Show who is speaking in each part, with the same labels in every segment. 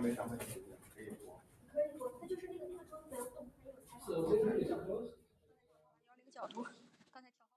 Speaker 1: 可以多，它就是那个桌子不要动，它有采访。是，我这个角度。要那个角度，刚才调好。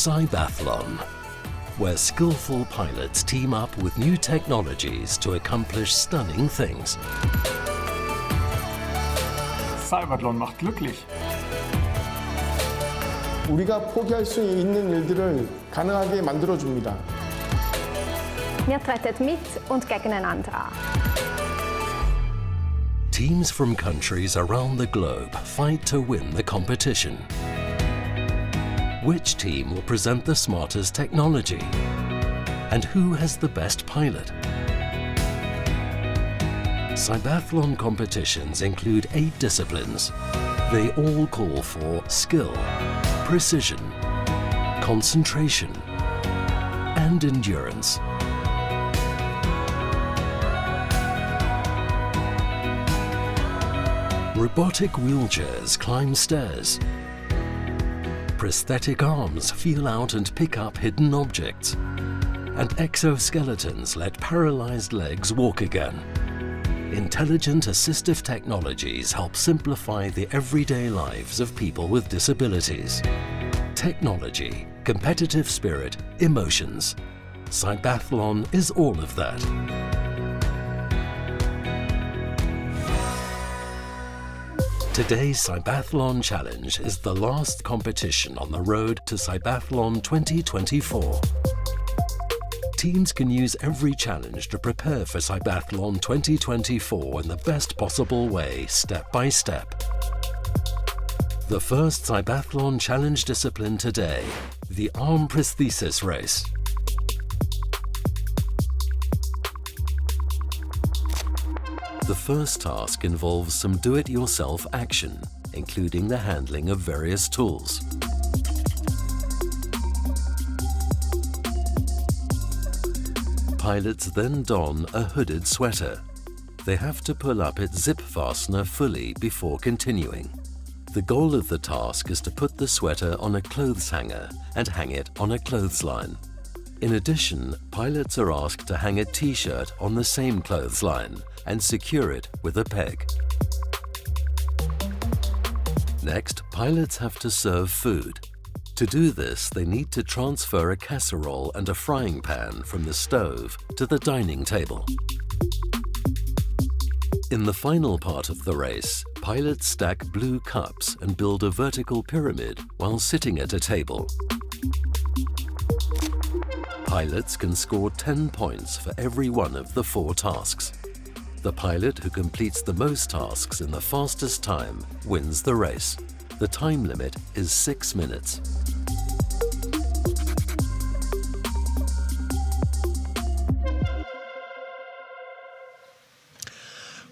Speaker 2: CYBATHLON, where skillful pilots team up with new technologies to accomplish stunning things.
Speaker 3: CYBATHLON macht glücklich.
Speaker 4: 우리가 포기할 수 있는 일들을 가능하게 만들어줍니다.
Speaker 5: Wir treten mit und gegeneinander an.
Speaker 2: Teams from countries around the globe fight to win the competition. Which team will present the smartest technology? And who has the best pilot? CYBATHLON competitions include 8 disciplines. They all call for skill, precision, concentration, and endurance. Robotic wheelchairs climb stairs. Prosthetic arms feel out and pick up hidden objects. And exoskeletons let paralyzed legs walk again. Intelligent assistive technologies help simplify the everyday lives of people with disabilities. Technology, competitive spirit, emotions. CYBATHLON is all of that. Today's CYBATHLON Challenge is the last competition on the road to CYBATHLON 2024. Teams can use every challenge to prepare for CYBATHLON 2024 in the best possible way, step by step. The first CYBATHLON Challenge discipline today, the arm prosthesis race. The first task involves some do-it-yourself action, including the handling of various tools. Pilots then don a hooded sweater. They have to pull up its zip fastener fully before continuing. The goal of the task is to put the sweater on a clothes hanger and hang it on a clothesline. In addition, pilots are asked to hang a t-shirt on the same clothesline and secure it with a peg. Next, pilots have to serve food. To do this, they need to transfer a casserole and a frying pan from the stove to the dining table. In the final part of the race, pilots stack blue cups and build a vertical pyramid while sitting at a table. Pilots can score 10 points for every one of the 4 tasks. The pilot who completes the most tasks in the fastest time wins the race. The time limit is 6 minutes.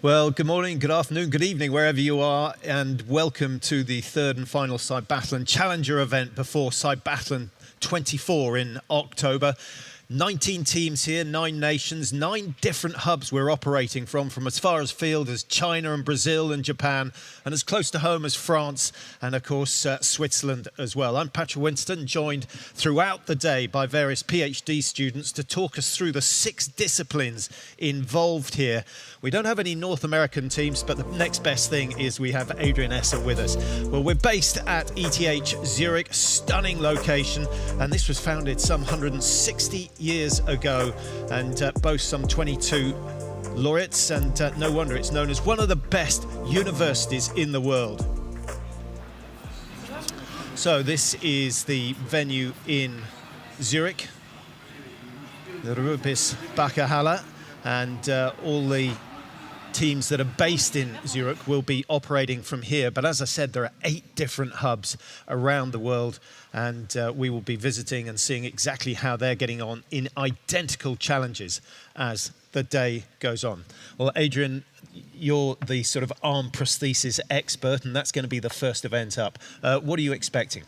Speaker 6: Well, good morning, good afternoon, good evening, wherever you are, and welcome to the third and final CYBATHLON Challenger event before CYBATHLON 24 in October. 19 teams here, 9 nations, 9 different hubs we're operating from as far afield as China and Brazil and Japan, and as close to home as France and, of course, Switzerland as well. I'm Patrick Winterton, joined throughout the day by various PhD students to talk us through the 6 disciplines involved here. We don't have any North American teams, but the next best thing is we have Adrian Esser with us. Well, we're based at ETH Zurich, stunning location, and this was founded some 160 years ago and boasts some 22 laureates, and no wonder it's known as one of the best universities in the world. So this is the venue in Zurich, the Rubis Bacher, and all the teams that are based in Zurich will be operating from here. But as I said, there are 8 different hubs around the world, and we will be visiting and seeing exactly how they're getting on in identical challenges as the day goes on. Well, Adrian, you're the sort of arm prosthesis expert, and that's going to be the first event up. What are you expecting?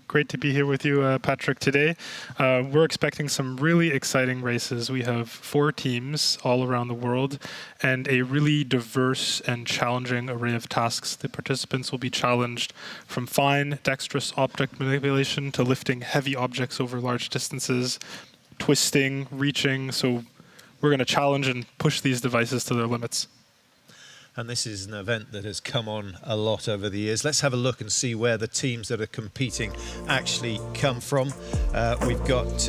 Speaker 7: Great to be here with you, Patrick, today. We're expecting some really exciting races. We have 4 teams all around the world and a really diverse and challenging array of tasks. The participants will be challenged from fine, dexterous object manipulation to lifting heavy objects over large distances, twisting, reaching. So we're going to challenge and push these devices to their limits.
Speaker 6: And this is an event that has come on a lot over the years. Let's have a look and see where the teams that are competing actually come from. We've got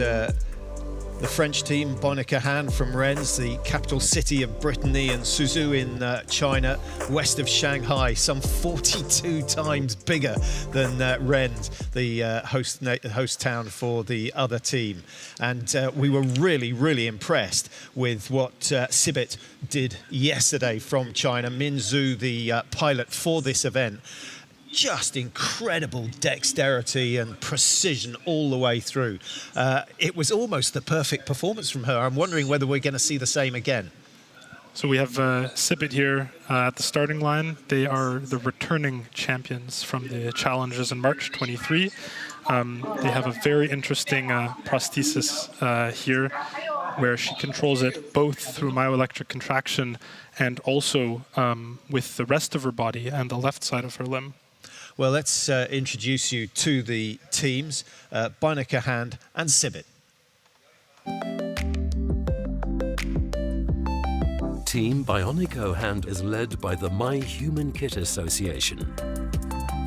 Speaker 6: the French team, Bonnecke from Rennes, the capital city of Brittany, and Suzhou in China, west of Shanghai, some 42 times bigger than Rennes, the host town for the other team. And we were really, really impressed with what CYBATH did yesterday from China. Min Zhu, the pilot for this event, just incredible dexterity and precision all the way through. It was almost the perfect performance from her. I'm wondering whether we're going to see the same again.
Speaker 7: So we have CYBATH here at the starting line. They are the returning champions from the challenges in March 23. They have a very interesting prosthesis here, where she controls it both through myoelectric contraction and also with the rest of her body and the left side of her limb.
Speaker 6: Well, let's introduce you to the teams, Bonnecke and CYBATH.
Speaker 2: Team Bionico Hand is led by the My Human Kit Association.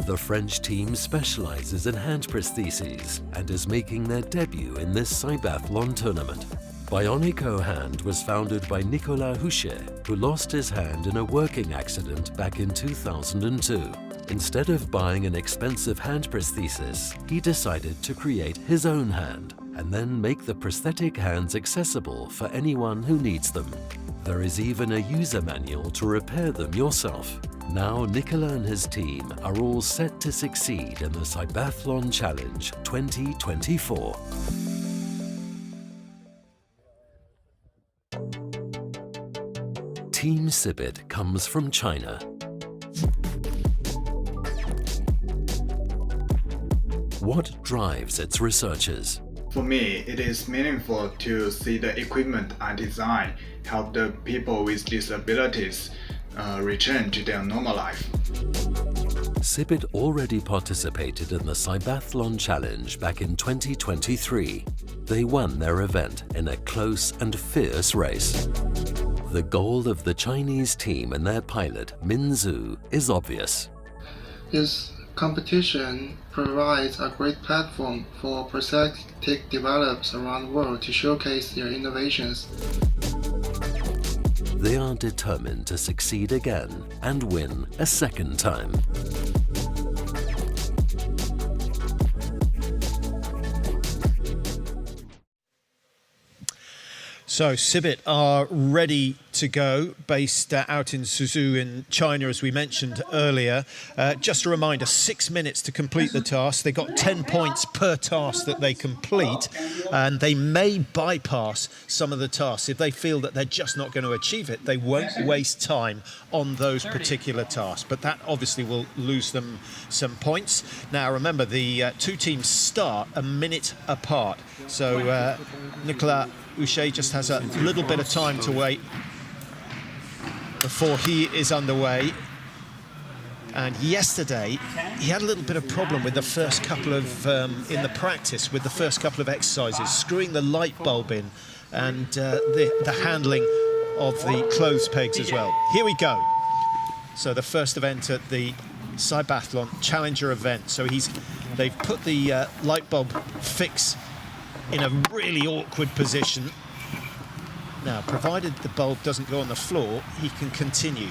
Speaker 2: The French team specializes in hand prostheses and is making their debut in this CYBATHLON tournament. Bionico Hand was founded by Nicolas Houchet, who lost his hand in a working accident back in 2002. Instead of buying an expensive hand prosthesis, he decided to create his own hand and then make the prosthetic hands accessible for anyone who needs them. There is even a user manual to repair them yourself. Now Nicolas and his team are all set to succeed in the CYBATHLON Challenge 2024. Team CYBATH comes from China. What drives its researchers?
Speaker 3: For me, it is meaningful to see the equipment and design help the people with disabilities return to their normal life.
Speaker 2: CYBATH already participated in the CYBATHLON Challenge back in 2023. They won their event in a close and fierce race. The goal of the Chinese team and their pilot, Min Zhu, is obvious.
Speaker 8: This competition provides a great platform for prosthetic developers around the world to showcase their innovations.
Speaker 2: They are determined to succeed again and win a second time.
Speaker 6: So CYBATH are ready to go, based out in Suzhou in China, as we mentioned earlier. Just a reminder, 6 minutes to complete the task. They got 10 points per task that they complete, and they may bypass some of the tasks. If they feel that they're just not going to achieve it, they won't waste time on those particular tasks. But that obviously will lose them some points. Now remember, the two teams start a minute apart. So Nicolas Houchet just has a little bit of time to wait before he is underway. And yesterday he had a little bit of problem with the first couple of in the practice with the first couple of exercises, screwing the light bulb in and the handling of the clothes pegs as well. Here we go. So the first event at the CYBATHLON Challenger event. So they've put the light bulb fix in a really awkward position. Now, provided the bulb doesn't go on the floor, he can continue.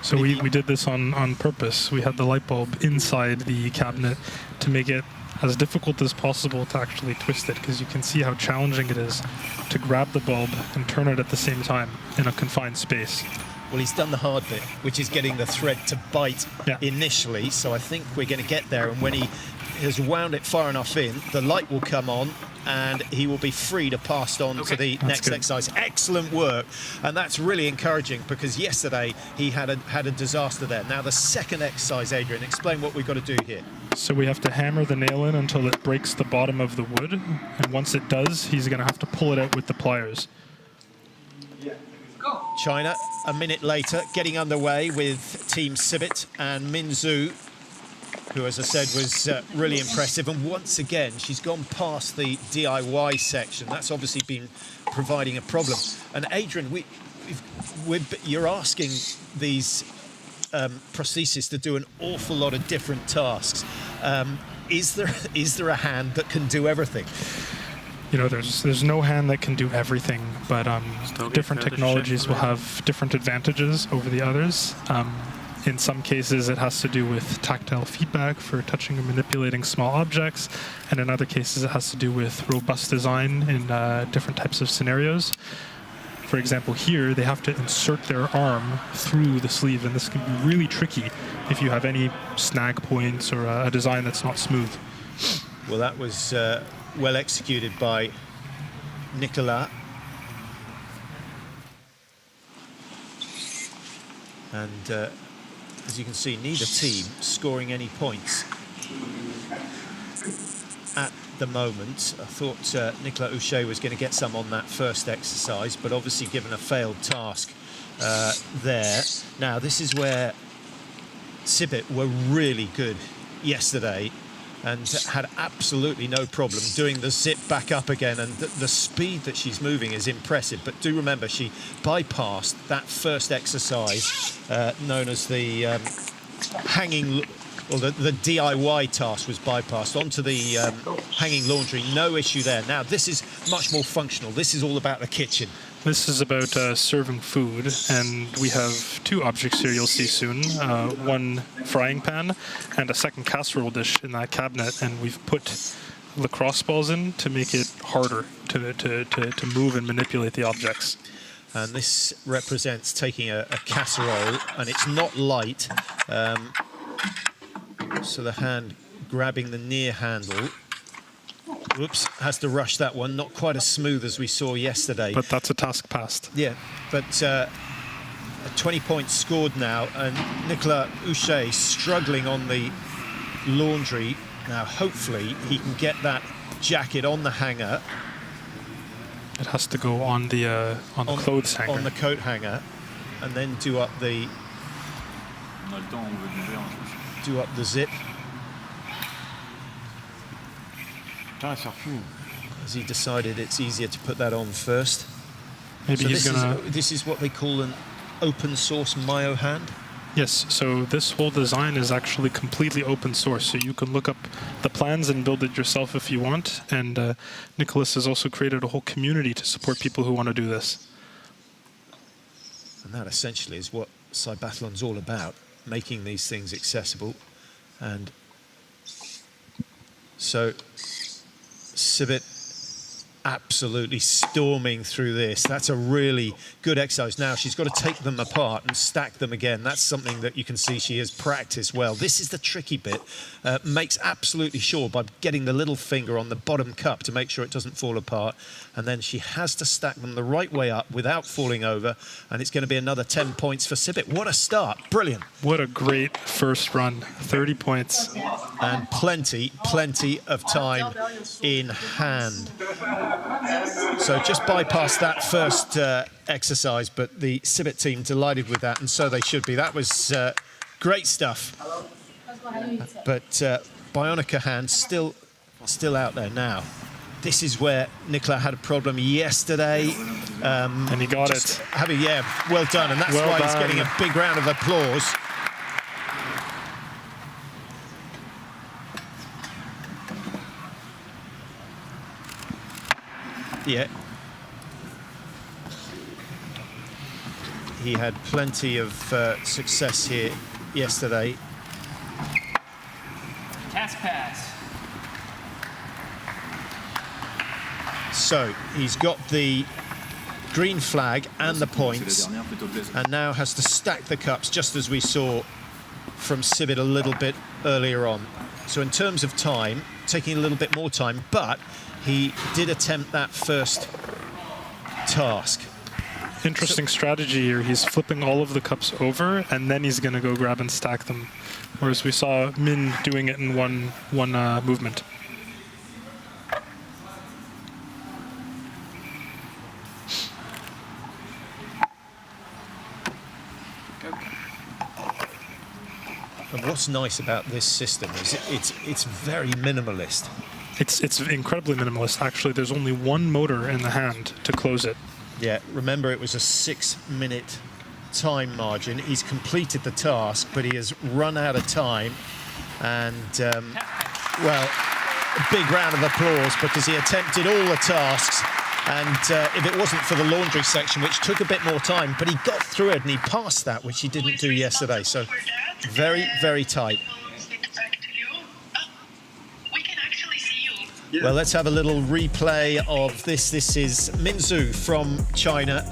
Speaker 7: So we did this on purpose. We had the light bulb inside the cabinet to make it as difficult as possible to actually twist it, because you can see how challenging it is to grab the bulb and turn it at the same time in a confined space.
Speaker 6: Well, he's done the hard bit, which is getting the thread to bite initially, so I think we're going to get there, and when he has wound it far enough in, the light will come on and he will be free to pass on to the next exercise. Excellent work, and that's really encouraging, because yesterday he had a disaster there. Now the second exercise, Adrian, explain what we've got to do here.
Speaker 7: So we have to hammer the nail in until it breaks the bottom of the wood, and once it does, he's going to have to pull it out with the pliers.
Speaker 6: China, a minute later, getting underway with Team CYBATH and Min Zhu, who, as I said, was really impressive. And once again, she's gone past the DIY section. That's obviously been providing a problem. And Adrian, you're asking these prosthesis to do an awful lot of different tasks. Is there a hand that can do everything?
Speaker 7: You know, there's no hand that can do everything, but different technologies will have different advantages over the others. In some cases, it has to do with tactile feedback for touching and manipulating small objects, and in other cases, it has to do with robust design in different types of scenarios. For example, here, they have to insert their arm through the sleeve, and this can be really tricky if you have any snag points or a design that's not smooth.
Speaker 6: Well, that was well executed by Nicolas. And as you can see, neither team scoring any points at the moment. I thought Nicolas Houchet was going to get some on that first exercise, but obviously given a failed task there. Now, this is where CYBATH were really good yesterday and had absolutely no problem doing the zip back up again, and the speed that she's moving is impressive. But do remember, she bypassed that first exercise known as the hanging, or the DIY task was bypassed onto the hanging laundry. No issue there. Now this is much more functional. This is all about the kitchen.
Speaker 7: This is about serving food, and we have two objects here you'll see soon. One frying pan and a second casserole dish in that cabinet, and we've put lacrosse balls in to make it harder to move and manipulate the objects.
Speaker 6: And this represents taking a casserole, and it's not light, so the hand grabbing the near handle. Whoops, has to rush that one. Not quite as smooth as we saw yesterday.
Speaker 7: But that's a task passed.
Speaker 6: Yeah, but 20 points scored now, and Nicolas Houchet struggling on the laundry. Now, hopefully, he can get that jacket on the hanger.
Speaker 7: It has to go on the clothes hanger.
Speaker 6: On the coat hanger, and then do up the zip. As he decided it's easier to put that on first.
Speaker 7: Maybe
Speaker 6: so
Speaker 7: he's gonna.
Speaker 6: This is what they call an open source Mayo hand.
Speaker 7: Yes, so this whole design is actually completely open source, so you can look up the plans and build it yourself if you want. And Nicholas has also created a whole community to support people who want to do this.
Speaker 6: And that essentially is what CYBATHLON's all about, making these things accessible. And so CYBATH absolutely storming through this. That's a really good exercise. Now she's got to take them apart and stack them again. That's something that you can see she has practiced well. This is the tricky bit. Makes absolutely sure by getting the little finger on the bottom cup to make sure it doesn't fall apart. And then she has to stack them the right way up without falling over. And it's going to be another 10 points for CYBATH. What a start. Brilliant.
Speaker 7: What a great first run. 30 points.
Speaker 6: And plenty of time in hand. So just bypass that first exercise, but the CYBATH team delighted with that, and so they should be. That was great stuff. But Bionica hand still out there now. This is where Nicolas had a problem yesterday.
Speaker 7: And he got it.
Speaker 6: Yeah, well done, and that's why he's getting a big round of applause. Yeah. He had plenty of success here yesterday.
Speaker 9: Task pass.
Speaker 6: So he's got the green flag and the points, and now has to stack the cups, just as we saw from CYBATH a little bit earlier on. So in terms of time, taking a little bit more time, but he did attempt that first task.
Speaker 7: Interesting strategy here. He's flipping all of the cups over, and then he's going to go grab and stack them. Whereas we saw Min doing it in one movement.
Speaker 6: And what's nice about this system is it's very minimalist.
Speaker 7: It's incredibly minimalist. Actually, there's only one motor in the hand to close it.
Speaker 6: Yeah, remember it was a 6-minute time margin. He's completed the task, but he has run out of time. And, well, a big round of applause because he attempted all the tasks. And if it wasn't for the laundry section, which took a bit more time, but he got through it and he passed that, which he didn't do yesterday. So very, very tight. Well, let's have a little replay of this. This is Minzu from China.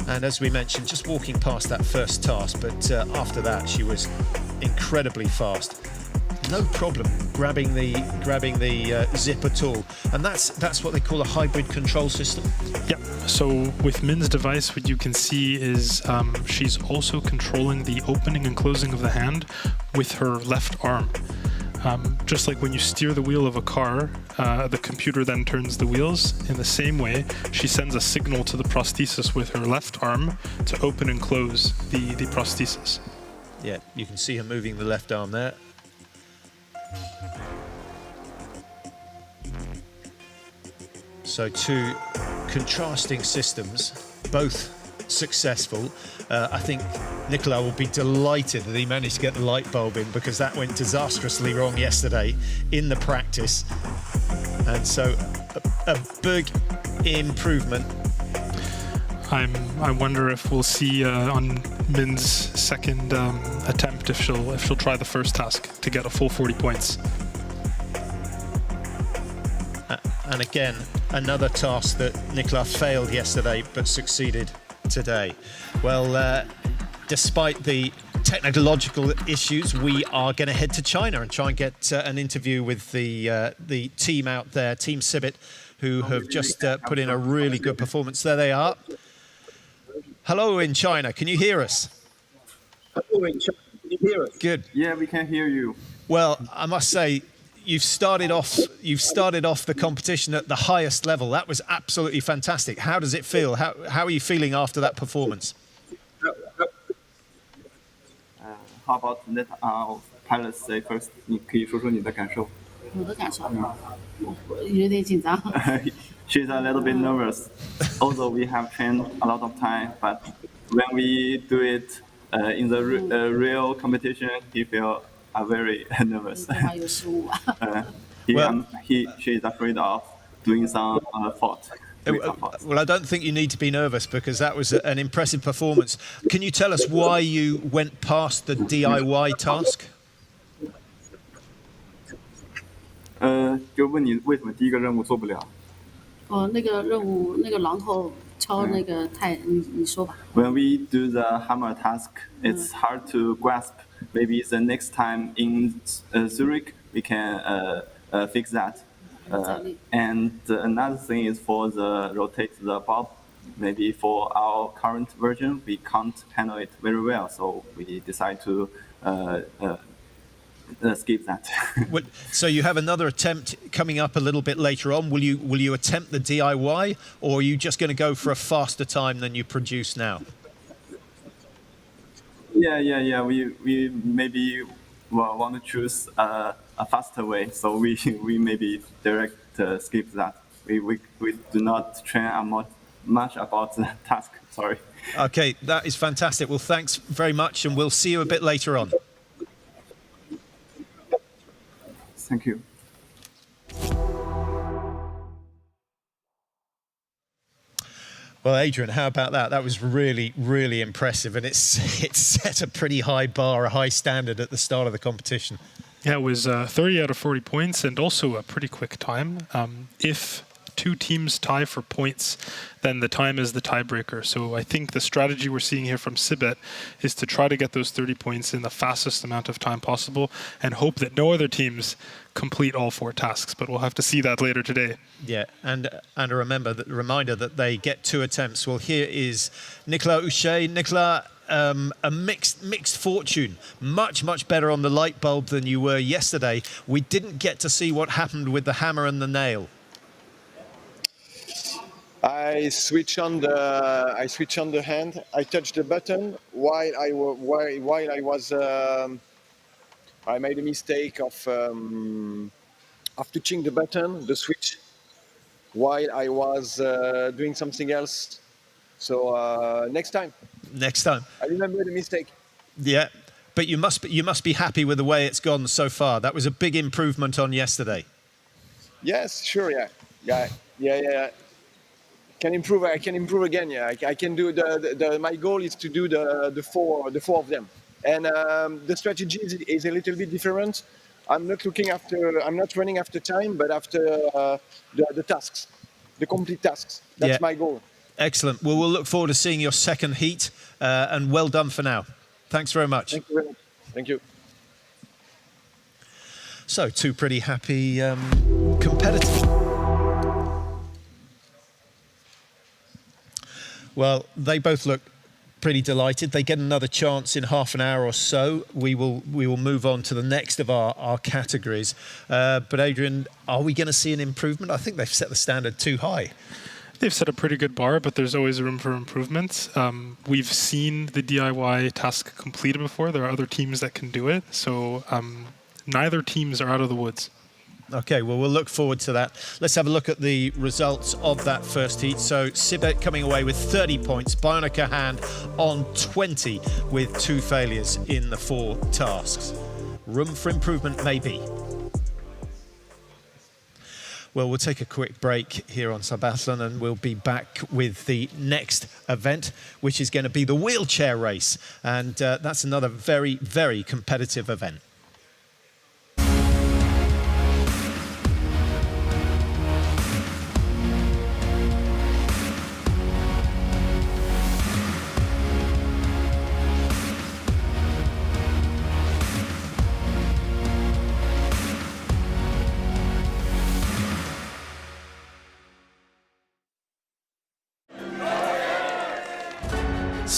Speaker 6: And as we mentioned, just walking past that first task, but after that, she was incredibly fast. No problem grabbing the zip at all, and that's what they call a hybrid control system.
Speaker 7: Yeah. So with Min's device, what you can see is she's also controlling the opening and closing of the hand with her left arm. Just like when you steer the wheel of a car, the computer then turns the wheels. In the same way, she sends a signal to the prosthesis with her left arm to open and close the prosthesis.
Speaker 6: Yeah, you can see her moving the left arm there. So two contrasting systems, both successful. I think Nicolas will be delighted that he managed to get the light bulb in, because that went disastrously wrong yesterday in the practice. And so a big improvement.
Speaker 7: I wonder if we'll see on Min's second attempt if she'll try the first task to get a full 40 points.
Speaker 6: And again, another task that Nicolas failed yesterday but succeeded today. Well, despite the technological issues, we are going to head to China and try and get an interview with the team out there, Team CYBATH, who have just put in a really good performance. There they are. Hello in China, can you hear us?
Speaker 9: Hello in China, can you hear us?
Speaker 6: Good.
Speaker 9: Yeah, we can hear you.
Speaker 6: Well, I must say, you've started off the competition at the highest level. That was absolutely fantastic. How does it feel? How are you feeling after that performance?
Speaker 9: How about let our pilots say first? 你可以说说你的感受。
Speaker 10: 我的感受，有点紧张。
Speaker 9: She's a little bit nervous, although we have trained a lot of time. But when we do it in the real competition, he feels very nervous. She is afraid of doing some fault.
Speaker 6: Well, I don't think you need to be nervous, because that was an impressive performance. Can you tell us why you went past the DIY task?
Speaker 9: 就问你为什么第一个任务做不了？
Speaker 10: 那个任务，那个榔头敲那个太，你说吧。
Speaker 9: When we do the hammer task, it's hard to grasp. Maybe the next time in Zurich we can fix that. And another thing is for the rotate the bob. Maybe for our current version we can't handle it very well, so we decide to skip that.
Speaker 6: So you have another attempt coming up a little bit later on. Will you attempt the DIY, or are you just going to go for a faster time than you produce now?
Speaker 9: Yeah. We maybe want to choose a faster way, so we maybe direct skip that. We do not train much about the task. Sorry.
Speaker 6: Okay, that is fantastic. Well, thanks very much, and we'll see you a bit later on.
Speaker 9: Thank you.
Speaker 6: Well, Adrian, how about that? That was really, really impressive, and it set a pretty high bar, a high standard at the start of the competition.
Speaker 7: Yeah, it was 30 out of 40 points, and also a pretty quick time. If two teams tie for points, then the time is the tiebreaker. So I think the strategy we're seeing here from CYBATH is to try to get those 30 points in the fastest amount of time possible and hope that no other teams complete all 4 tasks. But we'll have to see that later today.
Speaker 6: Yeah, and a reminder that they get 2 attempts. Well, here is Nicolas Houchet. Nicolas, a mixed fortune. Much better on the light bulb than you were yesterday. We didn't get to see what happened with the hammer and the nail.
Speaker 4: I switch on the hand. I touch the button while I was. I made a mistake of touching the button, the switch, while I was doing something else. So next time.
Speaker 6: Next time.
Speaker 4: I remember the mistake.
Speaker 6: Yeah, but you must be happy with the way it's gone so far. That was a big improvement on yesterday.
Speaker 4: Yes, sure. Yeah. Can improve. I can improve again. Yeah, I can do my goal is to do the four of them, and the strategy is a little bit different. I'm not running after time, but after the tasks, the complete tasks. That's my goal.
Speaker 6: Excellent. Well, we'll look forward to seeing your second heat, and well done for now. Thanks very much.
Speaker 4: Thank you very much. Thank you.
Speaker 6: So, two pretty happy competitors. Well, they both look pretty delighted. They get another chance in half an hour or so. We will move on to the next of our categories. But Adrian, are we going to see an improvement? I think they've set the standard too high.
Speaker 7: They've set a pretty good bar, but there's always room for improvement. We've seen the DIY task completed before. There are other teams that can do it. So neither teams are out of the woods.
Speaker 6: Okay, well, we'll look forward to that. Let's have a look at the results of that first heat. So Sibet coming away with 30 points, Bionica Hand on 20 with 2 failures in the 4 tasks. Room for improvement, maybe. Well, we'll take a quick break here on CYBATHLON and we'll be back with the next event, which is going to be the wheelchair race. And that's another very, very competitive event.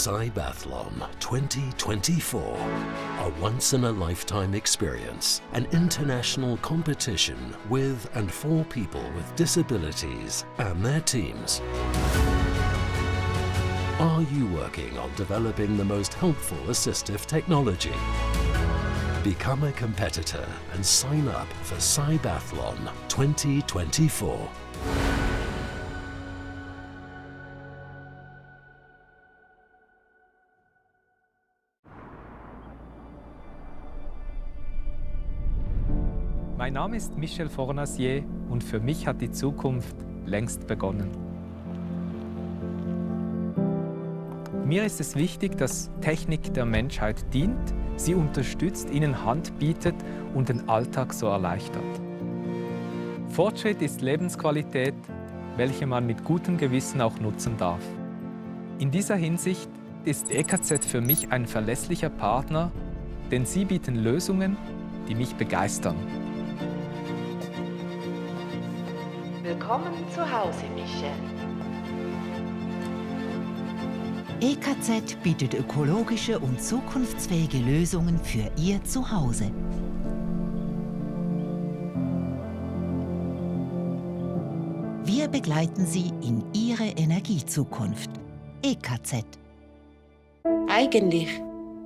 Speaker 2: CYBATHLON 2024, a once-in-a-lifetime experience, an international competition with and for people with disabilities and their teams. Are you working on developing the most helpful assistive technology? Become a competitor and sign up for CYBATHLON 2024.
Speaker 11: Mein Name ist Michel Fornasier und für mich hat die Zukunft längst begonnen. Mir ist es wichtig, dass Technik der Menschheit dient, sie unterstützt, ihnen Hand bietet und den Alltag so erleichtert. Fortschritt ist Lebensqualität, welche man mit gutem Gewissen auch nutzen darf. In dieser Hinsicht ist EKZ für mich ein verlässlicher Partner, denn sie bieten Lösungen, die mich begeistern.
Speaker 12: Willkommen zu Hause, Michel.
Speaker 13: EKZ bietet ökologische und zukunftsfähige Lösungen für Ihr Zuhause. Wir begleiten Sie in Ihre Energiezukunft. EKZ.
Speaker 12: Eigentlich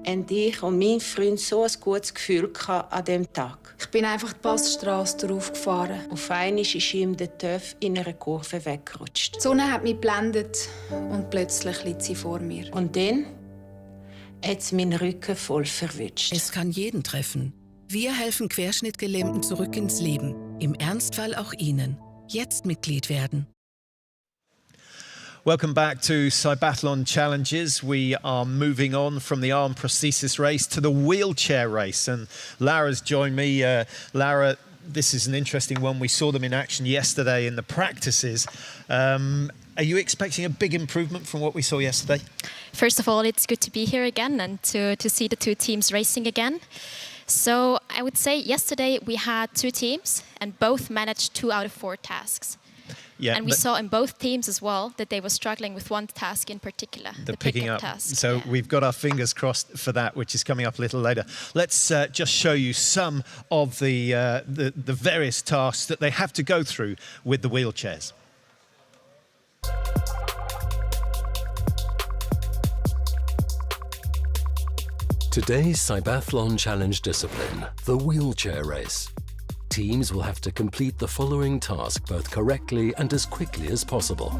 Speaker 12: haben ich und mein Freund so ein gutes Gefühl an diesem Tag.
Speaker 14: Ich bin einfach die Passstrasse darauf gefahren.
Speaker 12: Auf einmal ist ihm der TÜV in einer Kurve weggerutscht.
Speaker 14: Die Sonne hat mich geblendet und plötzlich liegt sie vor mir.
Speaker 12: Und dann hat es meinen Rücken voll verwünscht.
Speaker 15: Es kann jeden treffen. Wir helfen Querschnittgelähmten zurück ins Leben. Im Ernstfall auch Ihnen. Jetzt Mitglied werden.
Speaker 6: Welcome back to CYBATHLON Challenges. We are moving on from the arm prosthesis race to the wheelchair race. And Lara's joined me. Lara, this is an interesting one. We saw them in action yesterday in the practices. Are you expecting a big improvement from what we saw yesterday?
Speaker 16: First of all, it's good to be here again and to see the 2 teams racing again. So I would say yesterday we had 2 teams and both managed 2 out of 4 tasks.
Speaker 6: Yeah,
Speaker 16: and we saw in both teams as well that they were struggling with one task in particular, the
Speaker 6: picking up
Speaker 16: task.
Speaker 6: So we've got our fingers crossed for that, which is coming up a little later. Let's just show you some of the various tasks that they have to go through with the wheelchairs.
Speaker 2: Today's CYBATHLON Challenge discipline, the wheelchair race. Teams will have to complete the following task both correctly and as quickly as possible.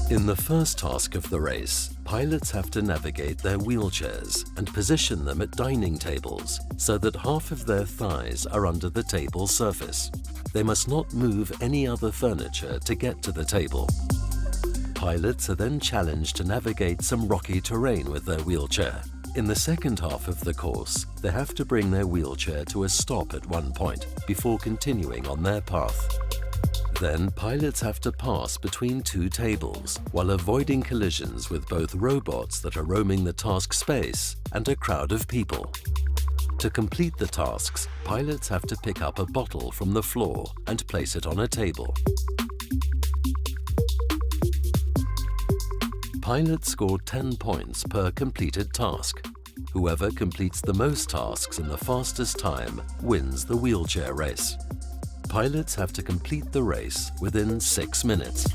Speaker 2: In the first task of the race, pilots have to navigate their wheelchairs and position them at dining tables so that half of their thighs are under the table surface. They must not move any other furniture to get to the table. Pilots are then challenged to navigate some rocky terrain with their wheelchair. In the second half of the course, they have to bring their wheelchair to a stop at one point before continuing on their path. Then pilots have to pass between two tables while avoiding collisions with both robots that are roaming the task space and a crowd of people. To complete the tasks, pilots have to pick up a bottle from the floor and place it on a table. Pilots score 10 points per completed task. Whoever completes the most tasks in the fastest time wins the wheelchair race. Pilots have to complete the race within 6 minutes.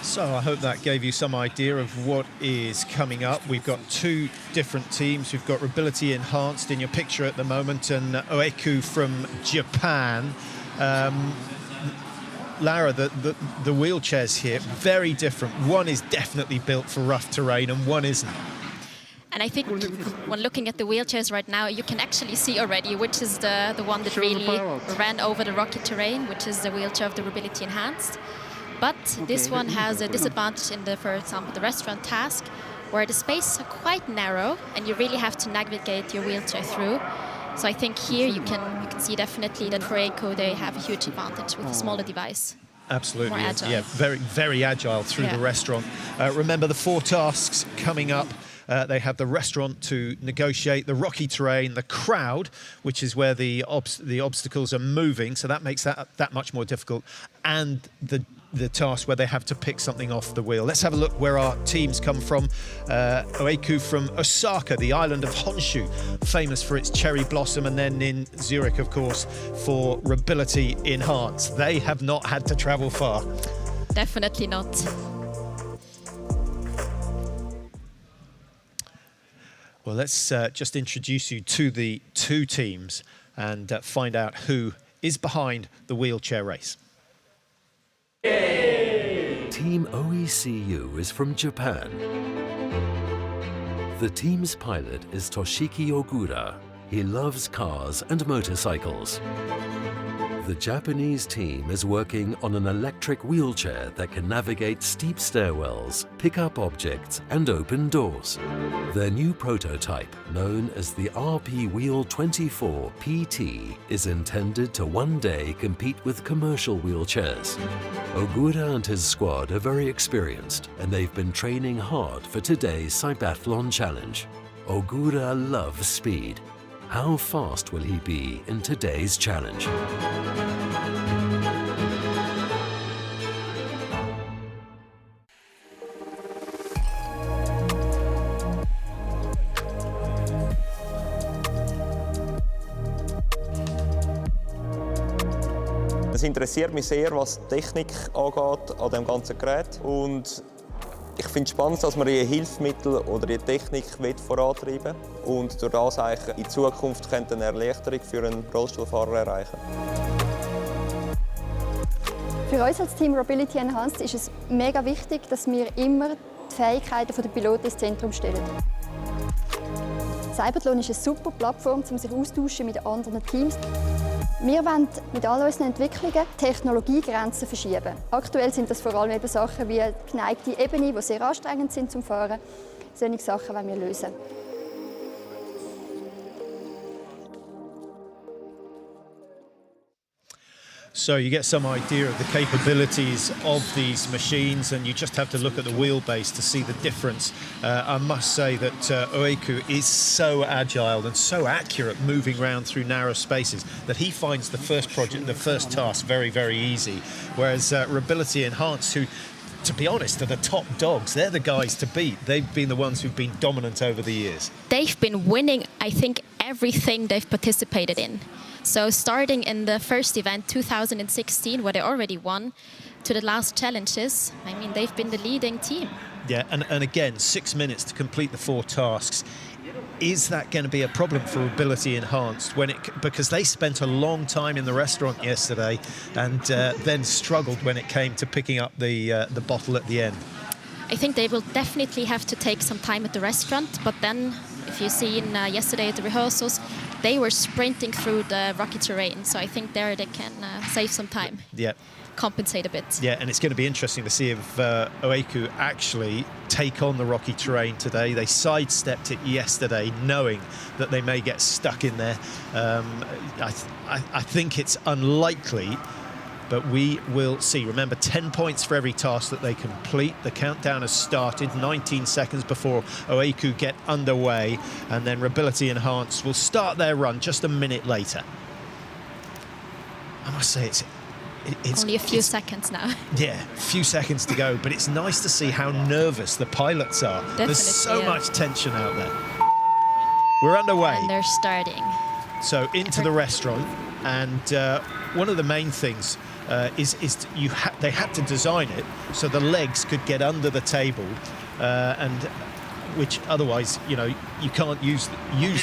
Speaker 6: So I hope that gave you some idea of what is coming up. We've got two different teams. We've got Robility Enhanced in your picture at the moment and Oeku from Japan. Lara, the wheelchairs here, very different. One is definitely built for rough terrain and one isn't.
Speaker 16: And I think when looking at the wheelchairs right now, you can actually see already which is the one that really ran over the rocky terrain, which is the wheelchair of the Robility Enhanced. But this one has a disadvantage in for example, the restaurant task, where the spaces are quite narrow and you really have to navigate your wheelchair through. So I think here you can see definitely that for Oeku they have a huge advantage with a smaller device.
Speaker 6: Absolutely,
Speaker 16: more agile.
Speaker 6: Yeah, very agile through the restaurant. Remember the 4 tasks coming up. They have the restaurant to negotiate, the rocky terrain, the crowd, which is where the obstacles are moving, so that makes that much more difficult, and the task where they have to pick something off the wheel. Let's have a look where our teams come from. Oeku from Osaka, the island of Honshu, famous for its cherry blossom, and then in Zurich, of course, for Robility Enhanced. They have not had to travel far.
Speaker 16: Definitely not.
Speaker 6: Well, let's just introduce you to the two teams and find out who is behind the wheelchair race.
Speaker 2: Team OECU is from Japan. The team's pilot is Toshiki Ogura. He loves cars and motorcycles. The Japanese team is working on an electric wheelchair that can navigate steep stairwells, pick up objects, and open doors. Their new prototype, known as the RP Wheel 24 PT, is intended to one day compete with commercial wheelchairs. Ogura and his squad are very experienced, and they've been training hard for today's CYBATHLON Challenge. Ogura loves speed. How fast will he be in today's challenge?
Speaker 17: Es interessiert mich sehr, was die Technik angeht an dem ganzen Gerät. Und ich finde es spannend, dass man die Hilfsmittel oder die Technik vorantreiben will und durch das eigentlich in Zukunft eine Erleichterung für einen Rollstuhlfahrer erreichen.
Speaker 1: Für uns als Team Robility Enhanced ist es mega wichtig, dass wir immer die Fähigkeiten der Piloten ins Zentrum stellen. CYBATHLON ist eine super Plattform, um sich austauschen mit anderen Teams. Wir wollen mit all unseren Entwicklungen Technologiegrenzen verschieben. Aktuell sind das vor allem eben Sachen wie geneigte Ebene, die sehr anstrengend sind zum Fahren. Solche Sachen wollen wir lösen.
Speaker 6: So you get some idea of the capabilities of these machines, and you just have to look at the wheelbase to see the difference. I must say that Oeku is so agile and so accurate moving around through narrow spaces that he finds the first task very easy, whereas Robility Enhanced, who, to be honest, are the top dogs. They're the guys to beat. They've been the ones who've been dominant over the years.
Speaker 16: They've been winning, I think, everything they've participated in. So starting in the first event, 2016, where they already won, to the last challenges, I mean, they've been the leading team.
Speaker 6: Yeah, and again, 6 minutes to complete the 4 tasks. Is that going to be a problem for Ability Enhanced because they spent a long time in the restaurant yesterday and then struggled when it came to picking up the bottle at the end?
Speaker 16: I think they will definitely have to take some time at the restaurant, but then if you see yesterday at the rehearsals, they were sprinting through the rocky terrain, so I think there they can save some time.
Speaker 6: Yeah.
Speaker 16: Compensate a bit.
Speaker 6: Yeah, and it's going to be interesting to see if Oeku actually take on the rocky terrain today. They sidestepped it yesterday, knowing that they may get stuck in there. I think it's unlikely, but we will see. Remember, 10 points for every task that they complete. The countdown has started 19 seconds before Oeku get underway, and then Ability Enhanced will start their run just a minute later. I must say, it's
Speaker 16: only a few seconds now.
Speaker 6: Yeah, a few seconds to go, but it's nice to see how nervous the pilots are.
Speaker 16: Definitely,
Speaker 6: there's so much tension out there. We're underway.
Speaker 16: And they're starting.
Speaker 6: So into the restaurant, and one of the main things is they had to design it so the legs could get under the table, and which otherwise, you can't use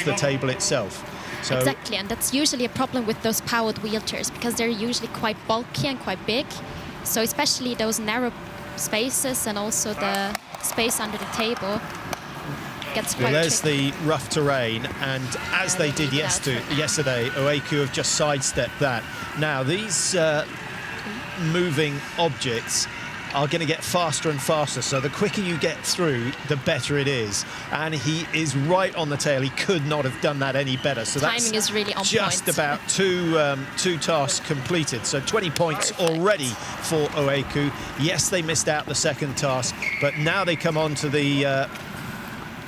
Speaker 6: the table itself. So
Speaker 16: exactly, and that's usually a problem with those powered wheelchairs because they're usually quite bulky and quite big. So especially those narrow spaces and also the space under the table gets quite
Speaker 6: there's
Speaker 16: tricky.
Speaker 6: the rough terrain, and as they did yesterday, Oeku have just sidestepped that. Now these moving objects are going to get faster and faster, so the quicker you get through, the better it is. And he is right on the tail. He could not have done that any better. So
Speaker 16: timing is really on
Speaker 6: just
Speaker 16: point.
Speaker 6: about two tasks completed. So 20 points already for Oeku. Yes, they missed out the second task, but now they come on to the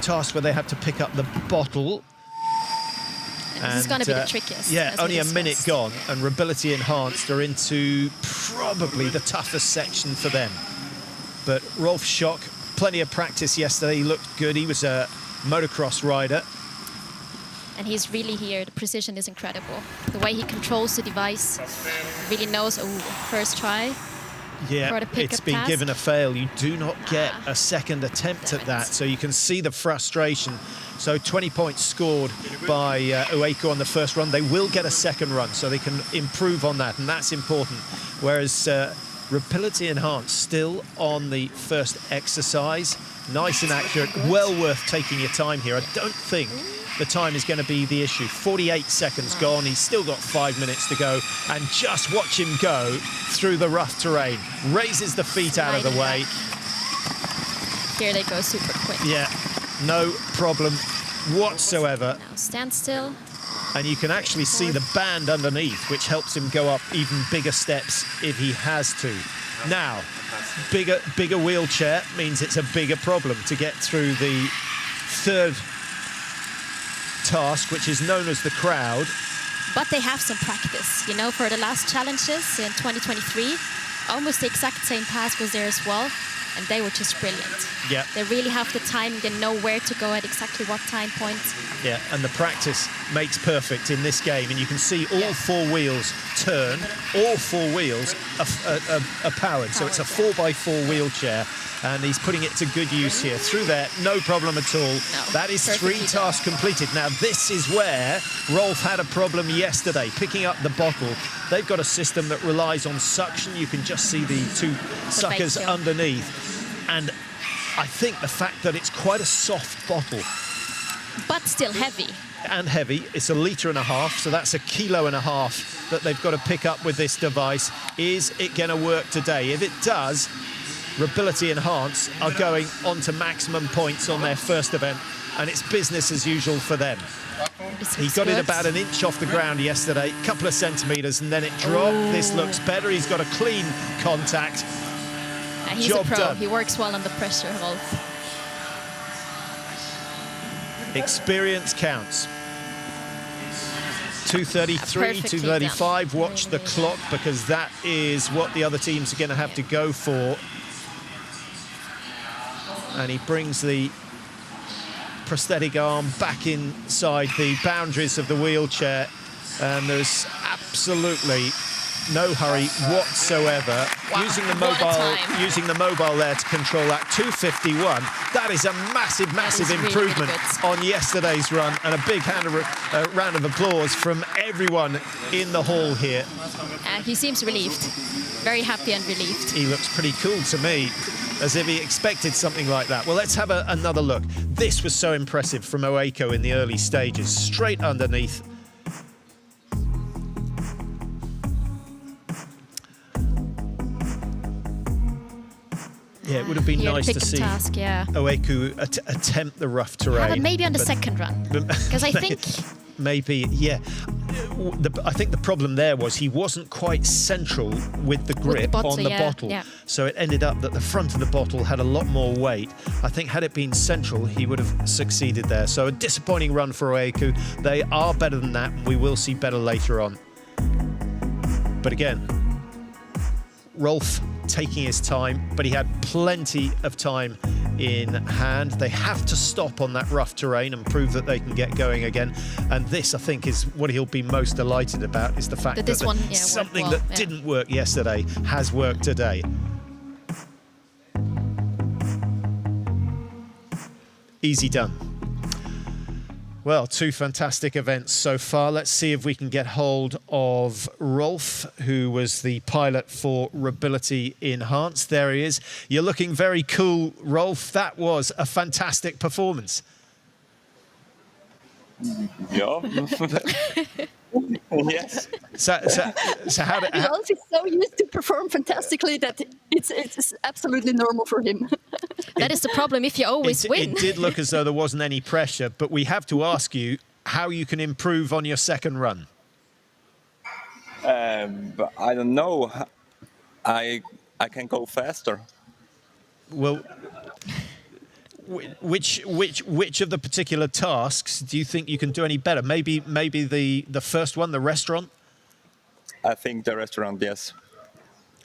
Speaker 6: task where they have to pick up the bottle.
Speaker 16: And this is going to be the trickiest.
Speaker 6: Yeah, only a minute gone, and Ability Enhanced are into probably the toughest section for them. But Rolf Schock, plenty of practice yesterday. He looked good. He was a motocross rider.
Speaker 16: And he's really here. The precision is incredible. The way he controls the device, really knows, first try.
Speaker 6: Yeah, it's been given a fail. You do not get a second attempt at that, so you can see the frustration. So 20 points scored by Oeku on the first run. They will get a second run, so they can improve on that, and that's important. Whereas Ability Enhanced still on the first exercise. Nice and accurate, well worth taking your time here. I don't think the time is going to be the issue. 48 seconds gone. He's still got 5 minutes to go. And just watch him go through the rough terrain. Raises the feet out of the way.
Speaker 16: Here they go super quick.
Speaker 6: Yeah, no problem whatsoever.
Speaker 16: Now stand still.
Speaker 6: And you can actually see the band underneath, which helps him go up even bigger steps if he has to. Now, bigger wheelchair means it's a bigger problem to get through the third task, which is known as the crowd.
Speaker 16: But they have some practice, for the last challenges in 2023. Almost the exact same task was there as well, and they were just brilliant.
Speaker 6: Yeah.
Speaker 16: They really have the timing, they know where to go at exactly what time point.
Speaker 6: Yeah, and the practice makes perfect in this game, and you can see all 4 wheels turn. All 4 wheels are powered, so it's a 4x4 wheelchair, and he's putting it to good use here. Through there, no problem at all.
Speaker 16: No,
Speaker 6: that is 3 tasks completed. Now, this is where Rolf had a problem yesterday, picking up the bottle. They've got a system that relies on suction. You can just see the 2 suckers underneath. And I think the fact that it's quite a soft bottle.
Speaker 16: But still heavy.
Speaker 6: And heavy. It's 1.5 litres, so that's 1.5 kilos that they've got to pick up with this device. Is it going to work today? If it does, Ability Enhanced are going on to maximum points on their first event, and it's business as usual for them. He got it about 1 inch off the ground yesterday, a couple of centimetres, and then it dropped. This looks better. He's got a clean contact.
Speaker 16: He's
Speaker 6: Job
Speaker 16: a pro.
Speaker 6: done.
Speaker 16: He works well under pressure, Rolf.
Speaker 6: Experience counts. 2:33, 2:35. Watch the clock, because that is what the other teams are going to have to go for. And he brings the prosthetic arm back inside the boundaries of the wheelchair, and there's absolutely no hurry whatsoever.
Speaker 16: Wow,
Speaker 6: Using the
Speaker 16: what a time.
Speaker 6: mobile there to control that 2:51. That is a massive improvement on yesterday's run, and a big round of applause from everyone in the hall here.
Speaker 16: He seems relieved, very happy and relieved.
Speaker 6: He looks pretty cool to me, as if he expected something like that. Well, let's have another look. This was so impressive from Oeko in the early stages, straight underneath. Yeah, it would have been nice to see Oeko attempt the rough terrain.
Speaker 16: Yeah, but maybe on the second run, because I think...
Speaker 6: Maybe, yeah. I think the problem there was he wasn't quite central with the grip on the bottle.
Speaker 16: Yeah.
Speaker 6: So it ended up that the front of the bottle had a lot more weight. I think had it been central, he would have succeeded there. So a disappointing run for Oeku. They are better than that, and we will see better later on. But again, Rolf taking his time, but he had plenty of time in hand. They have to stop on that rough terrain and prove that they can get going again. And this, I think, is what he'll be most delighted about, is the fact that something that didn't work yesterday has worked today. Easy done. Well, two fantastic events so far. Let's see if we can get hold of Rolf, who was the pilot for Robility Enhanced. There he is. You're looking very cool, Rolf. That was a fantastic performance.
Speaker 17: Yeah. Yes.
Speaker 6: So how did...
Speaker 1: Rolf is so used to perform fantastically that it's absolutely normal for him.
Speaker 16: That is the problem if you always win.
Speaker 6: It did look as though there wasn't any pressure, but we have to ask you how you can improve on your second run.
Speaker 17: But I don't know. I can go faster.
Speaker 6: Well, which of the particular tasks do you think you can do any better? Maybe the first one, the restaurant.
Speaker 17: I think the restaurant, yes.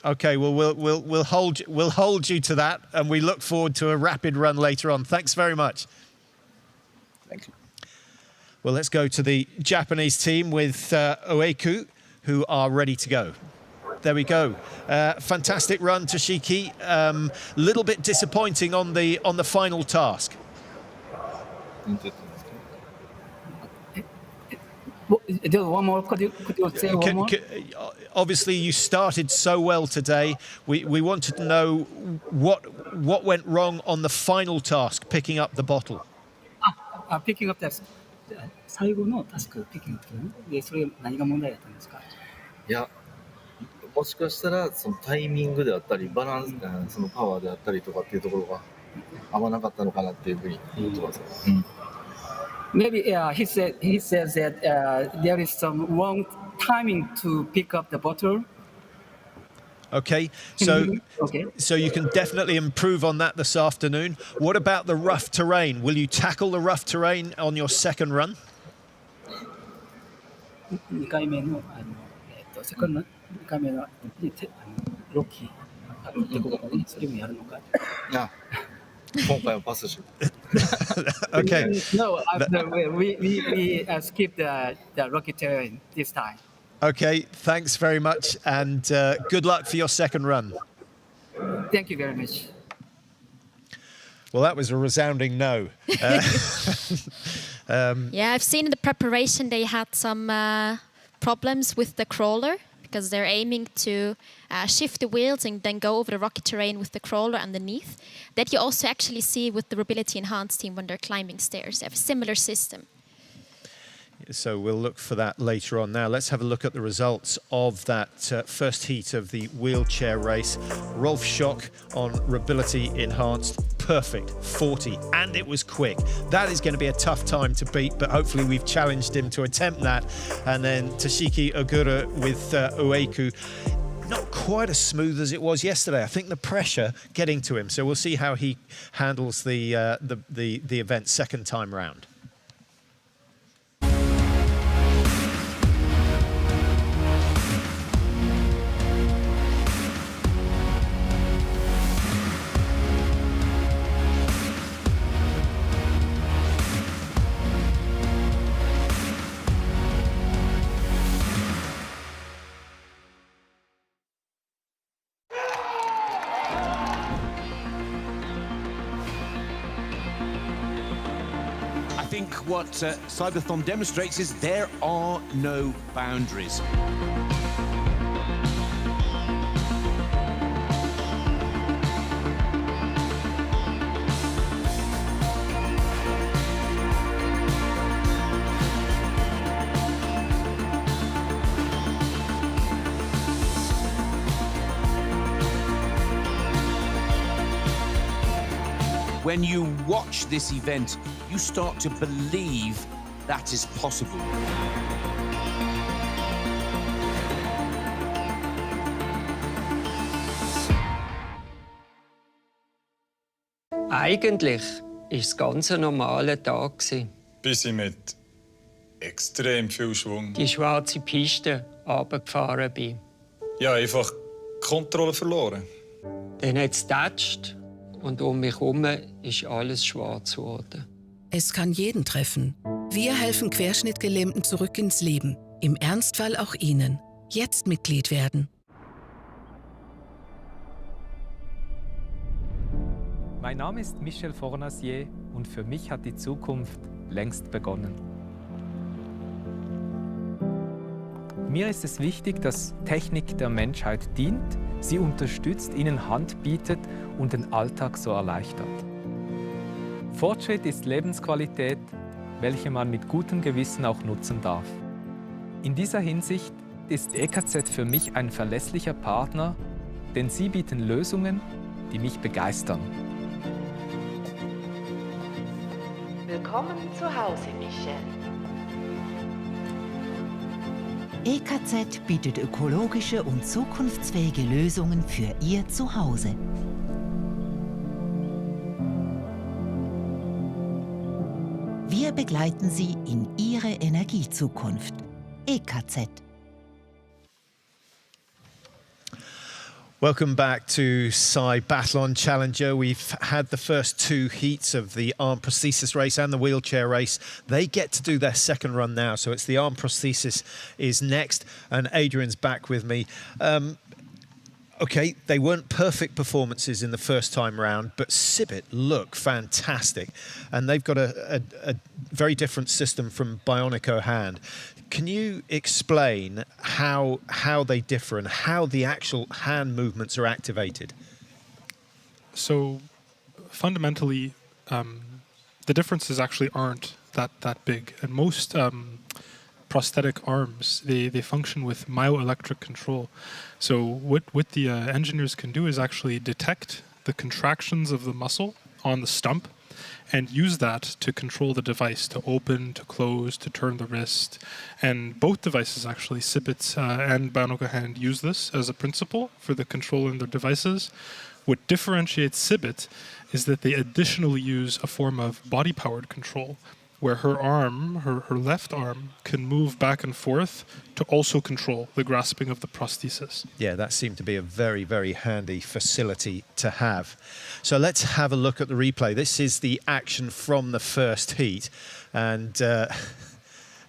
Speaker 6: Okay, well we'll hold you to that, and we look forward to a rapid run later on. Thanks very much.
Speaker 17: Thank you.
Speaker 6: Well, let's go to the Japanese team with Oeku, who are ready to go. There we go. Fantastic run, Toshiki. Little bit disappointing on the final task.
Speaker 18: One more. Could you say one more?
Speaker 6: Obviously, you started so well today. We wanted to know what went wrong on the final task, picking up the bottle.
Speaker 18: Picking up the 最後のタスクピッキングでそれ何が問題だったんですか？
Speaker 19: いや、もしかしたらそのタイミングであったりバランス、そのパワーであったりとかっていうところが合わなかったのかなっていうふうに思ってます。
Speaker 18: Maybe he says that there is some wrong timing to pick up the bottle.
Speaker 6: Okay, so you can definitely improve on that this afternoon. What about the rough terrain? Will you tackle the rough terrain on your second run?
Speaker 18: 2回目のセカンド2回目のロッキーってことかね、それもやるのか。
Speaker 19: 今回はパスし。
Speaker 6: Okay.
Speaker 18: No, we skip the rocky terrain this time.
Speaker 6: Okay, thanks very much, and good luck for your second run.
Speaker 18: Thank you very much.
Speaker 6: Well, that was a resounding no.
Speaker 16: Yeah, I've seen in the preparation they had some problems with the crawler because they're aiming to shift the wheels and then go over the rocky terrain with the crawler underneath. That you also actually see with the Robility Enhanced team when they're climbing stairs. They have a similar system.
Speaker 6: So we'll look for that later on. Now let's have a look at the results of that first heat of the wheelchair race. Rolf Schock on Robility Enhanced, perfect, 40, and it was quick. That is going to be a tough time to beat, but hopefully we've challenged him to attempt that. And then Toshiki Ogura with Oeku, not quite as smooth as it was yesterday. I think the pressure getting to him. So we'll see how he handles the event second time round.
Speaker 20: think what CYBATHLON demonstrates is there are no boundaries. When you watch this event, you start to believe that is possible.
Speaker 21: Eigentlich war es ganz ein normaler Tag.
Speaker 22: Bis ich mit extrem viel Schwung
Speaker 21: die schwarze Piste runtergefahren bin.
Speaker 22: Ja, einfach Kontrolle verloren.
Speaker 21: Dann hat es getatscht und um mich herum ist alles schwarz geworden.
Speaker 15: Es kann jeden treffen. Wir helfen Querschnittgelähmten zurück ins Leben. Im Ernstfall auch Ihnen. Jetzt Mitglied werden.
Speaker 11: Mein Name ist Michel Fornasier und für mich hat die Zukunft längst begonnen. Mir ist es wichtig, dass Technik der Menschheit dient, sie unterstützt, ihnen Hand bietet und den Alltag so erleichtert. Fortschritt ist Lebensqualität, welche man mit gutem Gewissen auch nutzen darf. In dieser Hinsicht ist EKZ für mich ein verlässlicher Partner, denn sie bieten Lösungen, die mich begeistern.
Speaker 12: Willkommen zu Hause, Michel.
Speaker 13: EKZ bietet ökologische und zukunftsfähige Lösungen für Ihr Zuhause. Wir begleiten Sie in Ihre Energiezukunft. EKZ.
Speaker 6: Welcome back to CYBATHLON Challenger. We've had the first two heats of the arm prosthesis race and the wheelchair race. They get to do their second run now, so it's the arm prosthesis is next, and Adrian's back with me. Okay, they weren't perfect performances in the first time round, but CYBAT look fantastic, and they've got a very different system from Bionico Hand. Can you explain how they differ and how the actual hand movements are activated?
Speaker 7: So fundamentally, the differences actually aren't that big, and most prosthetic arms they function with myoelectric control. So what the engineers can do is actually detect the contractions of the muscle on the stump and use that to control the device, to open, to close, to turn the wrist. And both devices actually, CYBAT and Bionico Hand, use this as a principle for the control in their devices. What differentiates CYBAT is that they additionally use a form of body-powered control, where her arm, her left arm, can move back and forth to also control the grasping of the prosthesis.
Speaker 6: Yeah, that seemed to be a very, very handy facility to have. So let's have a look at the replay. This is the action from the first heat, and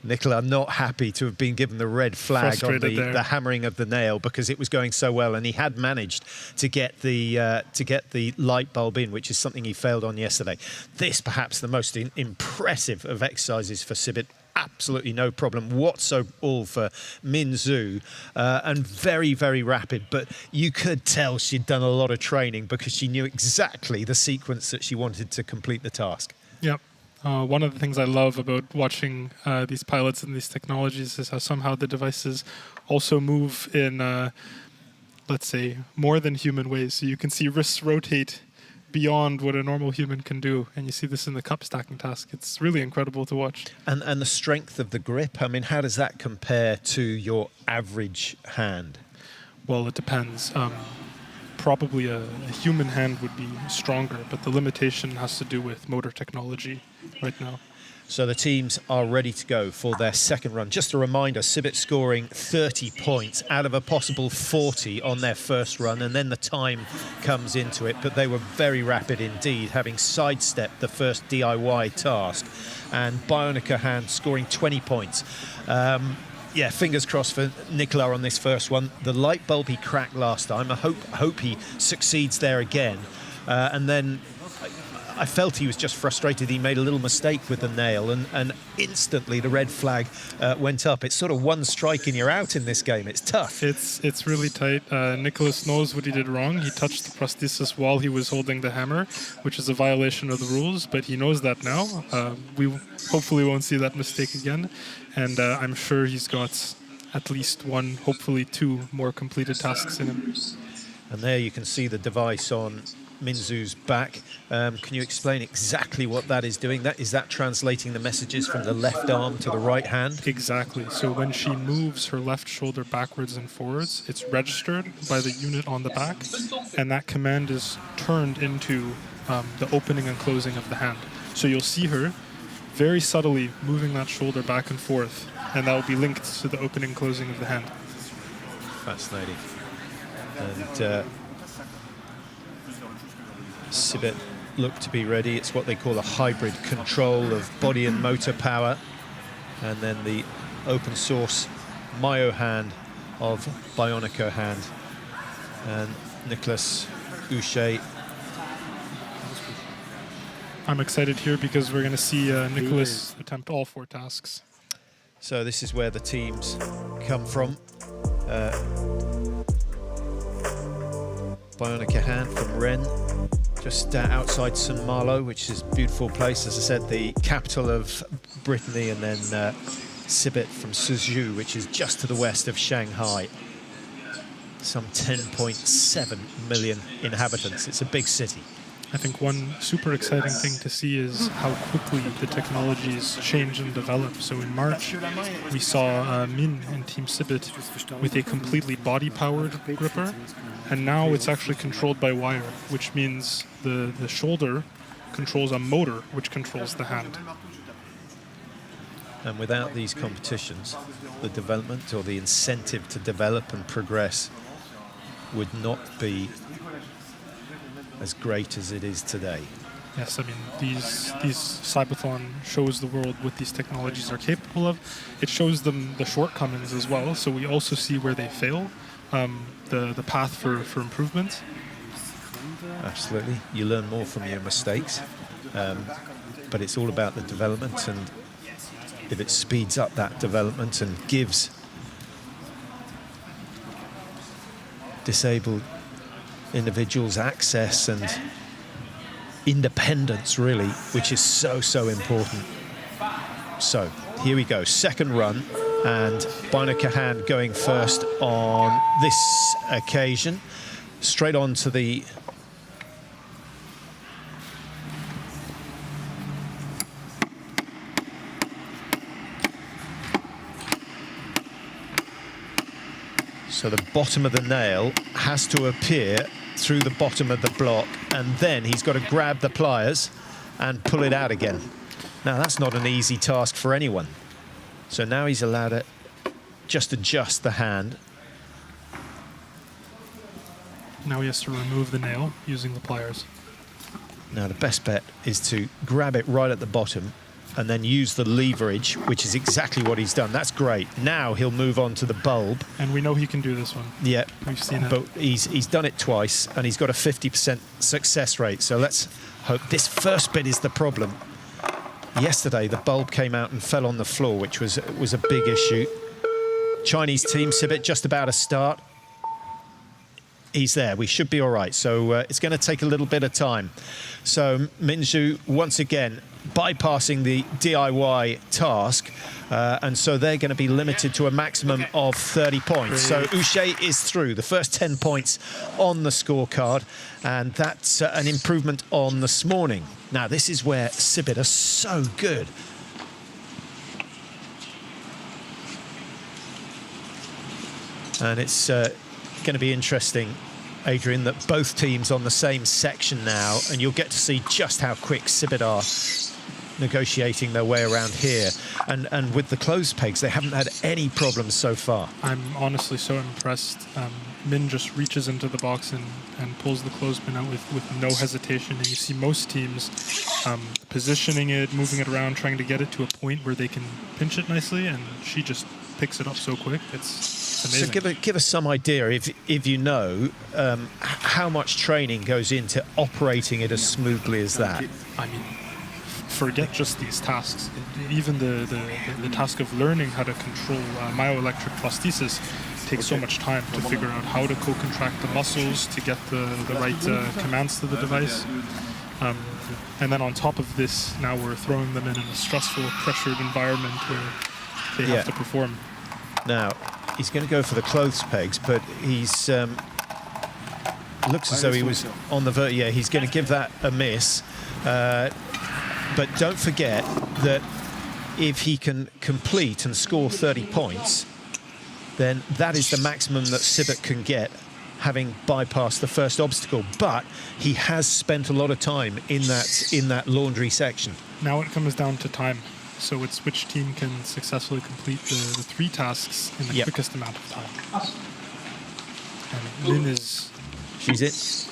Speaker 6: Nicola not happy to have been given the red flag on the hammering of the nail because it was going so well, and he had managed to get the light bulb in, which is something he failed on yesterday. This perhaps the most impressive of exercises for CYBAT. Absolutely no problem whatsoever for Min Zhu, and very, very rapid. But you could tell she'd done a lot of training because she knew exactly the sequence that she wanted to complete the task.
Speaker 7: Yep. One of the things I love about watching these pilots and these technologies is how somehow the devices also move in, let's say, more than human ways. So you can see wrists rotate beyond what a normal human can do. And you see this in the cup stacking task. It's really incredible to watch.
Speaker 6: And the strength of the grip, I mean, how does that compare to your average hand?
Speaker 7: Well, it depends. Probably a human hand would be stronger, but the limitation has to do with motor technology right now.
Speaker 6: So the teams are ready to go for their second run. Just a reminder, CYBAT scoring 30 points out of a possible 40 on their first run, and then the time comes into it, but they were very rapid indeed, having sidestepped the first DIY task. And Bionico Hand scoring 20 points. Yeah, fingers crossed for Nicola on this first one. The light bulb he cracked last time. I hope he succeeds there again. And then I felt he was just frustrated. He made a little mistake with the nail, and instantly the red flag went up. It's sort of one strike and you're out in this game. It's tough.
Speaker 7: It's really tight. Nicholas knows what he did wrong. He touched the prosthesis while he was holding the hammer, which is a violation of the rules, but he knows that now. We hopefully won't see that mistake again, and I'm sure he's got at least one, hopefully two more completed tasks in him.
Speaker 6: And there you can see the device on Minzu's back. Can you explain exactly what that is doing? Is that translating the messages from the left arm to the right hand?
Speaker 7: Exactly. So when she moves her left shoulder backwards and forwards, it's registered by the unit on the back, and that command is turned into the opening and closing of the hand. So you'll see her very subtly moving that shoulder back and forth, and that will be linked to the opening and closing of the hand.
Speaker 6: Fascinating. And CYBATH look to be ready. It's what they call a hybrid control of body and motor power, and then the open source Myo hand of Bionica hand. And Nicholas Uche.
Speaker 7: I'm excited here because we're going to see Nicholas attempt all 4 tasks.
Speaker 6: So this is where the teams come from. Bionica hand from Rennes, just outside St Malo, which is a beautiful place. As I said, the capital of Brittany, and then CYBATH from Suzhou, which is just to the west of Shanghai. Some 10.7 million inhabitants. It's a big city.
Speaker 7: I think one super exciting thing to see is how quickly the technologies change and develop. So in March, we saw Min and Team CYBATH with a completely body-powered gripper, and now it's actually controlled by wire, which means the shoulder controls a motor, which controls the hand.
Speaker 6: And without these competitions, the development or the incentive to develop and progress would not be as great as it is today.
Speaker 7: Yes, I mean, these CYBATHLON shows the world what these technologies are capable of. It shows them the shortcomings as well, so we also see where they fail, the path for improvement.
Speaker 6: Absolutely. You learn more from your mistakes, but it's all about the development, and if it speeds up that development and gives disabled individuals access and independence, really, which is so important. So here we go, second run, and Bionica hand going first on this occasion, straight on to the so the bottom of the nail has to appear through the bottom of the block, and then he's got to grab the pliers and pull it out again. Now that's not an easy task for anyone. So now he's allowed to just adjust the hand.
Speaker 7: Now he has to remove the nail using the pliers.
Speaker 6: Now the best bet is to grab it right at the bottom and then use the leverage, which is exactly what he's done. That's great. Now he'll move on to the bulb.
Speaker 7: And we know he can do this one.
Speaker 6: Yeah,
Speaker 7: we've seen it.
Speaker 6: But he's done it twice, and he's got a 50% success rate. So let's hope. This first bit is the problem. Yesterday, the bulb came out and fell on the floor, which was a big issue. Chinese team, CYBATH, just about to start. He's there. We should be all right. So it's going to take a little bit of time. So Minzu, once again, bypassing the DIY task, and so they're going to be limited to a maximum of 30 points. So Uche is through, the first 10 points on the scorecard, and that's an improvement on this morning. Now, this is where CYBATH are so good. And it's going to be interesting, Adrian, that both teams on the same section now, and you'll get to see just how quick CYBATH are negotiating their way around here. And with the closed pegs, they haven't had any problems so far.
Speaker 7: I'm honestly so impressed. Min just reaches into the box and pulls the clothespin out with no hesitation. And you see most teams positioning it, moving it around, trying to get it to a point where they can pinch it nicely, and she just picks it up so quick. It's amazing.
Speaker 6: So give us some idea, if you know, how much training goes into operating it as smoothly as that.
Speaker 7: I mean, forget just these tasks. Even the task of learning how to control myoelectric prosthesis takes so much time to figure out how to co-contract the muscles to get the right commands to the device. And then on top of this, now we're throwing them in a stressful, pressured environment where they have to perform.
Speaker 6: Now, he's going to go for the clothes pegs, but he's looks as though he was on the verge. Yeah, he's going to give that a miss. But don't forget that if he can complete and score 30 points, then that is the maximum that CYBATH can get, having bypassed the first obstacle. But he has spent a lot of time in that laundry section.
Speaker 7: Now it comes down to time. So it's which team can successfully complete the 3 tasks in the quickest amount of time. And Lynn is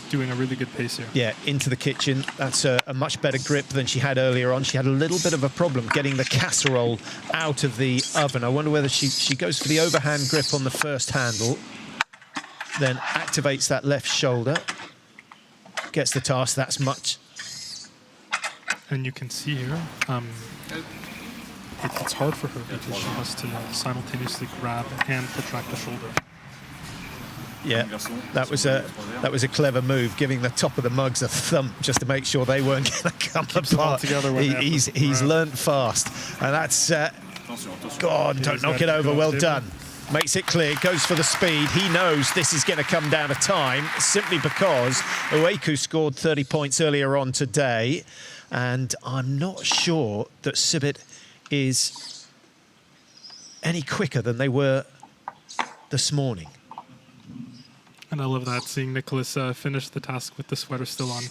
Speaker 7: doing a really good pace here.
Speaker 6: Yeah, into the kitchen. That's a much better grip than she had earlier on. She had a little bit of a problem getting the casserole out of the oven. I wonder whether she goes for the overhand grip on the first handle, then activates that left shoulder, gets the task. That's much.
Speaker 7: And you can see here, it's hard for her because she has to simultaneously grab and protract the shoulder.
Speaker 6: Yeah, that was a clever move, giving the top of the mugs a thump just to make sure they weren't going to come apart. He's learnt fast, and that's God, don't knock it over. Well done. Makes it clear, goes for the speed. He knows this is going to come down to time, simply because Ueku scored 30 points earlier on today, and I'm not sure that CYBATH is any quicker than they were this morning.
Speaker 7: And I love that, seeing Nicholas finish the task with the sweater still on.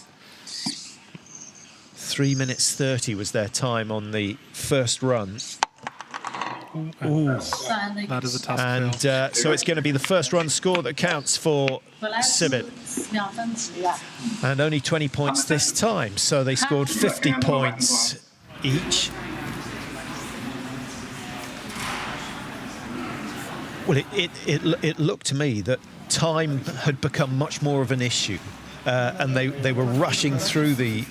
Speaker 6: 3 minutes 30 was their time on the first run.
Speaker 7: Ooh. That is a task
Speaker 6: and so it's going to be the first run score that counts for CYBATH. And only 20 points this time, so they scored 50 points each. Well, it looked to me that time had become much more of an issue, and they were rushing through the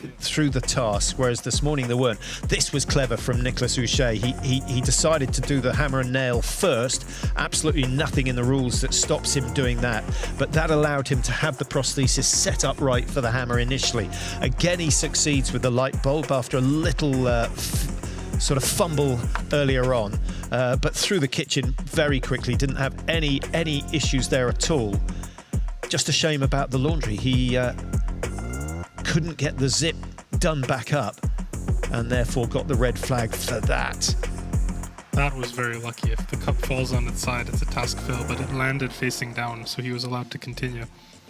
Speaker 6: task, whereas this morning they weren't. This was clever from Nicholas Uche. He decided to do the hammer and nail first. Absolutely nothing in the rules that stops him doing that, but that allowed him to have the prosthesis set up right for the hammer initially. Again, he succeeds with the light bulb after a little sort of fumble earlier on, but through the kitchen very quickly. Didn't have any issues there at all. Just a shame about the laundry. He couldn't get the zip done back up, and therefore got the red flag for that.
Speaker 7: That was very lucky. If the cup falls on its side, it's a task fail, but it landed facing down, so he was allowed to continue.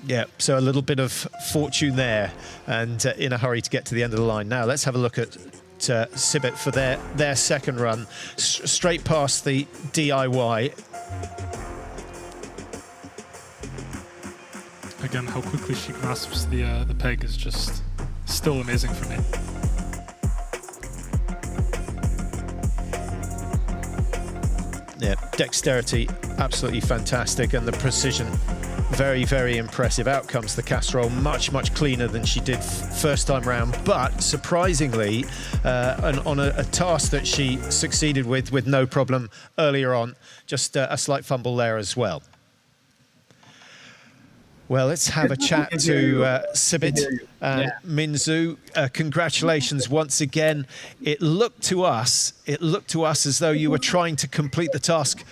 Speaker 6: Yeah, so a little bit of fortune there, and in a hurry to get to the end of the line. Now let's have a look at CYBATH for their second run, straight past the DIY.
Speaker 7: Again, how quickly she grasps the peg is just still amazing for me.
Speaker 6: Yeah, dexterity absolutely fantastic, and the precision very, very impressive. Out comes the casserole, much cleaner than she did first time round, but surprisingly on a task that she succeeded with no problem earlier on. Just a slight fumble there as well. Well, let's have a chat to CYBATH and Minzu. Congratulations once again. It looked to us as though you were trying to complete the task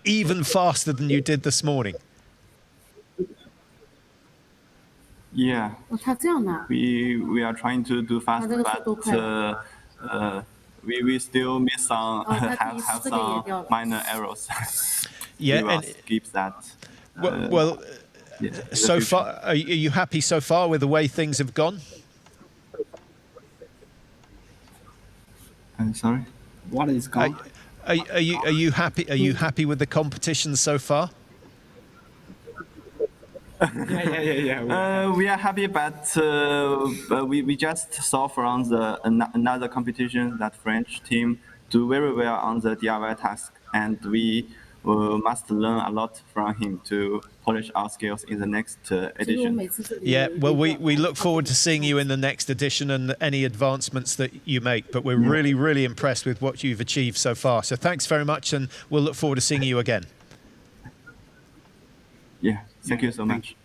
Speaker 6: even faster than you did this morning.
Speaker 9: Yeah, we are trying to do fast, but we still miss have some minor errors.
Speaker 6: Yeah, and
Speaker 9: keeps that.
Speaker 6: Well. So far, are you happy so far with the way things have gone?
Speaker 9: I'm sorry.
Speaker 19: What is gone?
Speaker 6: Are you happy? Are you happy with the competition so far?
Speaker 9: Yeah. We are happy, but we just saw from another competition that French team do very well on the DIY task, and we we must learn a lot from him to polish our skills in the next edition.
Speaker 6: Yeah, well, we look forward to seeing you in the next edition and any advancements that you make, but we're really, really impressed with what you've achieved so far. So thanks very much, and we'll look forward to seeing you again.
Speaker 9: Yeah, thank you so much.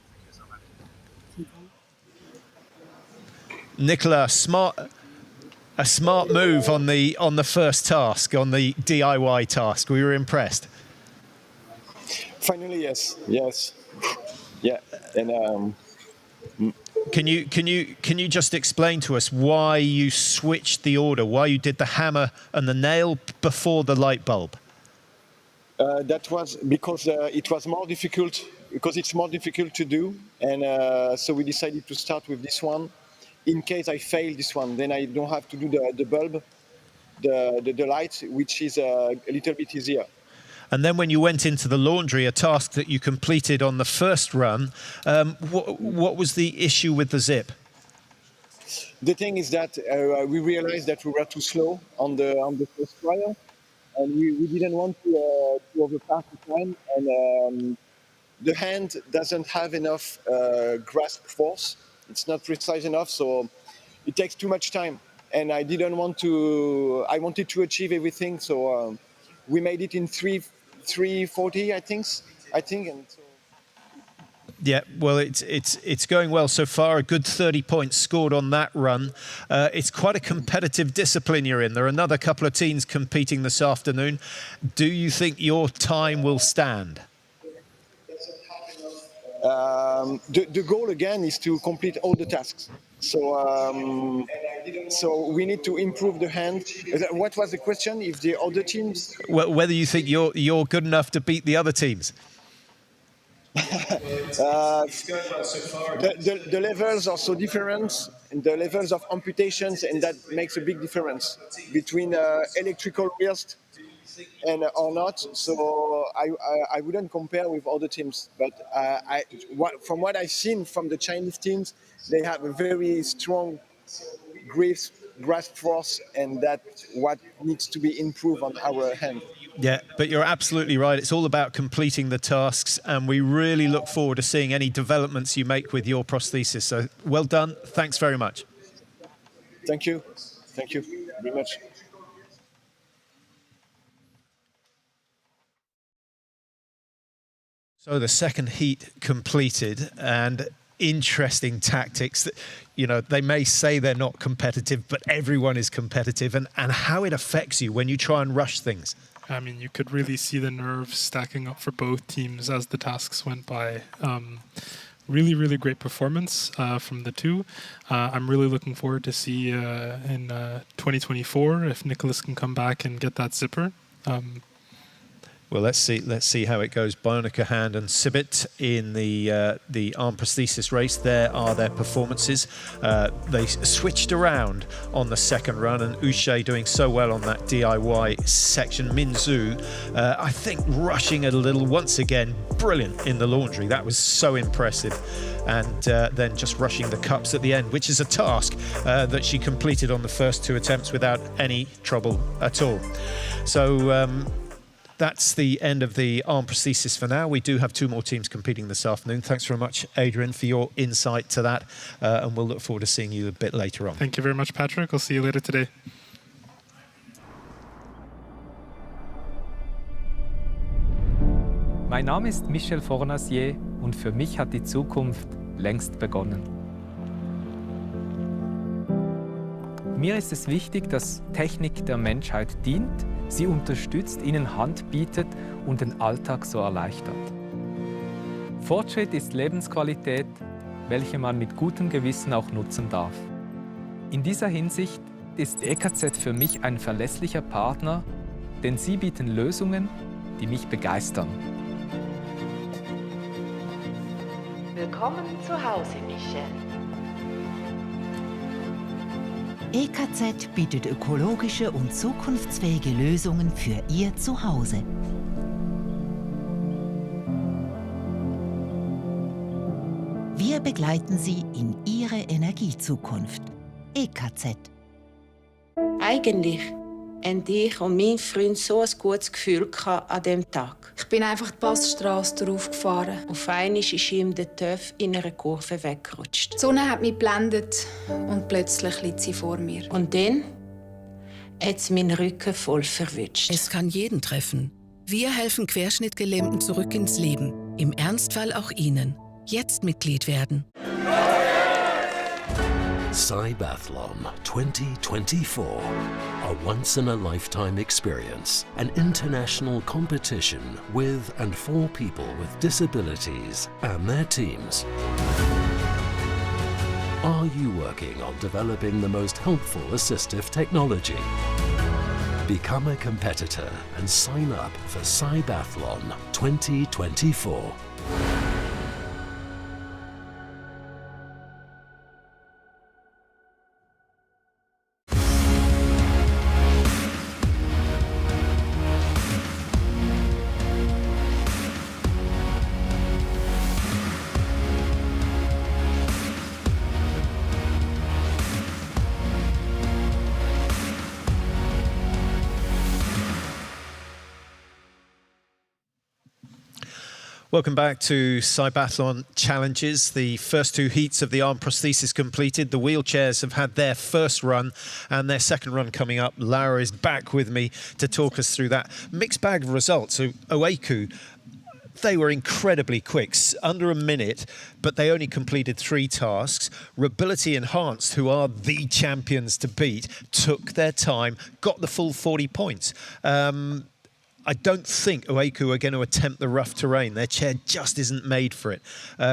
Speaker 6: Nicola, a smart move on the first task, on the DIY task. We were impressed.
Speaker 4: Finally, yes, yeah, and
Speaker 6: can you just explain to us why you switched the order, why you did the hammer and the nail before the light bulb?
Speaker 4: That was because it was more difficult, because it's more difficult to do, and so we decided to start with this one. In case I fail this one, then I don't have to do the bulb, the light, which is a little bit easier.
Speaker 6: And then when you went into the laundry, a task that you completed on the first run, what was the issue with the zip?
Speaker 4: The thing is that we realized that we were too slow on the first trial, and we didn't want to overpass the time, and the hand doesn't have enough grasp force. It's not precise enough, so it takes too much time. And I didn't want to. I wanted to achieve everything, so we made it in 3:40, I think. And so.
Speaker 6: Yeah, well, it's going well so far. A good 30 points scored on that run. It's quite a competitive discipline you're in. There are another couple of teams competing this afternoon. Do you think your time will stand?
Speaker 4: The goal again is to complete all the tasks. So we need to improve the hand. What was the question? If the other teams?
Speaker 6: Well, whether you think you're good enough to beat the other teams.
Speaker 4: The levels are so different, and the levels of amputations, and that makes a big difference between electrical wrist and or not. So I wouldn't compare with other teams, but from what I've seen from the Chinese teams, they have a very strong grasp force, and that's what needs to be improved on our hand.
Speaker 6: Yeah, but you're absolutely right. It's all about completing the tasks, and we really look forward to seeing any developments you make with your prosthesis. So well done. Thanks very much.
Speaker 4: Thank you very much.
Speaker 6: So the second heat completed, and interesting tactics. You know, they may say they're not competitive, but everyone is competitive, and how it affects you when you try and rush things.
Speaker 7: I mean, you could really see the nerves stacking up for both teams as the tasks went by. Really, really great performance from the two. I'm really looking forward to see in 2024 if Nicholas can come back and get that zipper.
Speaker 6: Well, let's see how it goes. Bionica Hand and CYBATH in the arm prosthesis race. There are their performances. They switched around on the second run, and Uche doing so well on that DIY section. Minzu, I think, rushing a little once again. Brilliant in the laundry. That was so impressive. And then just rushing the cups at the end, which is a task that she completed on the first two attempts without any trouble at all. So that's the end of the arm prosthesis for now. We do have two more teams competing this afternoon. Thanks very much, Adrian, for your insight to that. And we'll look forward to seeing you a bit later on.
Speaker 7: Thank you very much, Patrick. I'll see you later today.
Speaker 11: Mein Name ist Michel Fornasier und für mich hat die Zukunft längst begonnen. Mir ist es wichtig, dass Technik der Menschheit dient, sie unterstützt, ihnen Hand bietet und den Alltag so erleichtert. Fortschritt ist Lebensqualität, welche man mit gutem Gewissen auch nutzen darf. In dieser Hinsicht ist EKZ für mich ein verlässlicher Partner, denn sie bieten Lösungen, die mich begeistern.
Speaker 12: Willkommen zu Hause, Michel.
Speaker 13: EKZ bietet ökologische und zukunftsfähige Lösungen für Ihr Zuhause. Wir begleiten Sie in Ihre Energiezukunft. EKZ.
Speaker 12: Eigentlich Und ich und mein Freund so ein gutes Gefühl an diesem Tag.
Speaker 14: Ich bin einfach die Passstrasse draufgefahren.
Speaker 12: Auf einmal ist ihm der Töff in einer Kurve weggerutscht.
Speaker 14: Die Sonne hat mich geblendet und plötzlich liegt sie vor mir.
Speaker 12: Und dann hat es meinen Rücken voll verwünscht.
Speaker 15: Es kann jeden treffen. Wir helfen Querschnittgelähmten zurück ins Leben. Im Ernstfall auch Ihnen. Jetzt Mitglied werden.
Speaker 2: CYBATHLON 2024, a once-in-a-lifetime experience, an international competition with and for people with disabilities and their teams. Are you working on developing the most helpful assistive technology? Become a competitor and sign up for CYBATHLON 2024.
Speaker 6: Welcome back to CYBATHLON Challenges. The first two heats of the arm prosthesis completed. The wheelchairs have had their first run and their second run coming up. Lara is back with me to talk us through that. Mixed bag of results. So Oeku, they were incredibly quick, under a minute, but they only completed 3 tasks. Robility Enhanced, who are the champions to beat, took their time, got the full 40 points. I don't think Oeku are going to attempt the rough terrain. Their chair just isn't made for it.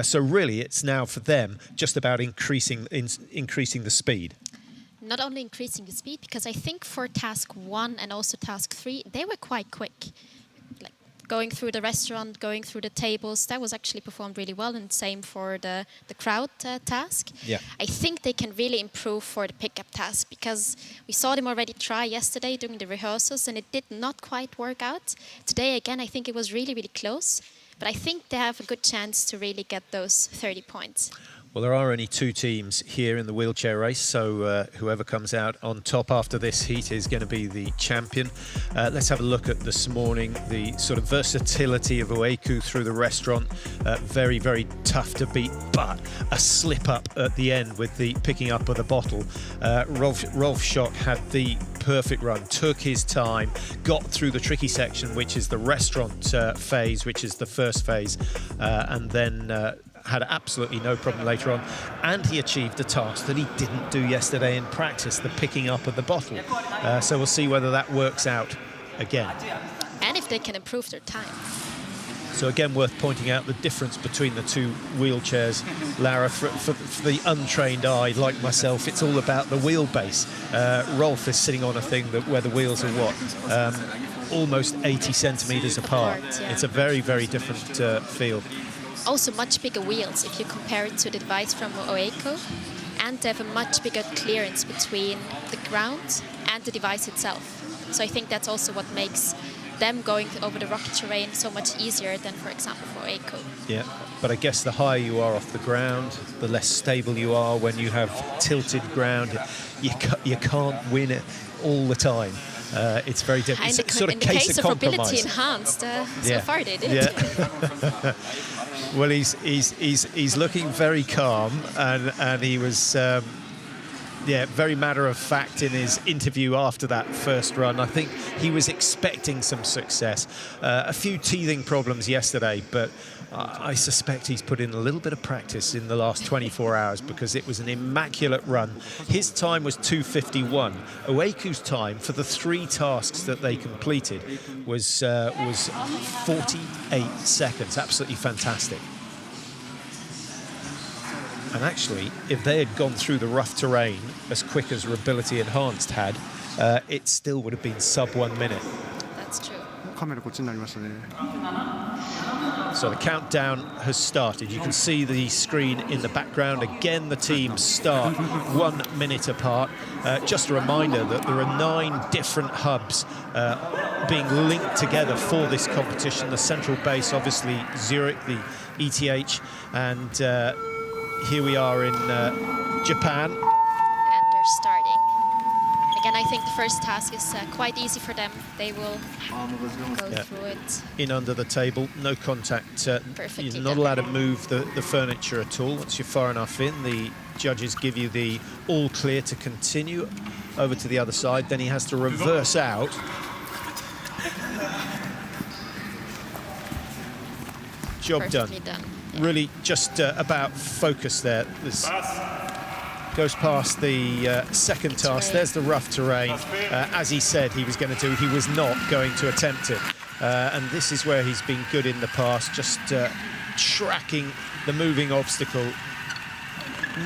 Speaker 6: So really, it's now for them just about increasing the speed.
Speaker 16: Not only increasing the speed, because I think for task 1 and also task 3, they were quite quick. Like going through the restaurant, going through the tables, that was actually performed really well, and same for the crowd task.
Speaker 6: Yeah.
Speaker 16: I think they can really improve for the pickup task, because we saw them already try yesterday during the rehearsals and it did not quite work out. Today again, I think it was really, really close, but I think they have a good chance to really get those 30 points.
Speaker 6: Well, there are only 2 teams here in the wheelchair race, so whoever comes out on top after this heat is going to be the champion. Let's have a look at this morning, the sort of versatility of Oeku through the restaurant. Very, very tough to beat, but a slip up at the end with the picking up of the bottle. Rolf Schock had the perfect run, took his time, got through the tricky section, which is the restaurant phase, which is the first phase, and then had absolutely no problem later on, and he achieved a task that he didn't do yesterday in practice, the picking up of the bottle. So we'll see whether that works out again.
Speaker 16: And if they can improve their time.
Speaker 6: So again, worth pointing out the difference between the 2 wheelchairs. Lara, for the untrained eye like myself, it's all about the wheelbase. Rolf is sitting on a thing where the wheels are almost 80 centimetres apart.
Speaker 16: Yeah.
Speaker 6: It's a very, very different field.
Speaker 16: Also much bigger wheels if you compare it to the device from Oeku, and they have a much bigger clearance between the ground and the device itself. So I think that's also what makes them going over the rocky terrain so much easier than, for example, for Oeku.
Speaker 6: Yeah, but I guess the higher you are off the ground, the less stable you are when you have tilted ground. You can't win it all the time. It's very difficult. It's sort of case of compromise.
Speaker 16: Robility Enhanced, so far they did.
Speaker 6: Yeah. Well, he's looking very calm, and he was very matter of fact in his interview after that first run. I think he was expecting some success. A few teething problems yesterday, but I suspect he's put in a little bit of practice in the last 24 hours, because it was an immaculate run. His time was 2:51. Oeku's time for the 3 tasks that they completed was 48 seconds. Absolutely fantastic. And actually, if they had gone through the rough terrain as quick as Robility Enhanced had, it still would have been sub 1 minute.
Speaker 16: That's true.
Speaker 6: So the countdown has started. You can see the screen in the background. Again, the teams start 1 minute apart. Just a reminder that there are 9 different hubs being linked together for this competition. The central base, obviously, Zurich, the ETH, and here we are in Japan.
Speaker 16: And they're starting. Again, I think the first task is quite easy for them. They will go through it.
Speaker 6: In under the table, no contact.
Speaker 16: Perfectly
Speaker 6: You're not
Speaker 16: done.
Speaker 6: allowed to move the furniture at all. Once you're far enough in, the judges give you the all clear to continue over to the other side. Then he has to reverse out. Job done.
Speaker 16: Perfectly done.
Speaker 6: Really just about focus there. This goes past the second task. There's the rough terrain. As he said he was going to do, he was not going to attempt it. And this is where he's been good in the past, just tracking the moving obstacle.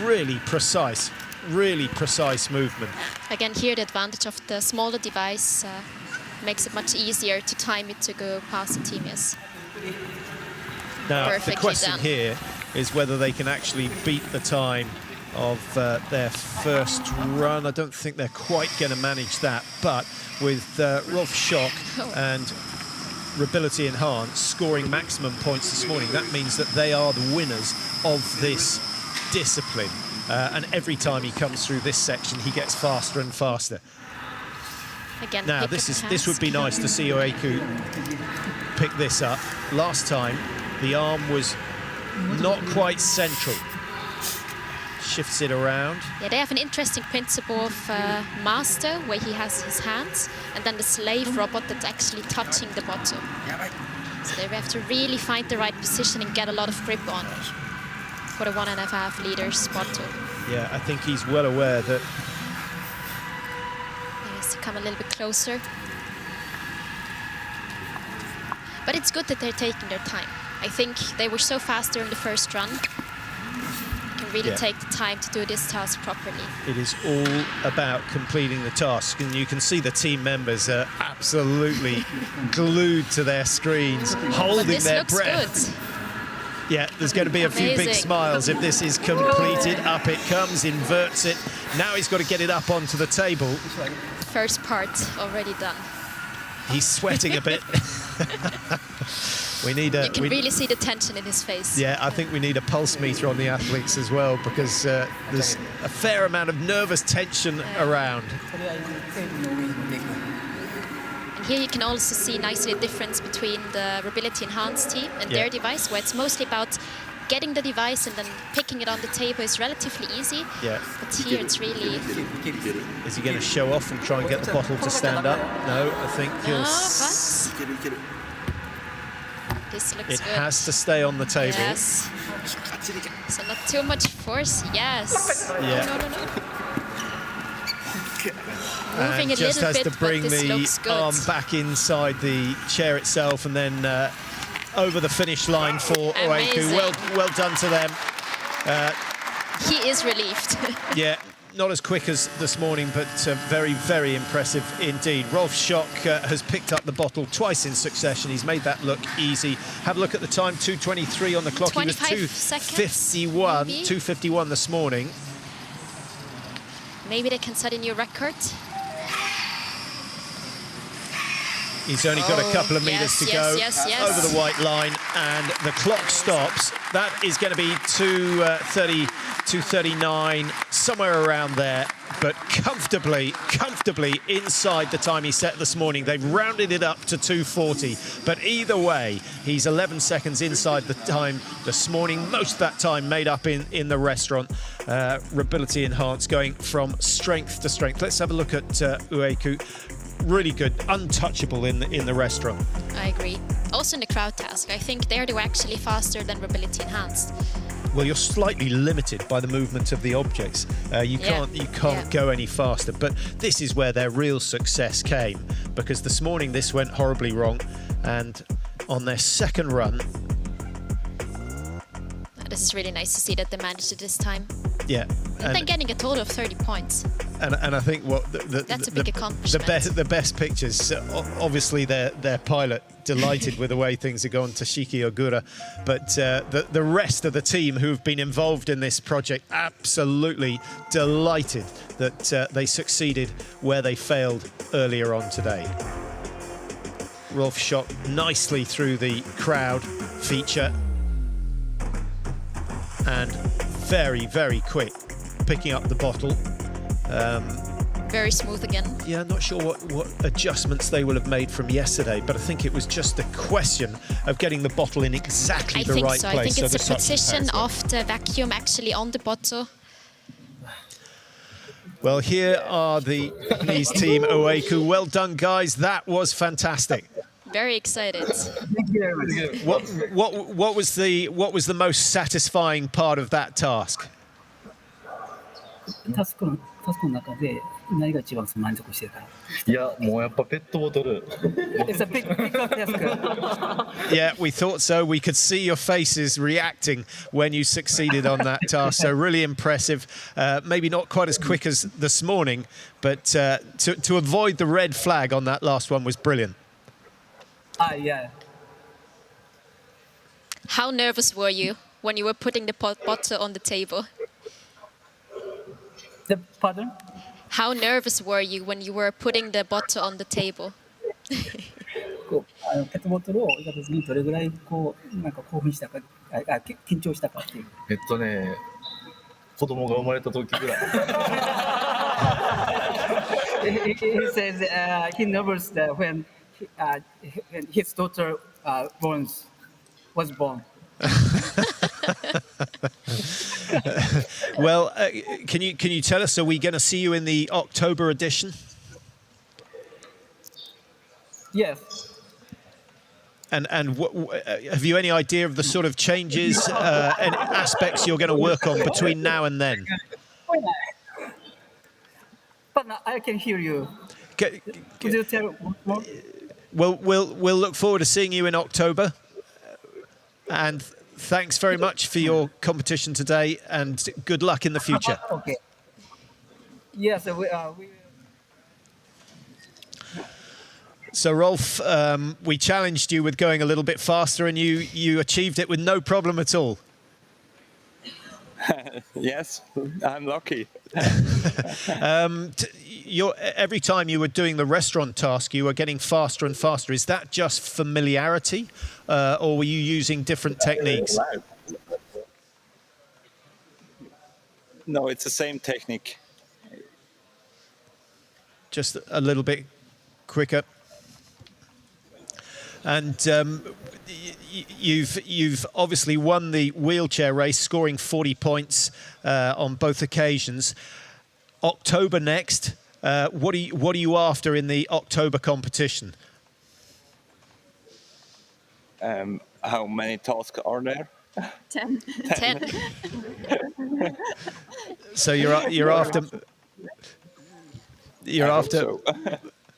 Speaker 6: Really precise movement.
Speaker 16: Again, here the advantage of the smaller device makes it much easier to time it to go past the team. Yes.
Speaker 6: Now,
Speaker 16: Perfectly
Speaker 6: the question
Speaker 16: done.
Speaker 6: here is whether they can actually beat the time of their first run. I don't think they're quite going to manage that, but with Rolf Schock and Robility Enhanced scoring maximum points this morning, that means that they are the winners of this discipline. And every time he comes through this section, he gets faster and faster.
Speaker 16: Again,
Speaker 6: Now, this would be nice to see Oeku pick this up. Last time, the arm was not quite central. Shifts it around.
Speaker 16: Yeah, they have an interesting principle of master, where he has his hands, and then the slave robot that's actually touching the bottom. So they have to really find the right position and get a lot of grip on for the 1.5 liters bottle.
Speaker 6: Yeah, I think he's well aware that.
Speaker 16: He has to come a little bit closer. But it's good that they're taking their time. I think they were so fast during the first run. They can really take the time to do this task properly.
Speaker 6: It is all about completing the task, and you can see the team members are absolutely glued to their screens, holding their breath.
Speaker 16: Good.
Speaker 6: Yeah, there's going to be a few big smiles if this is completed. Up it comes, inverts it. Now he's got to get it up onto the table.
Speaker 16: First part already done.
Speaker 6: He's sweating a bit. We need a.
Speaker 16: You can really see the tension in his face.
Speaker 6: Yeah, I think we need a pulse meter on the athletes as well, because there's a fair amount of nervous tension around.
Speaker 16: And here you can also see nicely the difference between the Robility Enhanced team and their device, where it's mostly about getting the device and then picking it on the table is relatively easy.
Speaker 6: Yeah.
Speaker 16: But here it's really...
Speaker 6: Is he going to show off and try and get the bottle to stand up? No, I think he'll...
Speaker 16: This looks
Speaker 6: it
Speaker 16: good.
Speaker 6: has to stay on the table.
Speaker 16: Yes. So not too much force. Yes.
Speaker 6: Yeah.
Speaker 16: No.
Speaker 6: And
Speaker 16: Moving a
Speaker 6: just
Speaker 16: little
Speaker 6: has
Speaker 16: bit,
Speaker 6: to bring
Speaker 16: but this
Speaker 6: the
Speaker 16: looks good.
Speaker 6: arm back inside the chair itself, and then over the finish line for Oeku. Well done to them.
Speaker 16: He is relieved.
Speaker 6: Yeah, not as quick as this morning, but very, very impressive indeed. Rolf Schock has picked up the bottle twice in succession. He's made that look easy. Have a look at the time, 2:23 on the clock. He was 2:51, 2:51 this morning.
Speaker 16: Maybe they can set a new record.
Speaker 6: He's only got a couple of meters to go over the white line, and the clock stops. That is going to be 2:30, 2:39, somewhere around there, but comfortably inside the time he set this morning. They've rounded it up to 2:40, but either way, he's 11 seconds inside the time this morning. Most of that time made up in the restaurant. Robility Enhanced going from strength to strength. Let's have a look at Oeku. Really good, untouchable in the restaurant.
Speaker 16: I agree. Also in the crowd task, I think they were actually faster than Robility Enhanced.
Speaker 6: Well, you're slightly limited by the movement of the objects. You can't go any faster. But this is where their real success came, because this morning this went horribly wrong, and on their second run.
Speaker 16: This is really nice to see that they managed it this time.
Speaker 6: Yeah.
Speaker 16: And then getting a total of 30 points.
Speaker 6: And I think what
Speaker 16: that's a big accomplishment.
Speaker 6: The best pictures, obviously their pilot delighted with the way things are going, Toshiki Ogura, but the rest of the team who've been involved in this project absolutely delighted that they succeeded where they failed earlier on today. Rolf Schock nicely through the crowd feature, and very, very quick picking up the bottle.
Speaker 16: very smooth again.
Speaker 6: Yeah, I'm not sure what adjustments they will have made from yesterday, but I think it was just a question of getting the bottle in exactly the right place.
Speaker 16: I think it's
Speaker 6: the
Speaker 16: the position of the vacuum actually on the bottle.
Speaker 6: Well, here are the Japanese team, Oeku. Well done, guys. That was fantastic.
Speaker 16: Very excited.
Speaker 6: What was the most satisfying part of that task?
Speaker 18: タスクの中で何が一番満足してるか。
Speaker 19: いや、もうやっぱペットボトル。
Speaker 18: It's a big task.
Speaker 6: Yeah, we thought so. We could see your faces reacting when you succeeded on that task. So really impressive. Maybe not quite as quick as this morning, but to avoid the red flag on that last one was brilliant.
Speaker 18: Yeah.
Speaker 16: How nervous were you when you were putting the bottle on the table?
Speaker 18: Pardon?
Speaker 16: How nervous were you when you were putting the bottle on the table?
Speaker 18: ペットボトルを入れた時にどれぐらいこうなんか興奮したか、緊張したかっていう。
Speaker 19: 子供が生まれた時ぐらい。
Speaker 18: He says he nervous when his daughter was born.
Speaker 6: Well, can you tell us? Are we going to see you in the October edition?
Speaker 18: Yes.
Speaker 6: And have you any idea of the sort of changes and aspects you're going to work on between now and then?
Speaker 18: But I can hear you. Could you tell more?
Speaker 6: Well, we'll look forward to seeing you in October. And thanks very much for your competition today, and good luck in the future.
Speaker 18: Okay. Yes, we.
Speaker 6: So, Rolf, we challenged you with going a little bit faster, and you achieved it with no problem at all.
Speaker 17: Yes, I'm lucky.
Speaker 6: Every time you were doing the restaurant task, you were getting faster and faster. Is that just familiarity, or were you using different techniques?
Speaker 17: No, it's the same technique.
Speaker 6: Just a little bit quicker. And you've obviously won the wheelchair race, scoring 40 points on both occasions. October next. What are you after in the October competition?
Speaker 17: How many tasks are there?
Speaker 16: 10.
Speaker 6: So you're after.
Speaker 17: So.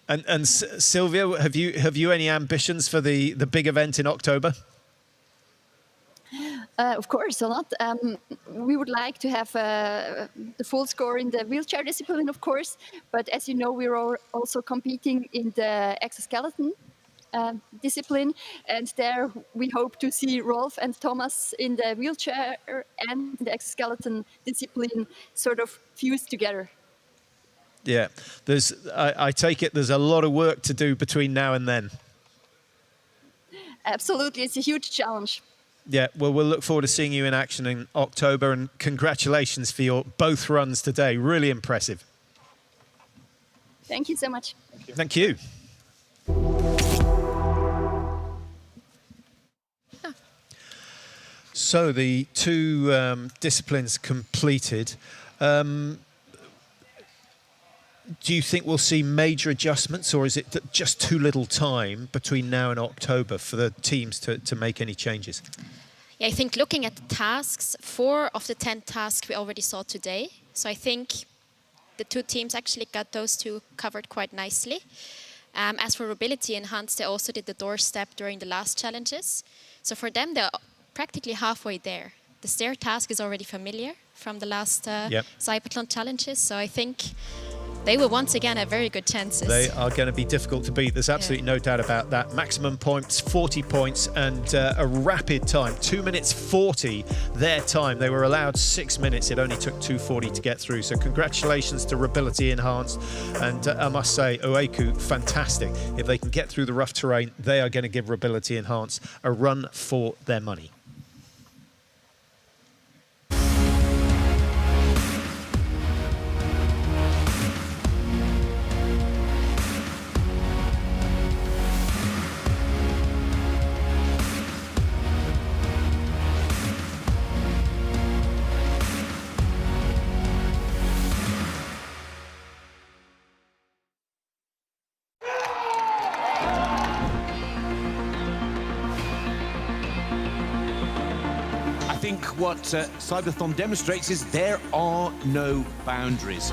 Speaker 6: And Sylvia, have you any ambitions for the big event in October?
Speaker 1: Of course, a lot. We would like to have the full score in the wheelchair discipline, of course. But as you know, we're also competing in the exoskeleton discipline, and there we hope to see Rolf and Thomas in the wheelchair and the exoskeleton discipline sort of fused together.
Speaker 6: Yeah, I take it there's a lot of work to do between now and then.
Speaker 1: Absolutely, it's a huge challenge.
Speaker 6: Yeah, well, we'll look forward to seeing you in action in October, and congratulations for your both runs today. Really impressive.
Speaker 1: Thank you so much.
Speaker 6: Thank you. So the two disciplines completed. Do you think we'll see major adjustments, or is it just too little time between now and October for the teams to make any changes?
Speaker 16: Yeah, I think looking at the tasks, 4 of the 10 tasks we already saw today. So I think the two teams actually got those two covered quite nicely. As for mobility enhanced, they also did the doorstep during the last challenges. So for them, they're practically halfway there. The stair task is already familiar from the last CYBATHLON Challenges. So I think they will once again have very good chances.
Speaker 6: They are going to be difficult to beat. There's absolutely no doubt about that. Maximum points, 40 points, and a rapid time, 2 minutes 40 their time. They were allowed 6 minutes. It only took 2:40 to get through. So congratulations to Mobility Enhanced. And I must say, Oeku, fantastic. If they can get through the rough terrain, they are going to give Mobility Enhanced a run for their money.
Speaker 20: what CYBATHLON demonstrates is there are no boundaries.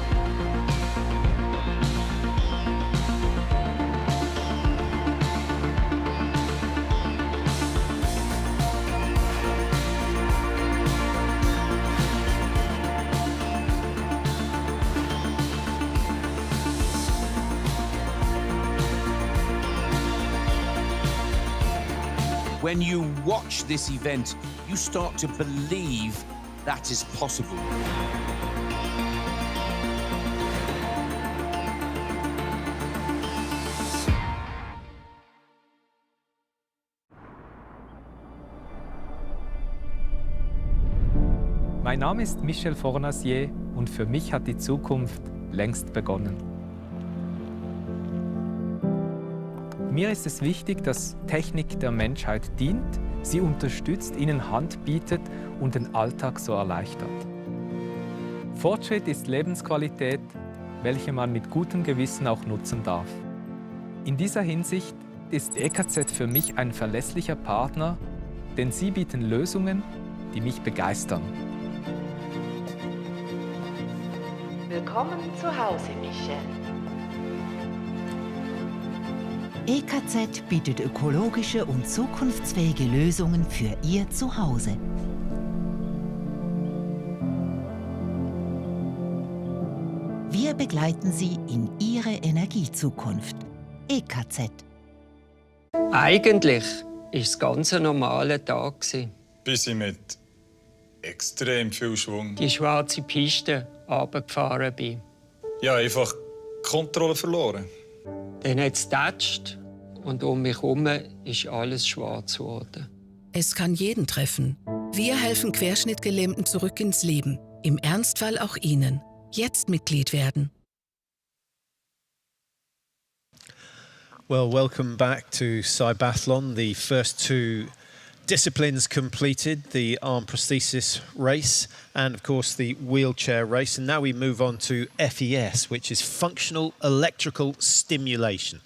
Speaker 20: When you watch this event, you start to believe that is possible.
Speaker 11: Mein Name ist Michel Fornasier und für mich hat die Zukunft längst begonnen. Mir ist es wichtig, dass Technik der Menschheit dient, sie unterstützt, ihnen Hand bietet und den Alltag so erleichtert. Fortschritt ist Lebensqualität, welche man mit gutem Gewissen auch nutzen darf. In dieser Hinsicht ist EKZ für mich ein verlässlicher Partner, denn sie bieten Lösungen, die mich begeistern.
Speaker 12: Willkommen zu Hause, Michel.
Speaker 13: EKZ bietet ökologische und zukunftsfähige Lösungen für Ihr Zuhause. Wir begleiten Sie in Ihre Energiezukunft. EKZ.
Speaker 21: Eigentlich war es ganz ein normaler Tag.
Speaker 22: Bis ich mit extrem viel Schwung
Speaker 21: Die schwarze Piste runtergefahren bin.
Speaker 22: ja, einfach die Kontrolle verloren.
Speaker 21: Dann hat es getatscht und um mich herum ist alles schwarz geworden.
Speaker 15: Es kann jeden treffen. Wir helfen Querschnittgelähmten zurück ins Leben. Im Ernstfall auch Ihnen. Jetzt Mitglied werden.
Speaker 6: Well, welcome back to CYBATHLON. The first two disciplines completed, the arm prosthesis race and, of course, the wheelchair race. And now we move on to FES, which is functional electrical stimulation,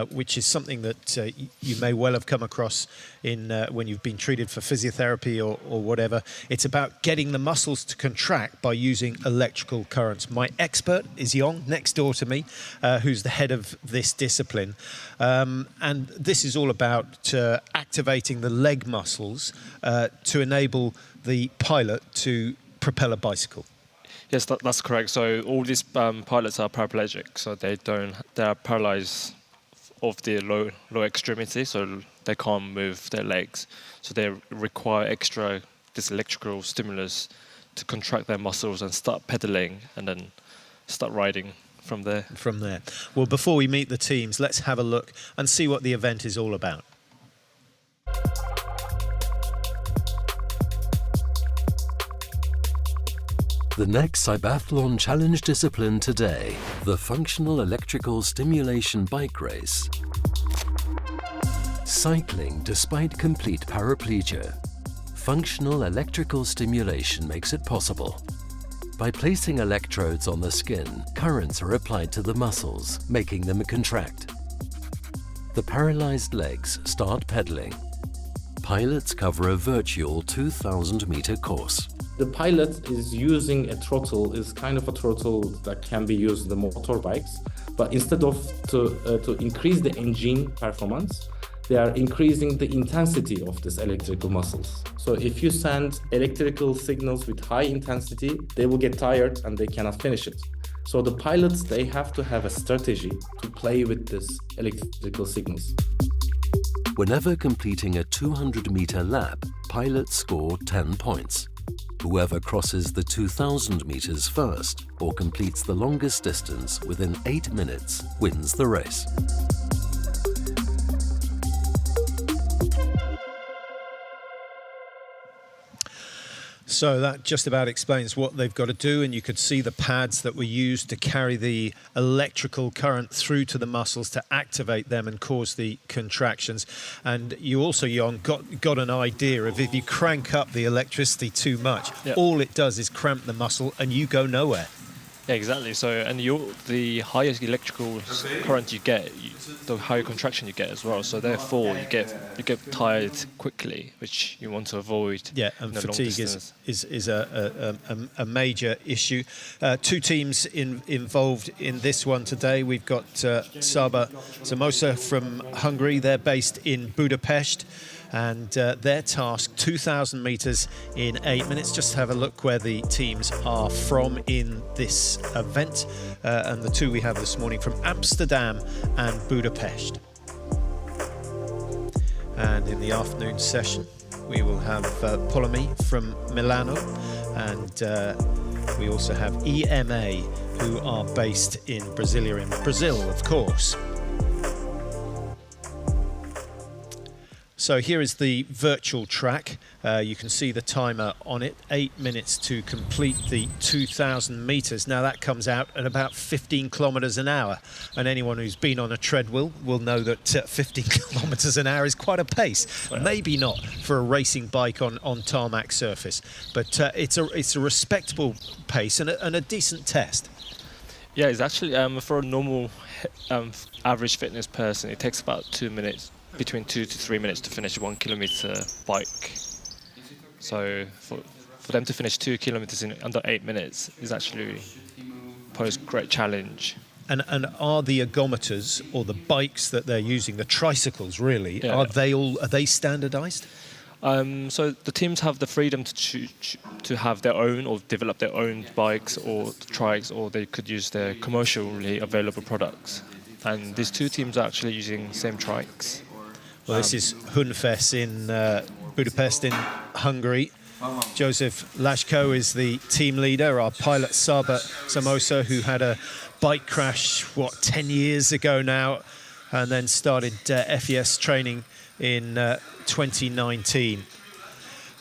Speaker 6: which is something that you may well have come across in when you've been treated for physiotherapy or whatever. It's about getting the muscles to contract by using electrical currents. My expert is Yong, next door to me, who's the head of this discipline. And this is all about activating the leg muscles to enable the pilot to propel a bicycle.
Speaker 3: Yes, that's correct. So all these pilots are paraplegic, so they are paralyzed of the low extremity, so they can't move their legs. So they require this electrical stimulus to contract their muscles and start pedaling and then start riding from there.
Speaker 6: Well, before we meet the teams, let's have a look and see what the event is all about.
Speaker 2: The next CYBATHLON Challenge discipline today, the Functional Electrical Stimulation Bike Race. Cycling despite complete paraplegia. Functional electrical stimulation makes it possible. By placing electrodes on the skin, currents are applied to the muscles, making them contract. The paralyzed legs start pedaling. Pilots cover a virtual 2,000-meter course.
Speaker 5: The pilot is using a throttle, is kind of a throttle that can be used in the motorbikes, but instead of to increase the engine performance, they are increasing the intensity of these electrical muscles. So if you send electrical signals with high intensity, they will get tired and they cannot finish it. So the pilots, they have to have a strategy to play with these electrical signals.
Speaker 2: Whenever completing a 200-meter lap, pilots score 10 points. Whoever crosses the 2,000 meters first or completes the longest distance within 8 minutes wins the race.
Speaker 6: So that just about explains what they've got to do, and you could see the pads that were used to carry the electrical current through to the muscles to activate them and cause the contractions. And you also, Jon, got an idea of if you crank up the electricity too much, all it does is cramp the muscle and you go nowhere.
Speaker 3: Yeah, exactly. So, and the higher electrical current you get, the higher contraction you get as well. So therefore, you get tired quickly, which you want to avoid.
Speaker 6: Yeah, and fatigue is a major issue. Two teams involved in this one today. We've got Saba Zamosa from Hungary. They're based in Budapest. And their task, 2,000 metres in 8 minutes. Just have a look where the teams are from in this event. And the two we have this morning from Amsterdam and Budapest. And in the afternoon session, we will have Polomi from Milano. And we also have EMA, who are based in Brasilia, in Brazil, of course. So here is the virtual track. You can see the timer on it, 8 minutes to complete the 2,000 metres. Now that comes out at about 15 kilometres an hour. And anyone who's been on a treadmill will know that 15 kilometres an hour is quite a pace. Well, maybe not for a racing bike on tarmac surface, but it's a respectable pace and a decent test.
Speaker 3: Yeah, it's actually, for a normal average fitness person, it takes about 2 minutes. Between 2 to 3 minutes to finish a 1 kilometre bike. So for them to finish 2 kilometres in under 8 minutes is actually pose great challenge.
Speaker 6: And are the ergometers or the bikes that they're using, the tricycles really,
Speaker 3: yeah.
Speaker 6: are they standardised?
Speaker 3: So the teams have the freedom to have their own or develop their own bikes or trikes, or they could use their commercially available products. And these two teams are actually using same trikes.
Speaker 6: Well, this is Hunfes in Budapest in Hungary. Joseph Lashko is the team leader. Our pilot Saba Zamosa, who had a bike crash, 10 years ago now, and then started FES training in 2019.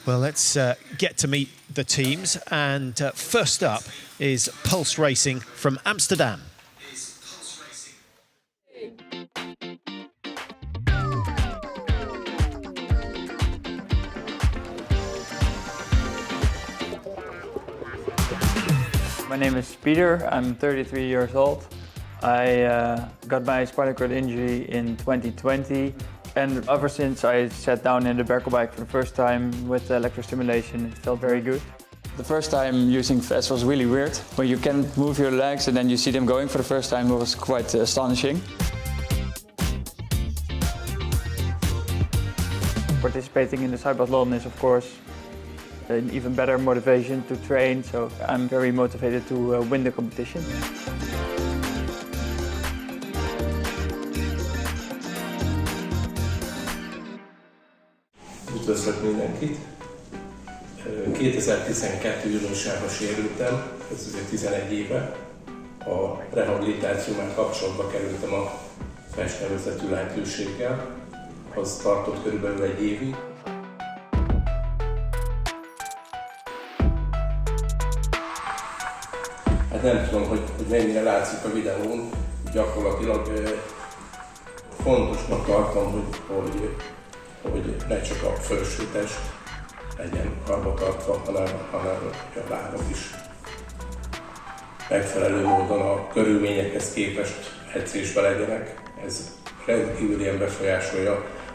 Speaker 6: Well, let's get to meet the teams. And first up is Pulse Racing from Amsterdam.
Speaker 8: My name is Peter, I'm 33 years old. I got my spinal cord injury in 2020, and ever since I sat down in the Berkel bike for the first time with electrostimulation, it felt very good. The first time using FES was really weird. When you can't move your legs and then you see them going for the first time, it was quite astonishing. Participating in the CYBATHLON is, of course, an even better motivation to train, so I'm very motivated to win the competition.
Speaker 10: Üdvözlök mindenkit! 2012 júniusában sérültem, ez azért 11 éve. A rehabilitációmmal kapcsolatba kerültem a FES nevezetű lehetőséggel. Az tartott körülbelül egy évig. Hát nem tudom, hogy mennyire látszik a videón, gyakorlatilag fontosnak tartom, hogy ne csak a felső test legyen karba tartva, hanem a lábak is megfelelő módon a körülményekhez képest edzésbe legyenek. Ez rendkívülien befolyásolja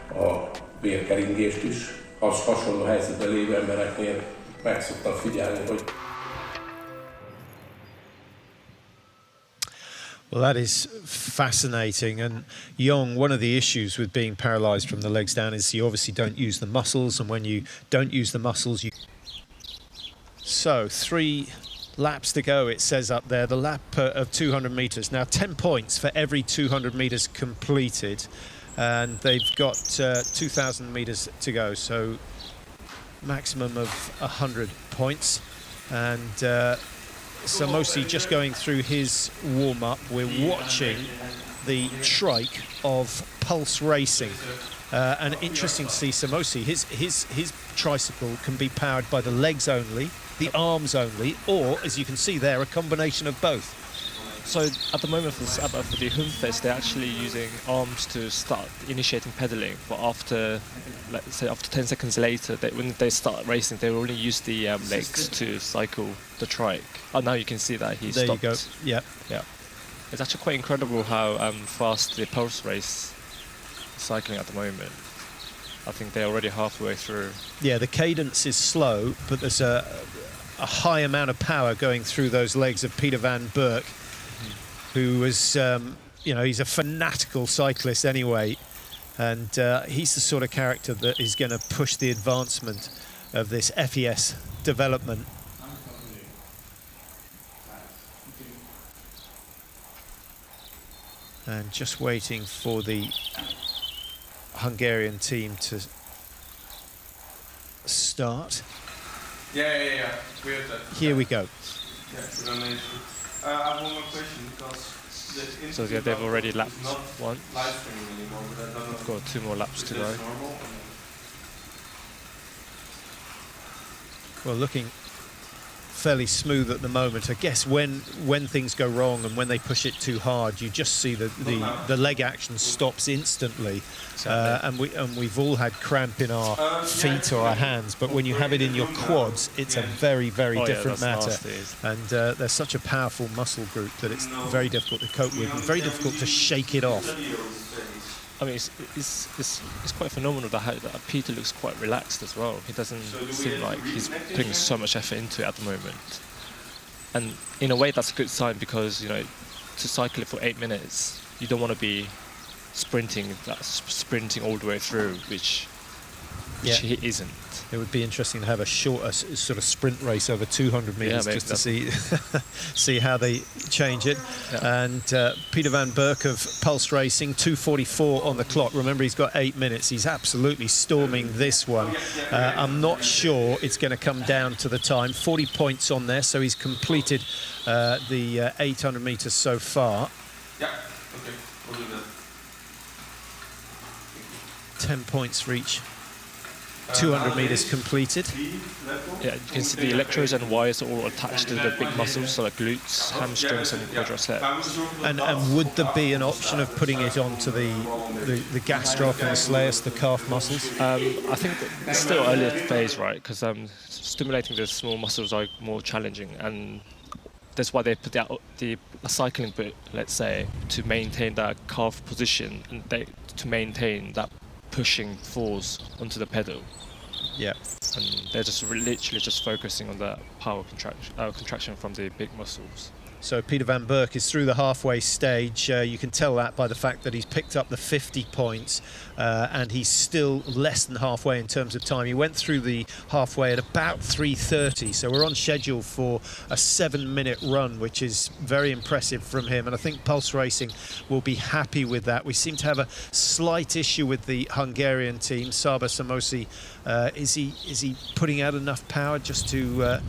Speaker 10: a vérkeringést is. Hasonló helyzetben lévő embereknél meg szoktam figyelni, hogy
Speaker 6: Well, that is fascinating. And Young, one of the issues with being paralysed from the legs down is you obviously don't use the muscles, and when you don't use the muscles, you... So 3 laps to go, it says up there, the lap of 200 metres. Now 10 points for every 200 metres completed, and they've got 2,000 metres to go, so maximum of 100 points. And Samosi just going through his warm-up. We're watching the trike of Pulse Racing. And interesting to see Samosi. His tricycle can be powered by the legs only, the arms only, or, as you can see there, a combination of both.
Speaker 3: So at the moment for the Humfest, they're actually using arms to start initiating pedaling, but after, let's say, after 10 seconds later, when they start racing, they will only use the legs to cycle the trike. Oh, now you can see that he stopped.
Speaker 6: There you go. Yeah.
Speaker 3: Yeah. It's actually quite incredible how fast the pulse race is cycling at the moment. I think they're already halfway through.
Speaker 6: Yeah, the cadence is slow, but there's a high amount of power going through those legs of Peter van Berk, who was, he's a fanatical cyclist anyway, and he's the sort of character that is going to push the advancement of this FES development. And just waiting for the Hungarian team to start.
Speaker 10: Yeah.
Speaker 6: Here we go.
Speaker 10: I have one more question because
Speaker 3: So yeah, they've already lapped one.
Speaker 10: Live streaming anymore, but I don't know.
Speaker 3: We've got 2 more laps to go.
Speaker 6: Well, looking fairly smooth at the moment. I guess when things go wrong and when they push it too hard, you just see the leg action stops instantly, and we've all had cramp in our feet or our hands. But when you have it in your quads, it's a very different matter.
Speaker 3: Nasty.
Speaker 6: And they're such a powerful muscle group that it's very difficult to cope with, and very difficult to shake it off.
Speaker 3: I mean, it's quite phenomenal that Peter looks quite relaxed as well. He doesn't seem like he's putting so much effort into it at the moment. And in a way, that's a good sign because, to cycle it for 8 minutes, you don't want to be sprinting all the way through, which he isn't.
Speaker 6: It would be interesting to have a shorter sort of sprint race over 200 metres just to see how they change it. Yeah. And Peter van Berk of Pulse Racing, 2:44 on the clock. Remember, he's got 8 minutes. He's absolutely storming this one. I'm not sure it's going to come down to the time. 40 points on there, so he's completed the 800 metres so far.
Speaker 10: Yeah, okay, we'll do that.
Speaker 6: 10 points for each 200 metres completed.
Speaker 3: Yeah, you can see the electrodes and wires are all attached to the big muscles, so like glutes, hamstrings and quadriceps.
Speaker 6: And would there be an option of putting it onto the gastroc and the soleus, the calf muscles?
Speaker 3: I think it's still early phase, right? Because stimulating the small muscles are more challenging, and that's why they put the cycling bit, let's say, to maintain that calf position and to maintain that pushing force onto the pedal.
Speaker 6: Yeah.
Speaker 3: And they're just literally just focusing on the power contraction from the big muscles.
Speaker 6: So Peter van Berk is through the halfway stage. You can tell that by the fact that he's picked up the 50 points and he's still less than halfway in terms of time. He went through the halfway at about 3:30, so we're on schedule for a 7-minute run, which is very impressive from him, and I think Pulse Racing will be happy with that. We seem to have a slight issue with the Hungarian team. Saba Samosi, is he putting out enough power just to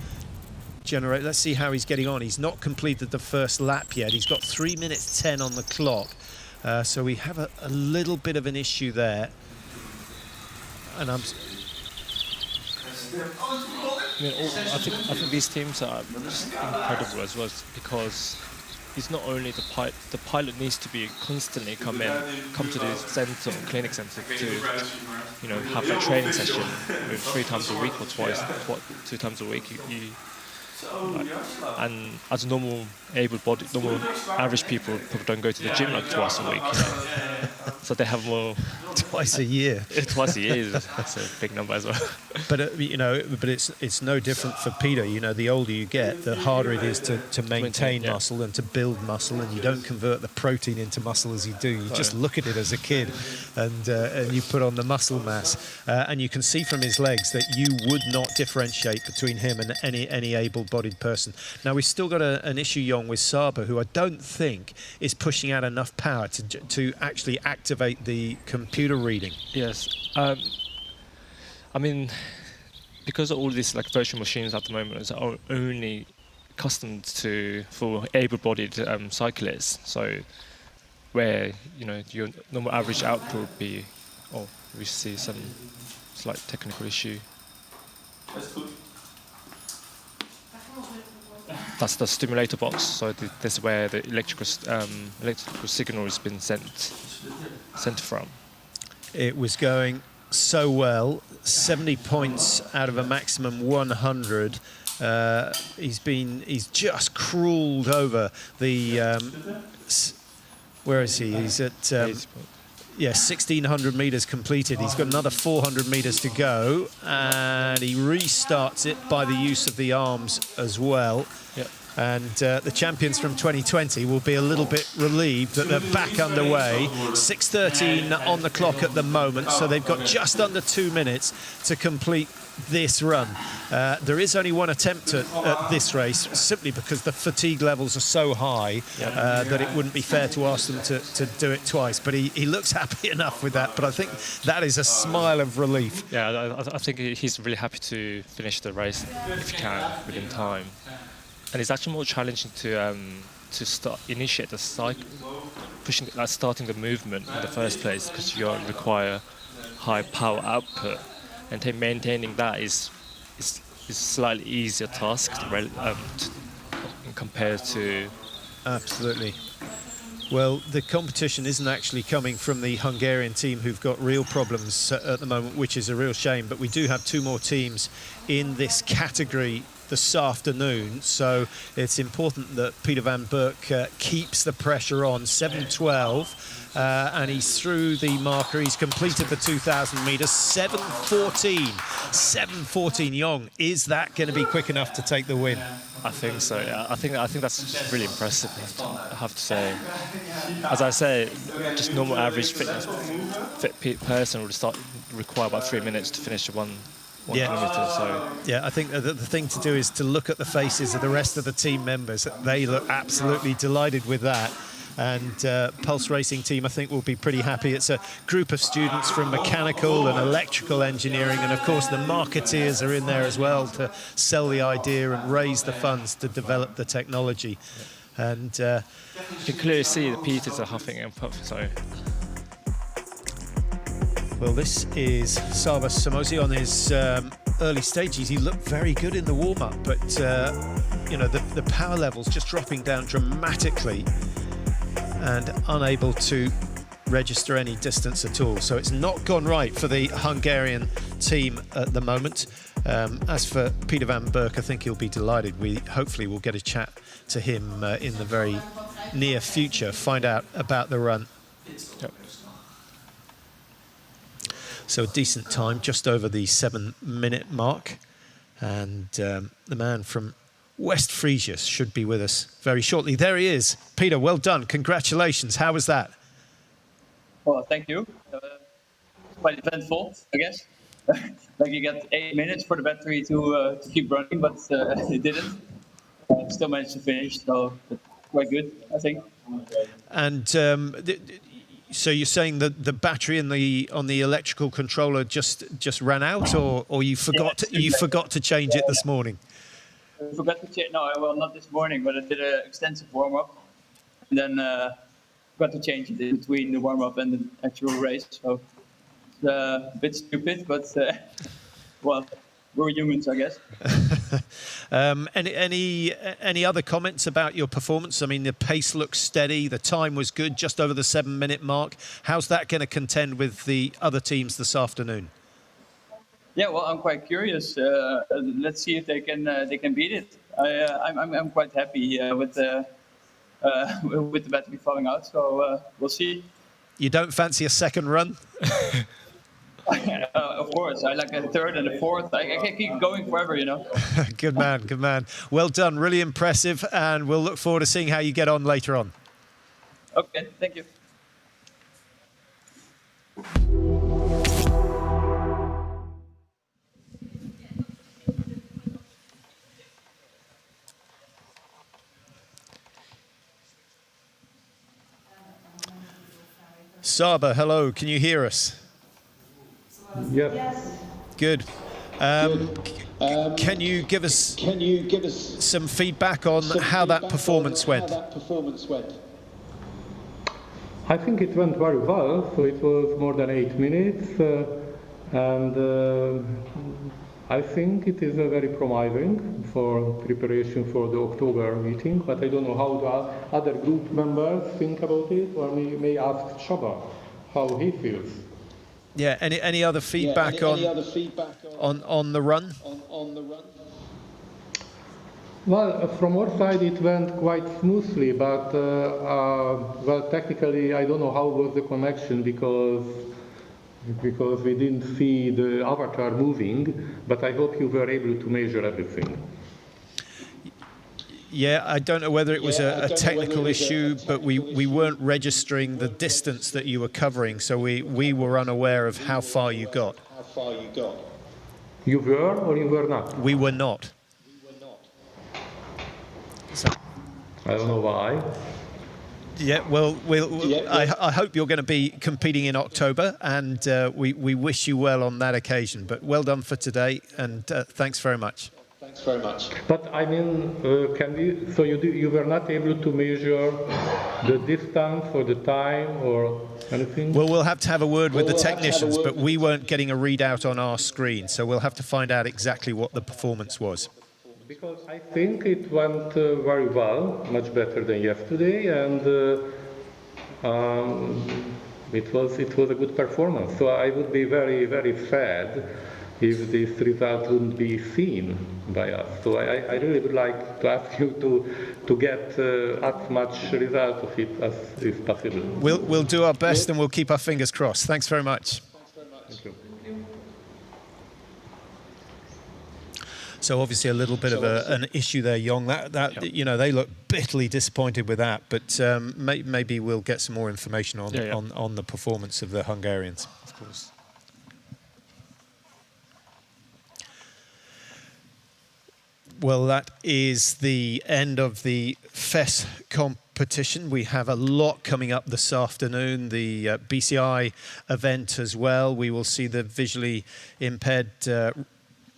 Speaker 6: generate? Let's see how he's getting on. He's not completed the first lap yet. He's got 3 minutes 10 on the clock, so we have a little bit of an issue there. And I
Speaker 3: think these teams are just incredible as well, because it's not only the pilot needs to be constantly come to the centre, clinic centre, to have that training session 3 times a week or 2 times a week. And as normal average people don't go to the gym like twice a week, so they have more.
Speaker 6: Twice a year.
Speaker 3: Twice a year, that's a big number as well.
Speaker 6: But but it's no different for Peter. The older you get, the harder it is to maintain muscle and to build muscle, and you don't convert the protein into muscle as you do. You just look at it as a kid, and you put on the muscle mass, and you can see from his legs that you would not differentiate between him and any able-bodied person. Now we've still got an issue, Yong, with Saba, who I don't think is pushing out enough power to actually activate the computer reading.
Speaker 3: Yes, I mean, because of all these virtual machines at the moment are only accustomed for able-bodied cyclists, so where your normal average output would be, we see some slight technical issue. that's the stimulator box. So this is where the electrical signal has been sent from.
Speaker 6: It was going so well, 70 points out of a maximum 100. He's just crawled over the where is he? He's at 1,600 meters completed. He's got another 400 meters to go, and he restarts it by the use of the arms as well.
Speaker 3: Yep.
Speaker 6: And the champions from 2020 will be a little bit relieved that they're back underway. 6:13 on the clock at the moment, so they've got just under 2 minutes to complete this run. There is only one attempt at this race, simply because the fatigue levels are so high that it wouldn't be fair to ask them to do it twice. But he looks happy enough with that. But I think that is a smile of relief.
Speaker 3: Yeah, I think he's really happy to finish the race if he can within time. And it's actually more challenging to initiate the cycle, starting the movement in the first place, because you require high power output, and maintaining that is a slightly easier task compared to.
Speaker 6: Absolutely. Well, the competition isn't actually coming from the Hungarian team, who've got real problems at the moment, which is a real shame. But we do have 2 more teams in this category this afternoon, so it's important that Peter van Berk keeps the pressure on. 7:12, and he's through the marker. He's completed the 2,000 meters. 7:14. Jong, is that going to be quick enough to take the win?
Speaker 3: I think so. Yeah, I think that's just really impressive, I have to say. As I say, just normal average fit person would require about 3 minutes to finish one kilometre. So
Speaker 6: yeah, I think the thing to do is to look at the faces of the rest of the team members. They look absolutely delighted with that. And Pulse Racing team, I think, will be pretty happy. It's a group of students from mechanical and electrical engineering, and of course the marketeers are in there as well to sell the idea and raise the funds to develop the technology. And
Speaker 3: you can clearly see the Peters are huffing and puffing. So.
Speaker 6: Well, this is Saba Samosi on his early stages. He looked very good in the warm-up, but you know, the power levels just dropping down dramatically and unable to register any distance at all. So it's not gone right for the Hungarian team at the moment. As for Peter van Berk, I think he'll be delighted. We hopefully will get a chat to him in the very near future, find out about the run.
Speaker 3: Yep.
Speaker 6: So a decent time, just over the 7-minute mark. And the man from West Frisia should be with us very shortly. There he is. Peter, well done. Congratulations. How was that?
Speaker 4: Well, thank you. Quite eventful, I guess. Like you get 8 minutes for the battery to keep running, but it didn't. Still managed to finish, so quite good, I think.
Speaker 6: And so you're saying that the battery on the electrical controller just ran out, or you forgot to change it this morning?
Speaker 4: I forgot to change. No, well, not this morning, but I did an extensive warm up, and then forgot to change it in between the warm up and the actual race. So it's a bit stupid, but well, we're humans, I guess.
Speaker 6: Any other comments about your performance? I mean, the pace looks steady. The time was good, just over the 7-minute mark. How's that going to contend with the other teams this afternoon?
Speaker 4: Yeah, well, I'm quite curious. Let's see if they can beat it. I'm quite happy with the battery falling out. So we'll see.
Speaker 6: You don't fancy a second run?
Speaker 4: Of course, I like a third and a fourth. I can keep going forever, you know.
Speaker 6: Good man, good man. Well done, really impressive, and we'll look forward to seeing how you get on later on.
Speaker 4: Okay, thank you.
Speaker 6: Saba, hello, can you hear us?
Speaker 9: Yep. Yes.
Speaker 6: Good. Can you give us some feedback on how that performance went?
Speaker 9: I think it went very well. So it was more than 8 minutes, and I think it is very promising for preparation for the October meeting, but I don't know how the other group members think about it, or may ask Shaba how he feels.
Speaker 6: Yeah. Any other feedback on the run?
Speaker 9: Well, from our side it went quite smoothly, but well, technically I don't know how was the connection because we didn't see the avatar moving, but I hope you were able to measure everything.
Speaker 6: Yeah, I don't know whether it was a technical issue, but we weren't registering the distance that you were covering, so we were unaware of how far you got.
Speaker 9: You were or you were not?
Speaker 6: We were not. So,
Speaker 9: I don't know why.
Speaker 6: Yeah, well, I hope you're going to be competing in October, and we wish you well on that occasion. But well done for today, and thanks very much.
Speaker 9: Thanks very much. But I mean, so you were not able to measure the distance or the time or anything?
Speaker 6: Well, we'll have to have a word with the technicians, but we weren't getting a readout on our screen, so we'll have to find out exactly what the performance was.
Speaker 9: Because I think it went very well, much better than yesterday, and it was a good performance. So I would be very, very sad if this result wouldn't be seen by us. So I really would like to ask you to get as much result of it as is possible.
Speaker 6: We'll do our best, and we'll keep our fingers crossed. Thanks very much.
Speaker 9: Thank you.
Speaker 6: So obviously a little bit of an issue there, Yong. That you know, they look bitterly disappointed with that, but maybe we'll get some more information on the performance of the Hungarians.
Speaker 3: Of course.
Speaker 6: Well, that is the end of the FES competition. We have a lot coming up this afternoon, the BCI event as well. We will see the visually impaired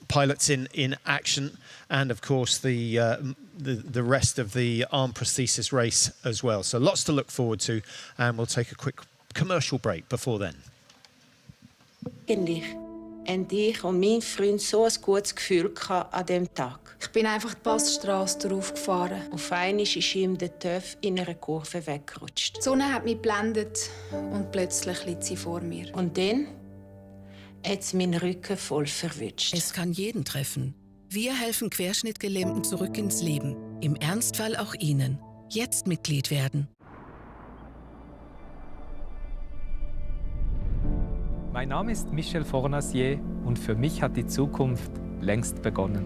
Speaker 6: pilots in action, and of course the rest of the arm prosthesis race as well. So lots to look forward to, and we'll take a quick commercial break before then.
Speaker 12: Und ich und mein Freund so ein gutes Gefühl an diesem Tag.
Speaker 7: Ich bin einfach die Passstrasse darauf gefahren.
Speaker 12: Auf einmal ist ihm der TÜV in einer Kurve weggerutscht.
Speaker 7: Die Sonne hat mich geblendet und plötzlich liegt sie vor mir.
Speaker 12: Und dann hat es meinen Rücken voll verwünscht.
Speaker 15: Es kann jeden treffen. Wir helfen Querschnittgelähmten zurück ins Leben. Im Ernstfall auch Ihnen. Jetzt Mitglied werden.
Speaker 11: Mein Name ist Michel Fornasier und für mich hat die Zukunft längst begonnen.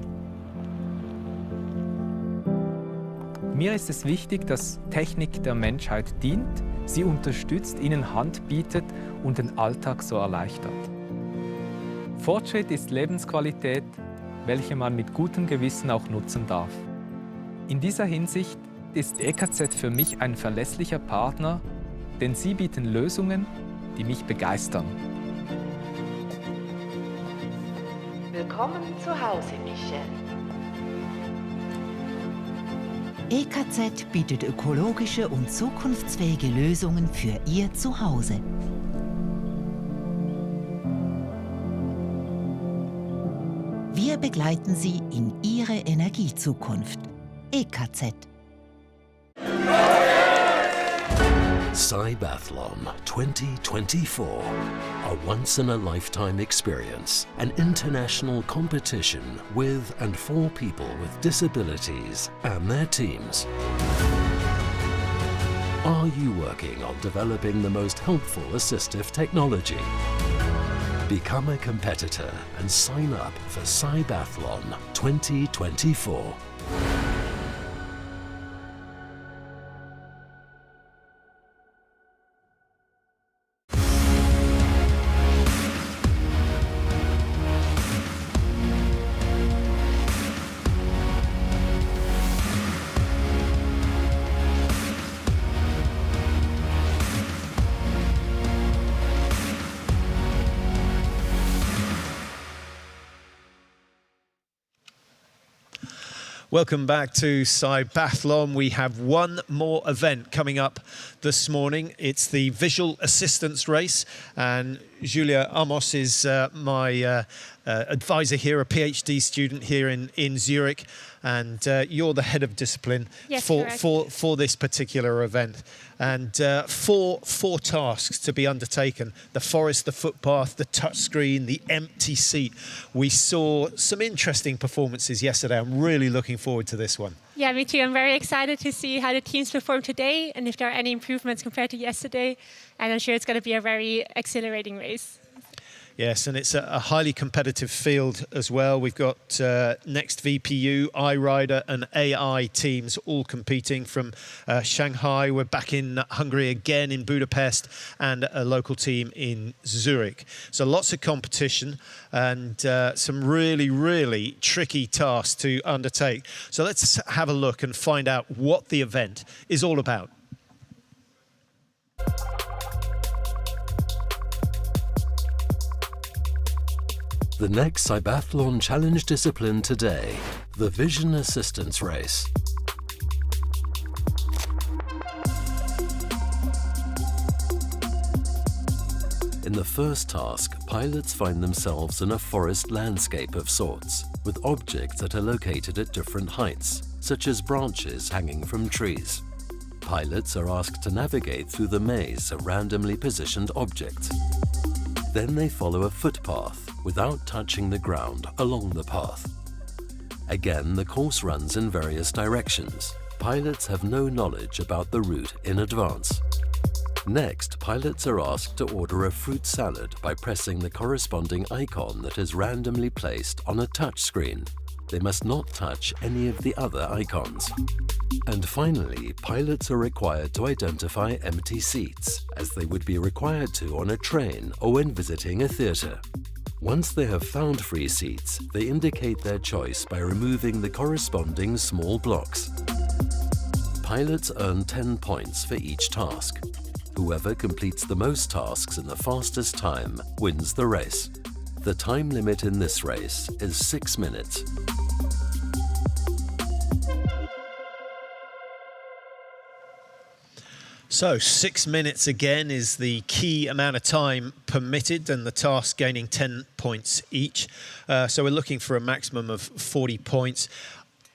Speaker 11: Mir ist es wichtig, dass Technik der Menschheit dient, sie unterstützt, ihnen Hand bietet und den Alltag so erleichtert. Fortschritt ist Lebensqualität, welche man mit gutem Gewissen auch nutzen darf. In dieser Hinsicht ist EKZ für mich ein verlässlicher Partner, denn sie bieten Lösungen, die mich begeistern.
Speaker 13: Willkommen zu Hause, Michel. EKZ bietet ökologische und zukunftsfähige Lösungen für Ihr Zuhause. Wir begleiten Sie in Ihre Energiezukunft. EKZ.
Speaker 2: CYBATHLON 2024, a once-in-a-lifetime experience, an international competition with and for people with disabilities and their teams. Are you working on developing the most helpful assistive technology? Become a competitor and sign up for CYBATHLON 2024.
Speaker 6: Welcome back to CYBATHLON. We have one more event coming up this morning. It's the visual assistance race, and Julia Amos is my advisor here, a PhD student here in Zurich, and you're the head of discipline for this particular event. And four tasks to be undertaken: the forest, the footpath, the touchscreen, the empty seat. We saw some interesting performances yesterday. I'm really looking forward to this one.
Speaker 14: Yeah, me too. I'm very excited to see how the teams perform today and if there are any improvements compared to yesterday. And I'm sure it's going to be a very exhilarating race.
Speaker 6: Yes, and it's a highly competitive field as well. We've got Next VPU, iRider and AI teams all competing from Shanghai. We're back in Hungary again, in Budapest, and a local team in Zurich. So lots of competition and some really, really tricky tasks to undertake. So let's have a look and find out what the event is all about.
Speaker 2: The next CYBATHLON Challenge discipline today, the Vision Assistance Race. In the first task, pilots find themselves in a forest landscape of sorts, with objects that are located at different heights, such as branches hanging from trees. Pilots are asked to navigate through the maze of randomly positioned objects. Then they follow a footpath without touching the ground along the path. Again, the course runs in various directions. Pilots have no knowledge about the route in advance. Next, pilots are asked to order a fruit salad by pressing the corresponding icon that is randomly placed on a touch screen. They must not touch any of the other icons. And finally, pilots are required to identify empty seats, as they would be required to on a train or when visiting a theatre. Once they have found free seats, they indicate their choice by removing the corresponding small blocks. Pilots earn 10 points for each task. Whoever completes the most tasks in the fastest time wins the race. The time limit in this race is 6 minutes.
Speaker 6: So 6 minutes again is the key amount of time permitted, and the task gaining 10 points each. So we're looking for a maximum of 40 points.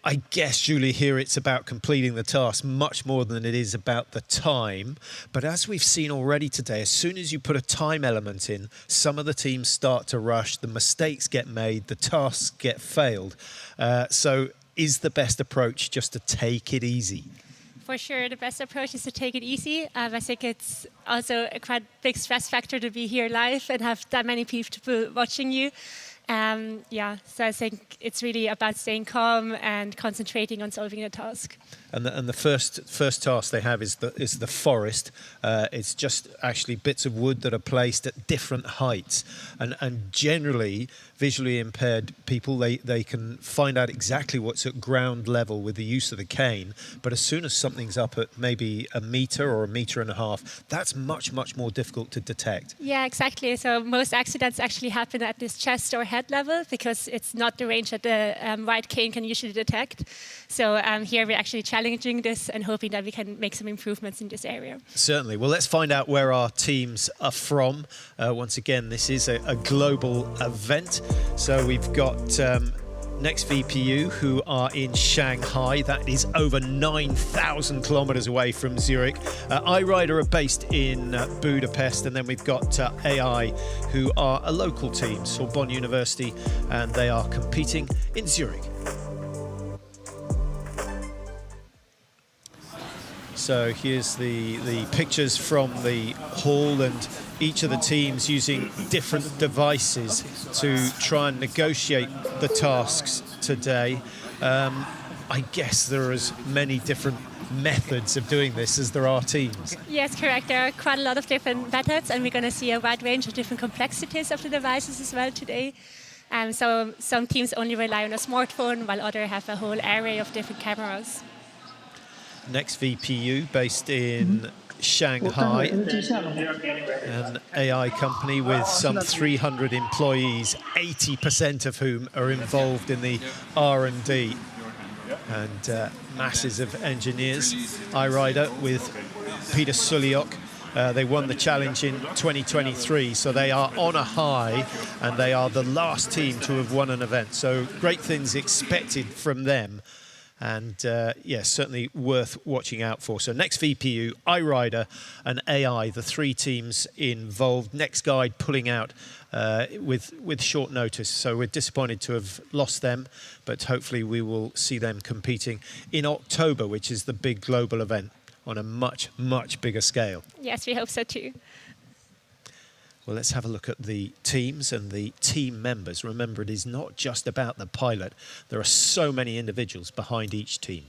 Speaker 6: I guess, Julie, here it's about completing the task much more than it is about the time. But as we've seen already today, as soon as you put a time element in, some of the teams start to rush, the mistakes get made, the tasks get failed. So is the best approach just to take it easy?
Speaker 14: For sure, the best approach is to take it easy. I think it's also a quite big stress factor to be here live and have that many people watching you. So I think it's really about staying calm and concentrating on solving the task.
Speaker 6: And the first task they have is the forest. It's just actually bits of wood that are placed at different heights, and generally visually impaired people they can find out exactly what's at ground level with the use of the cane. But as soon as something's up at maybe a meter or a meter and a half, that's much more difficult to detect.
Speaker 14: Yeah, exactly. So most accidents actually happen at this chest or head level because it's not the range that the right cane can usually detect. So here we're actually challenging this and hoping that we can make some improvements in this area.
Speaker 6: Certainly. Well, let's find out where our teams are from. Once again, this is a global event. So we've got Next VPU, who are in Shanghai. That is over 9,000 kilometers away from Zurich. iRider are based in Budapest. And then we've got AI, who are a local team, Sorbonne University, and they are competing in Zurich. So here's the pictures from the hall, and each of the teams using different devices to try and negotiate the tasks today. I guess there are as many different methods of doing this as there are teams.
Speaker 14: Yes, correct. There are quite a lot of different methods, and we're going to see a wide range of different complexities of the devices as well today. So some teams only rely on a smartphone, while others have a whole array of different cameras.
Speaker 6: Next VPU, based in Shanghai, an AI company with some 300 employees, 80% of whom are involved in the R&D, and masses of engineers. iRider with Peter Suliok They won the challenge in 2023, so they are on a high, and they are the last team to have won an event. So great things expected from them. And yeah, certainly worth watching out for. So next VPU, iRider and AI, the three teams involved. Next Guide pulling out with short notice. So we're disappointed to have lost them, but hopefully we will see them competing in October, which is the big global event on a much, much bigger scale.
Speaker 14: Yes, we hope so too.
Speaker 6: Well, let's have a look at the teams and the team members. Remember, it is not just about the pilot. There are so many individuals behind each team.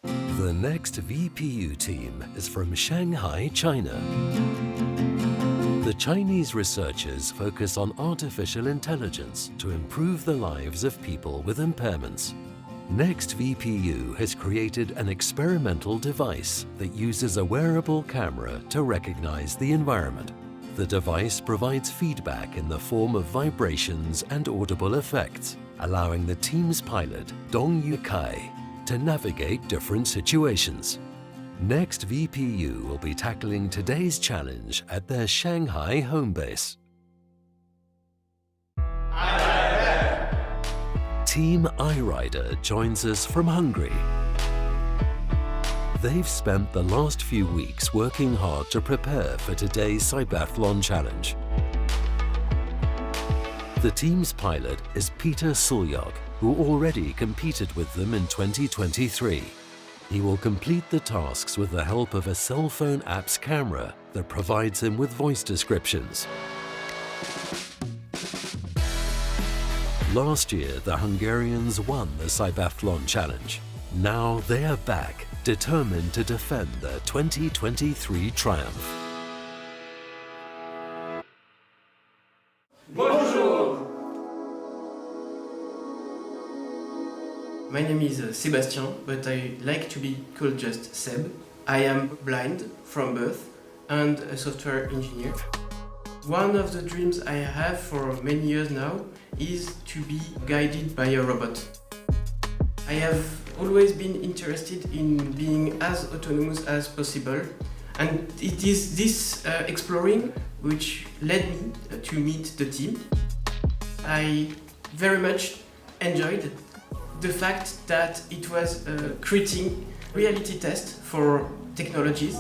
Speaker 2: The next VPU team is from Shanghai, China. The Chinese researchers focus on artificial intelligence to improve the lives of people with impairments. Next VPU has created an experimental device that uses a wearable camera to recognize the environment. The device provides feedback in the form of vibrations and audible effects, allowing the team's pilot, Dongyu Kai, to navigate different situations. Next VPU will be tackling today's challenge at their Shanghai home base. Team iRider joins us from Hungary. They've spent the last few weeks working hard to prepare for today's CYBATHLON Challenge. The team's pilot is Peter Suljog, who already competed with them in 2023. He will complete the tasks with the help of a cell phone app's camera that provides him with voice descriptions. Last year, the Hungarians won the CYBATHLON Challenge. Now they are back, determined to defend their 2023 triumph.
Speaker 18: Bonjour! My name is Sébastien, but I like to be called just Seb. I am blind from birth and a software engineer. One of the dreams I have for many years now is to be guided by a robot. I have always been interested in being as autonomous as possible, and it is this exploring which led me to meet the team. I very much enjoyed the fact that it was creating reality test for technologies.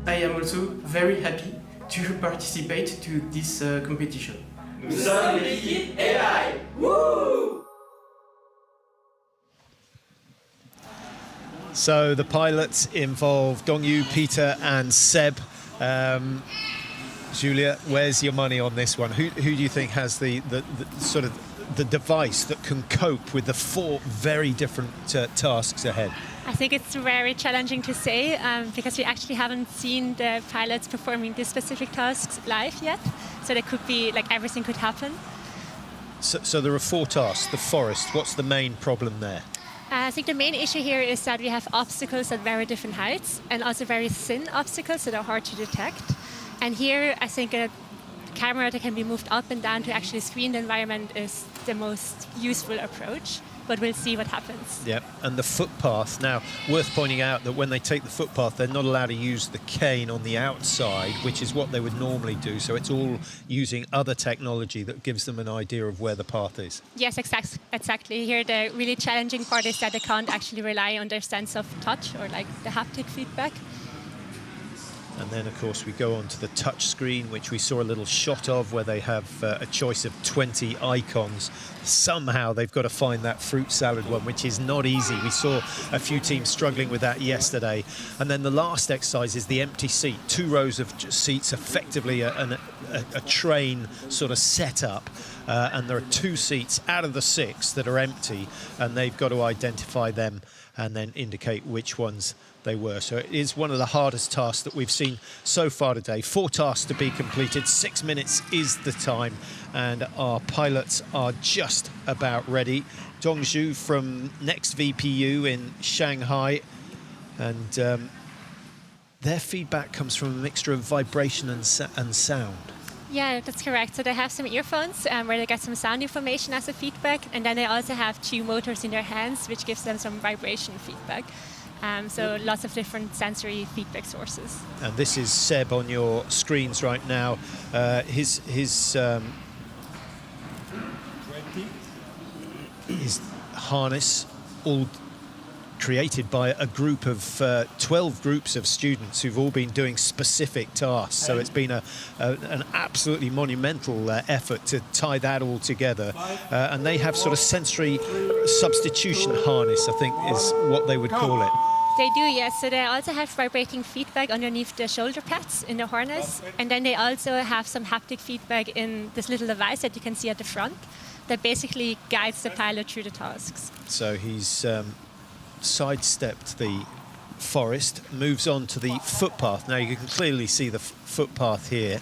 Speaker 18: I am also very happy to participate to this competition. Nous sommes l'équipe AI! Woo!
Speaker 6: So the pilots involve Dongyu, Peter and Seb. Julia, where's your money on this one? Who do you think has the sort of the device that can cope with the four very different tasks ahead?
Speaker 14: I think it's very challenging to say because we actually haven't seen the pilots performing these specific tasks live yet. So there could be, like, everything could happen.
Speaker 6: So there are four tasks. The forest, what's the main problem there?
Speaker 14: I think the main issue here is that we have obstacles at very different heights and also very thin obstacles that are hard to detect. And here I think a camera that can be moved up and down to actually screen the environment is the most useful approach. But we'll see what happens.
Speaker 6: Yep, and the footpath. Now, worth pointing out that when they take the footpath, they're not allowed to use the cane on the outside, which is what they would normally do. So it's all using other technology that gives them an idea of where the path is.
Speaker 14: Yes, exactly. Here, the really challenging part is that they can't actually rely on their sense of touch or like the haptic feedback.
Speaker 6: And then, of course, we go on to the touch screen, which we saw a little shot of, where they have a choice of 20 icons. Somehow they've got to find that fruit salad one, which is not easy. We saw a few teams struggling with that yesterday. And then the last exercise is the empty seat. 2 rows of seats, effectively a train sort of setup. And there are 2 seats out of the 6 that are empty, and they've got to identify them and then indicate which ones they were. So it is one of the hardest tasks that we've seen so far today. 4 tasks to be completed, 6 minutes is the time, and our pilots are just about ready. Dongju from Next VPU in Shanghai, and their feedback comes from a mixture of vibration and sound.
Speaker 14: Yeah, that's correct. So they have some earphones where they get some sound information as a feedback, and then they also have 2 motors in their hands, which gives them some vibration feedback. So lots of different sensory feedback sources.
Speaker 6: And this is Seb on your screens right now. His harness, all created by a group of 12 groups of students who've all been doing specific tasks. So it's been an absolutely monumental effort to tie that all together. And they have sort of sensory substitution harness, I think is what they would call it.
Speaker 14: They do, yes. So they also have vibrating feedback underneath the shoulder pads in the harness. And then they also have some haptic feedback in this little device that you can see at the front that basically guides the pilot through the tasks.
Speaker 6: So he's sidestepped the forest, moves on to the footpath. Now you can clearly see the footpath here,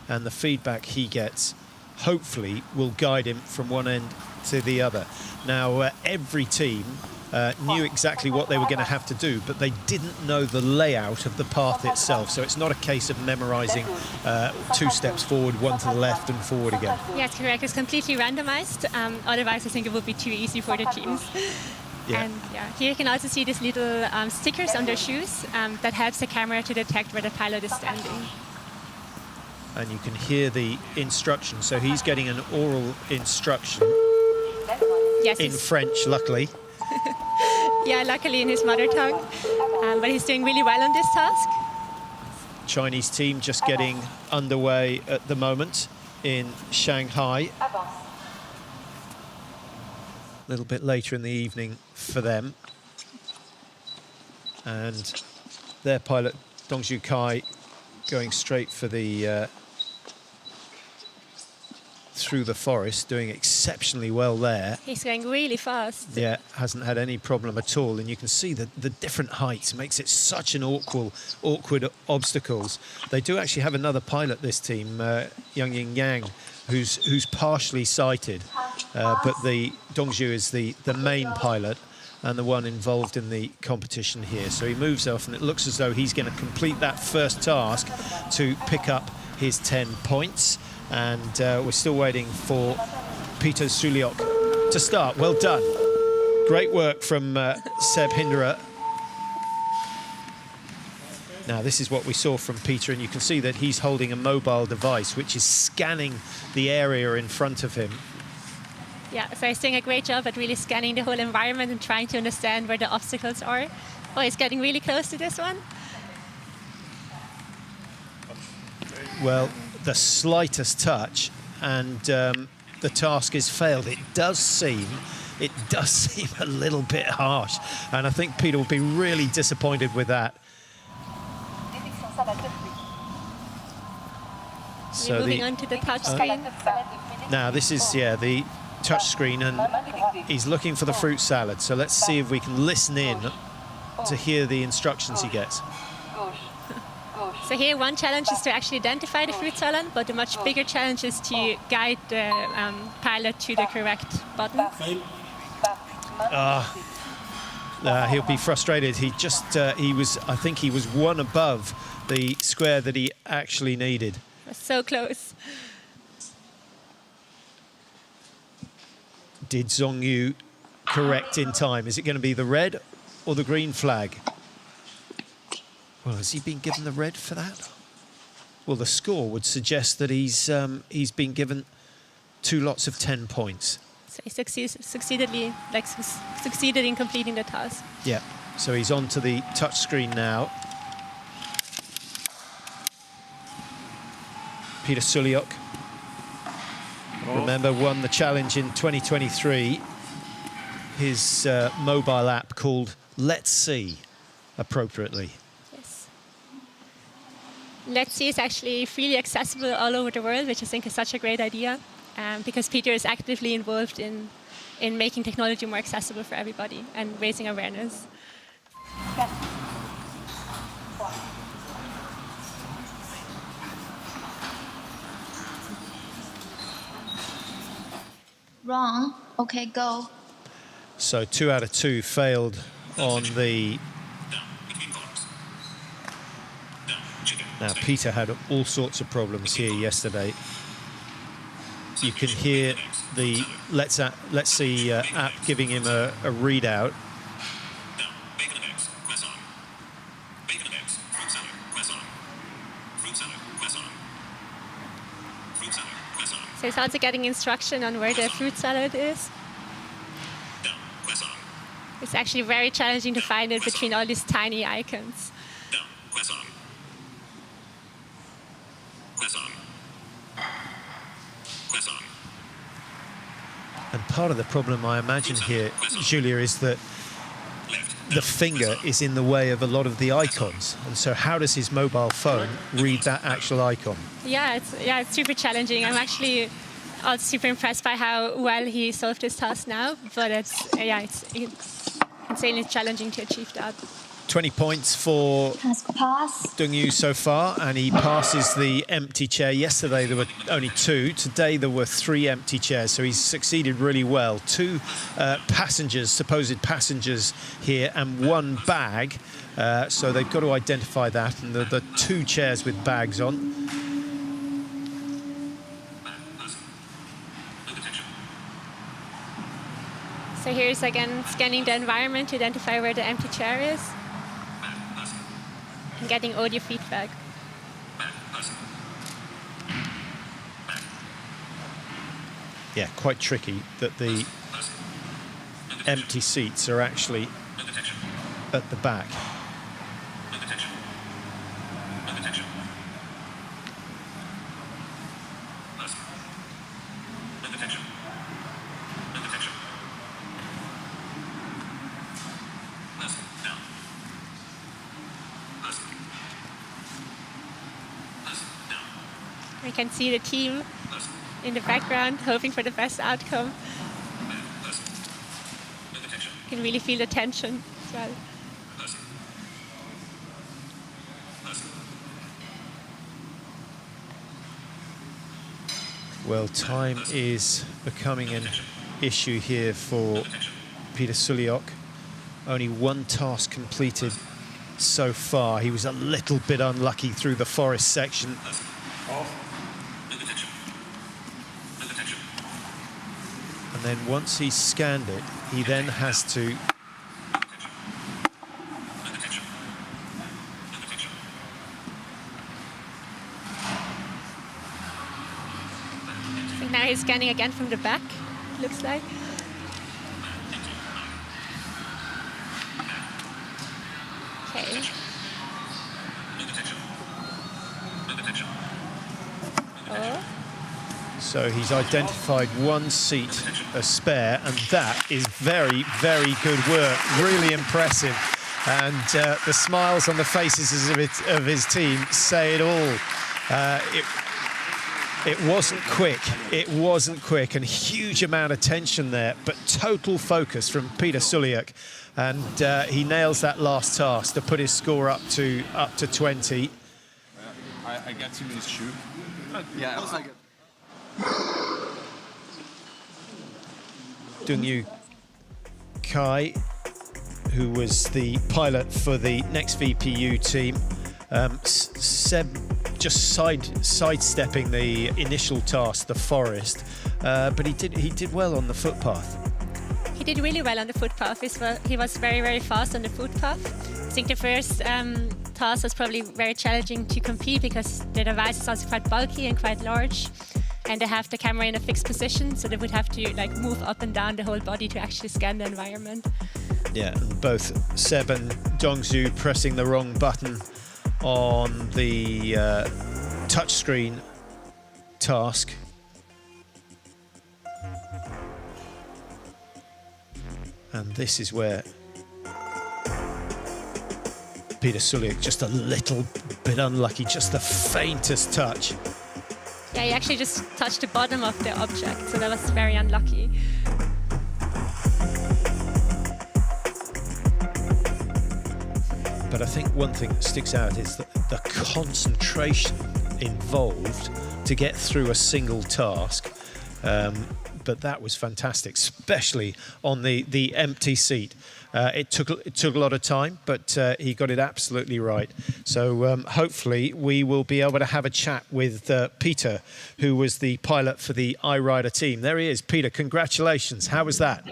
Speaker 6: and the feedback he gets hopefully will guide him from one end to the other. Now every team knew exactly what they were going to have to do, but they didn't know the layout of the path itself, so it's not a case of memorizing 2 steps forward, 1 to the left and forward again.
Speaker 14: Yes, correct. It's completely randomized. Otherwise I think it would be too easy for the teams.
Speaker 6: Yeah.
Speaker 14: And here you can also see these little stickers on their shoes that helps the camera to detect where the pilot is standing.
Speaker 6: And you can hear the instruction. So he's getting an oral instruction in French, luckily.
Speaker 14: Yeah, luckily in his mother tongue. But he's doing really well on this task.
Speaker 6: Chinese team just getting underway at the moment in Shanghai. A little bit later in the evening for them. And their pilot, Dongju Kai, going straight for the through the forest, doing exceptionally well there.
Speaker 14: He's going really fast.
Speaker 6: Yeah, hasn't had any problem at all. And you can see that the different heights makes it such an awkward obstacles. They do actually have another pilot, this team, Yang Ying Yang, who's partially sighted, but the Dongju is the main pilot and the one involved in the competition here. So he moves off, and it looks as though he's going to complete that first task to pick up his 10 points. And we're still waiting for Peter Suliok to start. Well done. Great work from Seb Hinderer. Now, this is what we saw from Peter, and you can see that he's holding a mobile device which is scanning the area in front of him.
Speaker 14: Yeah, so he's doing a great job at really scanning the whole environment and trying to understand where the obstacles are. Oh, he's getting really close to this one.
Speaker 6: Well, the slightest touch, and the task is failed. It does seem a little bit harsh, and I think Peter will be really disappointed with that.
Speaker 14: We're moving on to the touch screen.
Speaker 6: Now this is the touch screen, and he's looking for the fruit salad. So let's see if we can listen in to hear the instructions he gets.
Speaker 14: So here one challenge is to actually identify the fruit salad, but the much bigger challenge is to guide the pilot to the correct button.
Speaker 6: He'll be frustrated. I think he was one above the square that he actually needed.
Speaker 14: So close.
Speaker 6: Did Zhongyu correct in time? Is it going to be the red or the green flag? Well, has he been given the red for that? Well, the score would suggest that he's been given 2 lots of 10 points.
Speaker 14: So he succeeded in completing the task.
Speaker 6: Yeah, so he's on to the touch screen now. Peter Suliok, remember, won the challenge in 2023. His mobile app called Let's See, appropriately.
Speaker 14: Let's See is actually freely accessible all over the world, which I think is such a great idea, because Peter is actively involved in making technology more accessible for everybody and raising awareness.
Speaker 17: Wrong. Okay, go.
Speaker 6: So 2 out of 2 failed on the... Now, Peter had all sorts of problems here yesterday. You can hear the Let's See app giving him a readout.
Speaker 14: So he's also getting instruction on where the fruit salad is. It's actually very challenging to find it between all these tiny icons.
Speaker 6: And part of the problem, I imagine here, Julia, is that the finger is in the way of a lot of the icons. And so how does his mobile phone read that actual icon?
Speaker 14: Yeah, it's super challenging. I'm actually also super impressed by how well he solved his task now. But it's insanely challenging to achieve that.
Speaker 6: 20 points for Dongyu so far, and he passes the empty chair. Yesterday there were only 2. Today there were 3 empty chairs, so he's succeeded really well. 2 passengers, supposed passengers here, and 1 bag. So they've got to identify that, and the 2 chairs with bags on.
Speaker 14: So here's again scanning the environment to identify where the empty chair is. And getting audio feedback.
Speaker 6: Yeah, quite tricky that the empty seats are actually at the back.
Speaker 14: We can see the team in the background, hoping for the best outcome. You can really feel the tension as well.
Speaker 6: Well, time is becoming an issue here for Peter Suliok. Only 1 task completed so far. He was a little bit unlucky through the forest section. And then once he's scanned it, he then has to
Speaker 14: I think now he's scanning again from the back, looks like. Okay. Oh.
Speaker 6: So he's identified 1 seat as spare, and that is very, very good work. Really impressive. And the smiles on the faces of his team say it all. It wasn't quick. It wasn't quick, and huge amount of tension there, but total focus from Peter Suliak. And he nails that last task to put his score up to 20.
Speaker 1: I got him his shoe. Yeah, I get.
Speaker 6: Dongyu Kai, who was the pilot for the next VPU team, Seb just sidestepping the initial task, the forest, but he did well on the footpath.
Speaker 14: He did really well on the footpath. He was very, very fast on the footpath. I think the first task was probably very challenging to compete because the device is also quite bulky and quite large. And they have the camera in a fixed position, so they would have to move up and down the whole body to actually scan the environment.
Speaker 6: Yeah, both Seb and Dongzu pressing the wrong button on the touchscreen task. And this is where Peter Suliak just a little bit unlucky, just the faintest touch.
Speaker 14: Yeah, he actually just touched the bottom of the object, so that was very unlucky.
Speaker 6: But I think one thing that sticks out is the concentration involved to get through a single task. But that was fantastic, especially on the empty seat. It took a lot of time, but he got it absolutely right. So hopefully we will be able to have a chat with Peter, who was the pilot for the iRider team. There he is. Peter, congratulations. How was that?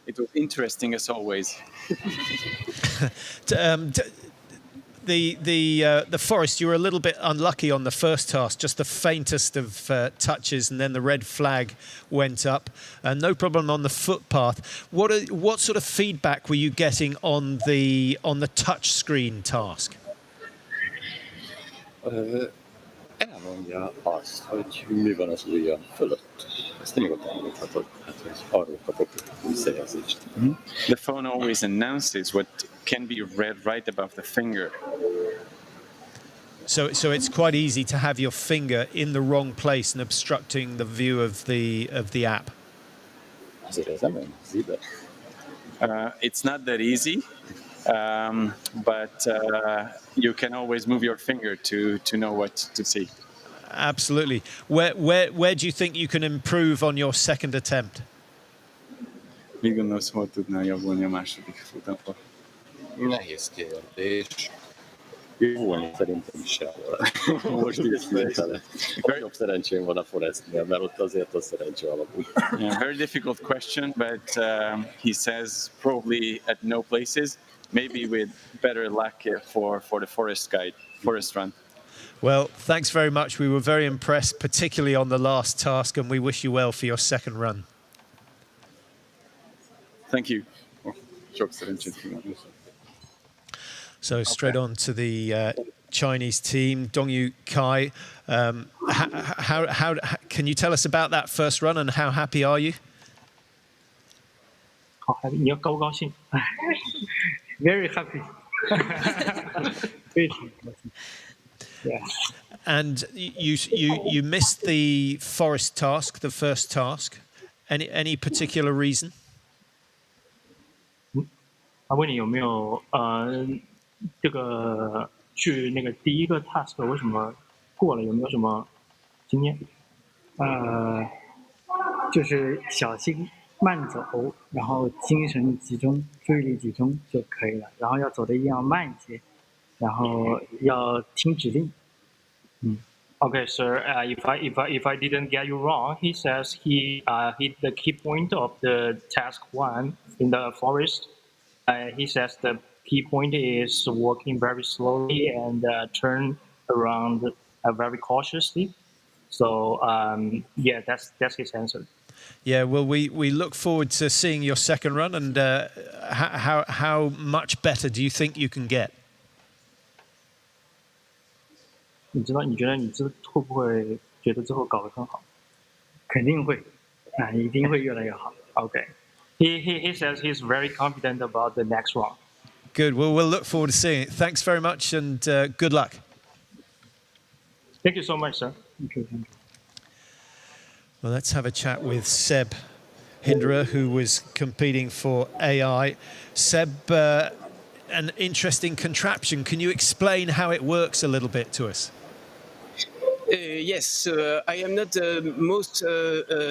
Speaker 1: It
Speaker 16: was interesting as always.
Speaker 6: The Forest, you were a little bit unlucky on the first task, just the faintest of touches, and then the red flag went up. No problem on the footpath. What sort of feedback were you getting on the touch screen task?
Speaker 19: Även jag har ju varit så jag förlåt. Stänger åt att har
Speaker 16: The phone always announces what can be read right above the finger.
Speaker 6: So it's quite easy to have your finger in the wrong place and obstructing the view of the app.
Speaker 16: It's not that easy, but you can always move your finger to know what to see.
Speaker 6: Absolutely. Where do you think you can improve on your second attempt?
Speaker 16: Mit gondolsz, hol tudnál javulni a második futamon?
Speaker 19: Nehéz kérdés. Jó, szerintem sehol. Most ismételem. Nagyobb szerencsém van a Forestnél, mert ott azért a szerencsé alapul.
Speaker 16: Yeah, very difficult question, but he says probably at no places. Maybe with better luck for the forest run.
Speaker 6: Well, thanks very much. We were very impressed, particularly on the last task, and we wish you well for your second run.
Speaker 16: Thank you.
Speaker 6: So straight on to the Chinese team, Dongyu Kai. How can you tell us about that first run and how happy are you?
Speaker 23: Very happy. Yeah.
Speaker 6: And you missed the forest task, the first task. Any particular reason?
Speaker 23: 他问你有没有这个去那个第一个 task 为什么过了，有没有什么经验？就是小心慢走，然后精神集中、注意力集中就可以了。然后要走得一样慢一些，然后要听指令。
Speaker 24: Okay, sir. If I didn't get you wrong, he says he hit the key point of the task 1 in the forest. He says the key point is walking very slowly and turn around very cautiously. So yeah, that's his answer.
Speaker 6: Yeah, well, we look forward to seeing your second run, and how much better do you think you can get?
Speaker 23: 你觉得你会不会觉得之后搞得更好？肯定会，一定会越来越好。
Speaker 24: Okay. He says he's very confident about the next round.
Speaker 6: Good. Well, we'll look forward to seeing it. Thanks very much, and good luck.
Speaker 24: Thank you so much, sir.
Speaker 23: Thank you.
Speaker 6: Well, let's have a chat with Seb Hinderer, who was competing for AI. Seb, an interesting contraption. Can you explain how it works a little bit to us?
Speaker 18: Yes, I am not the most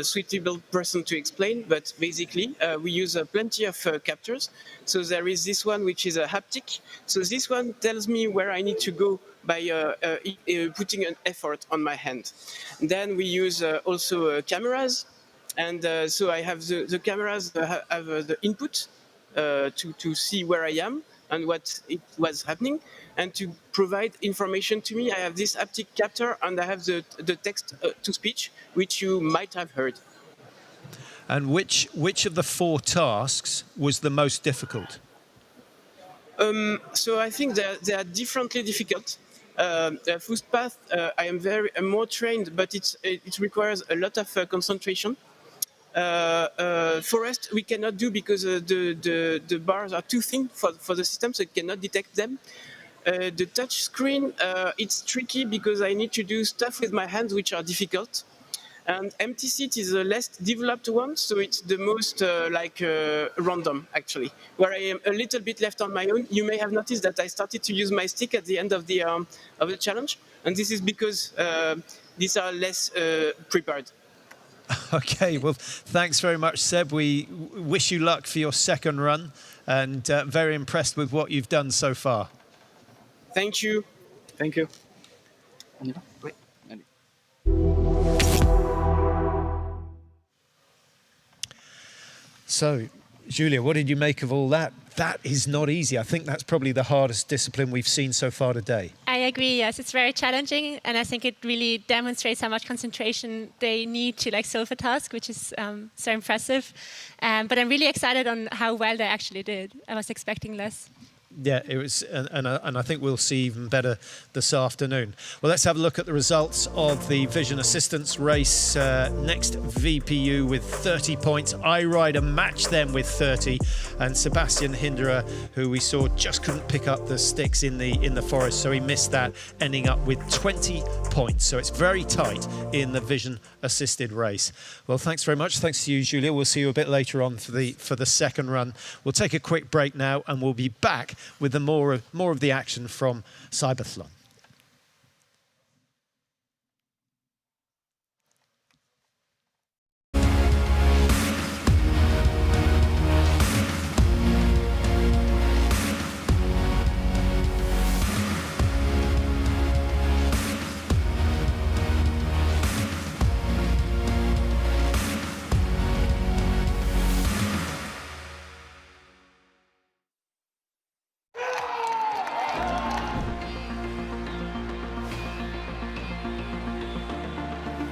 Speaker 18: suitable person to explain, but basically we use plenty of captors. So there is this one which is a haptic. So this one tells me where I need to go by putting an effort on my hand. Then we use also cameras, and so I have the cameras have the input to see where I am and what it was happening, and to provide information to me. I have this haptic captor, and I have the text to speech, which you might have heard.
Speaker 6: And which of the 4 tasks was the most difficult?
Speaker 18: So I think they are differently difficult. Footpath, I am more trained, but it requires a lot of concentration. Forest we cannot do because the bars are too thin for the system, so it cannot detect them. The touch screen, it's tricky because I need to do stuff with my hands which are difficult. And empty seat is a less developed one, so it's the most random actually, where I am a little bit left on my own. You may have noticed that I started to use my stick at the end of the challenge, and this is because these are less prepared.
Speaker 6: Okay, well, thanks very much, Seb. We wish you luck for your second run, and very impressed with what you've done so far.
Speaker 18: Thank you.
Speaker 16: Thank you.
Speaker 6: So, Julia, what did you make of all that? That is not easy. I think that's probably the hardest discipline we've seen so far today.
Speaker 14: I agree, yes. It's very challenging, and I think it really demonstrates how much concentration they need to solve a task, which is so impressive. But I'm really excited on how well they actually did. I was expecting less.
Speaker 6: Yeah, it was, and I think we'll see even better this afternoon. Well, let's have a look at the results of the Vision Assistance race. Next, VPU with 30 points. iRider matched them with 30, and Sebastian Hinderer, who we saw just couldn't pick up the sticks in the forest, so he missed that, ending up with 20 points. So it's very tight in the Vision Assisted race. Well, thanks very much. Thanks to you, Julia. We'll see you a bit later on for the second run. We'll take a quick break now, and we'll be back with the more of the action from CYBATHLON.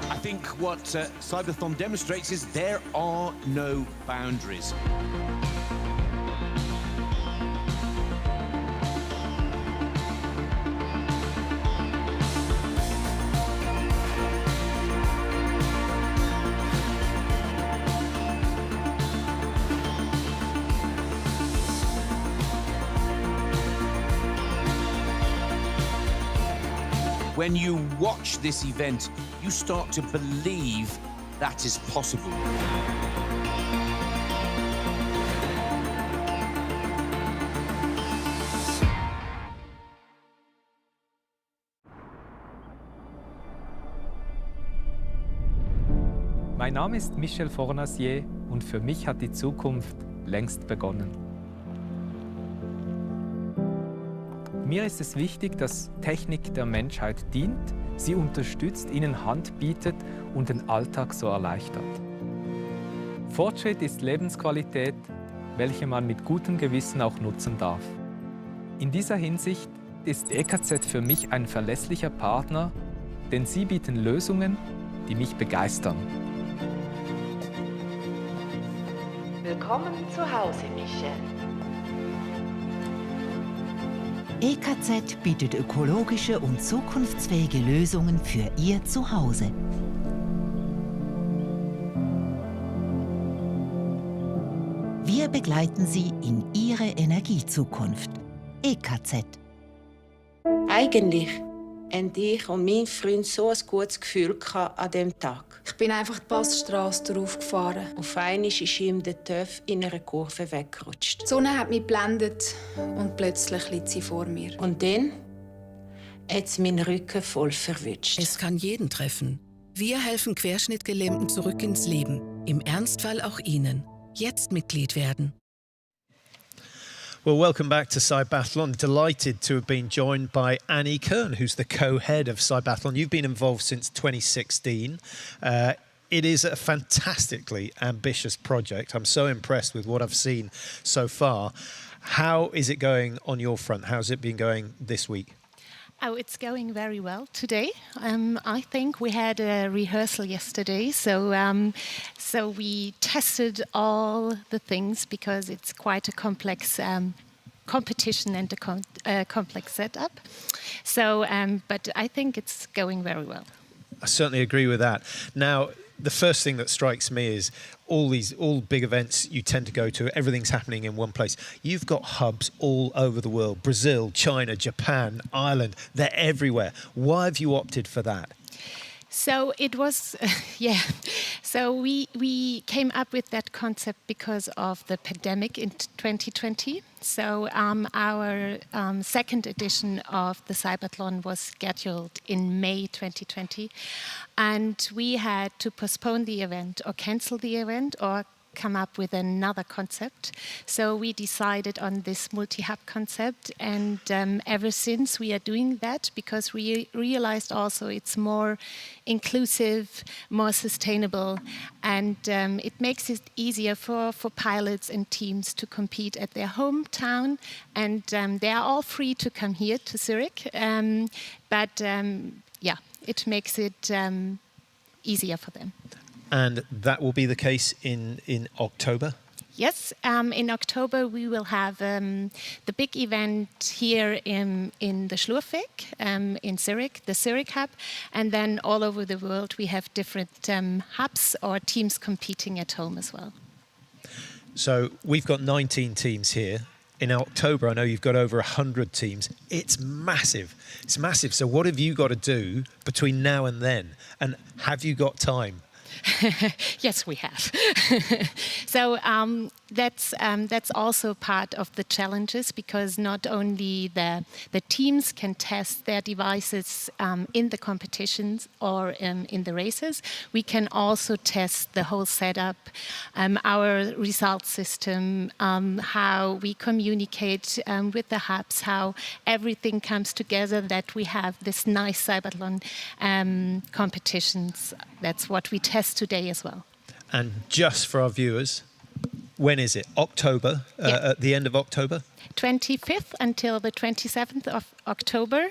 Speaker 5: I think what CYBATHLON demonstrates is there are no boundaries. When you watch this event, you start to believe that is possible.
Speaker 11: Mein Name ist Michel Fornasier und für mich hat die Zukunft längst begonnen. Mir ist es wichtig, dass Technik der Menschheit dient, sie unterstützt, ihnen Hand bietet und den Alltag so erleichtert. Fortschritt ist Lebensqualität, welche man mit gutem Gewissen auch nutzen darf. In dieser Hinsicht ist EKZ für mich ein verlässlicher Partner, denn sie bieten Lösungen, die mich begeistern.
Speaker 12: Willkommen zu Hause, Michel.
Speaker 13: EKZ bietet ökologische und zukunftsfähige Lösungen für Ihr Zuhause. Wir begleiten Sie in Ihre Energiezukunft. EKZ.
Speaker 12: Eigentlich haben ich und mein Freund so ein gutes Gefühl an diesem Tag.
Speaker 7: Ich bin einfach die Passstrasse darauf gefahren.
Speaker 12: Auf einmal ist ihm der TÜV in einer Kurve weggerutscht.
Speaker 7: Die Sonne hat mich geblendet und plötzlich liegt sie vor mir.
Speaker 12: Und dann hat es meinen Rücken voll verwünscht.
Speaker 15: Es kann jeden treffen. Wir helfen Querschnittgelähmten zurück ins Leben. Im Ernstfall auch Ihnen. Jetzt Mitglied werden.
Speaker 6: Well, welcome back to CYBATHLON. Delighted to have been joined by Annie Kern, who's the co-head of CYBATHLON. You've been involved since 2016. It is a fantastically ambitious project. I'm so impressed with what I've seen so far. How is it going on your front? How's it been going this week?
Speaker 20: Oh, it's going very well today. I think we had a rehearsal yesterday, so we tested all the things because it's quite a complex competition and a complex setup. So, but I think it's going very well.
Speaker 6: I certainly agree with that. Now, the first thing that strikes me is all big events you tend to go to, everything's happening in one place. You've got hubs all over the world, Brazil, China, Japan, Ireland, they're everywhere. Why have you opted for that?
Speaker 20: So it was, yeah. So we came up with that concept because of the pandemic in 2020. So our second edition of the CYBATHLON was scheduled in May 2020. And we had to postpone the event or cancel the event or come up with another concept. So we decided on this multi-hub concept, and ever since we are doing that because we realized also it's more inclusive, more sustainable, and it makes it easier for pilots and teams to compete at their hometown, and they are all free to come here to Zurich, but it makes it easier for them.
Speaker 6: And that will be the case in October?
Speaker 20: Yes, in October we will have the big event here in the Schlurweg in Zurich, the Zurich hub, and then all over the world we have different hubs or teams competing at home as well.
Speaker 6: So we've got 19 teams here. In October, I know you've got over 100 teams. It's massive. It's massive. So what have you got to do between now and then? And have you got time?
Speaker 20: Yes, we have. So that's also part of the challenges, because not only the teams can test their devices in the competitions or in the races, we can also test the whole setup, our result system, how we communicate with the hubs, how everything comes together, that we have this nice CYBATHLON competitions. That's what we test today as well.
Speaker 6: And just for our viewers, when is it? October, at the end of October?
Speaker 20: 25th until the 27th of October.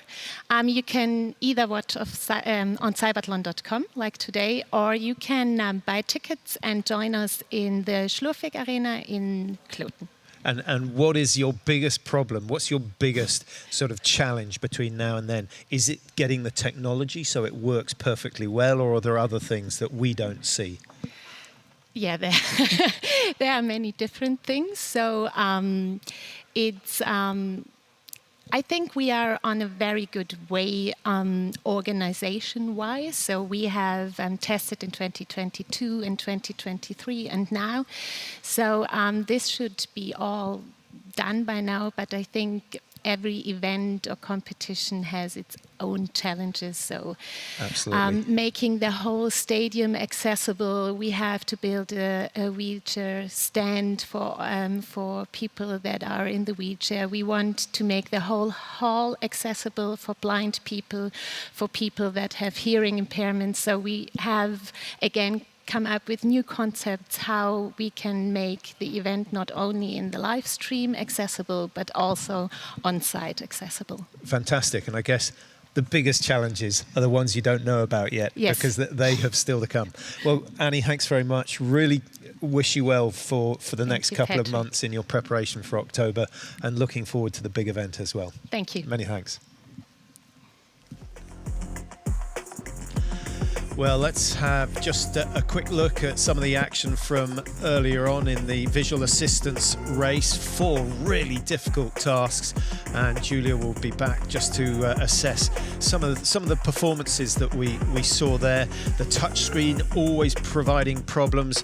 Speaker 20: You can either watch on cybathlon.com like today, or you can buy tickets and join us in the Schlurweg Arena in Kloten.
Speaker 6: And what is your biggest problem? What's your biggest sort of challenge between now and then? Is it getting the technology so it works perfectly well, or are there other things that we don't see?
Speaker 20: Yeah, there are many different things. So I think we are on a very good way organization-wise. So we have tested in 2022 and 2023 and now. So this should be all done by now, but I think every event or competition has its own challenges. So making the whole stadium accessible, we have to build a wheelchair stand for people that are in the wheelchair. We want to make the whole hall accessible for blind people, for people that have hearing impairments. So we have, again, come up with new concepts how we can make the event not only in the live stream accessible, but also on-site accessible.
Speaker 6: Fantastic. And I guess the biggest challenges are the ones you don't know about yet, because they have still to come. Well, Annie, thanks very much. Really wish you well for the next couple of months in your preparation for October, and looking forward to the big event as well.
Speaker 20: Thank you.
Speaker 6: Many thanks. Well, let's have just a quick look at some of the action from earlier on in the visual assistance race. 4 really difficult tasks, and Julia will be back just to assess some of the performances that we saw there. The touchscreen always providing problems.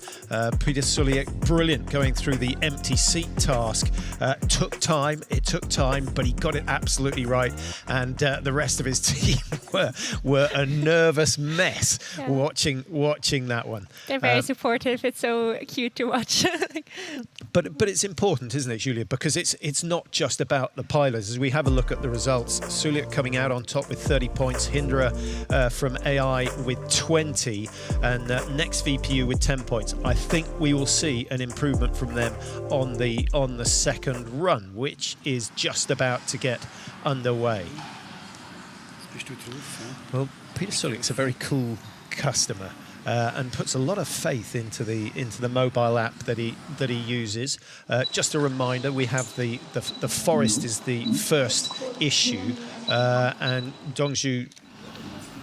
Speaker 6: Peter Suliak, brilliant going through the empty seat task. It took time, but he got it absolutely right, and the rest of his team were a nervous mess. Yeah. Watching that one.
Speaker 14: They're very supportive. It's so cute to watch.
Speaker 6: But it's important, isn't it, Julia? Because it's not just about the pilots. As we have a look at the results, Suliak coming out on top with 30 points, Hindra from AI with 20, and next VPU with 10 points. I think we will see an improvement from them on the second run, which is just about to get underway. Well, Peter Suliak's a very cool customer and puts a lot of faith into the mobile app that he uses. Just a reminder, we have the forest is the first issue, and Dongju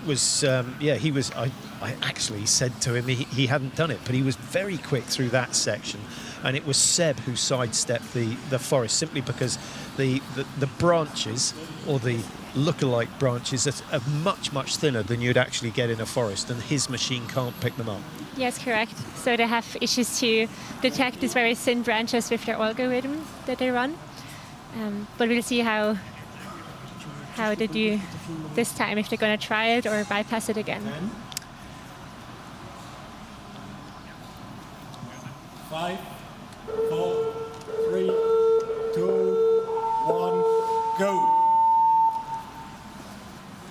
Speaker 6: was he was. I actually said to him he hadn't done it, but he was very quick through that section, and it was Seb who sidestepped the forest simply because the branches, or the lookalike branches, are much thinner than you'd actually get in a forest, and his machine can't pick them up.
Speaker 14: Yes, correct. So they have issues to detect these very thin branches with their algorithm that they run. But we'll see how they do this time, if they're going to try it or bypass it again.
Speaker 8: 5, 5, 4, 3, 2, 1, go.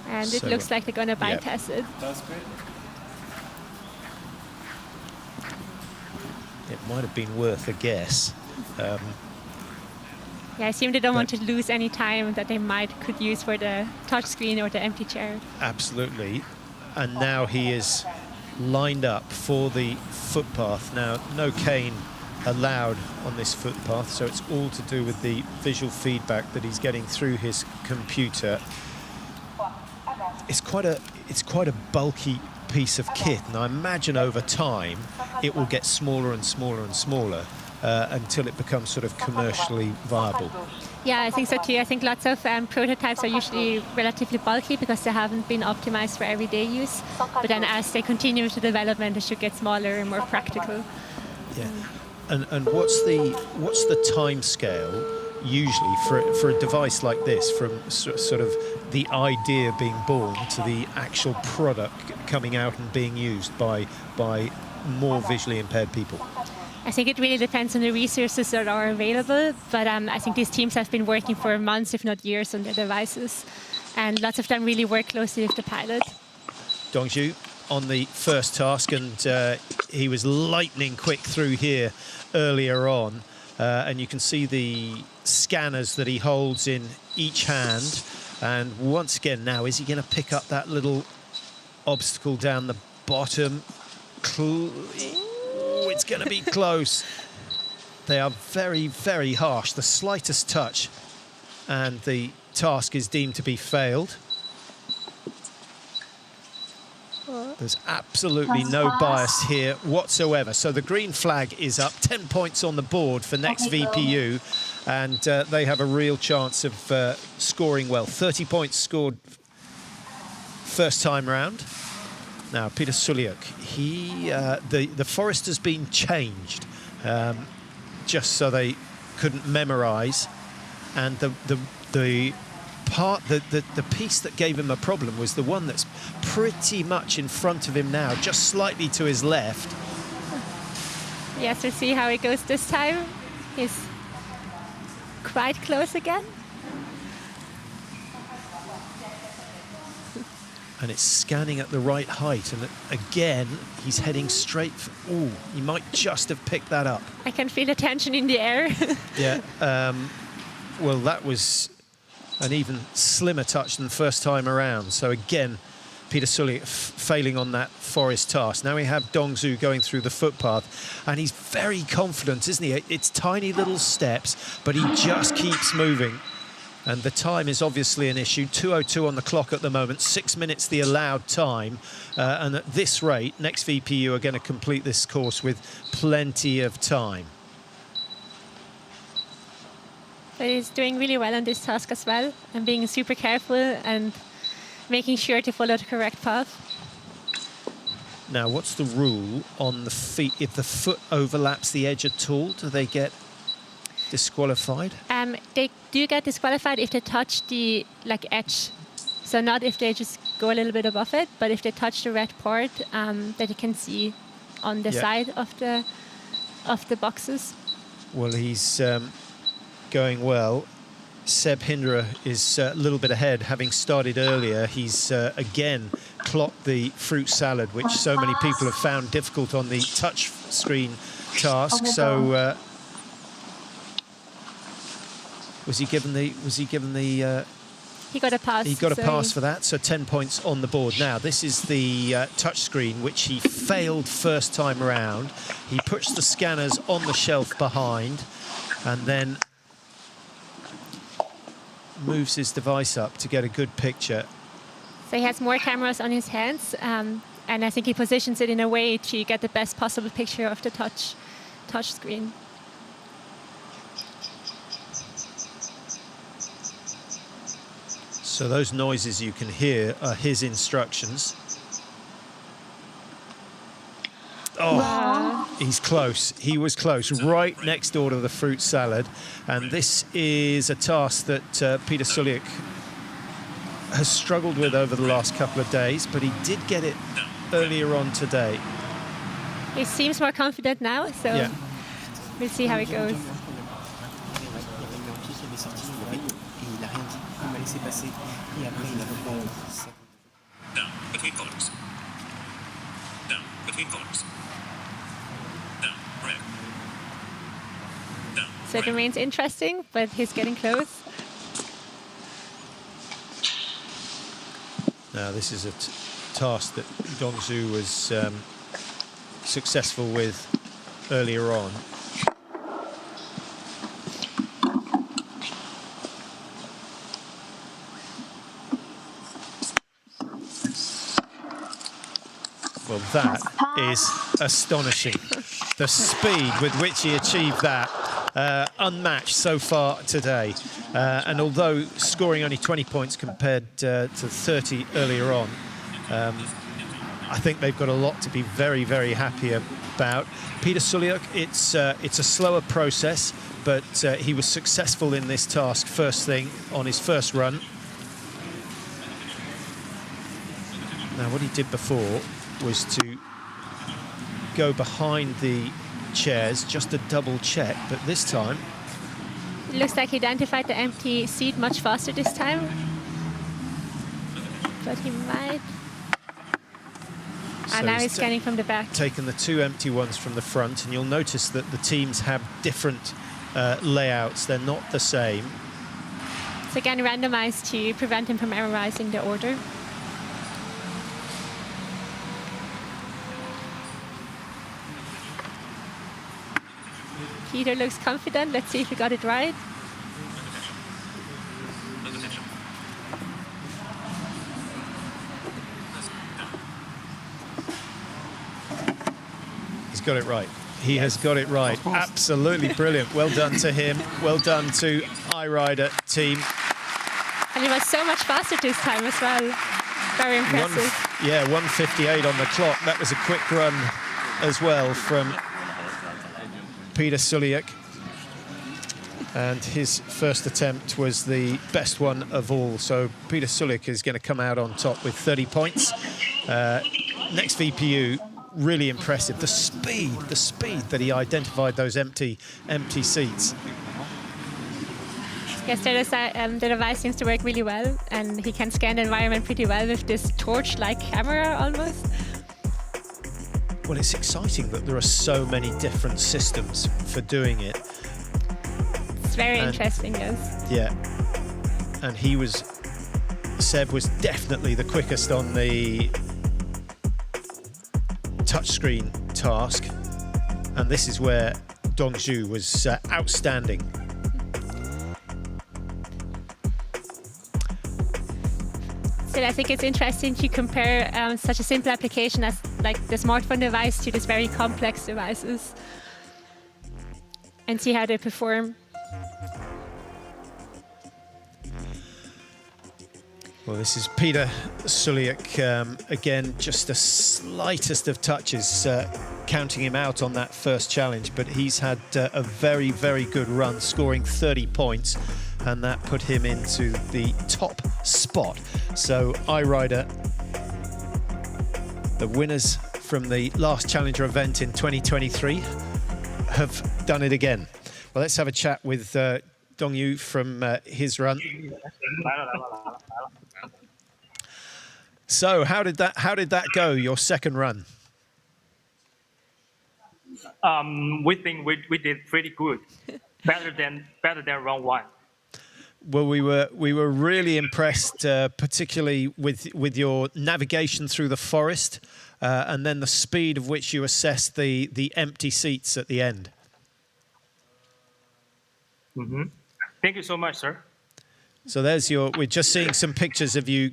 Speaker 14: And it looks like they're going to bypass it.
Speaker 8: That's great.
Speaker 6: It might have been worth a guess.
Speaker 14: Yeah, I assume they don't want to lose any time that they could use for the touchscreen or the empty chair.
Speaker 6: Absolutely. And now he is lined up for the footpath. Now, no cane allowed on this footpath, so it's all to do with the visual feedback that he's getting through his computer. It's quite a bulky piece of kit, and I imagine over time it will get smaller and smaller and smaller until it becomes sort of commercially viable.
Speaker 14: Yeah, I think so too. I think lots of prototypes are usually relatively bulky because they haven't been optimized for everyday use. But then as they continue to development, they should get smaller and more practical.
Speaker 6: Yeah. And what's the time scale usually for a device like this, from sort of the idea being born to the actual product coming out and being used by more visually impaired people?
Speaker 14: I think it really depends on the resources that are available, but I think these teams have been working for months, if not years, on their devices, and lots of them really work closely with the pilot.
Speaker 6: Dongju on the first task, and he was lightning quick through here earlier on, and you can see the scanners that he holds in each hand, and once again now, is he going to pick up that little obstacle down the bottom? It's going to be close. They are very, very harsh. The slightest touch and the task is deemed to be failed. There's absolutely no bias here whatsoever. So the green flag is up, 10 points on the board for next VPU, and they have a real chance of scoring well. 30 points scored first time round. Now, Peter Suliuk, the forest has been changed just so they couldn't memorise, and the piece that gave him a problem was the one that's pretty much in front of him now, just slightly to his left.
Speaker 14: Yes, we'll see how it goes this time. He's quite close again.
Speaker 6: And it's scanning at the right height, and again he's heading straight for, ooh, he might just have picked that up.
Speaker 14: I can feel the tension in the air.
Speaker 6: Yeah, well, that was an even slimmer touch than the first time around. So again, Peter Sully failing on that forest task. Now we have Dongzu going through the footpath, and he's very confident, isn't he? It's tiny little steps, but he just keeps moving. And the time is obviously an issue. 2:02 on the clock at the moment, 6 minutes the allowed time. And at this rate, next VPU are going to complete this course with plenty of time.
Speaker 14: But he's doing really well on this task as well, and being super careful and making sure to follow the correct path.
Speaker 6: Now, what's the rule on the feet? If the foot overlaps the edge at all, do they get disqualified?
Speaker 14: They do get disqualified if they touch the edge. So not if they just go a little bit above it, but if they touch the red part that you can see on the side of the boxes.
Speaker 6: Well, he's going well. Seb Hindra is a little bit ahead, having started earlier. He's again clocked the fruit salad, which so many people have found difficult on the touch screen task. So was he given the
Speaker 14: he got a pass.
Speaker 6: He got a pass for that, so 10 points on the board. Now, this is the touch screen, which he failed first time around. He puts the scanners on the shelf behind, and then moves his device up to get a good picture.
Speaker 14: So he has more cameras on his hands, and I think he positions it in a way to get the best possible picture of the touch screen.
Speaker 6: So those noises you can hear are his instructions. Oh, wow. He's close. He was close, right next door to the fruit salad. And this is a task that Peter Suliuk has struggled with over the last couple of days, but he did get it earlier on today.
Speaker 14: He seems more confident now, so...
Speaker 6: Yeah.
Speaker 14: We'll see how it goes.
Speaker 2: Down between columns. Down between columns. Down, red. Down.
Speaker 14: So it remains interesting, but he's getting close.
Speaker 6: Now this is a task that Dongzhu was successful with earlier on. Well, that is astonishing. The speed with which he achieved that, unmatched so far today. And although scoring only 20 points compared to 30 earlier on, I think they've got a lot to be very, very happy about. Peter Suliuk, it's a slower process, but he was successful in this task first thing on his first run. Now, what he did before was to go behind the chairs just to double check, but this time
Speaker 14: It looks like he identified the empty seat much faster this time, but he might. And now he's scanning from the back.
Speaker 6: Taken the two empty ones from the front, and you'll notice that the teams have different layouts. They're not the same.
Speaker 14: It's again randomized to prevent him from errorizing the order. Peter looks confident. Let's see if he got it right.
Speaker 6: He's got it right. He has got it right. Absolutely brilliant. Well done to him. Well done to iRider team.
Speaker 14: And he was so much faster this time as well. Very impressive.
Speaker 6: 1:58 on the clock. That was a quick run as well from Peter Suliuk. And his first attempt was the best one of all. So Peter Suliuk is going to come out on top with 30 points. Next VPU, really impressive. The speed that he identified those empty seats.
Speaker 14: Yes, the device seems to work really well, and he can scan the environment pretty well with this torch-like camera almost.
Speaker 6: Well, it's exciting that there are so many different systems for doing it.
Speaker 14: It's very interesting, yes.
Speaker 6: Yeah. And Seb was definitely the quickest on the touchscreen task. And this is where Dongzhu was outstanding.
Speaker 14: Still, I think it's interesting to compare such a simple application as like the smartphone device to these very complex devices and see how they perform.
Speaker 6: Well, this is Peter Suliuk again, just the slightest of touches counting him out on that first challenge, but he's had a very, very good run, scoring 30 points, and that put him into the top spot. So iRider, the winners from the last Challenger event in 2023, have done it again. Well, let's have a chat with Dongyu from his run. So how did that go, your second run?
Speaker 24: We think we did pretty good, better than round one.
Speaker 6: Well, we were really impressed, particularly with your navigation through the forest, and then the speed of which you assessed the empty seats at the end.
Speaker 24: Mm-hmm. Thank you so much, sir.
Speaker 6: So we're just seeing some pictures of you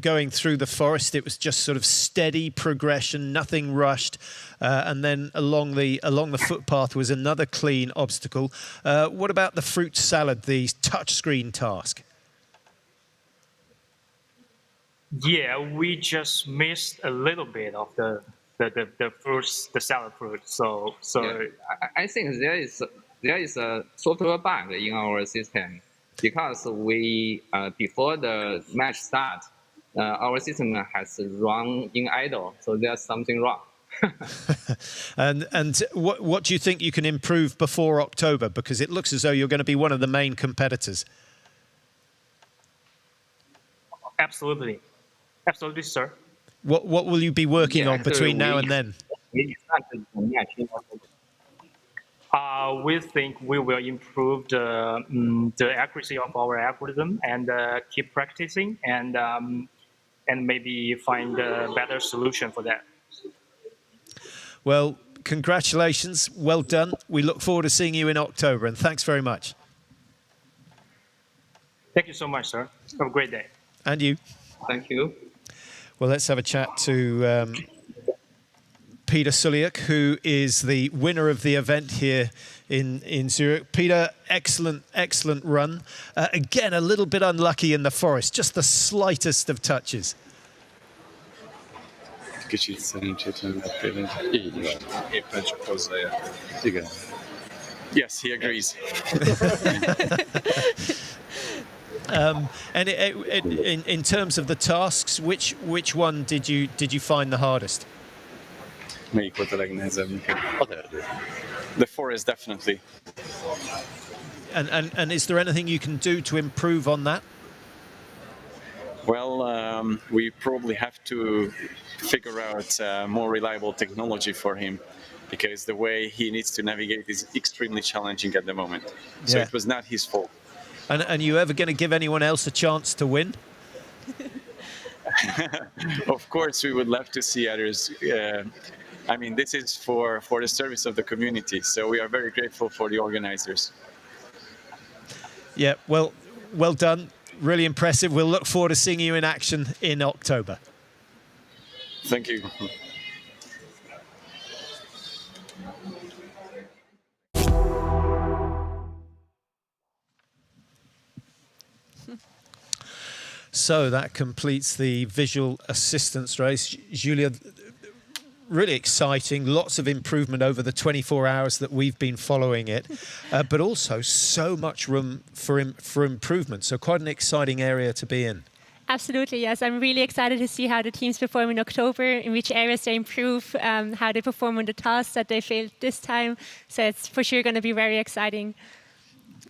Speaker 6: going through the forest. It was just sort of steady progression, nothing rushed. And then along the footpath was another clean obstacle. What about the fruit salad, the touchscreen task?
Speaker 24: Yeah, we just missed a little bit of the fruits, the salad fruit. So
Speaker 4: yeah. I think there is a software bug in our system. Because we, before the match start, our system has run in idle, so there's something wrong.
Speaker 6: And what do you think you can improve before October? Because it looks as though you're going to be one of the main competitors.
Speaker 24: Absolutely, sir.
Speaker 6: What will you be working on between now and then?
Speaker 24: We think we will improve the accuracy of our algorithm and keep practicing and maybe find a better solution for that.
Speaker 6: Well, congratulations. Well done. We look forward to seeing you in October, and thanks very much.
Speaker 24: Thank you so much, sir. Have a great day.
Speaker 6: And you.
Speaker 4: Thank you.
Speaker 6: Well, let's have a chat to Peter Suliak, who is the winner of the event here in Zurich. Peter, excellent run. Again, a little bit unlucky in the forest, just the slightest of touches.
Speaker 19: Kicsit szerencsétlen például. Így van.
Speaker 1: Éppen csak hozzáért.
Speaker 19: Igen.
Speaker 16: Yes, he agrees.
Speaker 6: And in terms of the tasks, which one did you find the hardest?
Speaker 16: Melyik volt a legnehezebb?
Speaker 19: Az erdő.
Speaker 16: The forest, definitely.
Speaker 6: And is there anything you can do to improve on that?
Speaker 16: Well, we probably have to figure out more reliable technology for him, because the way he needs to navigate is extremely challenging at the moment. So it was not his fault.
Speaker 6: And are you ever going to give anyone else a chance to win?
Speaker 16: Of course, we would love to see others. I mean, this is for the service of the community, so we are very grateful for the organizers.
Speaker 6: Yeah, well done. Really impressive. We'll look forward to seeing you in action in October.
Speaker 16: Thank you.
Speaker 6: So that completes the visual assistance race. Julia, really exciting, lots of improvement over the 24 hours that we've been following it, but also so much room for improvement. So quite an exciting area to be in.
Speaker 14: Absolutely, yes. I'm really excited to see how the teams perform in October, in which areas they improve, how they perform on the tasks that they failed this time. So it's for sure going to be very exciting.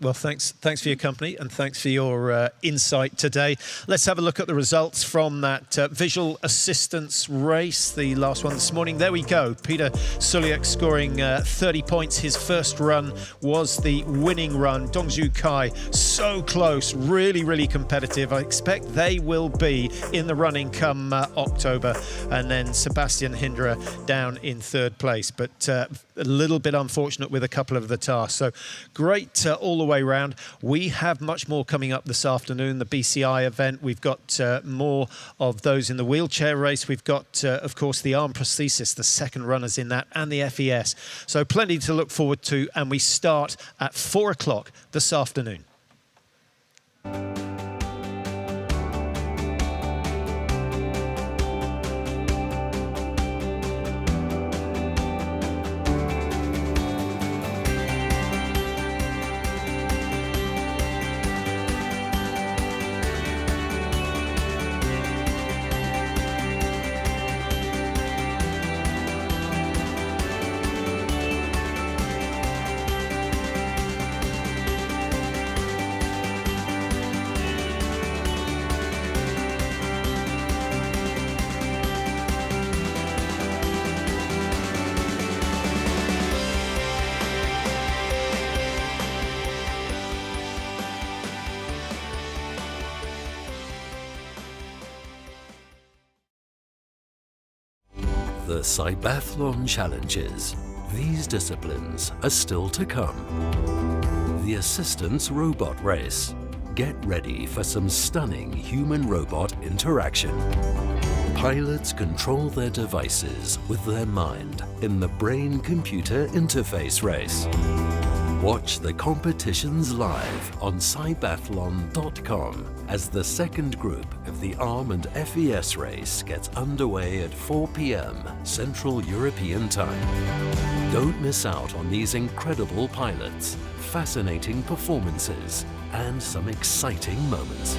Speaker 6: Well, thanks for your company and thanks for your insight today. Let's have a look at the results from that visual assistance race, the last one this morning. There we go. Peter Suliak scoring 30 points. His first run was the winning run. Dongzhu Kai, so close, really competitive. I expect they will be in the running come October. And then Sebastian Hindra down in third place. But a little bit unfortunate with a couple of the tasks. So great all the way round. We have much more coming up this afternoon. The BCI event, we've got more of those in the wheelchair race. We've got, of course, the arm prosthesis, the second runners in that, and the FES. So plenty to look forward to, and we start at 4 o'clock this afternoon.
Speaker 2: The CYBATHLON Challenges. These disciplines are still to come. The Assistance Robot Race. Get ready for some stunning human-robot interaction. Pilots control their devices with their mind in the brain-computer interface race. Watch the competitions live on CYBATHLON.com as the second group of the ARM and FES race gets underway at 4 p.m. Central European Time. Don't miss out on these incredible pilots, fascinating performances, and some exciting moments.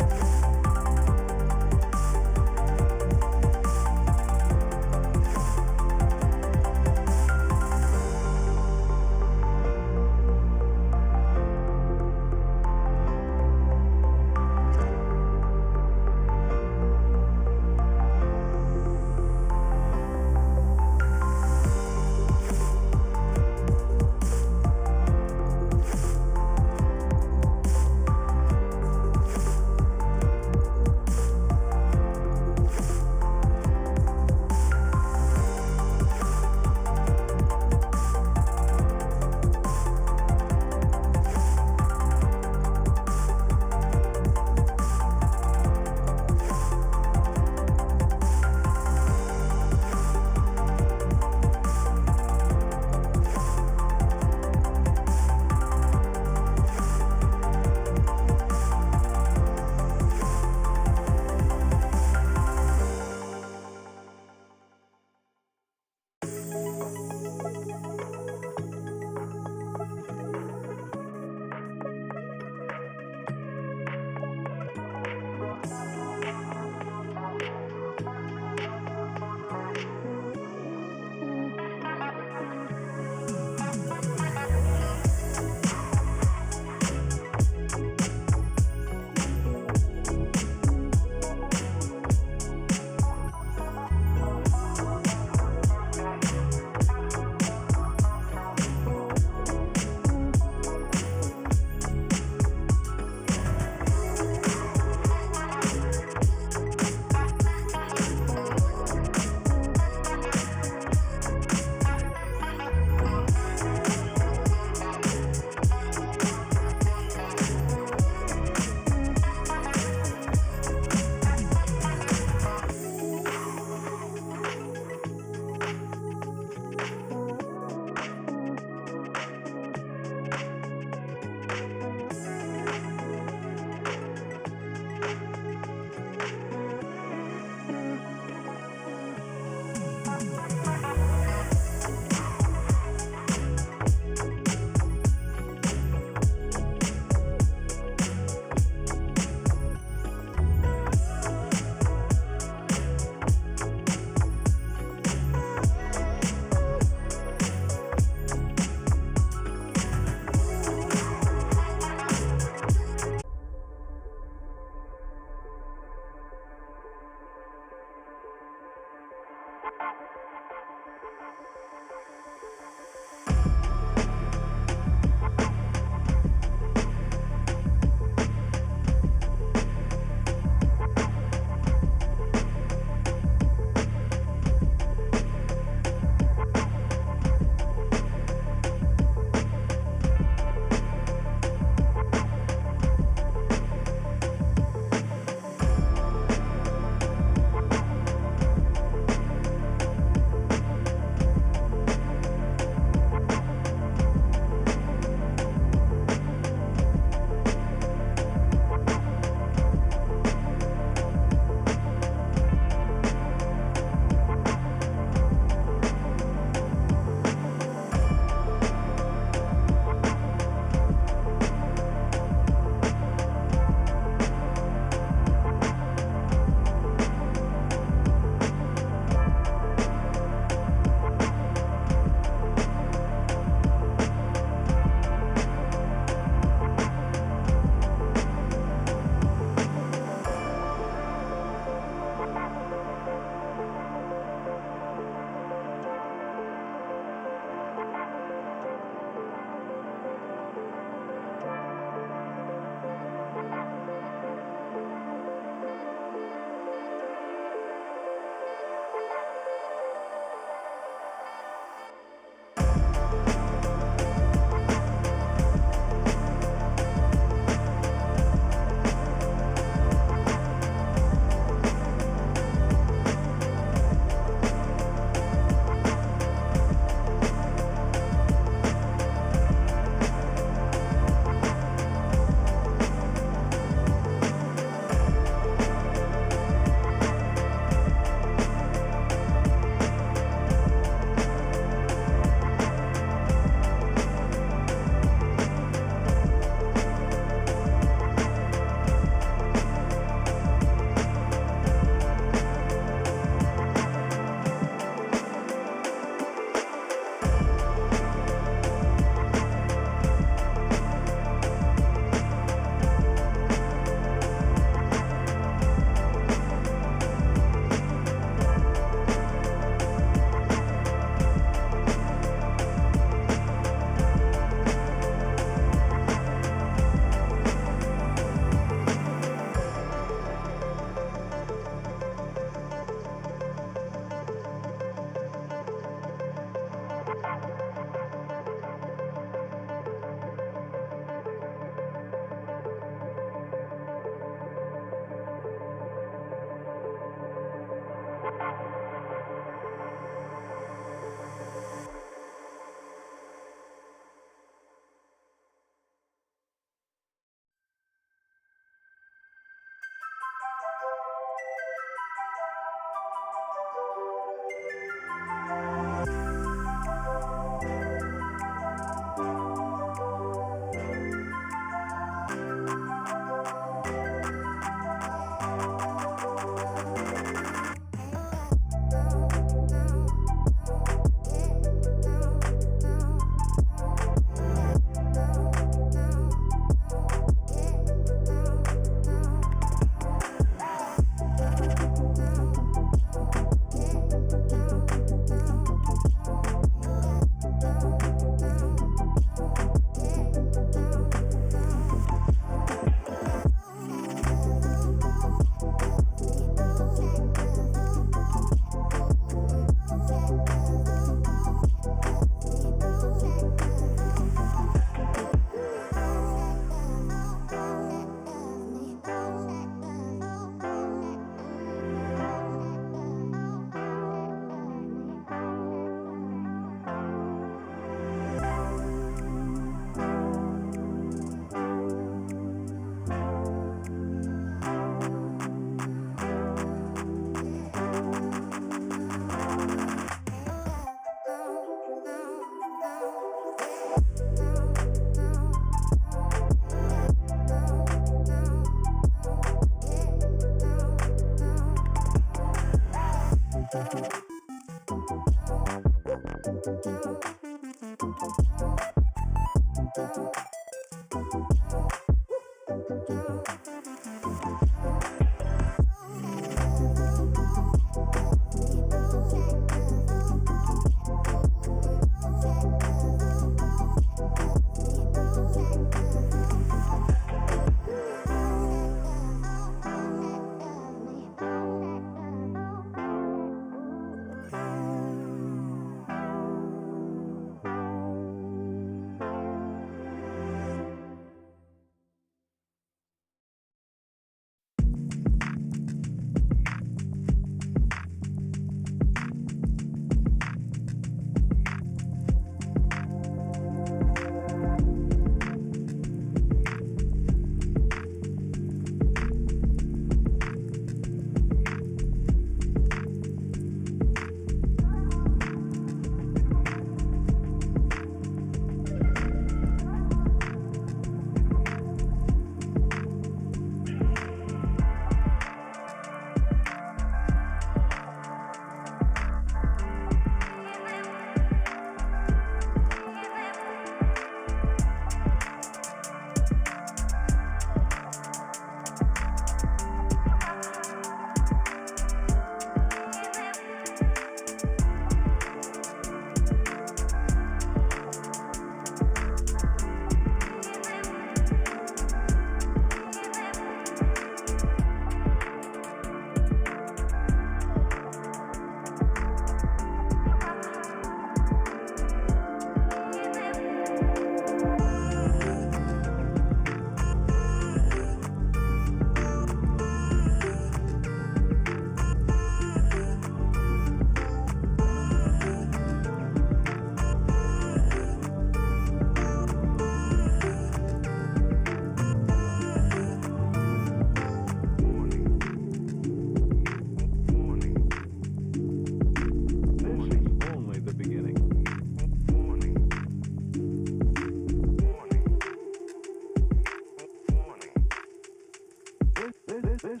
Speaker 9: This is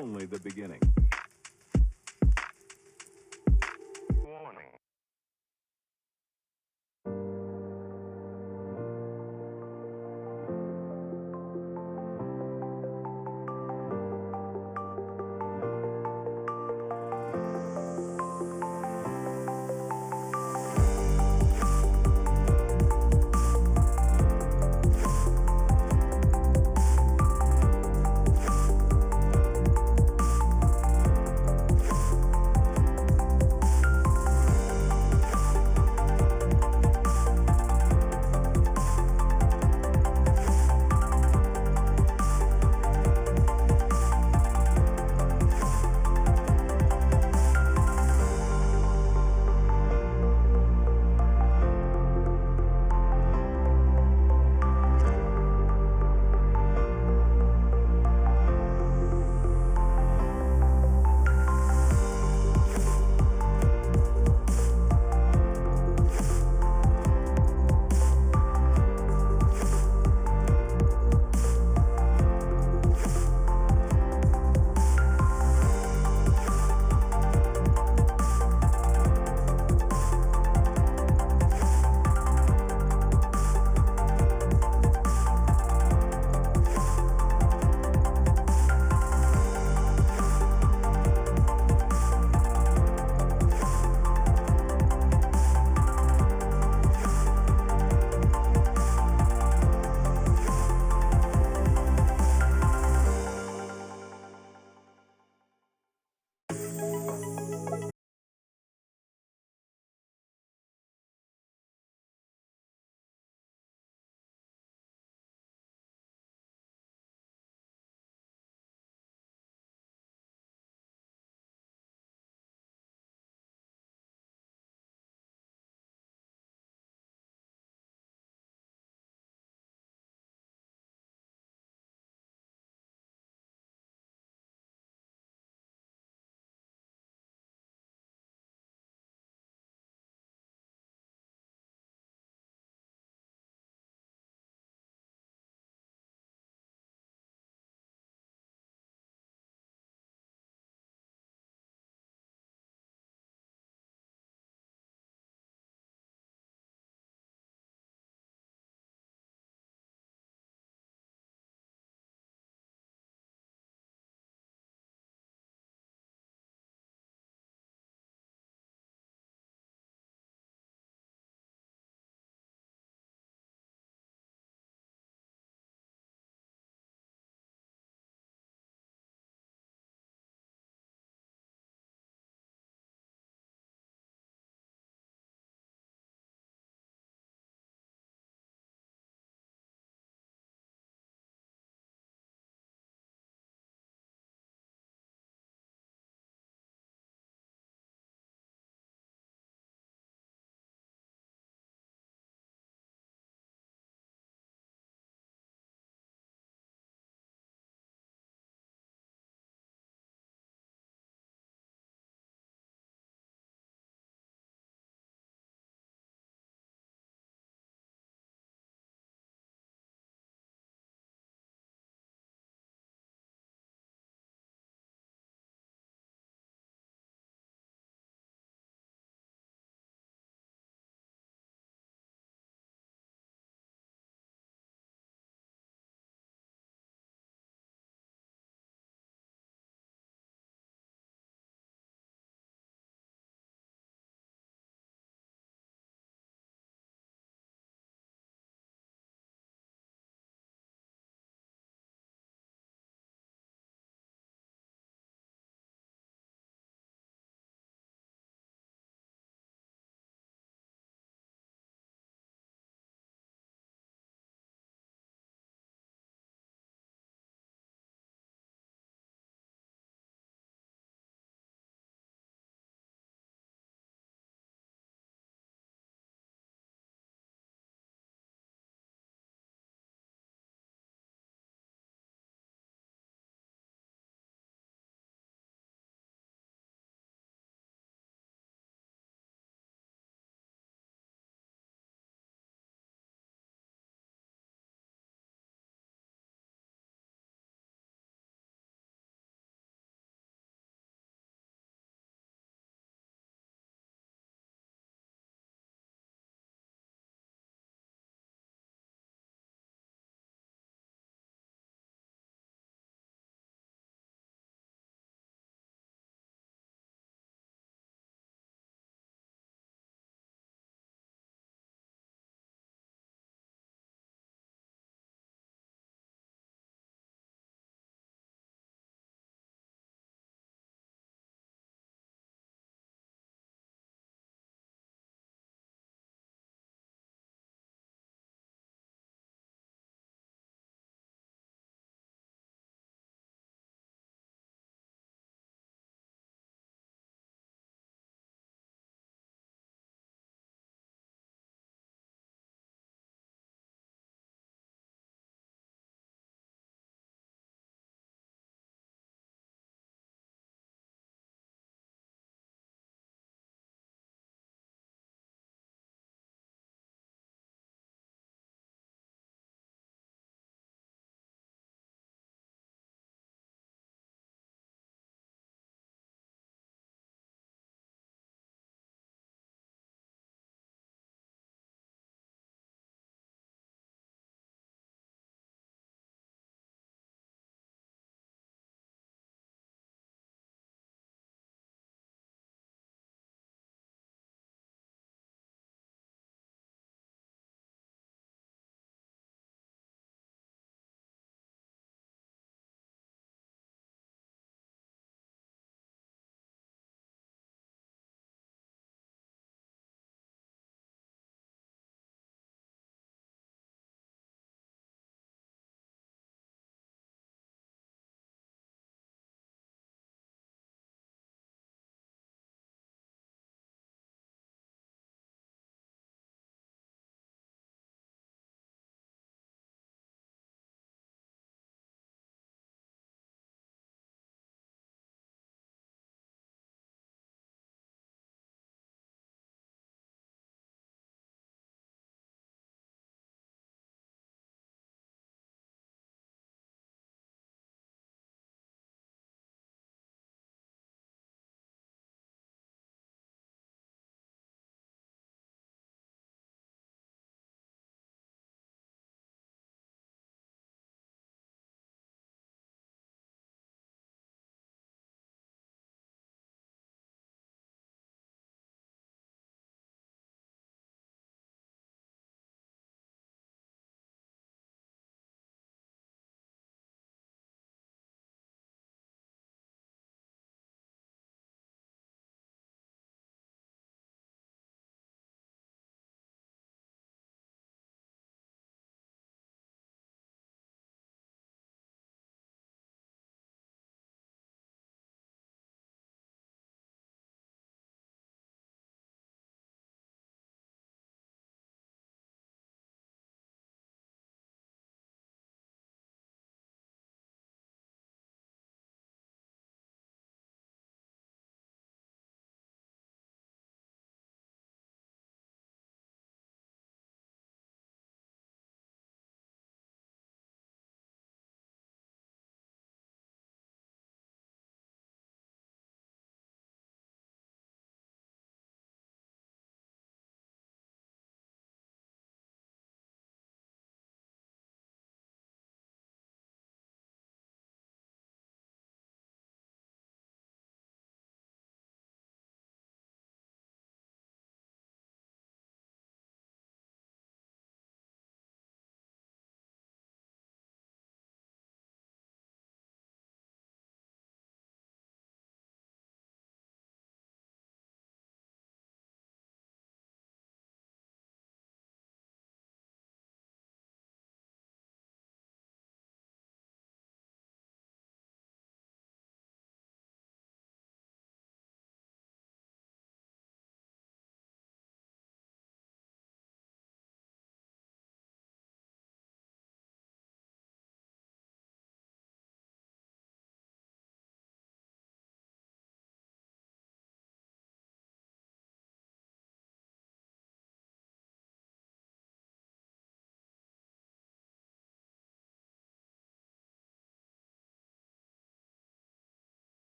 Speaker 9: only the beginning. Warning.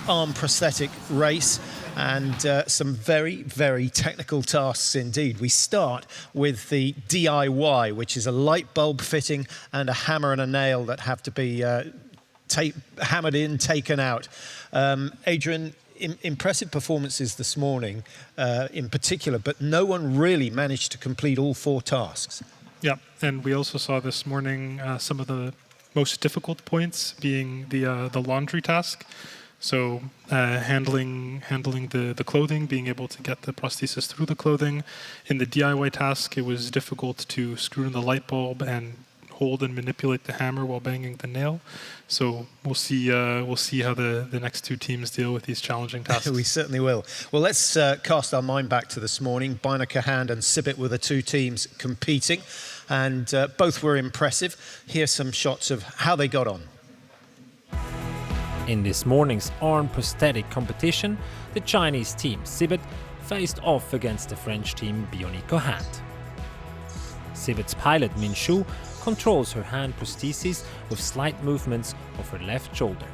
Speaker 6: arm prosthetic race, and some very, very technical tasks indeed. We start with the DIY, which is a light bulb fitting and a hammer and a nail that have to be hammered in, taken out. Adrian, impressive performances this morning in particular, but no one really managed to complete all 4 tasks.
Speaker 3: Yeah, and we also saw this morning some of the most difficult points being the laundry task. So handling the clothing, being able to get the prosthesis through the clothing. In the DIY task, it was difficult to screw in the light bulb and hold and manipulate the hammer while banging the nail. So we'll see how the next 2 teams deal with these challenging tasks.
Speaker 6: We certainly will. Well, let's cast our mind back to this morning. Beinecke Hand and CYBATHLON were the 2 teams competing, and both were impressive. Here's some shots of how they got on.
Speaker 11: In this morning's arm prosthetic competition, the Chinese team CYBATHLON faced off against the French team Bionico Hand. CYBATHLON's pilot Min Shu controls her hand prosthesis with slight movements of her left shoulder.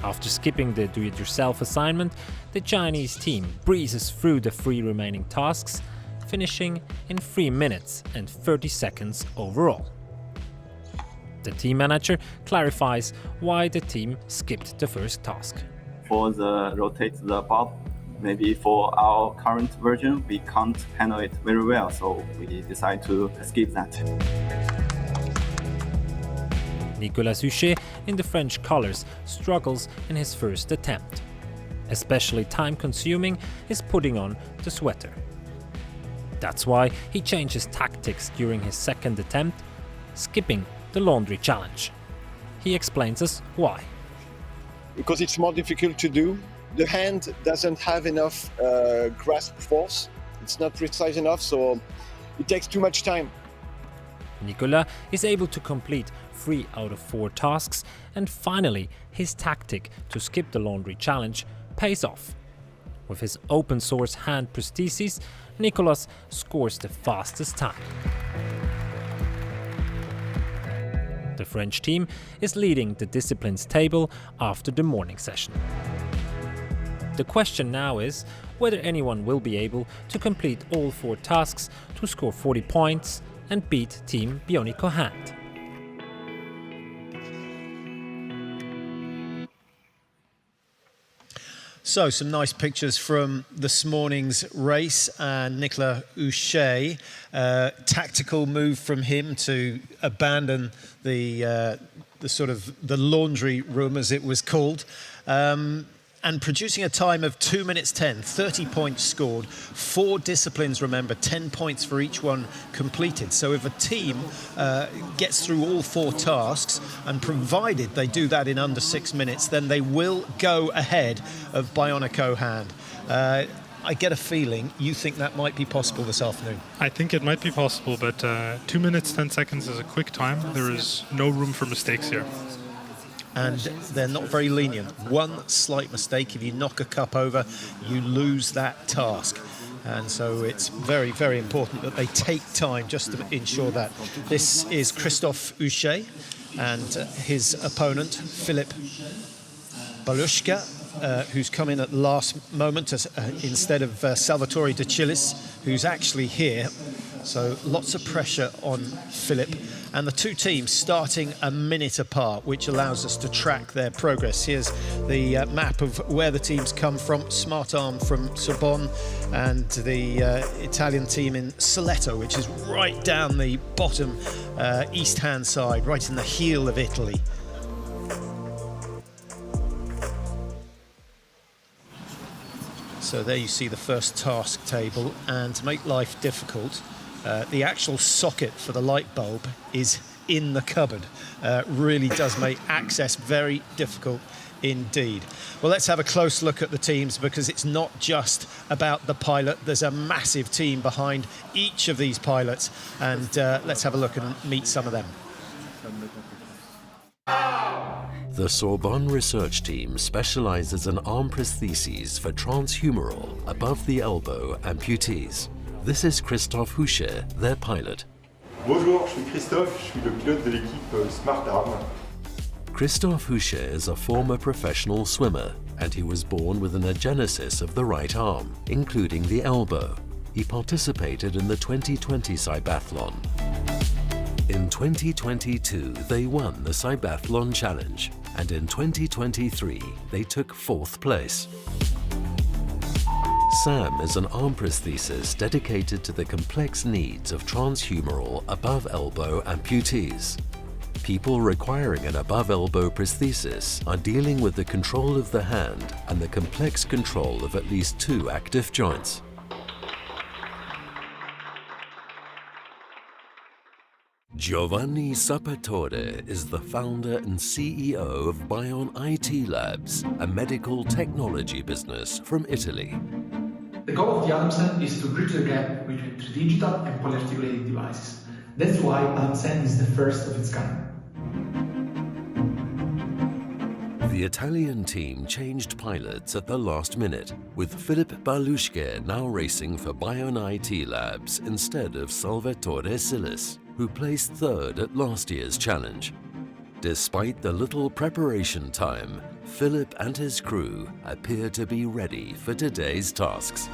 Speaker 11: After skipping the do-it-yourself assignment, the Chinese team breezes through the 3 remaining tasks, finishing in 3 minutes and 30 seconds overall. The team manager clarifies why the team skipped the first task.
Speaker 10: For the rotate the bulb, maybe for our current version, we can't handle it very well, so we decide to skip that.
Speaker 11: Nicolas Huchet, in the French colours, struggles in his first attempt. Especially time-consuming is putting on the sweater. That's why he changes tactics during his second attempt, skipping the laundry challenge. He explains us why.
Speaker 21: Because it's more difficult to do. The hand doesn't have enough grasp force. It's not precise enough, so it takes too much time.
Speaker 11: Nicolas is able to complete 3 out of 4 tasks, and finally his tactic to skip the laundry challenge pays off. With his open source hand prosthesis, Nicolas scores the fastest time. The French team is leading the disciplines table after the morning session. The question now is whether anyone will be able to complete all 4 tasks to score 40 points and beat Team Bionico Hand.
Speaker 6: So, some nice pictures from this morning's race, and Nicolas Huchet, tactical move from him to abandon the sort of the laundry room, as it was called, and producing a time of 2 minutes 10, 30 points scored, 4 disciplines, remember, 10 points for each one completed. So if a team gets through all 4 tasks, and provided they do that in under 6 minutes, then they will go ahead of Bionico Hand. I get a feeling you think that might be possible this afternoon.
Speaker 3: I think it might be possible, but 2 minutes 10 seconds is a quick time. There is no room for mistakes here.
Speaker 6: And they're not very lenient. One slight mistake, if you knock a cup over, you lose that task. And so it's very, very important that they take time just to ensure that. This is Christophe Huchet and his opponent, Philippe Balushka, who's come in at the last moment instead of Salvatore De Chillis, who's actually here. So lots of pressure on Philippe. And the 2 teams starting a minute apart, which allows us to track their progress. Here's the map of where the teams come from. Smart Arm from Sorbonne, and the Italian team in Spoleto, which is right down the bottom east-hand side, right in the heel of Italy. So there you see the first task table, and to make life difficult, the actual socket for the light bulb is in the cupboard. Really does make access very difficult indeed. Well, let's have a close look at the teams, because it's not just about the pilot. There's a massive team behind each of these pilots, and let's have a look and meet some of them.
Speaker 2: The Sorbonne research team specializes in arm prostheses for transhumeral, above-the-elbow amputees. This is Christophe Huchet, their pilot.
Speaker 22: Bonjour, je suis Christophe, je suis le pilote de l'équipe Smart Arm.
Speaker 2: Christophe Houchet is a former professional swimmer, and he was born with an agenesis of the right arm, including the elbow. He participated in the 2020 CYBATHLON. In 2022, they won the CYBATHLON Challenge, and in 2023, they took 4th place. Sam is an arm prosthesis dedicated to the complex needs of transhumeral above-elbow amputees. People requiring an above-elbow prosthesis are dealing with the control of the hand and the complex control of at least 2 active joints. Giovanni Sapatore is the founder and CEO of Bion IT Labs, a medical technology business from Italy.
Speaker 17: The goal of the Adamsen is to bridge the gap between digital and polyarticulated devices. That's why Adamsen is the first of its kind.
Speaker 2: The Italian team changed pilots at the last minute, with Philip Balushke now racing for Bion IT Labs instead of Salvatore Silis, who placed 3rd at last year's challenge. Despite the little preparation time, Philip and his crew appear to be ready for today's tasks.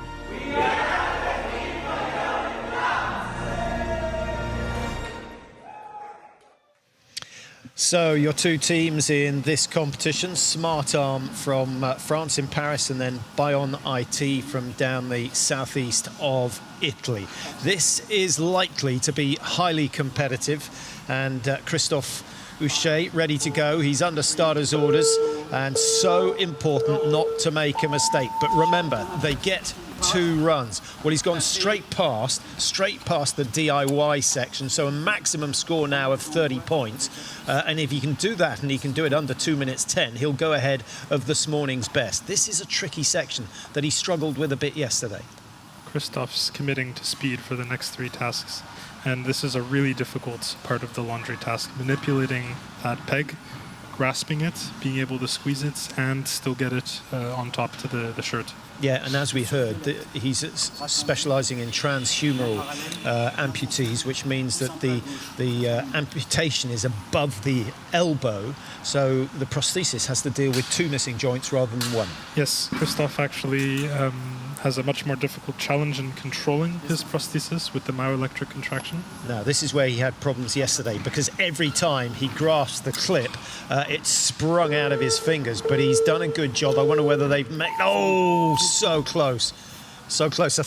Speaker 6: So your 2 teams in this competition, Smart Arm from France in Paris, and then Bion IT from down the southeast of Italy. This is likely to be highly competitive, and Christophe Houchet ready to go. He's under starter's orders, and so important not to make a mistake. But remember, they get 2 runs. Well, he's gone straight past the DIY section, so a maximum score now of 30 points. And if he can do that, and he can do it under 2 minutes 10, he'll go ahead of this morning's best. This is a tricky section that he struggled with a bit yesterday.
Speaker 3: Christophe's committing to speed for the next 3 tasks, and this is a really difficult part of the laundry task, manipulating that peg, grasping it, being able to squeeze it, and still get it on top to the shirt.
Speaker 6: Yeah, and as we heard, he's specialising in transhumeral amputees, which means that the amputation is above the elbow, so the prosthesis has to deal with 2 missing joints rather than 1.
Speaker 3: Yes, Christophe actually has a much more difficult challenge in controlling his prosthesis with the myoelectric contraction.
Speaker 6: Now, this is where he had problems yesterday, because every time he grasped the clip, it sprung out of his fingers, but he's done a good job. I wonder whether they've made... Oh, so close. So close. I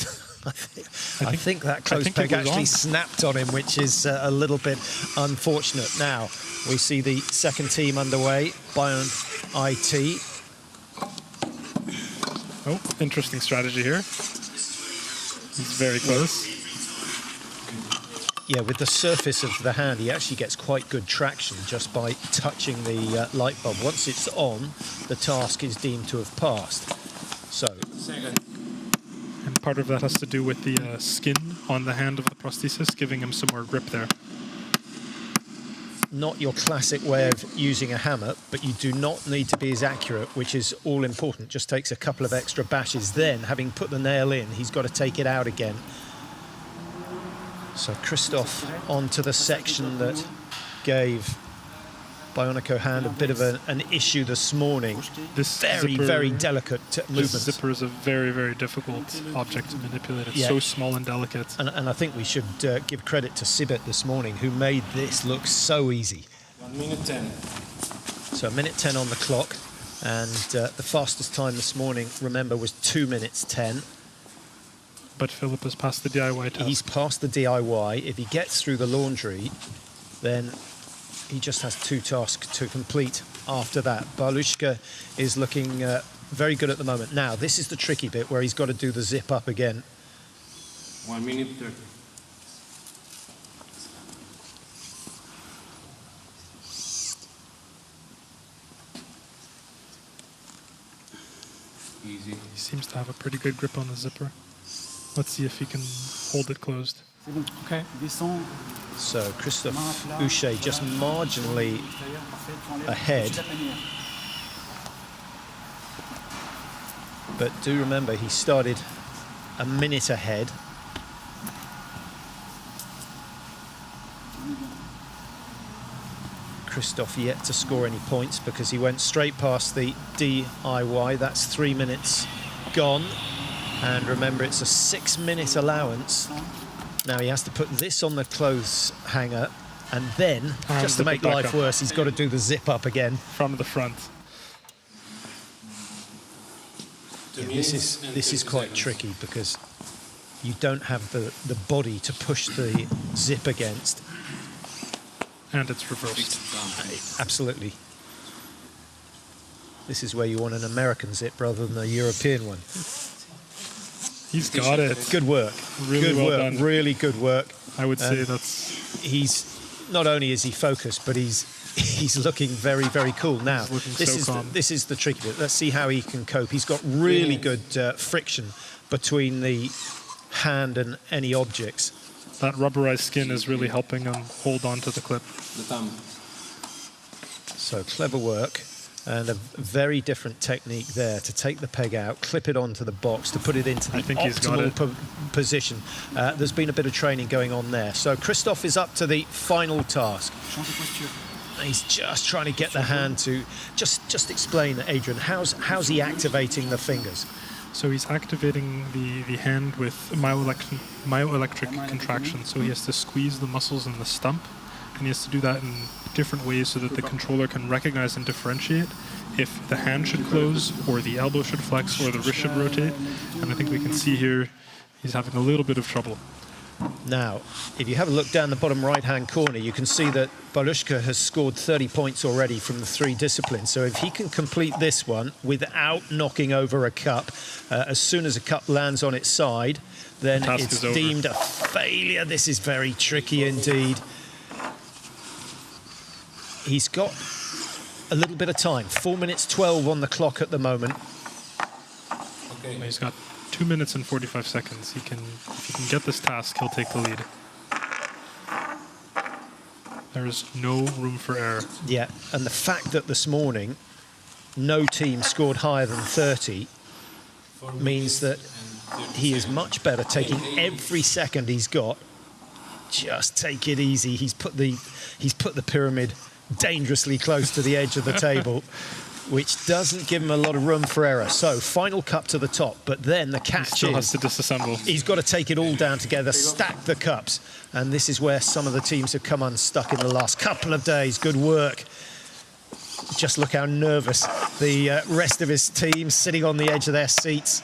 Speaker 6: think that close peg actually snapped on him, which is a little bit unfortunate. Now, we see the second team underway, Bion IT.
Speaker 3: Oh, interesting strategy here. He's very close.
Speaker 6: Yeah, with the surface of the hand, he actually gets quite good traction just by touching the light bulb. Once it's on, the task is deemed to have passed. So,
Speaker 3: and part of that has to do with the skin on the hand of the prosthesis, giving him some more grip there.
Speaker 6: Not your classic way of using a hammer, but you do not need to be as accurate, which is all important. Just takes a couple of extra bashes. Then, having put the nail in, he's got to take it out again. So Christophe onto the section that gave Bionico hand a bit of an issue this morning.
Speaker 3: This
Speaker 6: very delicate movements.
Speaker 3: This zipper is a very, very difficult object to manipulate. It's so small and delicate.
Speaker 6: And I think we should give credit to Sibet this morning, who made this look so easy.
Speaker 8: 1 minute 10.
Speaker 6: So 1:10 on the clock, and the fastest time this morning, remember, was 2 minutes 10.
Speaker 3: But Philip has passed the DIY task.
Speaker 6: He's passed the DIY. If he gets through the laundry, then he just has 2 tasks to complete after that. Balushka is looking very good at the moment. Now, this is the tricky bit where he's got to do the zip up again.
Speaker 8: 1 minute 30. Easy.
Speaker 3: He seems to have a pretty good grip on the zipper. Let's see if he can hold it closed.
Speaker 8: Okay.
Speaker 6: So Christophe Houchet just marginally ahead. But do remember, he started a minute ahead. Christoph yet to score any points because he went straight past the DIY. That's 3 minutes gone. And remember, it's a 6-minute allowance. Now he has to put this on the clothes hanger, and then, just to make life worse, he's got to do the zip up again.
Speaker 3: From the front.
Speaker 6: Yeah, this is quite tricky because you don't have the body to push the zip against.
Speaker 3: And it's reversed.
Speaker 6: Absolutely. This is where you want an American zip rather than a European one.
Speaker 3: He's got it.
Speaker 6: Good work.
Speaker 3: Really
Speaker 6: good
Speaker 3: well
Speaker 6: work.
Speaker 3: done.
Speaker 6: Really good work.
Speaker 3: I would say that's...
Speaker 6: He's not only is he focused, but he's looking very, very cool. Now, this is the tricky bit. Let's see how he can cope. He's got really good friction between the hand and any objects.
Speaker 3: That rubberized skin is really helping him hold on to the clip.
Speaker 6: So clever work. And a very different technique there to take the peg out, clip it onto the box, to put it into the optimal position. There's been a bit of training going on there. So Christoph is up to the final task. He's just trying to get the hand to just explain, Adrian, how's he activating the fingers?
Speaker 3: So he's activating the hand with myoelectric contraction. So he has to squeeze the muscles in the stump, and he has to do that in different ways so that the controller can recognize and differentiate if the hand should close or the elbow should flex or the wrist should rotate. And I think we can see here he's having a little bit of trouble.
Speaker 6: Now, if you have a look down the bottom right-hand corner, you can see that Balushka has scored 30 points already from the 3 disciplines. So if he can complete this one without knocking over a cup, as soon as a cup lands on its side, then it's deemed a failure. This is very tricky indeed. He's got a little bit of time. 4 minutes 12 on the clock at the moment.
Speaker 3: Okay. He's got 2 minutes and 45 seconds. If he can get this task, he'll take the lead. There is no room for error.
Speaker 6: Yeah, and the fact that this morning no team scored higher than 30 means that he is much better taking every second he's got. Just take it easy. He's put the pyramid dangerously close to the edge of the table, which doesn't give him a lot of room for error. So final cup to the top, but then the catch
Speaker 3: he still has to disassemble.
Speaker 6: He's got to take it all down together, stack the cups, and this is where some of the teams have come unstuck in the last couple of days. Good work. Just look how nervous the rest of his team sitting on the edge of their seats.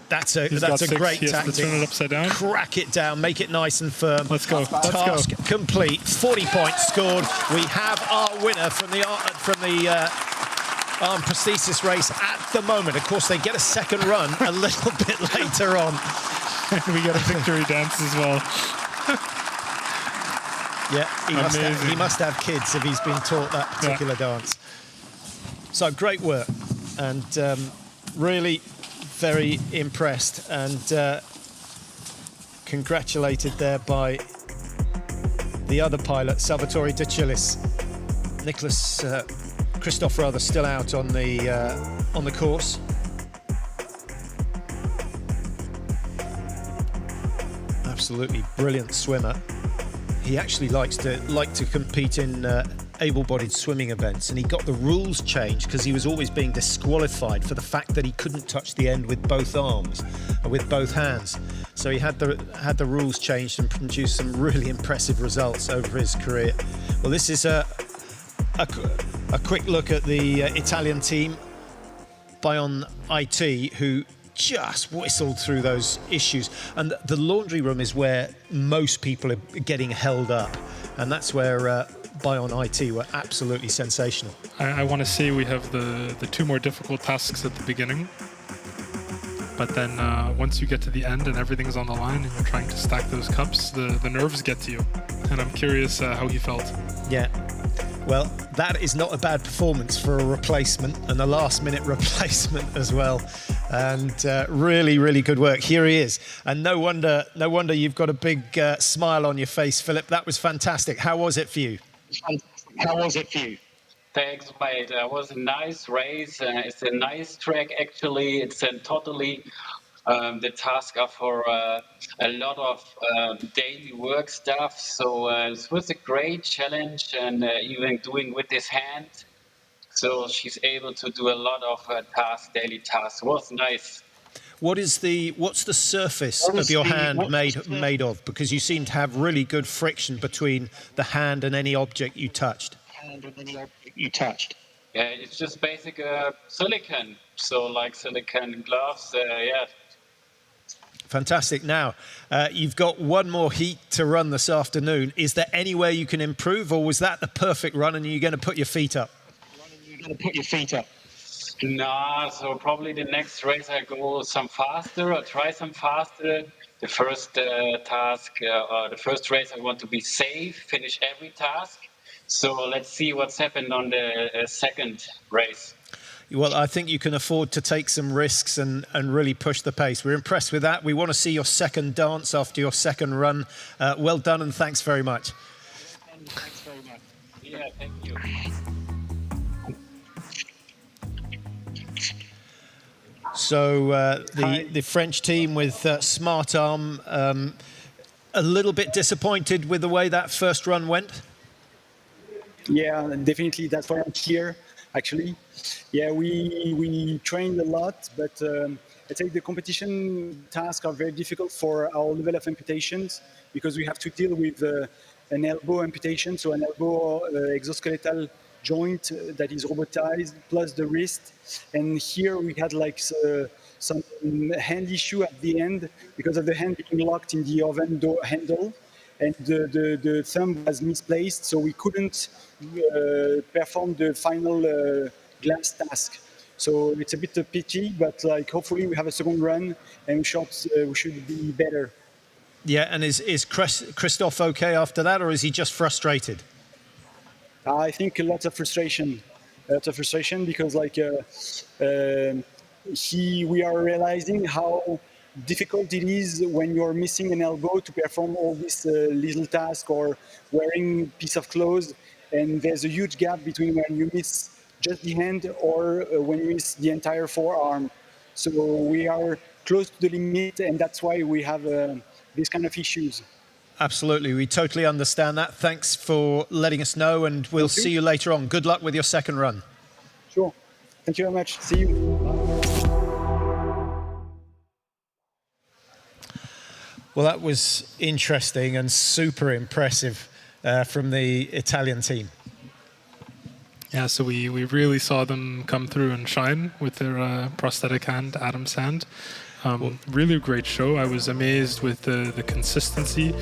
Speaker 6: That's a great tactic.
Speaker 3: Turn it upside down.
Speaker 6: Crack it down, make it nice and firm.
Speaker 3: Let's go.
Speaker 6: Task complete. 40 points scored. We have our winner from the arm prosthesis race at the moment. Of course, they get a second run a little bit later on.
Speaker 3: We get a victory dance as well.
Speaker 6: Yeah, he must have kids if he's been taught that particular dance. So great work, and really very impressed, and congratulated there by the other pilot, Salvatore De Chillis. Christoph rather still out on the course. Absolutely brilliant swimmer. He actually likes to compete in able-bodied swimming events, and he got the rules changed because he was always being disqualified for the fact that he couldn't touch the end with both arms or with both hands. So he had the rules changed and produced some really impressive results over his career. Well, this is a quick look at the Italian team, Bion IT, who just whistled through those issues. And the laundry room is where most people are getting held up, and that's where Bion IT were absolutely sensational.
Speaker 3: I want to say we have the 2 more difficult tasks at the beginning, but then once you get to the end and everything's on the line and you're trying to stack those cups, the nerves get to you, and I'm curious how he felt.
Speaker 6: Yeah. Well, that is not a bad performance for a replacement, and a last-minute replacement as well. And really, really good work. Here he is, and no wonder you've got a big smile on your face, Philip. That was fantastic. How was it for you?
Speaker 5: Thanks, mate. It was a nice race. It's a nice track, actually. It's a totally The tasks are for a lot of daily work stuff. So it was a great challenge, and even doing with this hand. So she's able to do a lot of tasks, daily tasks. It was nice.
Speaker 6: What's the surface of your hand made of? Because you seem to have really good friction between the hand and any object you touched.
Speaker 5: Yeah, it's just basic silicone. So like silicone gloves. Yeah.
Speaker 6: Fantastic. Now, you've got one more heat to run this afternoon. Is there anywhere you can improve, or was that the perfect run and you're going to put your feet up?
Speaker 5: No, so probably the next race I go some faster or try some faster. The first task or the first race I want to be safe, finish every task. So let's see what's happened on the second race.
Speaker 6: Well, I think you can afford to take some risks and really push the pace. We're impressed with that. We want to see your second dance after your second run. Well done, and thanks very much.
Speaker 5: Yeah, thank you.
Speaker 6: So the French team with Smart Arm, a little bit disappointed with the way that first run went?
Speaker 18: Yeah, definitely. That's why I'm here, actually. Yeah, we trained a lot, but I think the competition tasks are very difficult for our level of amputations because we have to deal with an elbow amputation, so an elbow exoskeletal joint that is robotized, plus the wrist. And here we had like some hand issue at the end because of the hand being locked in the oven door handle, and the thumb was misplaced, so we couldn't perform the final glass task. So it's a bit of pity, but like hopefully we have a second run and we should be better.
Speaker 6: Yeah, and is Christophe okay after that, or is he just frustrated?
Speaker 18: I think lots of frustration because like we are realizing how difficult it is when you're missing an elbow to perform all this little task or wearing a piece of clothes, and there's a huge gap between when you miss just the hand or when you miss the entire forearm. So we are close to the limit, and that's why we have these kind of issues.
Speaker 6: Absolutely, we totally understand that. Thanks for letting us know, and we'll see you later on. Good luck with your second run.
Speaker 18: Sure. Thank you very much. See you.
Speaker 6: Well, that was interesting and super impressive from the Italian team.
Speaker 3: Yeah, so we really saw them come through and shine with their prosthetic hand, Adam's hand. Really great show. I was amazed with the consistency.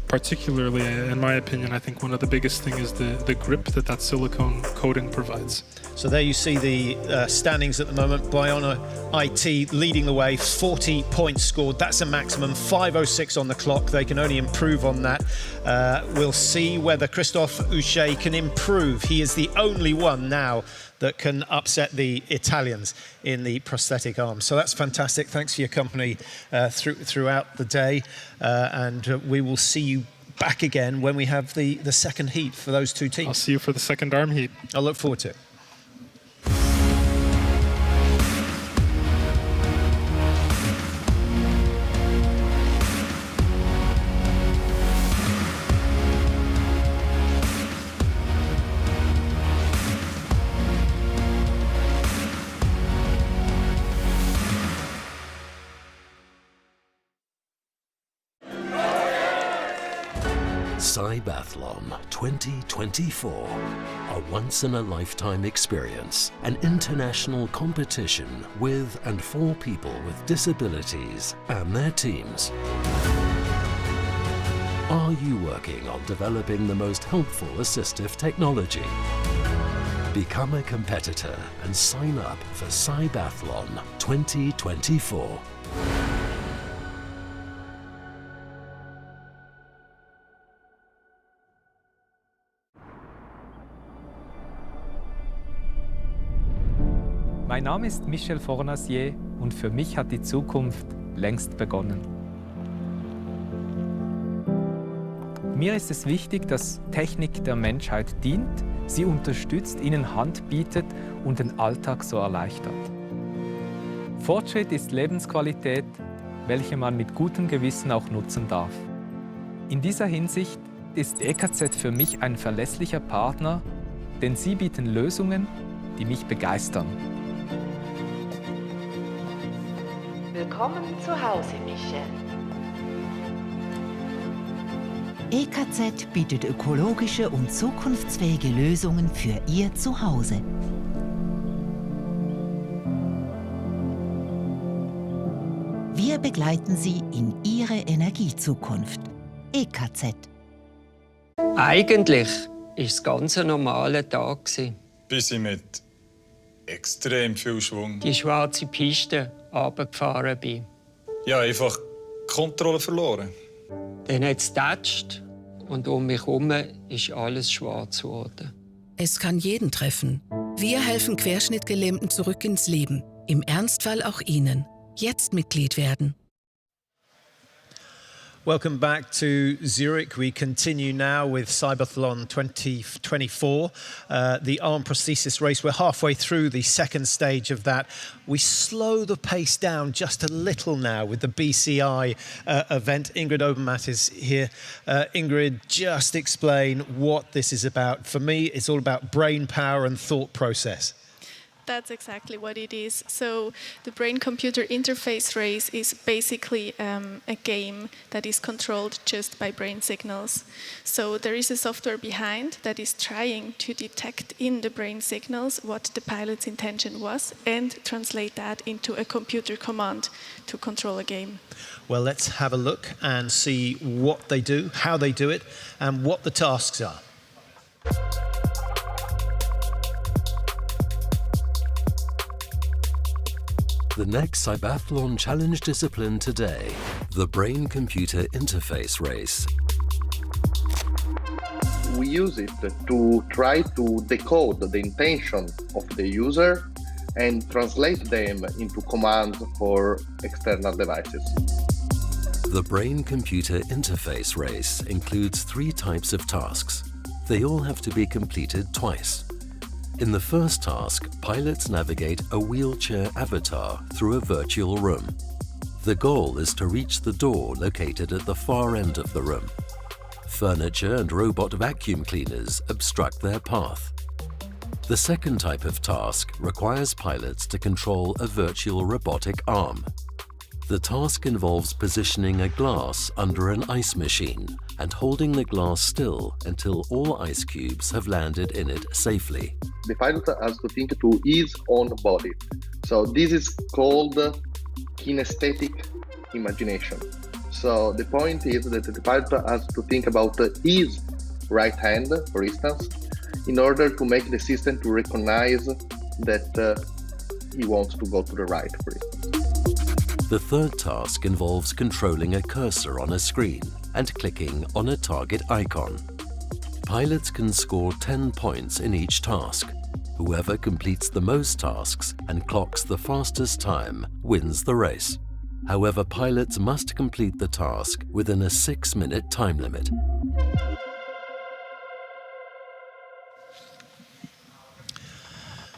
Speaker 3: Particularly, in my opinion, I think one of the biggest thing is the grip that silicone coating provides.
Speaker 6: So there you see the standings at the moment. Bayona IT leading the way, 40 points scored. That's a maximum, 5:06 on the clock. They can only improve on that. We'll see whether Christophe Houchet can improve. He is the only one now that can upset the Italians in the prosthetic arm. So that's fantastic. Thanks for your company throughout the day. And we will see you back again when we have the second heat for those two teams.
Speaker 3: I'll see you for the second arm heat.
Speaker 6: I look forward to it.
Speaker 2: CYBATHLON 2024, a once-in-a-lifetime experience, an international competition with and for people with disabilities and their teams. Are you working on developing the most helpful assistive technology? Become a competitor and sign up for CYBATHLON 2024.
Speaker 11: Mein Name ist Michel Fornasier und für mich hat die Zukunft längst begonnen. Mir ist es wichtig, dass Technik der Menschheit dient, sie unterstützt, ihnen Hand bietet und den Alltag so erleichtert. Fortschritt ist Lebensqualität, welche man mit gutem Gewissen auch nutzen darf. In dieser Hinsicht ist EKZ für mich ein verlässlicher Partner, denn sie bieten Lösungen, die mich begeistern.
Speaker 12: Willkommen zu Hause, Michel.
Speaker 7: EKZ bietet ökologische und zukunftsfähige Lösungen für Ihr Zuhause. Wir begleiten Sie in Ihre Energiezukunft. EKZ.
Speaker 13: Eigentlich war es ganz ein normaler Tag.
Speaker 1: Bis ich mit extrem viel Schwung
Speaker 13: Die schwarze Piste runtergefahren bin.
Speaker 1: ja, einfach die Kontrolle verloren.
Speaker 13: Dann hat es getatscht und um mich herum ist alles schwarz geworden.
Speaker 15: Es kann jeden treffen. Wir helfen Querschnittgelähmten zurück ins Leben. Im Ernstfall auch Ihnen. Jetzt Mitglied werden.
Speaker 6: Welcome back to Zurich. We continue now with CYBATHLON 2024, the arm prosthesis race. We're halfway through the second stage of that. We slow the pace down just a little now with the BCI event. Ingrid Obermatt is here. Ingrid, just explain what this is about. For me, it's all about brain power and thought process.
Speaker 22: That's exactly what it is. So the brain-computer interface race is basically a game that is controlled just by brain signals. So there is a software behind that is trying to detect in the brain signals what the pilot's intention was and translate that into a computer command to control a game.
Speaker 6: Well, let's have a look and see what they do, how they do it, and what the tasks are.
Speaker 2: The next CYBATHLON Challenge discipline today, the Brain-Computer Interface Race.
Speaker 23: We use it to try to decode the intention of the user and translate them into commands for external devices.
Speaker 2: The Brain-Computer Interface Race includes 3 types of tasks. They all have to be completed twice. In the first task, pilots navigate a wheelchair avatar through a virtual room. The goal is to reach the door located at the far end of the room. Furniture and robot vacuum cleaners obstruct their path. The second type of task requires pilots to control a virtual robotic arm. The task involves positioning a glass under an ice machine and holding the glass still until all ice cubes have landed in it safely.
Speaker 23: The pilot has to think to his own body. So this is called kinesthetic imagination. So the point is that the pilot has to think about his right hand, for instance, in order to make the system to recognize that he wants to go to the right, for instance.
Speaker 2: The third task involves controlling a cursor on a screen and clicking on a target icon. Pilots can score 10 points in each task. Whoever completes the most tasks and clocks the fastest time wins the race. However, pilots must complete the task within a 6-minute time limit.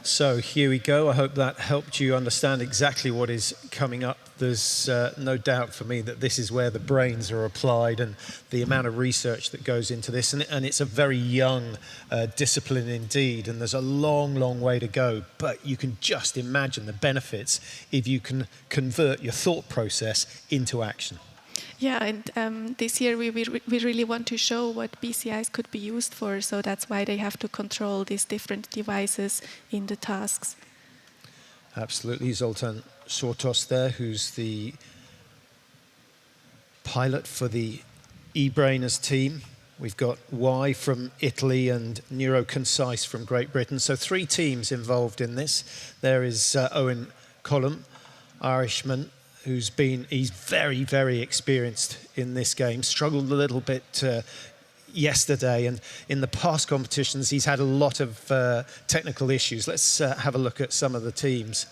Speaker 6: So here we go. I hope that helped you understand exactly what is coming up. There's no doubt for me that this is where the brains are applied and the amount of research that goes into this. And it's a very young discipline indeed. And there's a long, long way to go. But you can just imagine the benefits if you can convert your thought process into action.
Speaker 22: Yeah, and this year we really want to show what BCIs could be used for, so that's why they have to control these different devices in the tasks.
Speaker 6: Absolutely. Zoltan Sortos there, who's the pilot for the eBrainers team. We've got Y from Italy and NeuroConcise from Great Britain. So 3 teams involved in this. There is Owen Collum, Irishman, he's very, very experienced in this game, struggled a little bit yesterday, and in the past competitions he's had a lot of technical issues. Let's have a look at some of the teams.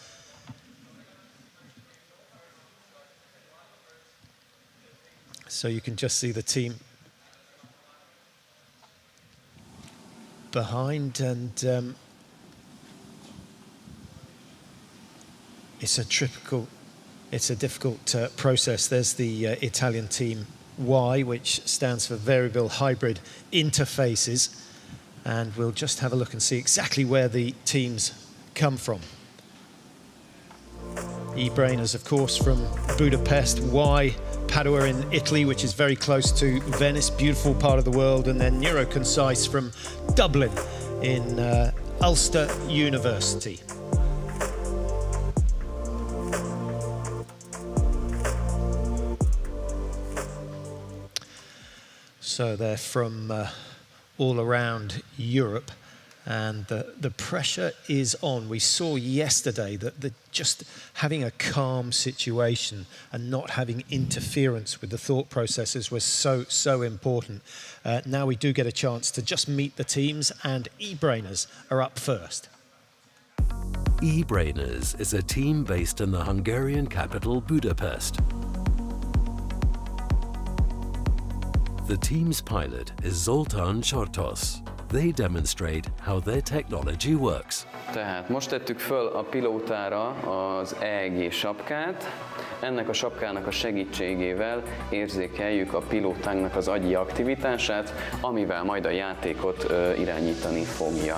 Speaker 6: So you can just see the team behind, and It's a difficult process. There's the Italian team Y, which stands for Variable Hybrid Interfaces, and we'll just have a look and see exactly where the teams come from. E-Brainers, of course, from Budapest. Y, Padua in Italy, which is very close to Venice, beautiful part of the world. And then Neuroconcise from Dublin in Ulster University. So they're from all around Europe, and the pressure is on. We saw yesterday that just having a calm situation and not having interference with the thought processes was so important. Now we do get a chance to just meet the teams, and E-Brainers are up first.
Speaker 2: E-Brainers is a team based in the Hungarian capital Budapest. The team's pilot is Zoltán Csortos. They demonstrate how their technology works.
Speaker 4: Tehát most tettük föl a pilótára az EEG sapkát. Ennek a sapkának a segítségével érzékeljük a pilótánknak az agyi aktivitását, amivel majd a játékot irányítani fogja.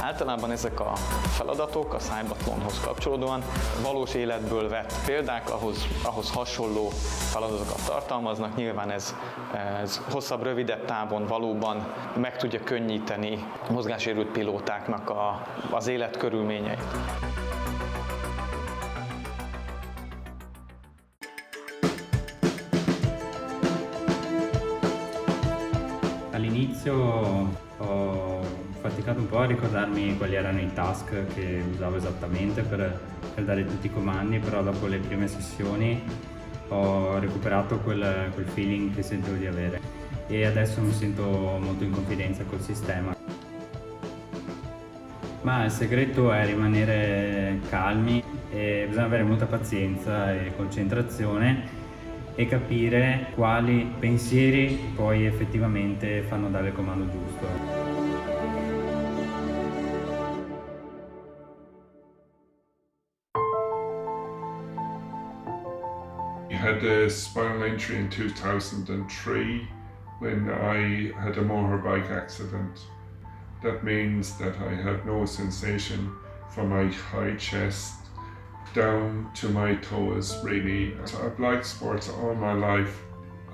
Speaker 19: Általában ezek a feladatok a CYBATHLONhoz kapcsolódóan valós életből vett példák, ahhoz hasonló feladatokat tartalmaznak. Nyilván ez hosszabb, rövidebb távon valóban meg tudja könnyíteni a mozgássérült pilótáknak az életkörülményeit.
Speaker 20: All'inizio ho faticato un po' a ricordarmi quali erano i task che usavo esattamente per dare tutti i comandi, però dopo le prime sessioni ho recuperato quel feeling che sentivo di avere e adesso mi sento molto in confidenza col sistema. Ma il segreto è rimanere calmi e bisogna avere molta pazienza e concentrazione e capire quali pensieri poi effettivamente fanno dare il comando giusto.
Speaker 24: I had a spinal injury in 2003 when I had a motorbike accident. That means that I have no sensation from my high chest down to my toes, really. So I've liked sports all my life.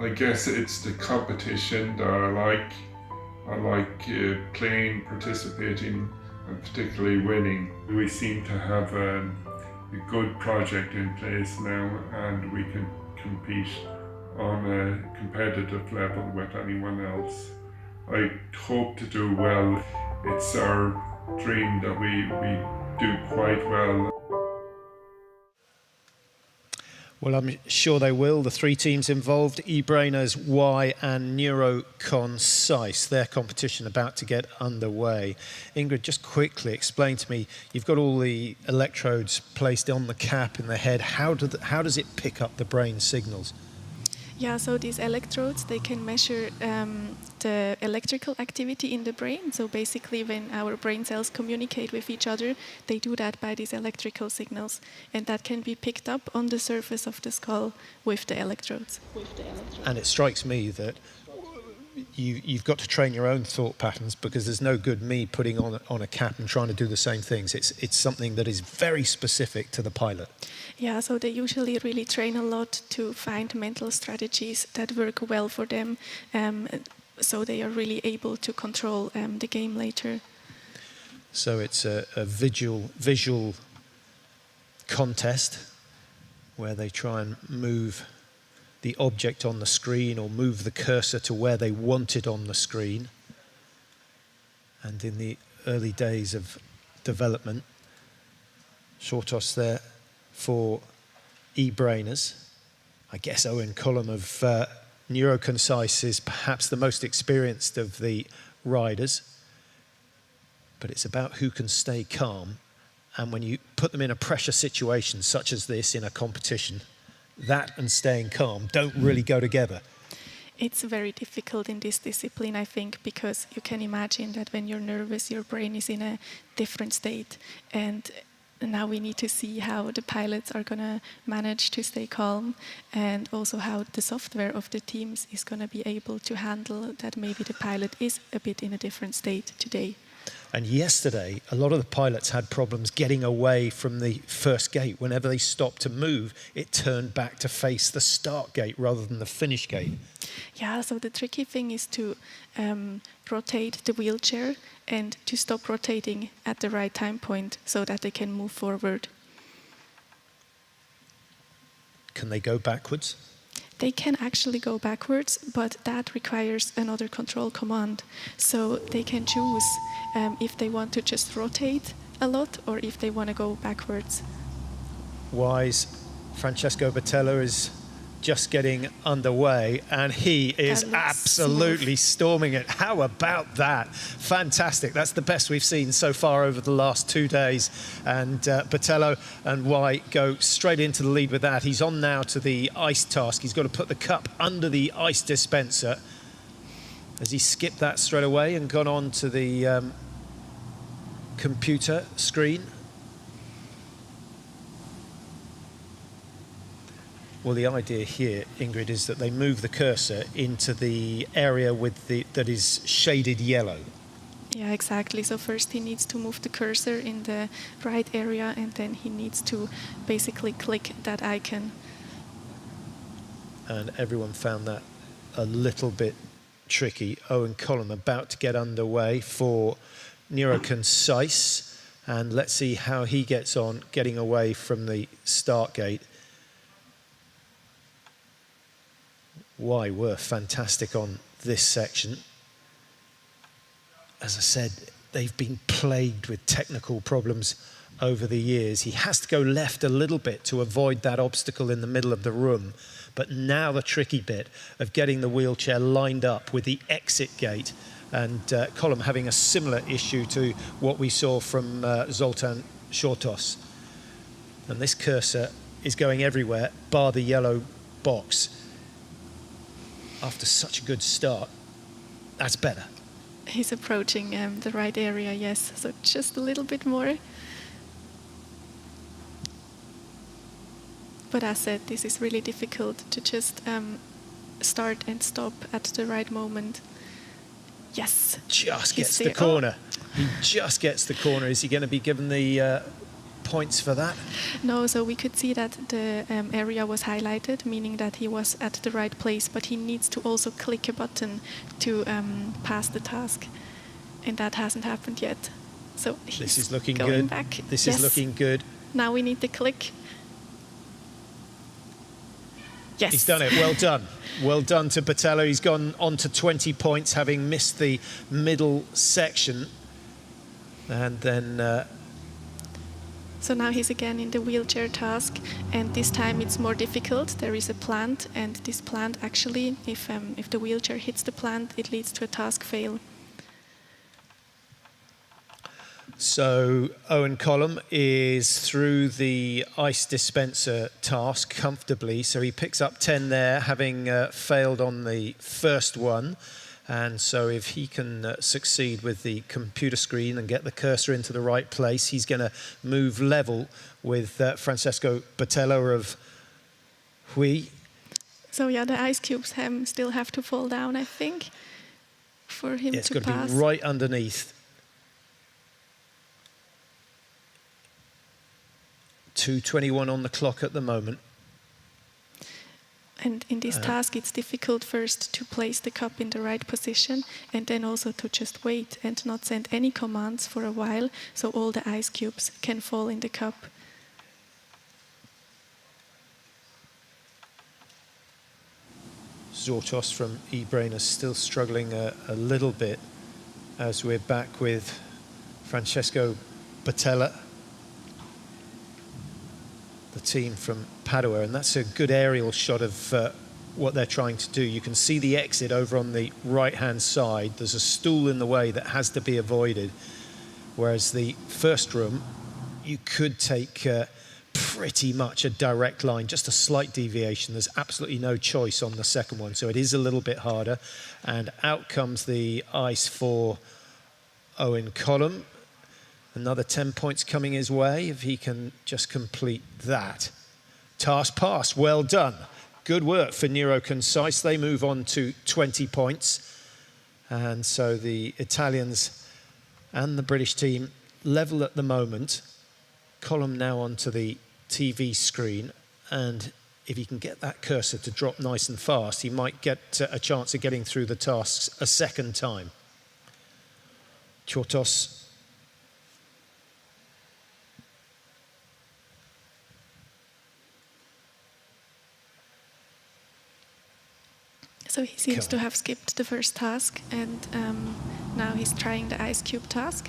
Speaker 24: I guess it's the competition that I like. I like playing, participating, and particularly winning. We seem to have a good project in place now, and we can compete on a competitive level with anyone else. I hope to do well. It's our dream that we do quite well.
Speaker 6: Well, I'm sure they will. The three teams involved, E-Brainers, Y and Neuroconcise, their competition about to get underway. Ingrid, just quickly explain to me, you've got all the electrodes placed on the cap in the head. How does it pick up the brain signals?
Speaker 22: Yeah, so these electrodes, they can measure the electrical activity in the brain. So basically when our brain cells communicate with each other, they do that by these electrical signals. And that can be picked up on the surface of the skull with the electrodes.
Speaker 6: And it strikes me that you've got to train your own thought patterns, because there's no good me putting on a cap and trying to do the same things. It's something that is very specific to the pilot.
Speaker 22: Yeah, so they usually really train a lot to find mental strategies that work well for them, so they are really able to control the game later.
Speaker 6: So it's a visual contest where they try and move the object on the screen or move the cursor to where they want it on the screen. And in the early days of development, Csortos there for E-Brainers. I guess Owen Cullum of Neuroconcise is perhaps the most experienced of the riders, but it's about who can stay calm. And when you put them in a pressure situation such as this in a competition, that and staying calm don't really go together.
Speaker 22: It's very difficult in this discipline, I think, because you can imagine that when you're nervous, your brain is in a different state, and now we need to see how the pilots are going to manage to stay calm, and also how the software of the teams is going to be able to handle that maybe the pilot is a bit in a different state today.
Speaker 6: And yesterday, a lot of the pilots had problems getting away from the first gate. Whenever they stopped to move, it turned back to face the start gate rather than the finish gate.
Speaker 22: Yeah, so the tricky thing is to rotate the wheelchair and to stop rotating at the right time point so that they can move forward.
Speaker 6: Can they go backwards?
Speaker 22: They can actually go backwards, but that requires another control command. So they can choose if they want to just rotate a lot or if they want to go backwards.
Speaker 6: Wise Francesco Botello is just getting underway, and he is absolutely storming it. How about that? Fantastic. That's the best we've seen so far over the last 2 days. And Botello and White go straight into the lead with that. He's on now to the ice task. He's got to put the cup under the ice dispenser. Has he skipped that straight away and gone on to the computer screen? Well, the idea here, Ingrid, is that they move the cursor into the area with that is shaded yellow.
Speaker 22: Yeah, exactly. So first he needs to move the cursor in the right area, and then he needs to basically click that icon.
Speaker 6: And everyone found that a little bit tricky. Owen Collum about to get underway for Neuroconcise, and let's see how he gets on getting away from the start gate. Why were fantastic on this section. As I said, they've been plagued with technical problems over the years. He has to go left a little bit to avoid that obstacle in the middle of the room. But now the tricky bit of getting the wheelchair lined up with the exit gate, and Colum having a similar issue to what we saw from Zoltan Shortos. And this cursor is going everywhere, bar the yellow box. After such a good start, that's better.
Speaker 22: He's approaching the right area, yes, so just a little bit more. But as said, this is really difficult to just start and stop at the right moment. Yes.
Speaker 6: Just gets the corner. He just gets the corner. Is he going to be given the points for that?
Speaker 22: No, so we could see that the area was highlighted, meaning that he was at the right place, but he needs to also click a button to pass the task, and that hasn't happened yet. So
Speaker 6: this is looking
Speaker 22: going
Speaker 6: good.
Speaker 22: Back.
Speaker 6: This
Speaker 22: yes.
Speaker 6: is looking good.
Speaker 22: Now we need the click. Yes.
Speaker 6: He's done it. Well done. Well done to Botello. He's gone on to 20 points, having missed the middle section. And then...
Speaker 22: So now he's again in the wheelchair task, and this time it's more difficult. There is a plant, and this plant actually, if the wheelchair hits the plant, it leads to a task fail.
Speaker 6: So Owen Collum is through the ice dispenser task comfortably. So he picks up 10 there, having failed on the first one. And so if he can succeed with the computer screen and get the cursor into the right place, he's going to move level with Francesco Botello of Huy.
Speaker 22: So yeah, the ice cubes still have to fall down, I think, for him to pass.
Speaker 6: It's got to be right underneath. 2:21 on the clock at the moment.
Speaker 22: And in this task, it's difficult first to place the cup in the right position, and then also to just wait and not send any commands for a while, so all the ice cubes can fall in the cup.
Speaker 6: Zortos from eBrain is still struggling a little bit as we're back with Francesco Botello, the team from Padua, and that's a good aerial shot of what they're trying to do. You can see the exit over on the right-hand side. There's a stool in the way that has to be avoided, whereas the first room, you could take pretty much a direct line, just a slight deviation. There's absolutely no choice on the second one, so it is a little bit harder. And out comes the ice for Owen Collum. Another 10 points coming his way if he can just complete that. Task passed, well done. Good work for Neuroconcise. They move on to 20 points. And so the Italians and the British team level at the moment. Column now onto the TV screen. And if he can get that cursor to drop nice and fast, he might get a chance of getting through the tasks a second time. Chortos.
Speaker 22: So he seems to have skipped the first task, and now he's trying the ice cube task.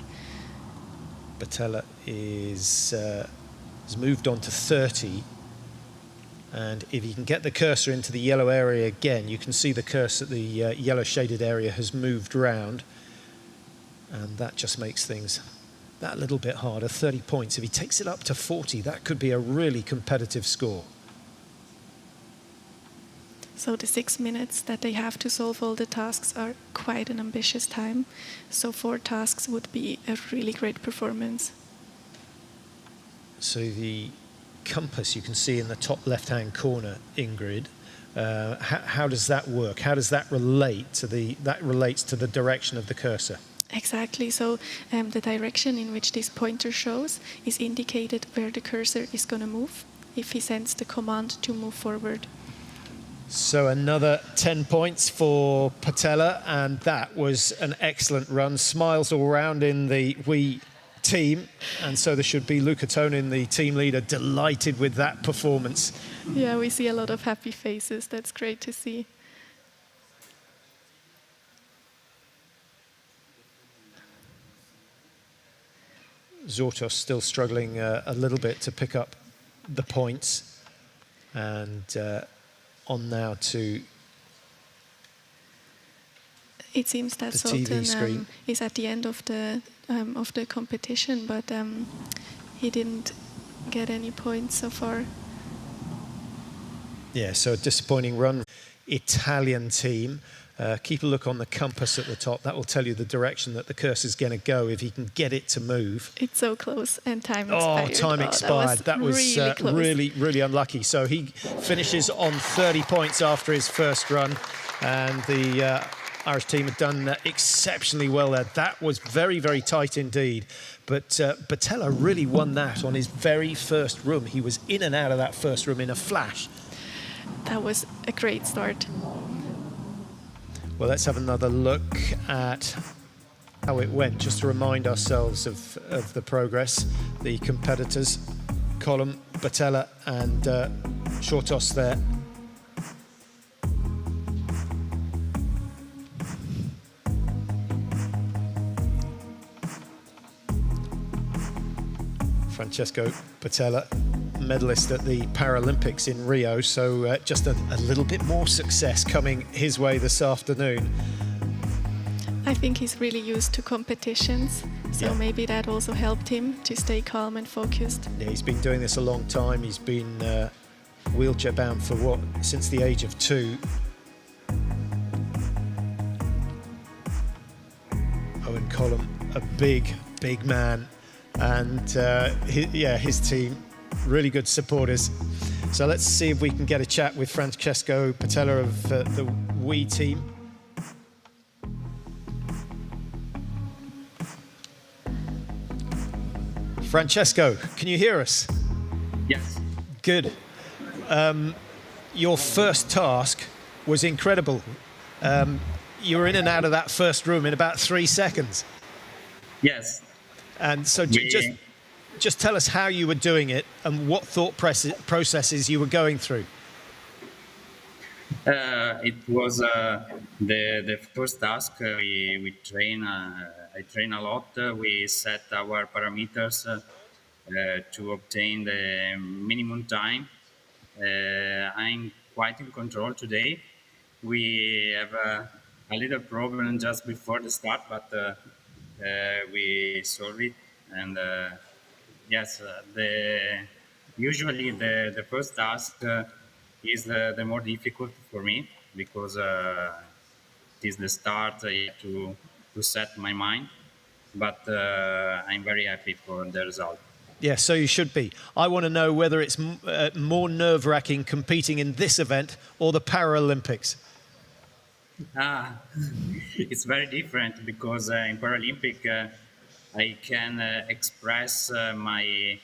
Speaker 6: Batella has moved on to 30. And if you can get the cursor into the yellow area again, you can see the cursor, the yellow shaded area has moved round. And that just makes things that little bit harder. 30 points. If he takes it up to 40, that could be a really competitive score.
Speaker 22: So the 6 minutes that they have to solve all the tasks are quite an ambitious time. So 4 tasks would be a really great performance.
Speaker 6: So the compass you can see in the top left-hand corner, Ingrid. How does that work? How does that relate to that relates to the direction of the cursor?
Speaker 22: Exactly. So the direction in which this pointer shows is indicated where the cursor is going to move if he sends the command to move forward.
Speaker 6: So another 10 points for Patella, and that was an excellent run. Smiles all round in the Wii team, and so there should be Luca Tonin, the team leader, delighted with that performance.
Speaker 22: Yeah, we see a lot of happy faces. That's great to see.
Speaker 6: Zortos still struggling a little bit to pick up the points, and on now to
Speaker 22: it seems that Sultan is at the end of the competition, but he didn't get any points so far.
Speaker 6: Yeah, so a disappointing run. Italian team. Keep a look on the compass at the top. That will tell you the direction that the cursor's going to go if he can get it to move.
Speaker 22: It's so close, and time expired.
Speaker 6: Oh, time expired. That was really, really unlucky. So he finishes on 30 points after his first run, and the Irish team have done exceptionally well there. That was very, very tight indeed. But Batella really won that on his very first room. He was in and out of that first room in a flash.
Speaker 22: That was a great start.
Speaker 6: Well, let's have another look at how it went, just to remind ourselves of the progress. The competitors, Column, Batella and Chortos there. Francesco Batella, medalist at the Paralympics in Rio, so just a little bit more success coming his way this afternoon.
Speaker 22: I think he's really used to competitions, so maybe that also helped him to stay calm and focused.
Speaker 6: Yeah, he's been doing this a long time. He's been wheelchair bound for since the age of 2. Owen Column, a big man, and his team, really good supporters. So let's see if we can get a chat with Francesco Patella of the Wii team. Francesco, can you hear us?
Speaker 9: Yes.
Speaker 6: Good. Your first task was incredible. You were in and out of that first room in about 3 seconds.
Speaker 9: Yes.
Speaker 6: And so just tell us how you were doing it and what thought processes you were going through.
Speaker 9: It was the first task. We train. I train a lot. We set our parameters to obtain the minimum time. I'm quite in control today. We have a little problem just before the start, but we solved it. And yes, usually the first task is the more difficult for me, because it is the start to set my mind. but I'm very happy for the result.
Speaker 6: Yeah, so you should be. I want to know whether it's more nerve-wracking competing in this event or the Paralympics.
Speaker 9: It's very different because in Paralympic I can express my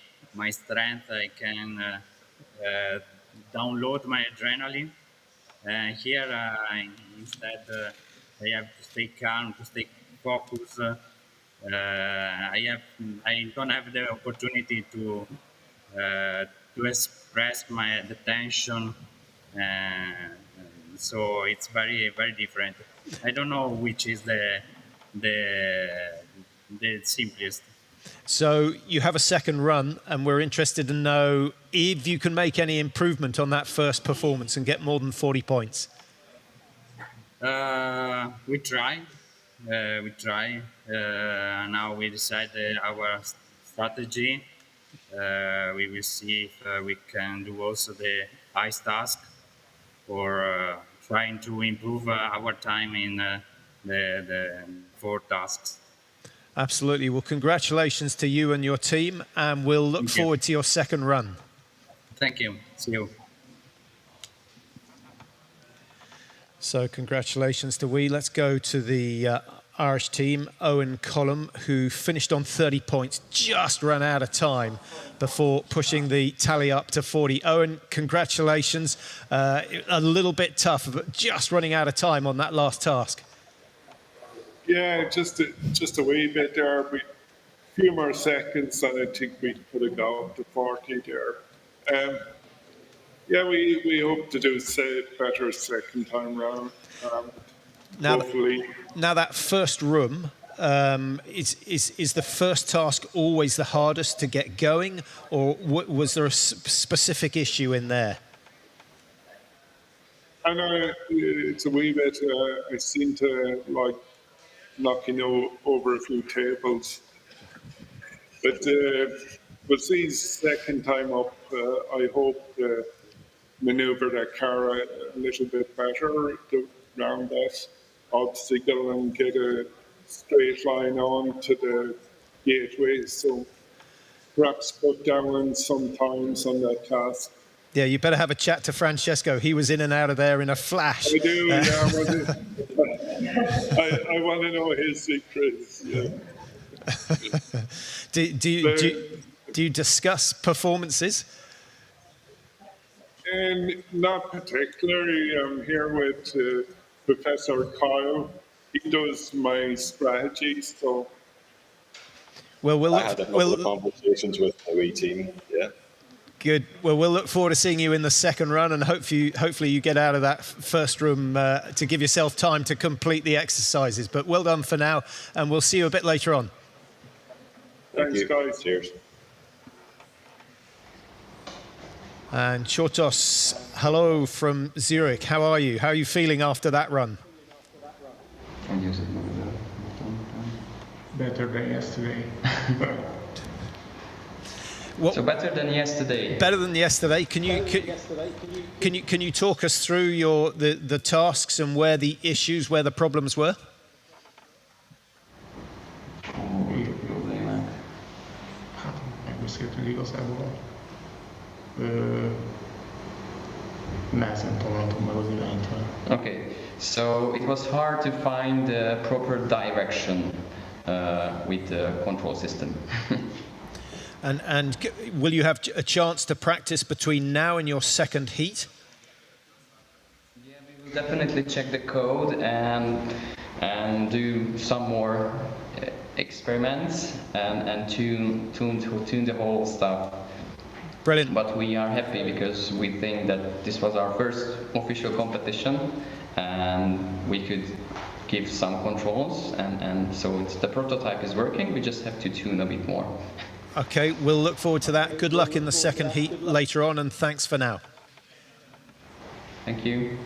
Speaker 9: strength. I can download my adrenaline. Here, instead, I have to stay calm, to stay focused. I don't have the opportunity to express the tension. So it's very, very different. I don't know which is the simplest.
Speaker 6: So you have a second run, and we're interested to know if you can make any improvement on that first performance and get more than 40 points.
Speaker 9: We try. Now we decided our strategy. We will see if we can do also the ice task, or trying to improve our time in the 4 tasks.
Speaker 6: Absolutely. Well, congratulations to you and your team, and we'll look forward to your second run.
Speaker 9: Thank you. See you.
Speaker 6: So congratulations to we. Let's go to the Irish team, Owen Collum, who finished on 30 points, just ran out of time before pushing the tally up to 40. Owen, congratulations. A little bit tough, but just running out of time on that last task.
Speaker 24: Yeah, just a wee bit there. A few more seconds, and I think we could have got up to 40 there. Yeah, we hope to do better second time round. Hopefully.
Speaker 6: Now that first room, is the first task always the hardest to get going, or was there a specific issue in there?
Speaker 24: I know it's a wee bit. I seem to like knocking over a few tables, but we'll see second time up. I hope to manoeuvre that car a little bit better around that obstacle and get a straight line on to the gateway. So perhaps cut down sometimes on that task.
Speaker 6: Yeah, you better have a chat to Francesco. He was in and out of there in a flash.
Speaker 24: I do, yeah. I want to know his secrets. Yeah.
Speaker 6: Do you discuss performances?
Speaker 24: Not particularly. I'm here with Professor Kyle. He does my strategies, so.
Speaker 6: Well,
Speaker 10: I had a couple of conversations with my wee team. Yeah.
Speaker 6: Good. Well, we'll look forward to seeing you in the second run, and hopefully you get out of that first room to give yourself time to complete the exercises. But well done for now, and we'll see you a bit later on.
Speaker 24: Thanks, guys.
Speaker 10: Cheers.
Speaker 6: And Chortos, hello from Zurich. How are you? How are you feeling after that run?
Speaker 17: Better than yesterday.
Speaker 14: So better than yesterday.
Speaker 6: Better than yesterday. Can you talk us through the tasks and where the problems were?
Speaker 17: Beszéltünk igazából. Nehezen találtam meg az irányt.
Speaker 14: Okay, so it was hard to find the proper direction with the control system.
Speaker 6: And will you have a chance to practice between now and your second heat?
Speaker 14: Yeah, we will definitely check the code and do some more experiments and tune the whole stuff.
Speaker 6: Brilliant.
Speaker 14: But we are happy because we think that this was our first official competition and we could give some controls and so the prototype is working. We just have to tune a bit more.
Speaker 6: Okay, we'll look forward to that. Good luck in the second heat later on, and thanks for now.
Speaker 14: Thank you.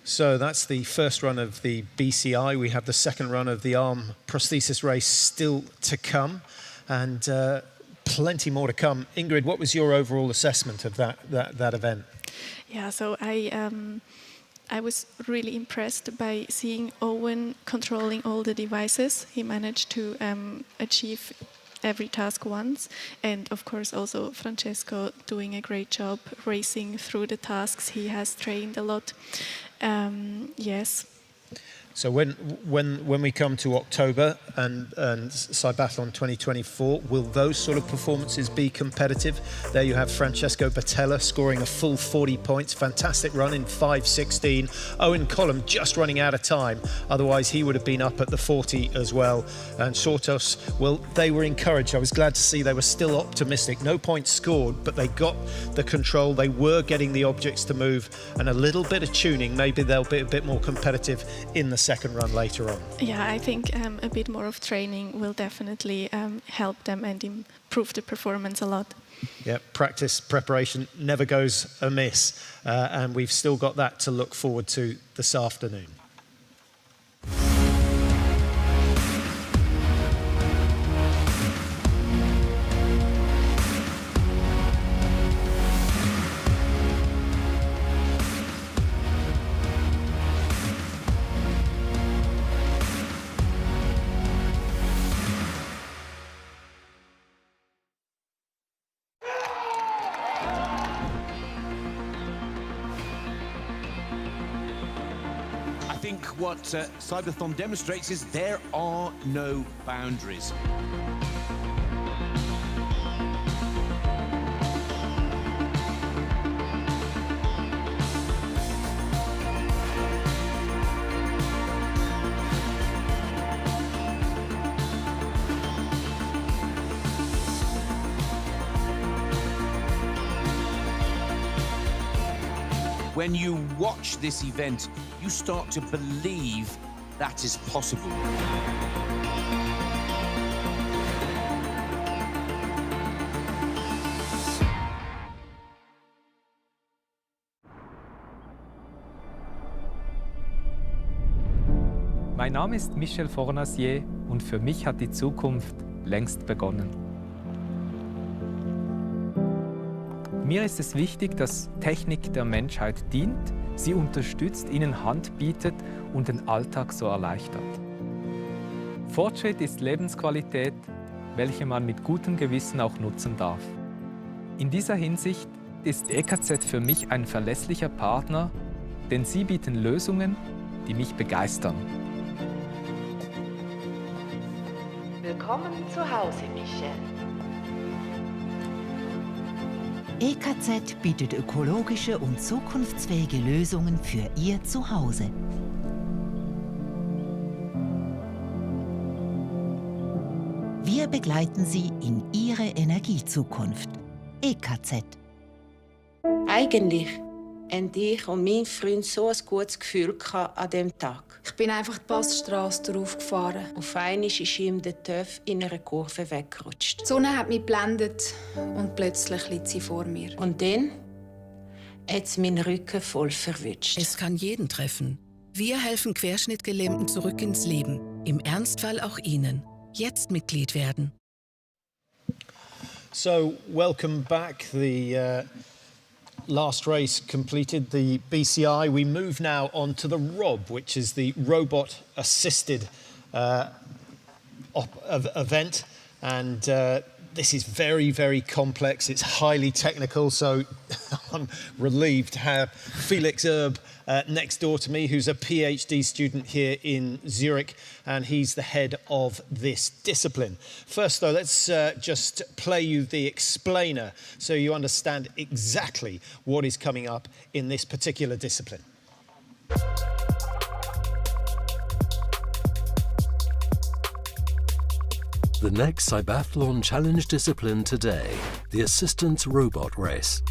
Speaker 6: So that's the first run of the BCI. We have the second run of the arm prosthesis race still to come, and plenty more to come. Ingrid, what was your overall assessment of that event?
Speaker 22: Yeah, so I was really impressed by seeing Owen controlling all the devices. He managed to achieve every task once, and of course also Francesco doing a great job racing through the tasks. He has trained a lot. Yes.
Speaker 6: So when we come to October and CYBATHLON 2024, will those sort of performances be competitive? There you have Francesco Batella scoring a full 40 points. Fantastic run in 5:16. Owen Collum just running out of time. Otherwise, he would have been up at the 40 as well. And Sortos, well, they were encouraged. I was glad to see they were still optimistic. No points scored, but they got the control. They were getting the objects to move, and a little bit of tuning. Maybe they'll be a bit more competitive in the second run later on.
Speaker 22: Yeah, I think a bit more of training will definitely help them and improve the performance a lot.
Speaker 6: Yeah, practice, preparation never goes amiss, and we've still got that to look forward to this afternoon.
Speaker 5: I think what CYBATHLON demonstrates is there are no boundaries. When you watch this event, you start to believe that is possible.
Speaker 11: Mein Name ist Michel Fornasier und für mich hat die Zukunft längst begonnen. Mir ist es wichtig, dass Technik der Menschheit dient, sie unterstützt, ihnen Hand bietet und den Alltag so erleichtert. Fortschritt ist Lebensqualität, welche man mit gutem Gewissen auch nutzen darf. In dieser Hinsicht ist EKZ für mich ein verlässlicher Partner, denn sie bieten Lösungen, die mich begeistern.
Speaker 12: Willkommen zu Hause, Michel.
Speaker 7: EKZ bietet ökologische und zukunftsfähige Lösungen für Ihr Zuhause. Wir begleiten Sie in Ihre Energiezukunft. EKZ.
Speaker 12: Eigentlich haben ich und mein Freund so ein gutes Gefühl an diesem Tag.
Speaker 8: Ich bin einfach die Passstrasse drauf gefahren.
Speaker 12: Auf einmal ist ihm der TÜV in einer Kurve weggerutscht.
Speaker 8: Die Sonne hat mich geblendet und plötzlich liegt sie vor mir.
Speaker 12: Und dann hat es meinen Rücken voll verwünscht.
Speaker 15: Es kann jeden treffen. Wir helfen Querschnittgelähmten zurück ins Leben. Im Ernstfall auch Ihnen. Jetzt Mitglied werden.
Speaker 6: So, welcome back. The last race completed, the BCI. We move now on to the ROB, which is the robot-assisted event. And this is very, very complex. It's highly technical, so I'm relieved to have Felix Erb next door to me, who's a PhD student here in Zurich, and he's the head of this discipline. First, though, let's just play you the explainer so you understand exactly what is coming up in this particular discipline.
Speaker 2: The next CYBATHLON Challenge discipline today, the assistance robot race.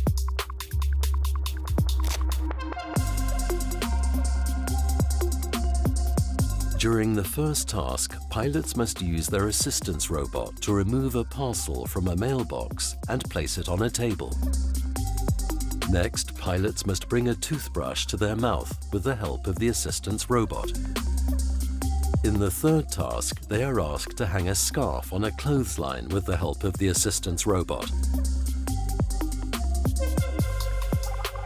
Speaker 2: During the first task, pilots must use their assistance robot to remove a parcel from a mailbox and place it on a table. Next, pilots must bring a toothbrush to their mouth with the help of the assistance robot. In the third task, they are asked to hang a scarf on a clothesline with the help of the assistance robot.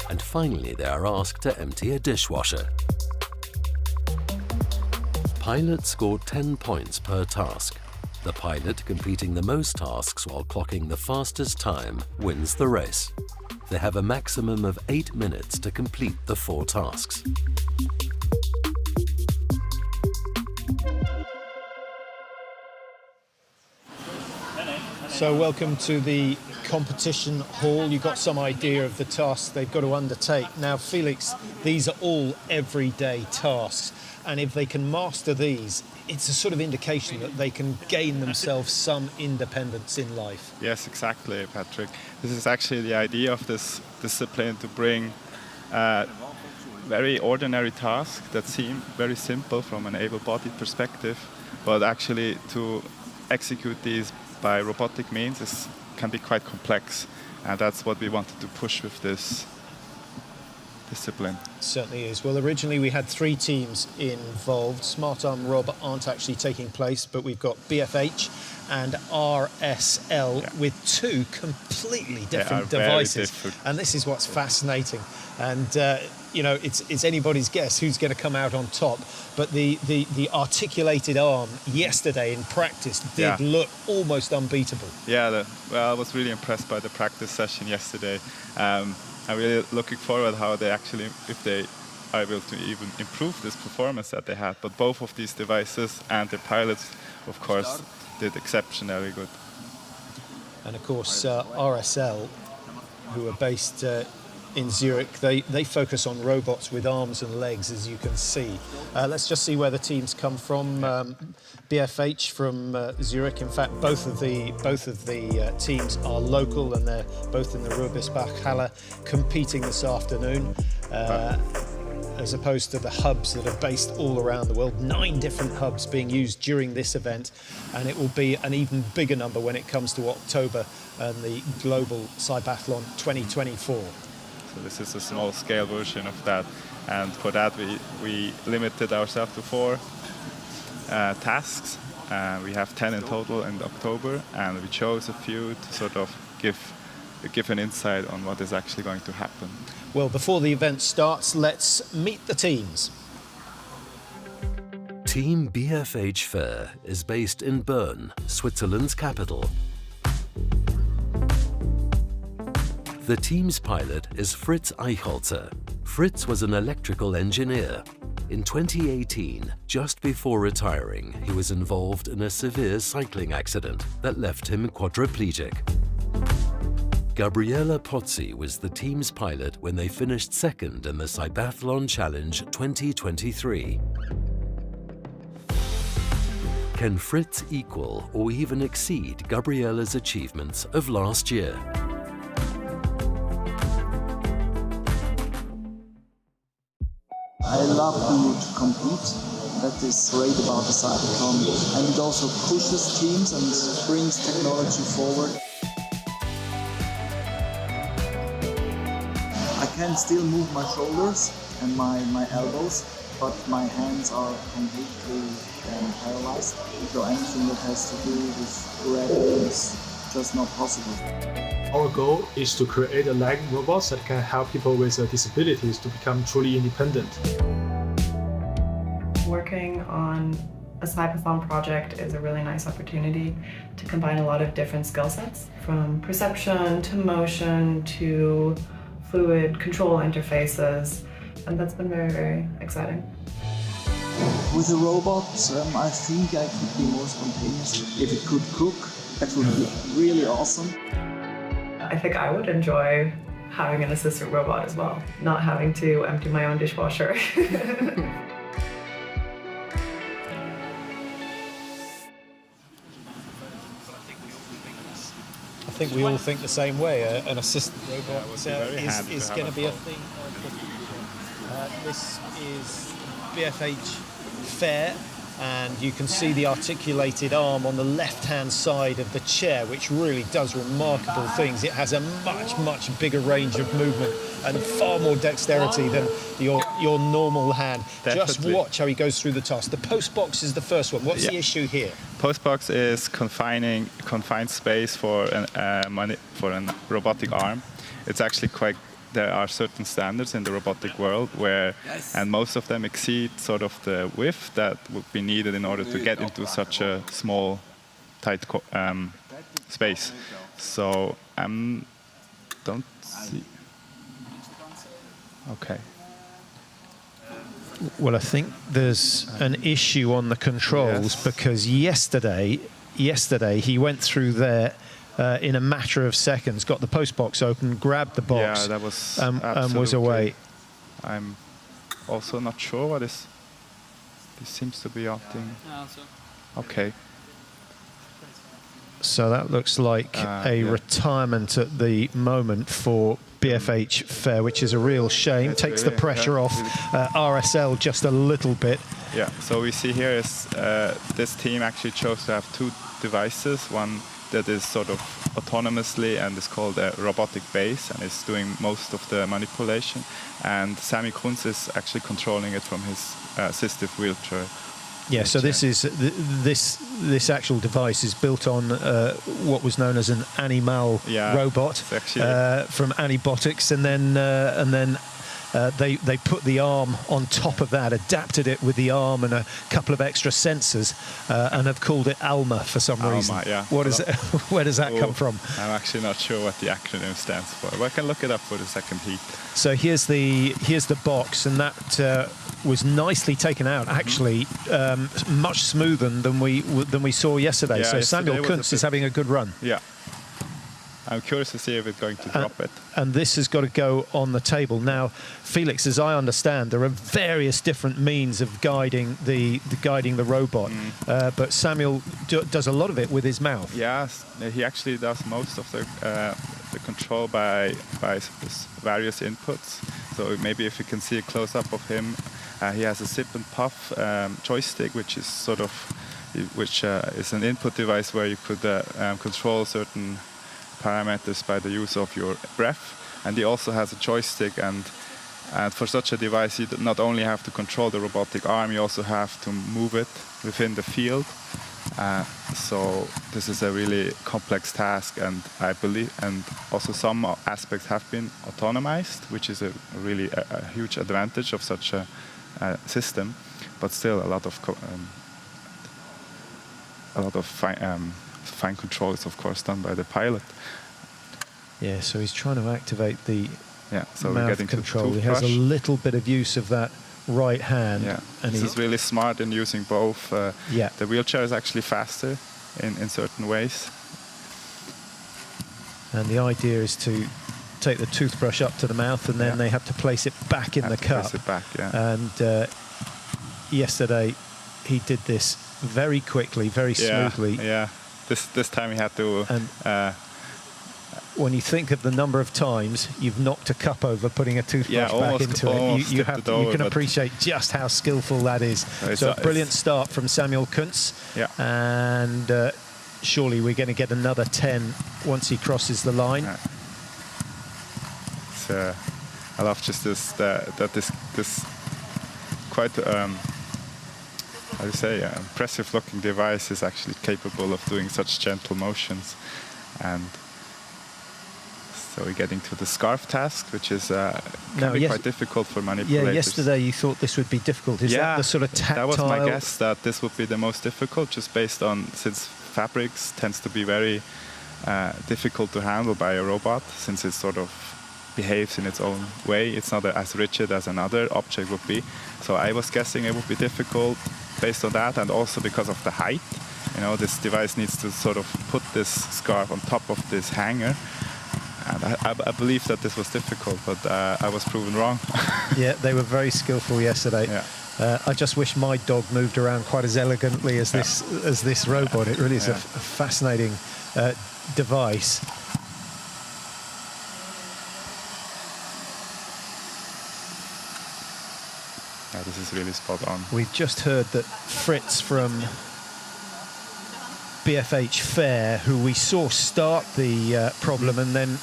Speaker 2: And finally they are asked to empty a dishwasher. Pilots scored 10 points per task. The pilot completing the most tasks while clocking the fastest time wins the race. They have a maximum of 8 minutes to complete the 4 tasks.
Speaker 6: So welcome to the competition hall. You've got some idea of the tasks they've got to undertake. Now, Felix, these are all everyday tasks. And if they can master these, it's a sort of indication that they can gain themselves some independence in life.
Speaker 3: Yes, exactly, Patrick. This is actually the idea of this discipline, to bring very ordinary tasks that seem very simple from an able-bodied perspective, but actually to execute these by robotic means can be quite complex. And that's what we wanted to push with this discipline.
Speaker 6: Certainly is. Well, originally we had 3 teams involved. Smart Arm Rob aren't actually taking place, but we've got BFH and RSL with 2 completely different devices. And this is what's fascinating. And you know, it's anybody's guess who's going to come out on top. But the articulated arm yesterday in practice did look almost unbeatable.
Speaker 3: Yeah, well, I was really impressed by the practice session yesterday. I'm really looking forward how they actually, if they are able to even improve this performance that they had. But both of these devices and the pilots, of course, did exceptionally good.
Speaker 6: And of course, RSL, who are based in Zurich, they focus on robots with arms and legs, as you can see. Let's just see where the teams come from. BFH from Zurich. In fact, both of the teams are local, and they're both in the Ruhrbach-Halle competing this afternoon, as opposed to the hubs that are based all around the world. 9 different hubs being used during this event, and it will be an even bigger number when it comes to October and the Global CYBATHLON 2024.
Speaker 3: So this is a small-scale version of that, and for that we limited ourselves to 4 tasks. We have 10 in total in October, and we chose a few to sort of give an insight on what is actually going to happen.
Speaker 6: Well, before the event starts, let's meet the teams.
Speaker 2: Team BFH Fair is based in Bern, Switzerland's capital. The team's pilot is Fritz Eichholzer. Fritz was an electrical engineer. In 2018, just before retiring, he was involved in a severe cycling accident that left him quadriplegic. Gabriela Pozzi was the team's pilot when they finished second in the CYBATHLON Challenge 2023. Can Fritz equal or even exceed Gabriela's achievements of last year?
Speaker 16: I love to compete. That is great about the cyclone, and it also pushes teams and brings technology forward. I can still move my shoulders and my elbows, but my hands are completely paralyzed. So anything that has to do with grabbing is just not possible.
Speaker 17: Our goal is to create a leg robot that can help people with disabilities to become truly independent.
Speaker 18: Working on a CYBATHLON project is a really nice opportunity to combine a lot of different skill sets, from perception to motion to fluid control interfaces, and that's been very, very exciting.
Speaker 16: With a robot, I think I could be more spontaneous. If it could cook, that would be really awesome.
Speaker 18: I think I would enjoy having an assistant robot as well, not having to empty my own dishwasher.
Speaker 6: I think we all think the same way. An assistant robot is going to be a thing. This is BFH Fair, and you can see the articulated arm on the left-hand side of the chair, which really does remarkable things. It has a much bigger range of movement and far more dexterity than your normal hand.
Speaker 3: Definitely.
Speaker 6: Just watch how he goes through the task. The post box is the first one. What's the issue here?
Speaker 3: Post box is confined space for a robotic arm. It's actually quite there are certain standards in the robotic world where, and most of them exceed sort of the width that would be needed in order to get into such a small, tight space. So don't see. Okay.
Speaker 6: Well, I think there's an issue on the controls because yesterday he went through there in a matter of seconds, got the post box open, grabbed the box,
Speaker 3: that was
Speaker 6: and was away.
Speaker 3: I'm also not sure what is. This seems to be opting. Okay.
Speaker 6: So that looks like a retirement at the moment for BFH Fair, which is a real shame. Takes the pressure off RSL just a little bit.
Speaker 3: Yeah, so we see here is this team actually chose to have two devices. One that is sort of autonomously and is called a robotic base and is doing most of the manipulation. And Sami Kunz is actually controlling it from his assistive wheelchair.
Speaker 6: Yeah, so this is this actual device is built on what was known as an Animal robot from Anibotics, and then they put the arm on top of that, adapted it with the arm and a couple of extra sensors, and have called it ALMA for some reason.
Speaker 3: Yeah.
Speaker 6: What is it? Where does that come from?
Speaker 3: I'm actually not sure what the acronym stands for, but I can look it up for the second heat.
Speaker 6: So here's the box, and that was nicely taken out. Actually, much smoother than we saw yesterday.
Speaker 3: Yeah,
Speaker 6: so Samuel Kunz is having a good run.
Speaker 3: Yeah. I'm curious to see if it's going to drop it.
Speaker 6: And this has got to go on the table. Now, Felix, as I understand, there are various different means of guiding the robot, but Samuel does a lot of it with his mouth.
Speaker 3: Yes, he actually does most of the control by various inputs. So maybe if you can see a close-up of him, he has a sip and puff joystick, which is sort of, is an input device where you could control certain parameters by the use of your breath. And he also has a joystick, and for such a device you not only have to control the robotic arm, you also have to move it within the field. So this is a really complex task, and I believe, and also some aspects have been autonomized, which is a really a huge advantage of such a system, but still a lot of fine control is of course done by the pilot.
Speaker 6: Yeah, so he's trying to activate the
Speaker 3: so
Speaker 6: mouth
Speaker 3: we're getting
Speaker 6: control. He has a little bit of use of that right hand.
Speaker 3: Yeah,
Speaker 6: and
Speaker 3: this is really smart in using both. The wheelchair is actually faster in certain ways.
Speaker 6: And the idea is to take the toothbrush up to the mouth, and then they have to place it back in the cup.
Speaker 3: Place it back,
Speaker 6: And yesterday he did this very quickly, very smoothly.
Speaker 3: Yeah. This time he had to.
Speaker 6: When you think of the number of times you've knocked a cup over putting a toothbrush back into it, you can appreciate just how skillful that is. So a brilliant start from Samuel Kunz.
Speaker 3: Yeah.
Speaker 6: And surely we're going to get another 10 once he crosses the line.
Speaker 3: I love just this quite how do you say impressive looking device is actually capable of doing such gentle motions. And so we're getting to the scarf task, which is can be quite difficult for manipulators.
Speaker 6: Yeah, yesterday you thought this would be difficult. Is that the sort of tactile?
Speaker 3: That was my guess, that this would be the most difficult, just based on, since fabrics tends to be very difficult to handle by a robot, since it sort of behaves in its own way. It's not as rigid as another object would be. So I was guessing it would be difficult based on that, and also because of the height. You know, this device needs to sort of put this scarf on top of this hanger. And I believe that this was difficult, but I was proven wrong.
Speaker 6: Yeah, they were very skillful yesterday.
Speaker 3: Yeah.
Speaker 6: I just wish my dog moved around quite as elegantly as this robot. It really is a fascinating device.
Speaker 3: Yeah, this is really spot on.
Speaker 6: We've just heard that Fritz from BFH Fair, who we saw start the problem and then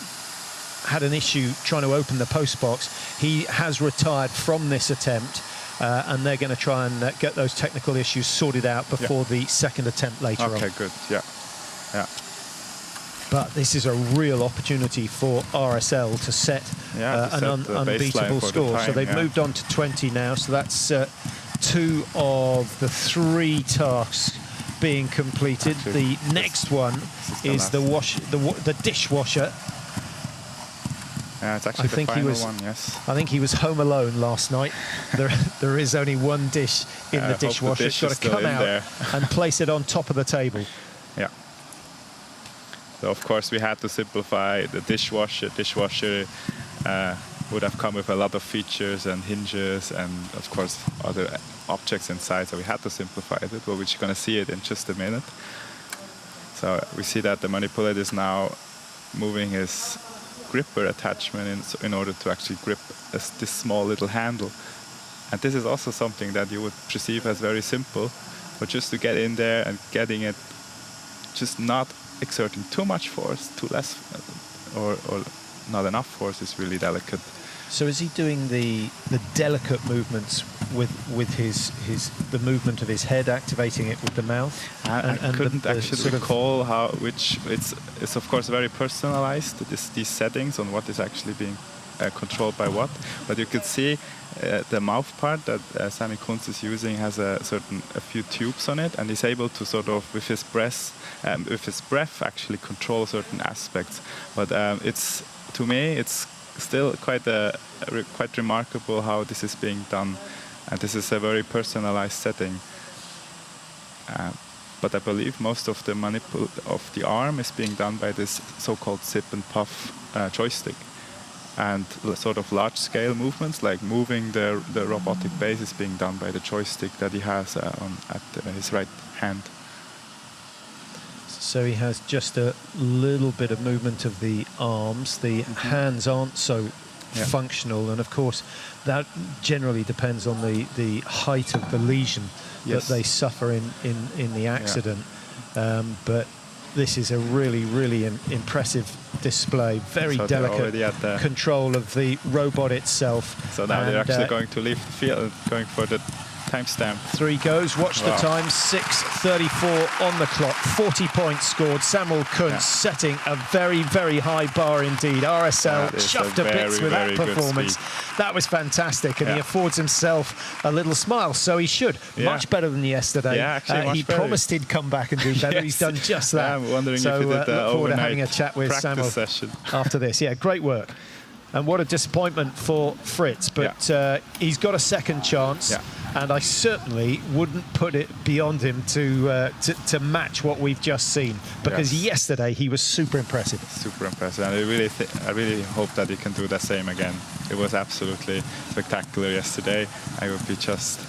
Speaker 6: had an issue trying to open the post box, he has retired from this attempt, and they're going to try and get those technical issues sorted out before the second attempt later on.
Speaker 3: Okay, good. Yeah.
Speaker 6: But this is a real opportunity for RSL to set an unbeatable score. So they've moved on to 20 now. So that's 2 of the 3 tasks being completed. The next one is the dishwasher.
Speaker 3: It's actually the final one, yes.
Speaker 6: I think he was home alone last night. There is only one dish in the dishwasher. It's got to come out and place it on top of the table.
Speaker 3: Yeah. So of course we had to simplify the dishwasher. Dishwasher would have come with a lot of features and hinges and of course other objects inside. So we had to simplify it. But we're going to see it in just a minute. So we see that the manipulator is now moving his gripper attachment in order to actually grip this small little handle. And this is also something that you would perceive as very simple, but just to get in there and getting it, just not exerting too much force, too less, or not enough force is really delicate.
Speaker 6: So is he doing the delicate movements with the movement of his head, activating it with the mouth?
Speaker 3: I couldn't actually recall which it's of course very personalized, these settings on what is actually being controlled by what. But you could see the mouth part that Sami Kunz is using has a few tubes on it, and he's able to sort of with his breath actually control certain aspects. But to me it's still quite remarkable how this is being done, and this is a very personalized setting. But I believe most of the of the arm is being done by this so-called zip and puff joystick, and sort of large-scale movements like moving the robotic base is being done by the joystick that he has at his right hand.
Speaker 6: So he has just a little bit of movement of the arms. The hands aren't so functional, and of course that generally depends on the height of the lesion that they suffer in the accident. But this is a really impressive display. Very delicate control of the robot itself.
Speaker 3: So now they're actually going to leave the field, going for the timestamp.
Speaker 6: 3 goes. Watch the time. 6:34 on the clock. 40 points scored. Samuel Kunz setting a very high bar indeed. RSL chuffed to bits with that performance. That was fantastic, and he affords himself a little smile. So he should. Much better than yesterday. He promised he'd come back and do better. He's done just that.
Speaker 3: I'm wondering if he did
Speaker 6: look forward to having a chat with Samuel
Speaker 3: session
Speaker 6: after this. Yeah, great work. And what a disappointment for Fritz, but he's got a second chance, and I certainly wouldn't put it beyond him to match what we've just seen, because yesterday he was super impressive.
Speaker 3: Super impressive, and I really hope that he can do the same again. It was absolutely spectacular yesterday. I would be just...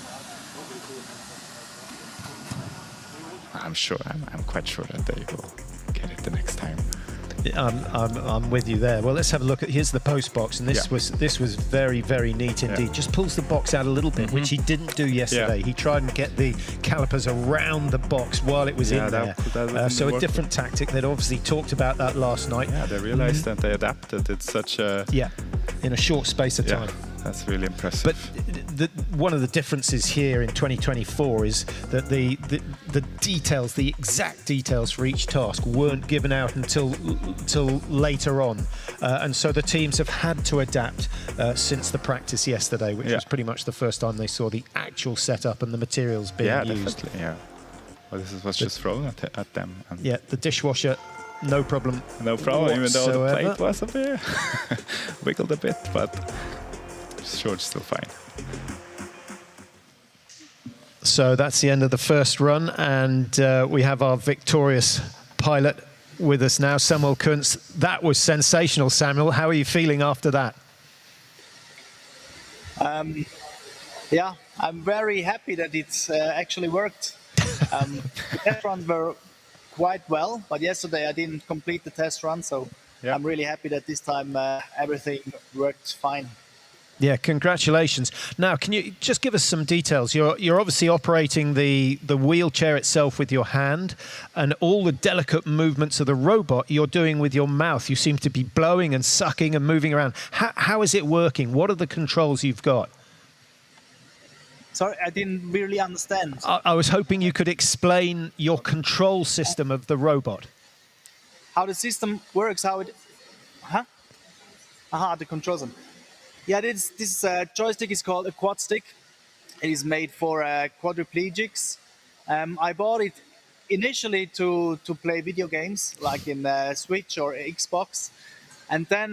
Speaker 3: I'm quite sure that they will get it the next time.
Speaker 6: I'm with you there. Well, let's have a look at. Here's the post box, and this was very neat indeed. Just pulls the box out a little bit, which he didn't do yesterday. He tried and get the calipers around the box while it was in there. So a different tactic. They'd obviously talked about that last night.
Speaker 3: Yeah, they realised that they adapted. It's such a
Speaker 6: in a short space of time.
Speaker 3: That's really impressive.
Speaker 6: But one of the differences here in 2024 is that the details, the exact details for each task, weren't given out until later on, and so the teams have had to adapt since the practice yesterday, which was pretty much the first time they saw the actual setup and the materials being used.
Speaker 3: Definitely, well, this was just thrown at them. And
Speaker 6: the dishwasher. No problem.
Speaker 3: No problem, even though the plate was a bit wiggled a bit, but sure, it's still fine.
Speaker 6: So that's the end of the first run, and we have our victorious pilot with us now, Samuel Kunz. That was sensational, Samuel. How are you feeling after that?
Speaker 1: I'm very happy that it's actually worked. The test runs were quite well, but yesterday I didn't complete the test run, so I'm really happy that this time everything worked fine.
Speaker 6: Yeah, congratulations. Now, can you just give us some details? You're obviously operating the wheelchair itself with your hand, and all the delicate movements of the robot you're doing with your mouth. You seem to be blowing and sucking and moving around. How is it working? What are the controls you've got?
Speaker 1: Sorry, I didn't really understand.
Speaker 6: I was hoping you could explain your control system of the robot.
Speaker 1: how the system works, how it... the controls. Yeah, this joystick is called a quad stick. It is made for quadriplegics. I bought it initially to play video games, like in Switch or Xbox. And then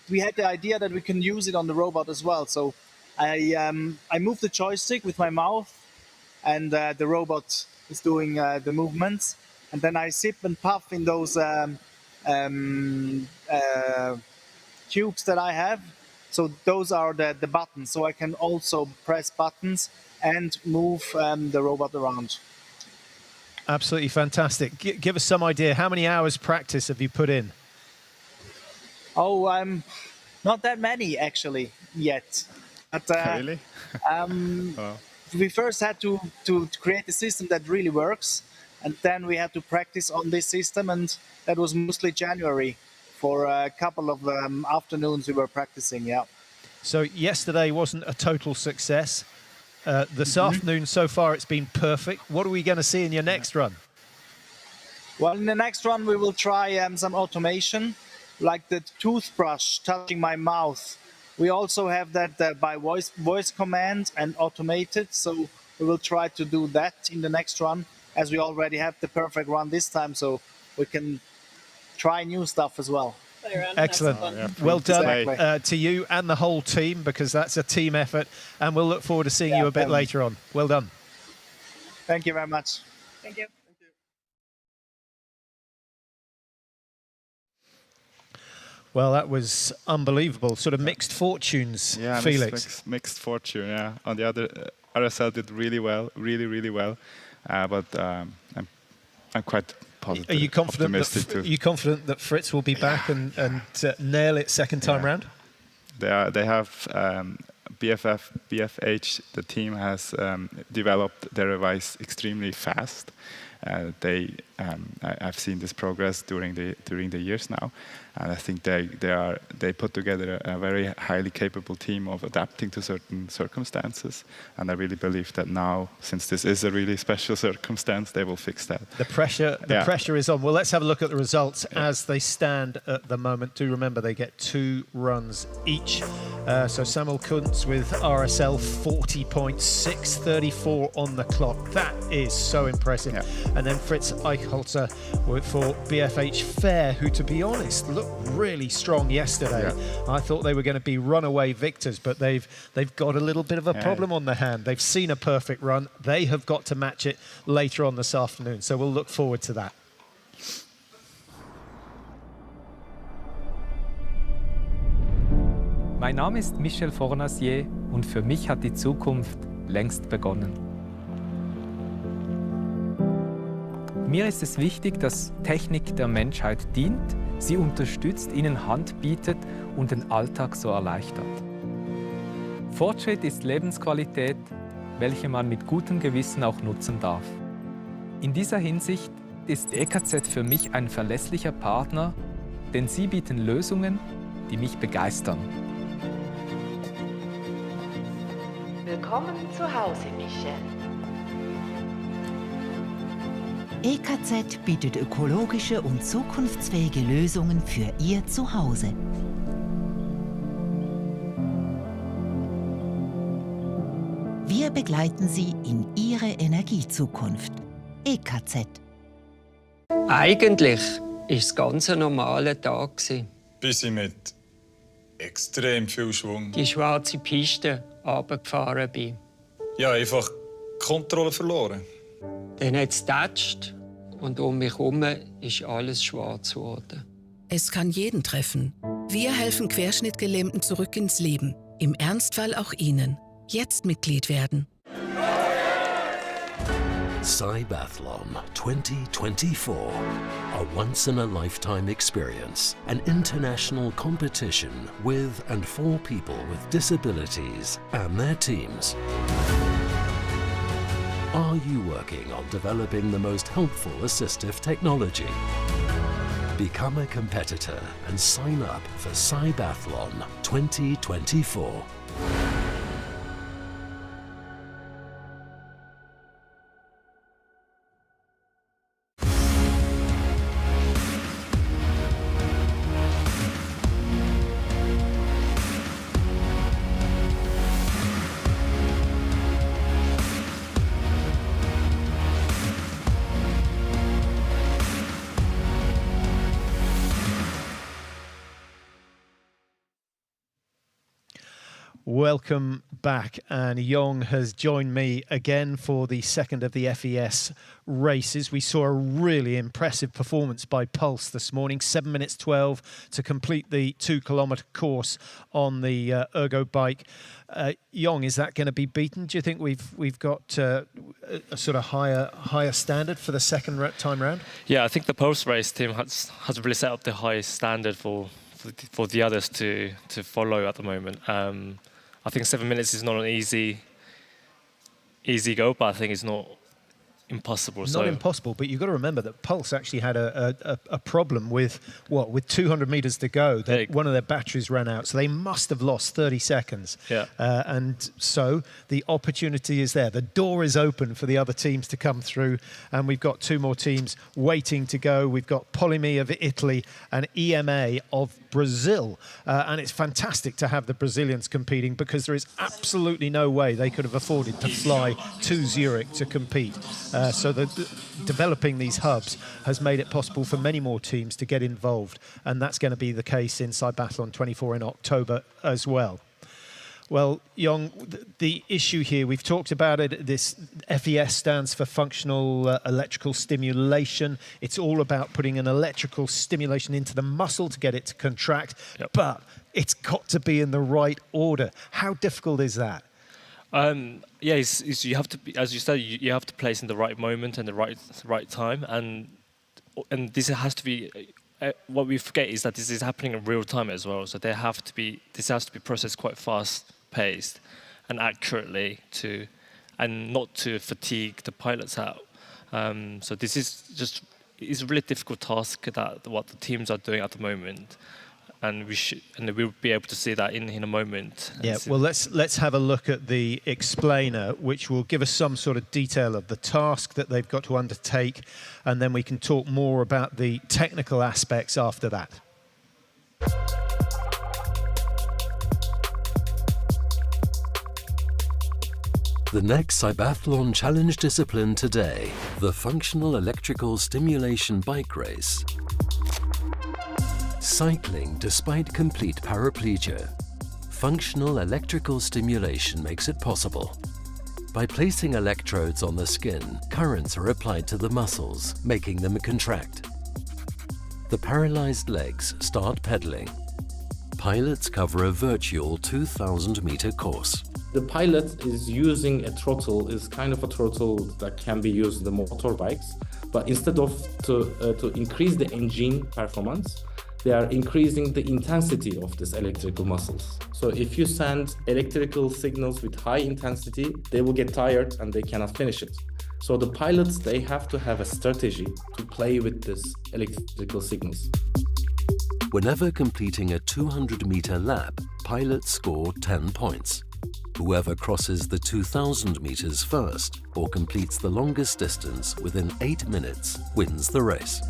Speaker 1: we had the idea that we can use it on the robot as well. So I moved the joystick with my mouth, and the robot is doing the movements. And then I sip and puff in those tubes that I have. So those are the buttons. So I can also press buttons and move the robot around.
Speaker 6: Absolutely fantastic. Give us some idea. How many hours practice have you put in?
Speaker 1: Oh, not that many actually yet. But,
Speaker 3: really?
Speaker 1: We first had to create a system that really works, and then we had to practice on this system, and that was mostly January. For a couple of afternoons we were practicing, yeah.
Speaker 6: So yesterday wasn't a total success. This afternoon so far it's been perfect. What are we going to see in your next run?
Speaker 1: Well, in the next run we will try some automation, like the toothbrush touching my mouth. We also have that by voice command and automated, so we will try to do that in the next run, as we already have the perfect run this time, so we can try new stuff as well.
Speaker 6: Excellent. Well done to you and the whole team, because that's a team effort, and we'll look forward to seeing you a bit later on. Well done.
Speaker 1: Thank you very much.
Speaker 22: Thank you.
Speaker 6: Well, that was unbelievable. Sort of mixed fortunes,
Speaker 3: yeah,
Speaker 6: Felix.
Speaker 3: Mixed fortune, yeah. On the other, RSL did really well, really well. But I'm quite positive.
Speaker 6: Are you confident that Fritz will be back and nail it second time round?
Speaker 3: They have BFH. The team has developed their device extremely fast. I've seen this progress during the years now, and I think they put together a very highly capable team of adapting to certain circumstances, and I really believe that now, since this is a really special circumstance, they will fix that.
Speaker 6: The pressure is on. Well, let's have a look at the results as they stand at the moment. Do remember they get 2 runs each. So Samuel Kuntz with RSL 40.6, 34 on the clock. That is so impressive. And then Fritz Eichholzer for BFH Fair, who, to be honest, looked really strong yesterday. I thought they were going to be runaway victors, but they've got a little bit of a problem on their hand. They've seen a perfect run. They have got to match it later on this afternoon, so we'll look forward to that.
Speaker 11: Mein Name ist Michel Fornasier und für mich hat die Zukunft längst begonnen. Mir ist es wichtig, dass Technik der Menschheit dient, sie unterstützt, ihnen Hand bietet und den Alltag so erleichtert. Fortschritt ist Lebensqualität, welche man mit gutem Gewissen auch nutzen darf. In dieser Hinsicht ist EKZ für mich ein verlässlicher Partner, denn sie bieten Lösungen, die mich begeistern.
Speaker 12: Willkommen zu Hause, Michel.
Speaker 7: EKZ bietet ökologische und zukunftsfähige Lösungen für Ihr Zuhause. Wir begleiten Sie in Ihre Energiezukunft. EKZ.
Speaker 4: Eigentlich war es ganz ein normaler Tag.
Speaker 13: Bis ich mit extrem viel Schwung
Speaker 4: die schwarze Piste runtergefahren bin.
Speaker 13: Ja, einfach die Kontrolle verloren.
Speaker 4: Dann hat es getatscht und um mich herum ist alles schwarz geworden.
Speaker 15: Es kann jeden treffen. Wir helfen Querschnittgelähmten zurück ins Leben. Im Ernstfall auch Ihnen. Jetzt Mitglied werden.
Speaker 2: CYBATHLON 2024, a once-in-a-lifetime experience, an international competition with and for people with disabilities and their teams. Are you working on developing the most helpful assistive technology? Become a competitor and sign up for CYBATHLON 2024.
Speaker 6: Welcome back, and Jong has joined me again for the second of the FES races. We saw a really impressive performance by Pulse this morning, 7 minutes 12 to complete the 2-kilometre course on the Ergo bike. Jong, is that going to be beaten? Do you think we've got a sort of higher standard for the second time round?
Speaker 19: Yeah, I think the Pulse race team has really set up the highest standard for the others to follow at the moment. I think 7 minutes is not an easy goal, but I think it's not impossible.
Speaker 6: Not impossible, but you've got to remember that Pulse actually had a problem with 200 meters to go. One of their batteries ran out, so they must have lost 30 seconds.
Speaker 19: Yeah.
Speaker 6: And so the opportunity is there. The door is open for the other teams to come through, and we've got two more teams waiting to go. We've got Polyme of Italy and EMA of Brazil, and it's fantastic to have the Brazilians competing, because there is absolutely no way they could have afforded to fly to Zurich to compete. So developing these hubs has made it possible for many more teams to get involved, and that's going to be the case in CYBATHLON 24 in October as well. Well, Jong, the issue here, we've talked about it, this FES stands for Functional Electrical Stimulation. It's all about putting an electrical stimulation into the muscle to get it to contract, but it's got to be in the right order. How difficult is that?
Speaker 19: Yeah, you have to be, as you said, you have to place in the right moment and the right time, and this has to be. What we forget is that this is happening in real time as well. So this has to be processed quite fast paced and accurately and not to fatigue the pilots out. So this is a really difficult task that what the teams are doing at the moment. And we'll be able to see that in a moment.
Speaker 6: Yeah, well, let's have a look at the explainer, which will give us some sort of detail of the task that they've got to undertake, and then we can talk more about the technical aspects after that.
Speaker 2: The next CYBATHLON Challenge discipline today, the Functional Electrical Stimulation Bike Race. Cycling despite complete paraplegia. Functional electrical stimulation makes it possible. By placing electrodes on the skin, currents are applied to the muscles, making them contract. The paralyzed legs start pedaling. Pilots cover a virtual 2,000-meter course.
Speaker 20: The pilot is using a throttle, is kind of a throttle that can be used in the motorbikes, but instead of to increase the engine performance, they are increasing the intensity of these electrical muscles. So if you send electrical signals with high intensity, they will get tired and they cannot finish it. So the pilots, they have to have a strategy to play with these electrical signals.
Speaker 2: Whenever completing a 200-meter lap, pilots score 10 points. Whoever crosses the 2,000 meters first or completes the longest distance within 8 minutes wins the race.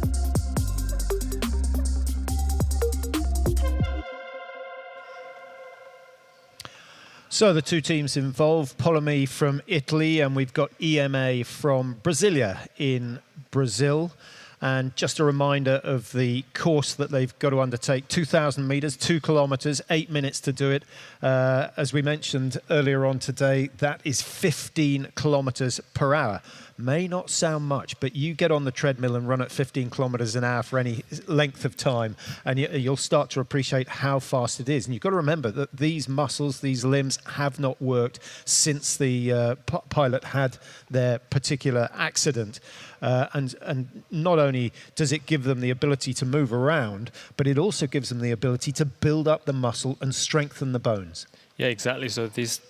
Speaker 6: So the two teams involved, Polyme from Italy, and we've got EMA from Brasilia in Brazil. And just a reminder of the course that they've got to undertake, 2,000 meters, 2 kilometers, 8 minutes to do it. As we mentioned earlier on today, that is 15 kilometers per hour. May not sound much, but you get on the treadmill and run at 15 kilometers an hour for any length of time, and you'll start to appreciate how fast it is. And you've got to remember that these muscles, these limbs have not worked since the pilot had their particular accident. And not only does it give them the ability to move around, but it also gives them the ability to build up the muscle and strengthen the bones.
Speaker 19: Yeah, exactly. So this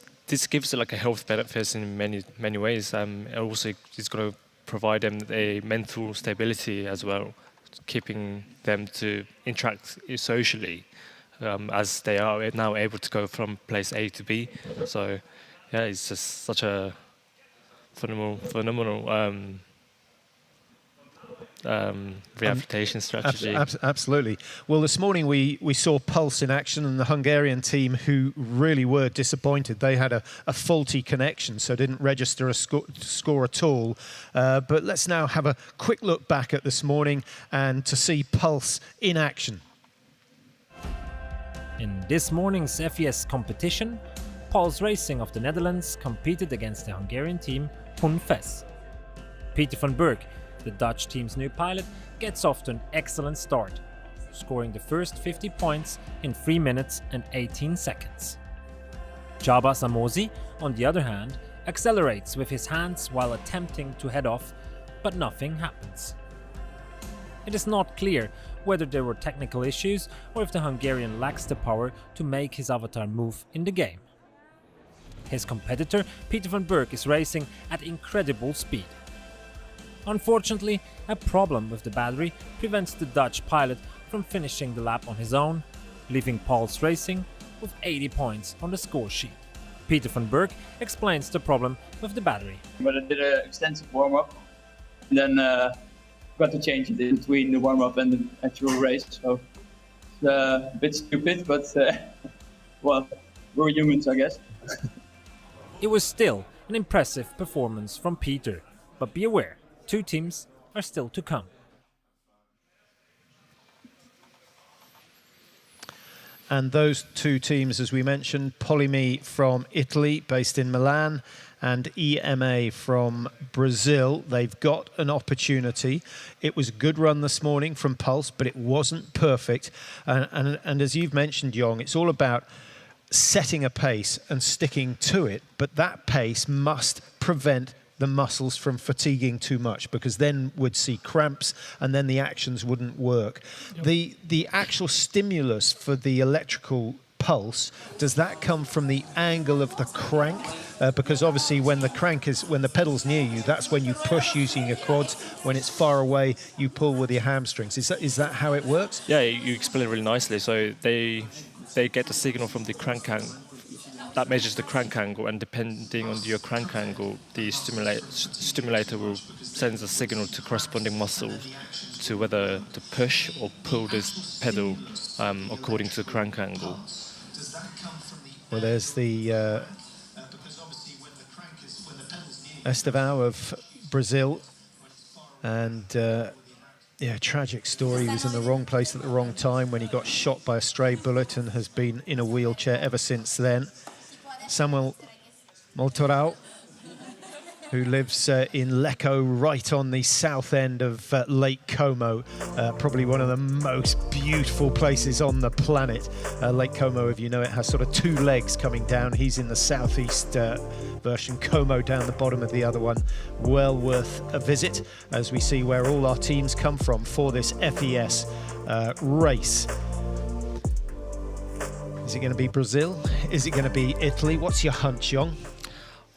Speaker 19: gives like a health benefits in many ways. Also, it's going to provide them a mental stability as well, keeping them to interact socially, as they are now able to go from place A to B. So, yeah, it's just such a phenomenal rehabilitation strategy.
Speaker 6: Absolutely. Well, this morning we saw Pulse in action, and the Hungarian team, who really were disappointed. They had a faulty connection, so didn't register a score at all. But let's now have a quick look back at this morning and to see Pulse in action.
Speaker 21: In this morning's FES competition,
Speaker 9: Pulse Racing of the Netherlands competed against the Hungarian team FES. Peter van Berg, the Dutch team's new pilot, gets off to an excellent start, scoring the first 50 points in 3 minutes and 18 seconds. Csaba Samozi, on the other hand, accelerates with his hands while attempting to head off, but nothing happens. It is not clear whether there were technical issues or if the Hungarian lacks the power to make his avatar move in the game. His competitor, Peter van Berg, is racing at incredible speed. Unfortunately, a problem with the battery prevents the Dutch pilot from finishing the lap on his own, leaving Pulse Racing with 80 points on the score sheet. Peter van Berg explains the problem with the battery.
Speaker 21: But I did an extensive warm-up, and then got to change it in between the warm-up and the actual race. So it's a bit stupid, but well, we're humans, I guess.
Speaker 9: It was still an impressive performance from Peter, but be aware, 2 teams are still to come.
Speaker 6: And those 2 teams, as we mentioned, Polimi from Italy, based in Milan, and EMA from Brazil, they've got an opportunity. It was a good run this morning from Pulse, but it wasn't perfect. And as you've mentioned, Jong, it's all about setting a pace and sticking to it, but that pace must prevent the muscles from fatiguing too much, because then we'd see cramps and then the actions wouldn't work. Yep. The actual stimulus for the electrical pulse, does that come from the angle of the crank? Because obviously when the pedal's near you, that's when you push using your quads. When it's far away, you pull with your hamstrings. Is that how it works?
Speaker 19: Yeah, you explained it really nicely. So they get the signal from the crank angle. That measures the crank angle, and depending on your crank angle, the stimulator will send a signal to corresponding muscle to whether to push or pull this pedal according to the crank angle.
Speaker 6: Well, there's the Estevão of Brazil, and yeah, tragic story. He was in the wrong place at the wrong time when he got shot by a stray bullet and has been in a wheelchair ever since then. Samuel Moltorau, who lives in Lecco, right on the south end of Lake Como, probably one of the most beautiful places on the planet. Lake Como, if you know it, has sort of 2 legs coming down. He's in the southeast version, Como down the bottom of the other one. Well worth a visit as we see where all our teams come from for this FES race. Is it going to be Brazil? Is it going to be Italy? What's your hunch, Jong?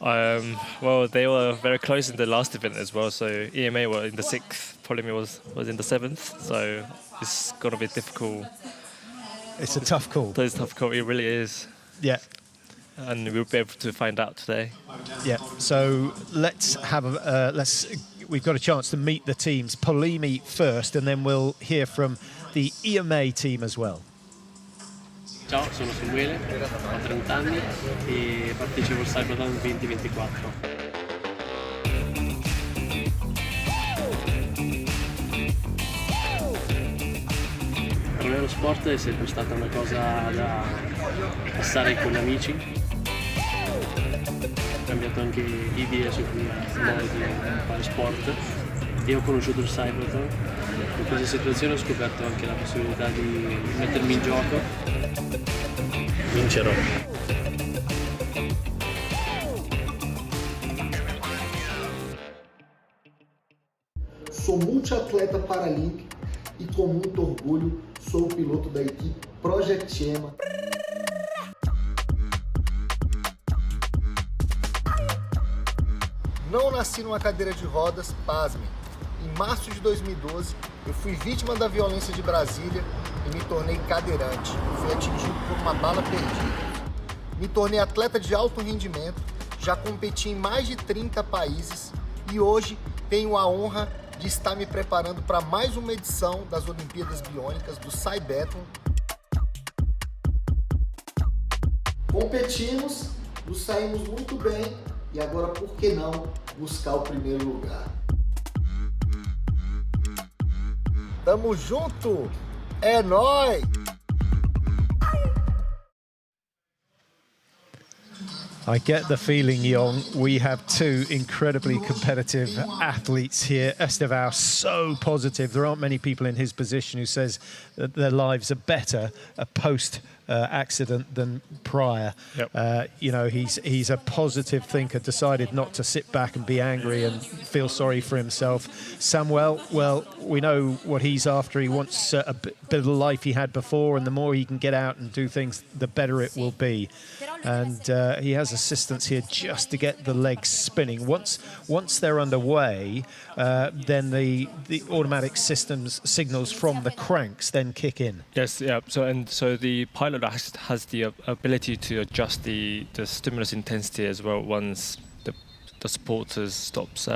Speaker 19: Well, they were very close in the last event as well. So EMA were in the 6th, Polimi was in the 7th. So it's going to be difficult.
Speaker 6: It's a tough call.
Speaker 19: It's a tough call. It really is.
Speaker 6: Yeah.
Speaker 19: And we'll be able to find out today.
Speaker 6: Yeah. So let's have we've got a chance to meet the teams. Polimi first, and then we'll hear from the EMA team as well.
Speaker 23: Ciao, sono Samuele, ho 30 anni e partecipo al CYBATHLON 2024. Per me lo sport è sempre stata una cosa da passare con amici. Ho cambiato anche idee su come modo di fare sport e ho conosciuto il CYBATHLON. In questa situazione ho scoperto anche la possibilità di mettermi in gioco. Vincerò.
Speaker 24: Sou multiatleta paralímpico e com muito orgulho sou o piloto da equipe Project EMA. Não nasci numa cadeira de rodas, pasmem. Em março de 2012, eu fui vítima da violência de Brasília e me tornei cadeirante. Fui atingido por uma bala perdida. Me tornei atleta de alto rendimento, já competi em mais de 30 países e hoje tenho a honra de estar me preparando para mais uma edição das Olimpíadas Biônicas do CYBATHLON. Competimos, nos saímos muito bem e agora, por que não, buscar o primeiro lugar? Tamo junto! É nóis!
Speaker 6: I get the feeling, Jon, we have two incredibly competitive athletes here. Estevão, so positive. There aren't many people in his position who says that their lives are better post accident than prior.
Speaker 19: Yep.
Speaker 6: You know, he's a positive thinker, decided not to sit back and be angry and feel sorry for himself. Samuel, well, we know what he's after. He wants a bit of the life he had before, and the more he can get out and do things, the better it will be. And he has assistance here just to get the legs spinning. Once they're underway, then the automatic signals from the cranks then kick in.
Speaker 19: Yes, yeah. So the pilot has the ability to adjust the stimulus intensity as well once the supporters stops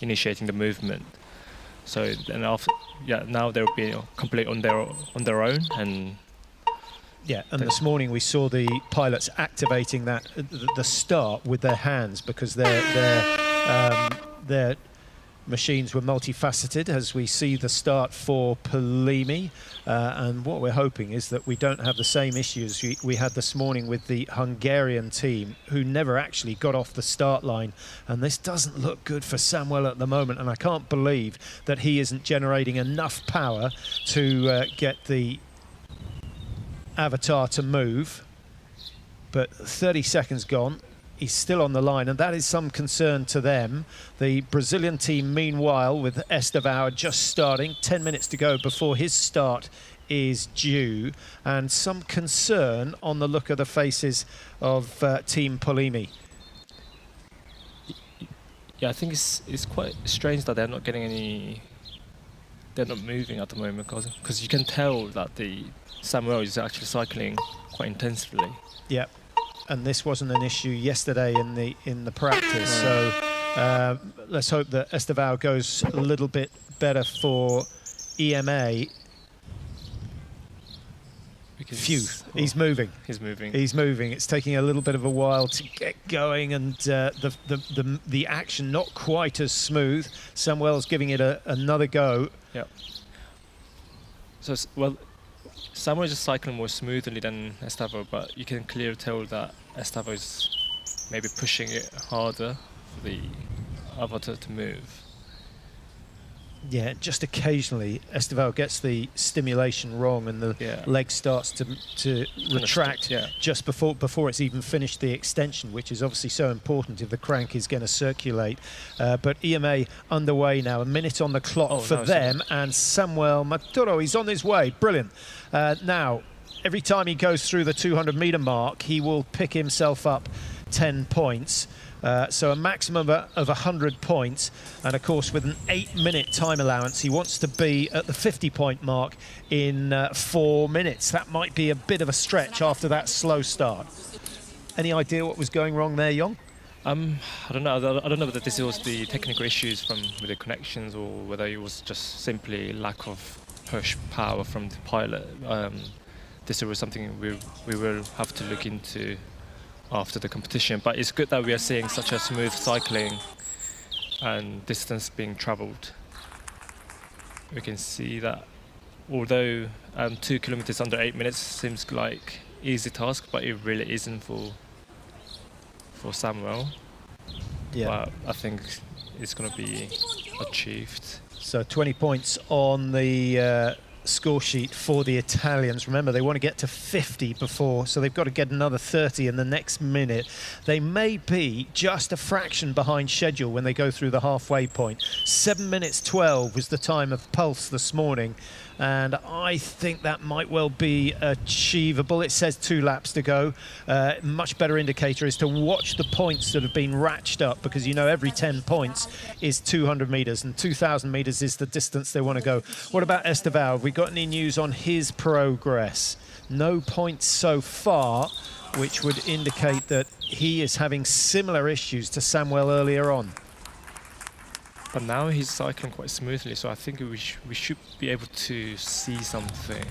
Speaker 19: initiating the movement. So then now they'll be complete on their own. And
Speaker 6: this morning we saw the pilots activating the start with their hands, because their machines were multifaceted, as we see the start for Polimi. And what we're hoping is that we don't have the same issues we had this morning with the Hungarian team, who never actually got off the start line. And this doesn't look good for Samuel at the moment, and I can't believe that he isn't generating enough power to get the avatar to move. But 30 seconds gone. He's still on the line, and that is some concern to them. The Brazilian team, meanwhile, with Estevão just starting, 10 minutes to go before his start is due, and some concern on the look of the faces of Team Polimi.
Speaker 19: Yeah, I think it's quite strange that they're not getting any. They're not moving at the moment, because you can tell that the Samuel is actually cycling quite intensively.
Speaker 6: Yeah. And this wasn't an issue yesterday in the practice. So let's hope that Estevão goes a little bit better for EMA. Phew, he's moving.
Speaker 19: He's moving.
Speaker 6: He's moving. It's taking a little bit of a while to get going, and the action not quite as smooth. Samuel's giving it another go.
Speaker 19: Yeah. So Samuel is just cycling more smoothly than Estevão, but you can clearly tell that Estevão is maybe pushing it harder for the avatar to move.
Speaker 6: Yeah, just occasionally Estevão gets the stimulation wrong, and the leg starts to retract just before it's even finished the extension, which is obviously so important if the crank is going to circulate. But EMA underway now, a minute on the clock for them, and Samuel Maturo, he's on his way, brilliant. Now, every time he goes through the 200-meter mark, he will pick himself up 10 points. So a maximum of 100 points, and of course with an 8-minute time allowance, he wants to be at the 50-point mark in 4 minutes. That might be a bit of a stretch after that slow start. Any idea what was going wrong there, Jon?
Speaker 19: I don't know. I don't know whether this was the technical issues with the connections, or whether it was just simply lack of push power from the pilot. This was something we will have to look into after the competition, but it's good that we are seeing such a smooth cycling and distance being travelled. We can see that although 2 kilometers under 8 minutes seems like easy task, but it really isn't for Samuel.
Speaker 6: Yeah,
Speaker 19: but I think it's going to be achieved.
Speaker 6: So 20 points on the score sheet for the Italians. Remember, they want to get to 50 before, so they've got to get another 30 in the next minute. They may be just a fraction behind schedule when they go through the halfway point. 7 minutes 12 was the time of pulse this morning, and I think that might well be achievable. It says 2 laps to go. Much better indicator is to watch the points that have been ratcheted up, because you know every 10 points is 200 meters, and 2,000 meters is the distance they want to go. What about Estevão? Have we got any news on his progress? No points so far, which would indicate that he is having similar issues to Samuel earlier on.
Speaker 19: But now he's cycling quite smoothly, so I think we should be able to see something.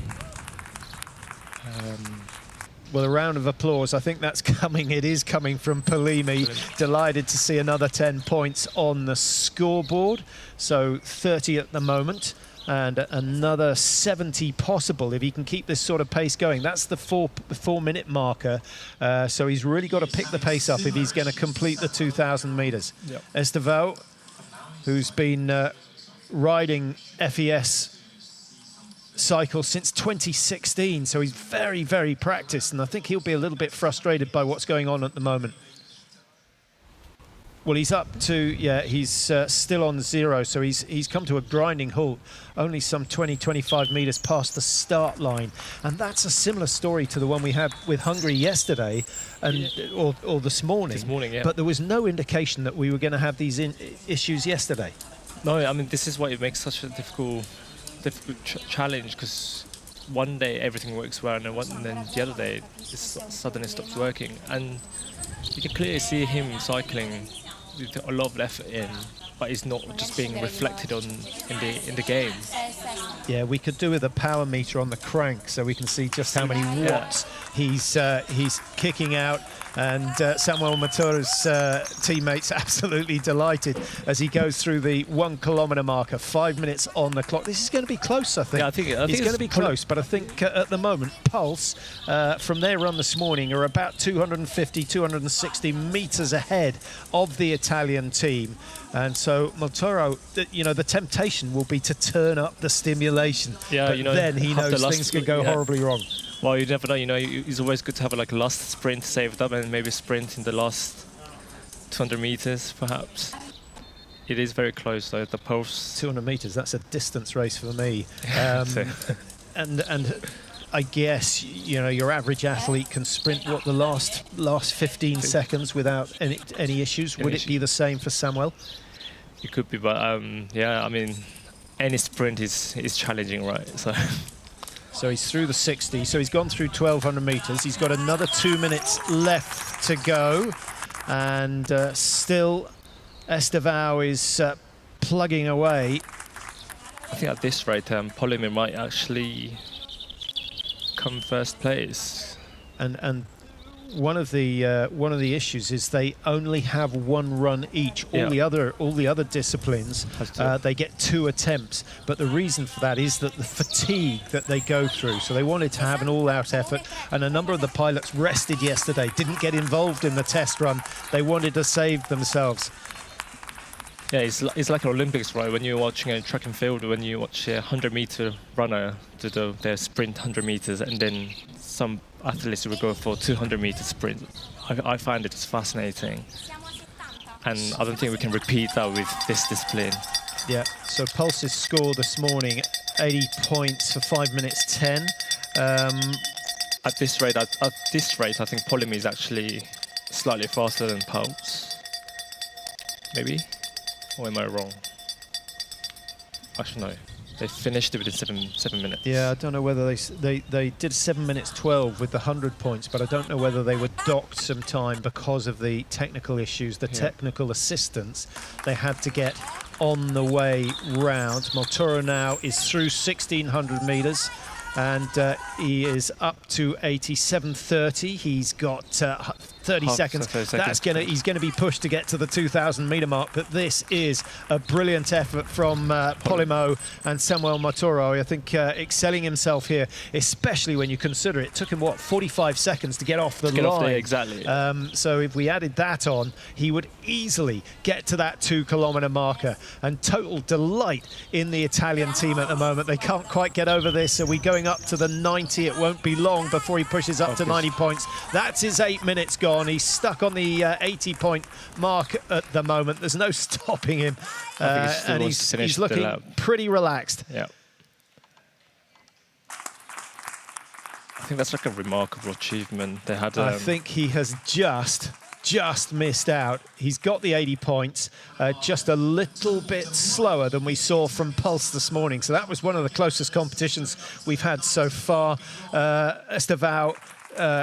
Speaker 6: Well, a round of applause. I think that's coming. It is coming from Polimi. Delighted to see another 10 points on the scoreboard. So 30 at the moment, and another 70 possible if he can keep this sort of pace going. That's the 4-minute marker. So he's really got to pick the pace up if he's going to complete the 2,000 meters.
Speaker 19: Yep.
Speaker 6: Estevão, who's been riding FES cycle since 2016, so he's very, very practiced, and I think he'll be a little bit frustrated by what's going on at the moment. Well, he's up to, yeah, he's still on 0, so he's come to a grinding halt, only some 20-25 meters past the start line, and that's a similar story to the one we had with Hungary yesterday, and or this morning.
Speaker 19: This morning, yeah.
Speaker 6: But there was no indication that we were going to have these issues yesterday.
Speaker 19: No, I mean, this is why it makes such a difficult challenge, because one day everything works well, and then the other day it suddenly stops working, and you can clearly see him cycling with a lot of effort in, but it's not just being reflected on in the game.
Speaker 6: Yeah, we could do with a power meter on the crank so we can see just how many watts he's kicking out. And Samuel Matura's teammates absolutely delighted as he goes through the 1 kilometer marker, 5 minutes on the clock. This is going to be close, I think.
Speaker 19: Yeah, I think
Speaker 6: it's going to be close, but I think at the moment, Pulse, from their run this morning, are about 250, 260 meters ahead of the Italian team. And so Matura, you know, the temptation will be to turn up the stimulation.
Speaker 19: Yeah,
Speaker 6: but
Speaker 19: you know,
Speaker 6: then he knows things can go horribly wrong.
Speaker 19: Well, you never know. You know, it's always good to have like a last sprint saved up, and maybe sprint in the last 200 meters, perhaps. It is very close, though. The post
Speaker 6: 200 meters. That's a distance race for me. And I guess, you know, your average athlete can sprint what, the last 15 seconds without any issues. Would it be the same for Samuel?
Speaker 19: It could be, but yeah, I mean, any sprint is challenging, right?
Speaker 6: So he's through the 60, so he's gone through 1,200 meters. He's got another 2 minutes left to go, and still Estevão is plugging away.
Speaker 19: I think at this rate, Polimi might actually come first place.
Speaker 6: And one of the issues is they only have one run each. All the other disciplines, they get 2 attempts. But the reason for that is that the fatigue that they go through. So they wanted to have an all-out effort, and a number of the pilots rested yesterday, didn't get involved in the test run. They wanted to save themselves.
Speaker 19: Yeah, it's like an Olympics, right? When you're watching a track and field, when you watch a 100-meter runner do their sprint 100 meters, and then some athletes will go for 200-meter sprint. I find it fascinating, and I don't think we can repeat that with this discipline.
Speaker 6: Yeah. So Pulse's score this morning, 80 points for 5 minutes 10.
Speaker 19: At this rate, I think Polimi is actually slightly faster than Pulse. Maybe. Or am I wrong? Actually, no. They finished it within 7 minutes.
Speaker 6: Yeah, I don't know whether they did 7 minutes 12 with the 100 points, but I don't know whether they were docked some time because of the technical issues, the technical assistance they had to get on the way round. Matura now is through 1,600 meters, and he is up to 87.30. He's got 30 seconds. He's gonna be pushed to get to the 2,000 meter mark, but this is a brilliant effort from Polimo and Samuel Matura. I think excelling himself here, especially when you consider it took him, what, 45 seconds to get off the line.
Speaker 19: Exactly.
Speaker 6: So if we added that on, he would easily get to that 2 kilometer marker. And total delight in the Italian team at the moment. They can't quite get over this, so we're going up to the 90. It won't be long before he pushes up to 90 points. That's his 8 minutes gone. He's stuck on the 80-point mark at the moment. There's no stopping him, and he's looking pretty relaxed.
Speaker 19: Yeah. I think that's like a remarkable achievement. They had.
Speaker 6: I think he has just missed out. He's got the 80 points, just a little bit slower than we saw from Pulse this morning. So that was one of the closest competitions we've had so far. Estevão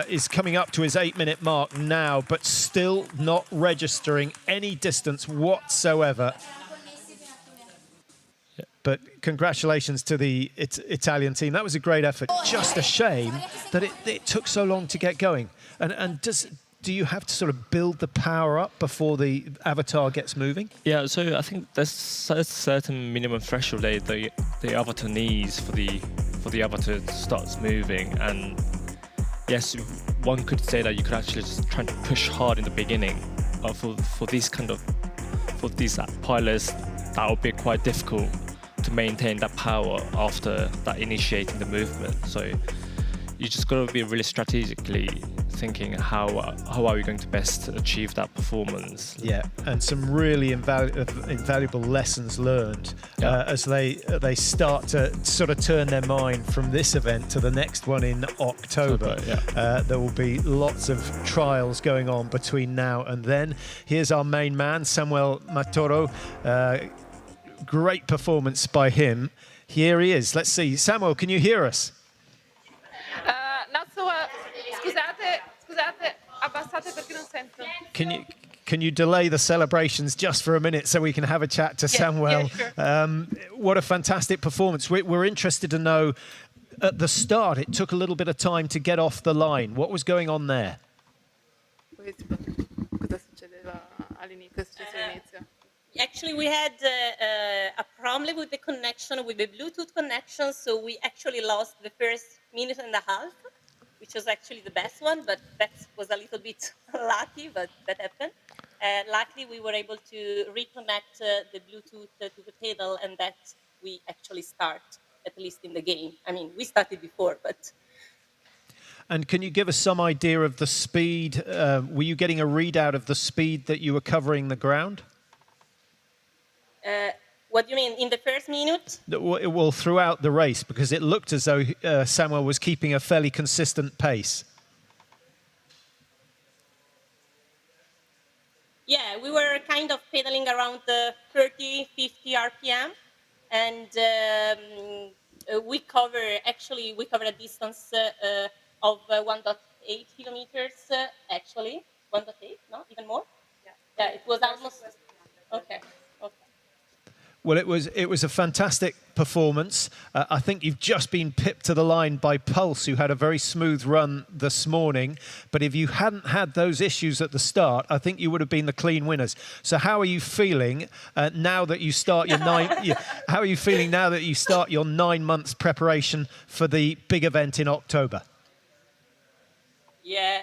Speaker 6: is coming up to his 8-minute mark now, but still not registering any distance whatsoever.
Speaker 19: Yeah.
Speaker 6: But congratulations to the Italian team. That was a great effort. Just a shame that it took so long to get going. And do you have to sort of build the power up before the avatar gets moving?
Speaker 19: Yeah, so I think there's a certain minimum threshold that the avatar needs for the avatar to start moving. And yes, one could say that you could actually just try to push hard in the beginning. For these pilots, that would be quite difficult to maintain that power after that initiating the movement. So you just got to be really strategically thinking how are we going to best achieve that performance.
Speaker 6: Yeah, and some really invaluable lessons learned as they start to sort of turn their mind from this event to the next one in October. There will be lots of trials going on between now and then. Here's our main man, Samuel Matoro. Great performance by him. Here he is. Let's see. Samuel, can you hear us?
Speaker 5: Scusate, abbassate perché non sento.
Speaker 6: Can you delay the celebrations just for a minute so we can have a chat to Samuel?
Speaker 5: Sure.
Speaker 6: What a fantastic performance. We're interested to know, at the start, it took a little bit of time to get off the line. What was going on there?
Speaker 8: Actually, we had a problem with the connection, with the Bluetooth connection, so we actually lost the first minute and a half, which was actually the best one, but that was a little bit lucky, but that happened. Luckily, we were able to reconnect the Bluetooth to the pedal, and that we actually start, at least in the game. I mean, we started before, but...
Speaker 6: And can you give us some idea of the speed? Were you getting a readout of the speed that you were covering the ground?
Speaker 8: What do you mean, in the first minute?
Speaker 6: Well, throughout the race, because it looked as though Samuel was keeping a fairly consistent pace.
Speaker 8: Yeah, we were kind of pedaling around 30, 50 RPM, and we cover a distance of 1.8 kilometers, actually. 1.8, no, even more? Yeah, it was almost, okay.
Speaker 6: Well, it was a fantastic performance. I think you've just been pipped to the line by Pulse, who had a very smooth run this morning. But if you hadn't had those issues at the start, I think you would have been the clean winners. So how are you feeling now that you start your How are you feeling now that you start your 9 months preparation for the big event in October?
Speaker 8: Yeah,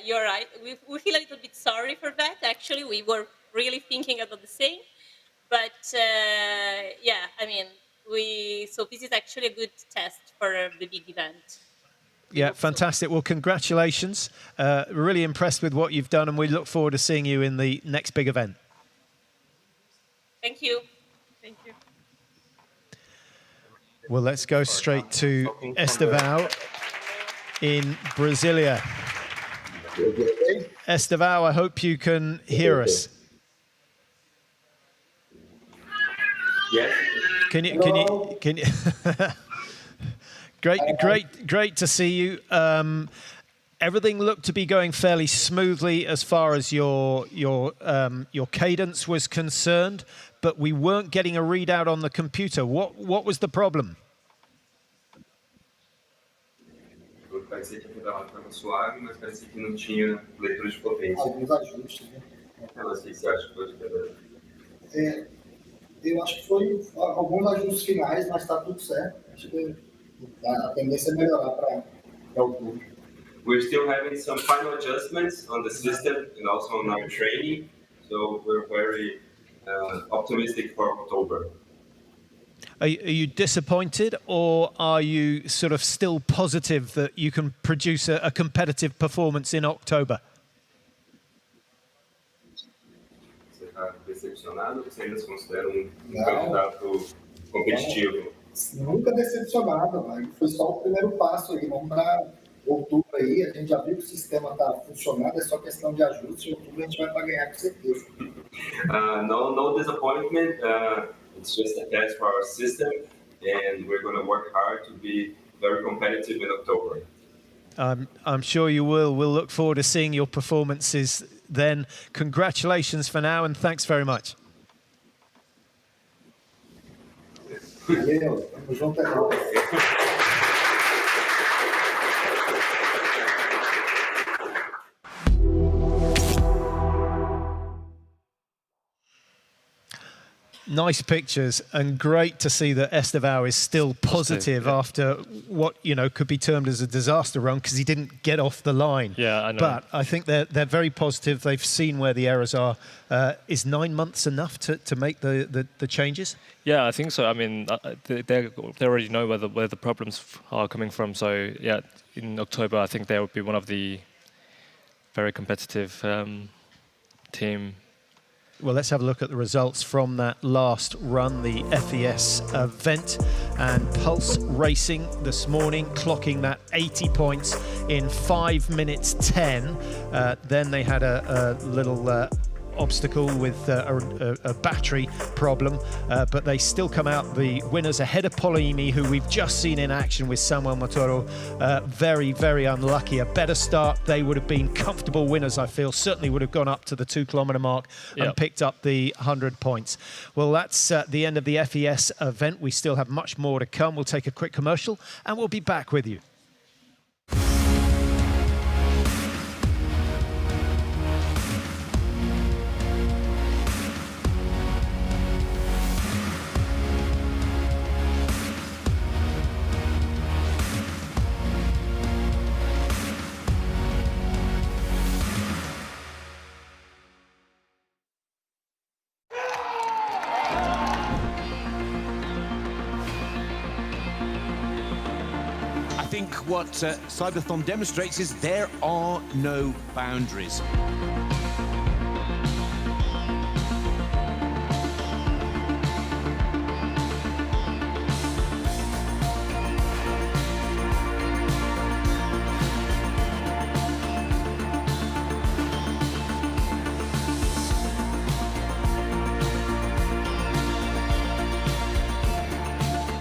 Speaker 8: you're right. We feel a little bit sorry for that. Actually, we were really thinking about the same. But yeah, I mean, so this is actually a good test for the big event.
Speaker 6: Yeah, fantastic. Well, congratulations. Really impressed with what you've done, and we look forward to seeing you in the next big event.
Speaker 8: Thank you.
Speaker 5: Thank you.
Speaker 6: Well, let's go straight to Estevão in Brasilia. Estevão, I hope you can hear us.
Speaker 10: Yes.
Speaker 6: Can you great to see you. Everything looked to be going fairly smoothly as far as your cadence was concerned, but we weren't getting a readout on the computer. What was the problem?
Speaker 10: Parecia que a pedalada estava suave, mas parecia que não tinha leitura de potência.
Speaker 24: Alguns ajustes, né?
Speaker 10: Não sei se você acha que foi de pedalada.
Speaker 24: Eu acho que foi alguns ajustes finais, mas está tudo certo. Acho que a tendência é melhorar para outubro.
Speaker 10: We're still having some final adjustments on the system and also on our training, so we're very optimistic for October.
Speaker 6: Are you disappointed, or are you sort of still positive that you can produce a competitive performance in October?
Speaker 10: Você está decepcionado ou você ainda se considera candidato competitivo?
Speaker 24: Nunca decepcionado, mas foi só o primeiro passo aí. Vamos para outubro aí, a gente já viu que o sistema está funcionando, é só questão de ajuste. Em outubro a gente vai para ganhar com certeza.
Speaker 10: No disappointment. It's just a test for our system, and we're going to work hard to be very competitive in October.
Speaker 6: I'm sure you will. We'll look forward to seeing your performances then. Congratulations for now, and thanks very much.
Speaker 24: Valeu, tamo junto, é nóis.
Speaker 6: Nice pictures, and great to see that Estevao is still positive after what could be termed as a disaster run because he didn't get off the line.
Speaker 19: Yeah, I know.
Speaker 6: But I think they're very positive. They've seen where the errors are. Is 9 months enough to make the changes?
Speaker 19: Yeah, I think so. I mean, they already know where the problems are coming from. So yeah, in October, I think they will be one of the very competitive team.
Speaker 6: Well, let's have a look at the results from that last run, the FES event. And Pulse Racing this morning, clocking that 80 points in 5 minutes 10. Then they had a little obstacle with a battery problem, but they still come out the winners ahead of Polini, who we've just seen in action with Samuel Motoro. Very, very unlucky. A better start, they would have been comfortable winners, I feel. Certainly would have gone up to the 2 kilometre mark and picked up the 100 points. Well, that's the end of the FES event. We still have much more to come. We'll take a quick commercial and we'll be back with you.
Speaker 14: I think what CYBATHLON demonstrates is there are no boundaries.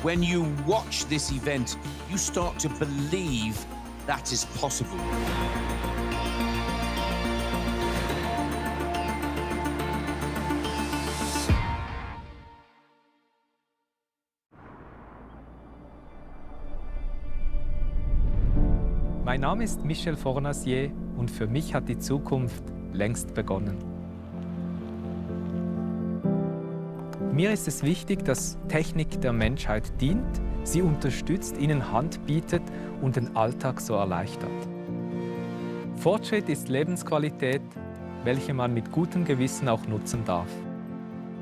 Speaker 14: When you watch this event, you start to believe that is possible.
Speaker 11: Mein Name ist Michel Fornasier und für mich hat die Zukunft längst begonnen. Mir ist es wichtig, dass Technik der Menschheit dient, sie unterstützt, ihnen Hand bietet und den Alltag so erleichtert. Fortschritt ist Lebensqualität, welche man mit gutem Gewissen auch nutzen darf.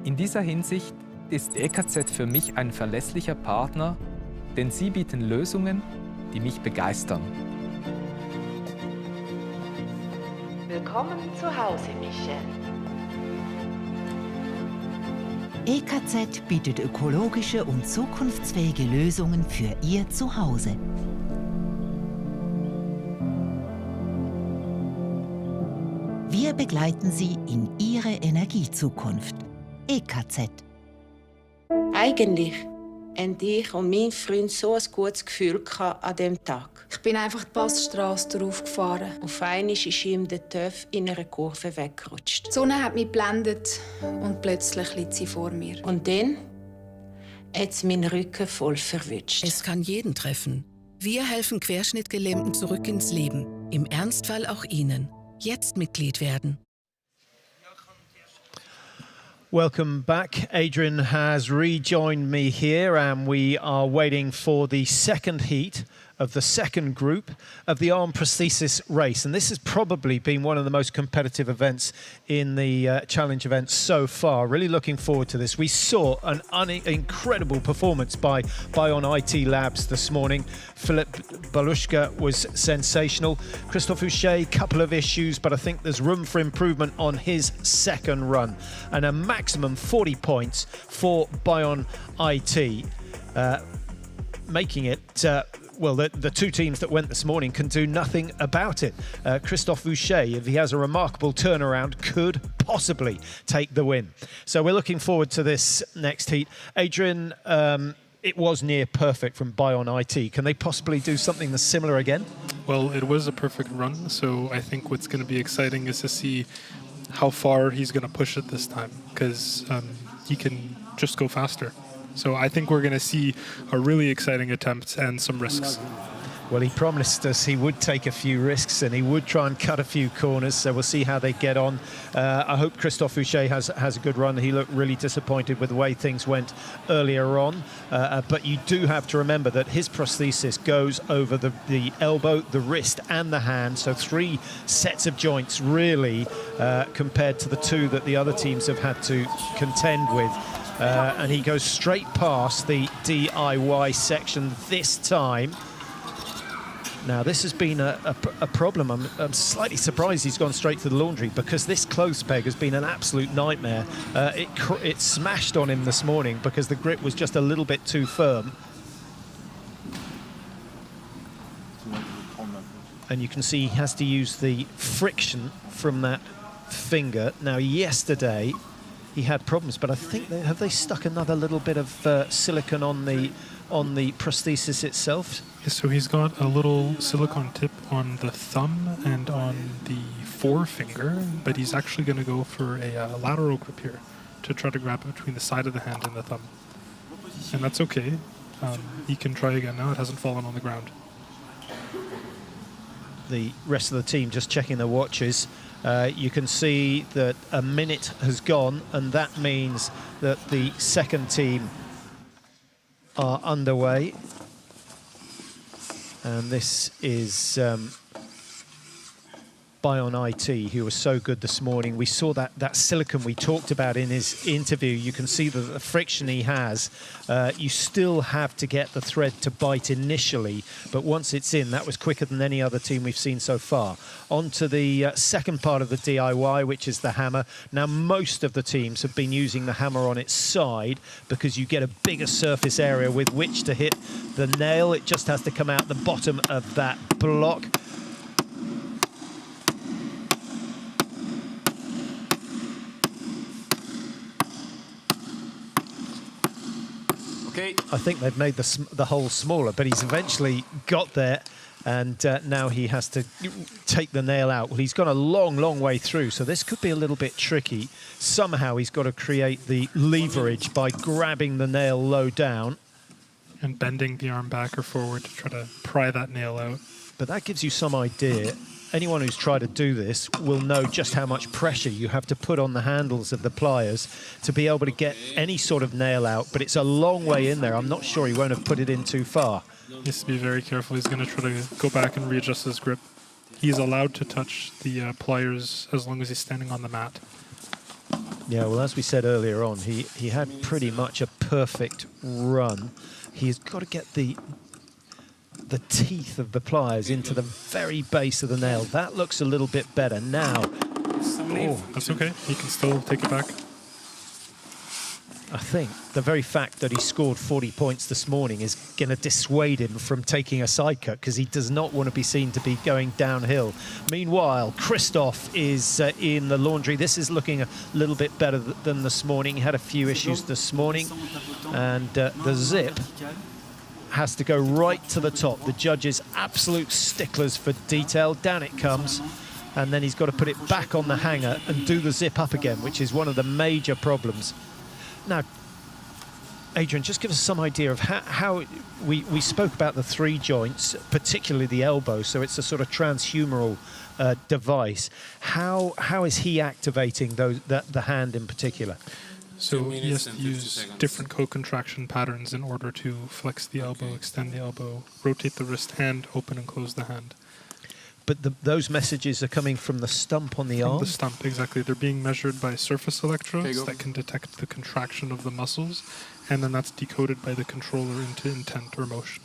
Speaker 11: In dieser Hinsicht ist EKZ für mich ein verlässlicher Partner, denn sie bieten Lösungen, die mich begeistern.
Speaker 7: Willkommen zu Hause, Michel. EKZ bietet ökologische und zukunftsfähige Lösungen für Ihr Zuhause. Wir begleiten Sie in Ihre Energiezukunft. EKZ.
Speaker 12: Eigentlich haben ich und mein Freund so ein gutes Gefühl an diesem Tag.
Speaker 16: Ich bin einfach die Passstrasse darauf gefahren.
Speaker 12: Auf einmal ist ihm der TÜV in einer Kurve weggerutscht.
Speaker 16: Die Sonne hat mich geblendet und plötzlich liegt sie vor mir.
Speaker 12: Und dann hat sie meinen Rücken voll verwünscht.
Speaker 15: Es kann jeden treffen. Wir helfen Querschnittgelähmten zurück ins Leben. Im Ernstfall auch Ihnen. Jetzt Mitglied werden.
Speaker 6: Welcome back. Adrian has rejoined me here and we are waiting for the second heat of the second group of the arm prosthesis race. And this has probably been one of the most competitive events in the challenge events so far. Really looking forward to this. We saw an incredible performance by Bion IT Labs this morning. Philip Balushka was sensational. Christophe Houchet, couple of issues, but I think there's room for improvement on his second run. And a maximum 40 points for Bion IT, making it well, the two teams that went this morning can do nothing about it. Christophe Houchet, if he has a remarkable turnaround, could possibly take the win. So we're looking forward to this next heat. Adrian, it was near perfect from Bion IT. Can they possibly do something similar again?
Speaker 17: Well, it was a perfect run, so I think what's going to be exciting is to see how far he's going to push it this time, because he can just go faster. So I think we're going to see a really exciting attempt and some risks.
Speaker 6: Well, he promised us he would take a few risks and he would try and cut a few corners, so we'll see how they get on. I hope Christophe Fouché has a good run. He looked really disappointed with the way things went earlier on, but you do have to remember that his prosthesis goes over the elbow, the wrist and the hand, so 3 sets of joints really, compared to the 2 that the other teams have had to contend with. And he goes straight past the DIY section this time. Now, this has been a problem. I'm slightly surprised he's gone straight to the laundry, because this clothes peg has been an absolute nightmare. It smashed on him this morning because the grip was just a little bit too firm. And you can see he has to use the friction from that finger. Now, yesterday he had problems, but I think have they stuck another little bit of silicone on the prosthesis itself?
Speaker 17: Yes, so he's got a little silicone tip on the thumb and on the forefinger, but he's actually going to go for a lateral grip here to try to grab it between the side of the hand and the thumb. And that's okay. He can try again now. It hasn't fallen on the ground.
Speaker 6: The rest of the team just checking their watches. You can see that a minute has gone, and that means that the second team are underway. And this is Bion IT, who was so good this morning. We saw that silicone we talked about in his interview. You can see the friction he has. You still have to get the thread to bite initially, but once it's in, that was quicker than any other team we've seen so far. On to the second part of the DIY, which is the hammer. Now, most of the teams have been using the hammer on its side because you get a bigger surface area with which to hit the nail. It just has to come out the bottom of that block.
Speaker 14: Okay.
Speaker 6: I think they've made the hole smaller, but he's eventually got there, and now he has to take the nail out. Well, he's gone a long, long way through, so this could be a little bit tricky. Somehow he's got to create the leverage by grabbing the nail low down.
Speaker 17: And bending the arm back or forward to try to pry that nail out.
Speaker 6: But that gives you some idea. Anyone who's tried to do this will know just how much pressure you have to put on the handles of the pliers to be able to get any sort of nail out, but it's a long way in there. I'm not sure he won't have put it in too far.
Speaker 17: He needs to be very careful. He's going to try to go back and readjust his grip. He's allowed to touch the pliers as long as he's standing on the mat.
Speaker 6: Yeah, well, as we said earlier on, he had pretty much a perfect run. He's got to get the teeth of the pliers into the very base of the nail. That looks a little bit better now.
Speaker 17: Oh, that's okay. He can still take it back.
Speaker 6: I think the very fact that he scored 40 points this morning is going to dissuade him from taking a side cut, because he does not want to be seen to be going downhill. Meanwhile, Christophe is in the laundry. This is looking a little bit better than this morning. He had a few issues this morning, and the zip has to go right to the top. The judges, absolute sticklers for detail. Down it comes, and then he's got to put it back on the hanger and do the zip up again, which is one of the major problems. Now, Adrian, just give us some idea of how we spoke about the 3 joints, particularly the elbow, so it's a sort of transhumeral device. How is he activating the hand in particular?
Speaker 17: So he has to use different co-contraction patterns in order to flex the elbow, extend the elbow, rotate the wrist hand, open and close the hand.
Speaker 6: But those messages are coming from the stump on the arm?
Speaker 17: From the stump, exactly. They're being measured by surface electrodes that can detect the contraction of the muscles, and then that's decoded by the controller into intent or motion.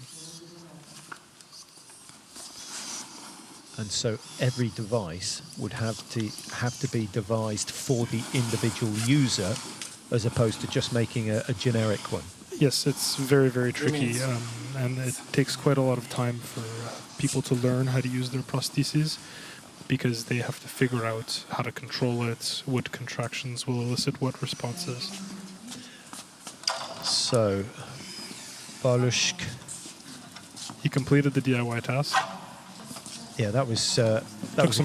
Speaker 6: And so every device would have to be devised for the individual user, as opposed to just making a generic one.
Speaker 17: Yes, it's very, very tricky, and it takes quite a lot of time for people to learn how to use their prostheses, because they have to figure out how to control it, what contractions will elicit what responses.
Speaker 6: So, Balushk.
Speaker 17: He completed the DIY task.
Speaker 6: Yeah, that was a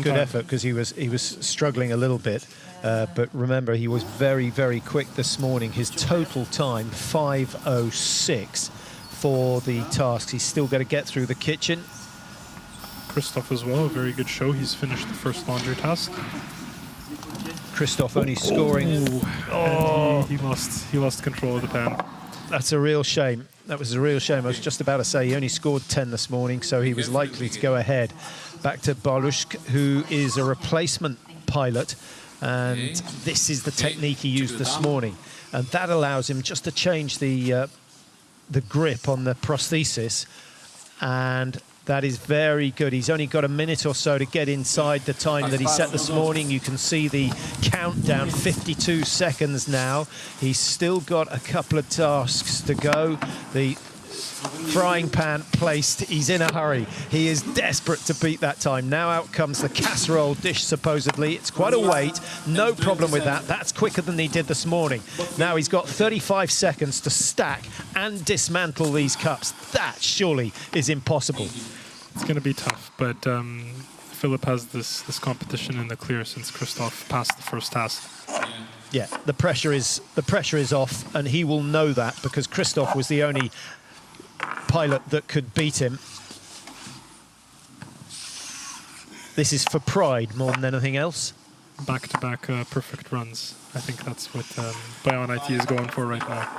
Speaker 6: good effort, because he was struggling a little bit. But remember, he was very, very quick this morning. His total time, 5:06 for the tasks. He's still got to get through the kitchen.
Speaker 17: Christophe as well, a very good show. He's finished the first laundry task.
Speaker 6: Christophe only scoring.
Speaker 17: Oh, he lost control of the pan.
Speaker 6: That's a real shame. That was a real shame. I was just about to say he only scored 10 this morning, so he was likely to go ahead. Back to Balushk, who is a replacement pilot, and this is the technique he used this morning, and that allows him just to change the grip on the prosthesis, and that is very good. He's only got a minute or so to get inside the time that he set this morning. You can see the countdown, 52 seconds now. He's still got a couple of tasks to go. The frying pan placed. He's in a hurry. He is desperate to beat that time. Now out comes the casserole dish, supposedly. It's quite a weight. No problem with that. That's quicker than he did this morning. Now he's got 35 seconds to stack and dismantle these cups. That surely is impossible.
Speaker 17: It's going to be tough, but Philip has this competition in the clear since Christophe passed the first task.
Speaker 6: Yeah, the pressure is off, and he will know that because Christophe was the only pilot that could beat him. This is for pride more than anything else.
Speaker 17: Back-to-back perfect runs. I think that's what Bion IT is going for right now.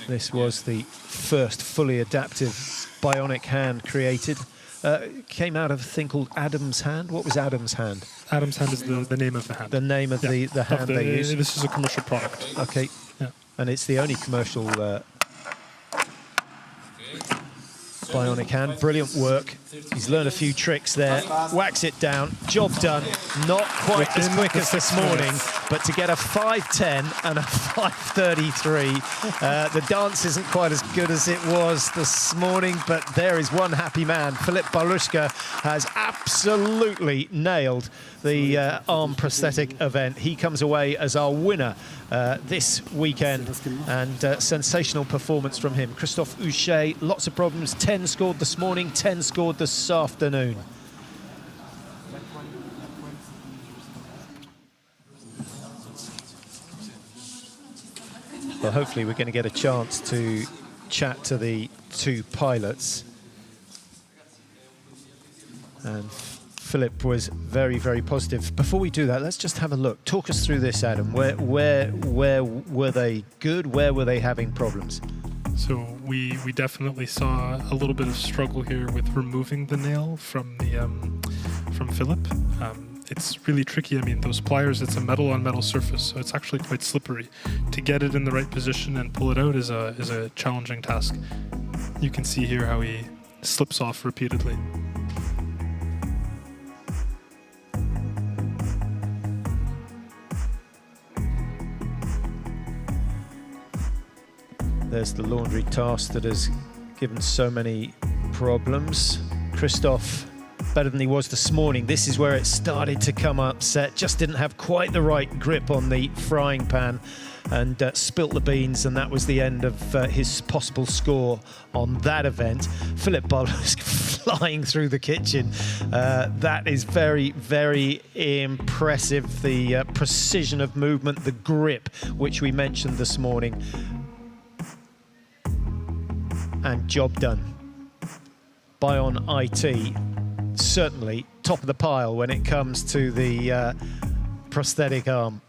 Speaker 6: This was the first fully adaptive bionic hand created. Came out of a thing called Adam's hand. What was Adam's hand?
Speaker 17: Adam's hand is the name of the hand.
Speaker 6: The name of the hand they use.
Speaker 17: This is a commercial product.
Speaker 6: Okay.
Speaker 17: Yeah.
Speaker 6: And it's the only commercial bionic hand. Brilliant work. He's learned a few tricks there. Whacks it down. Job done. Not quite as quick as this morning, but to get a 5:10 and a 5:33, the dance isn't quite as good as it was this morning, but there is one happy man. Filip Balushka has absolutely nailed the arm prosthetic event. He comes away as our winner this weekend, and sensational performance from him. Christophe Houchet, lots of problems. 10 scored this morning, 10 scored this afternoon. Well, hopefully we're going to get a chance to chat to the two pilots. And Philip was very, very positive. Before we do that, let's just have a look. Talk us through this, Adam. Where were they good? Where were they having problems?
Speaker 17: So we definitely saw a little bit of struggle here with removing the nail from Philip. It's really tricky. I mean, those pliers, it's a metal-on-metal surface, so it's actually quite slippery. To get it in the right position and pull it out is a challenging task. You can see here how he slips off repeatedly.
Speaker 6: There's the laundry task that has given so many problems. Christophe, better than he was this morning. This is where it started to come upset. Just didn't have quite the right grip on the frying pan and spilt the beans, and that was the end of his possible score on that event. Philip Balushka flying through the kitchen. That is very, very impressive. The precision of movement, the grip, which we mentioned this morning. And job done. Bion IT, certainly top of the pile when it comes to the prosthetic arm.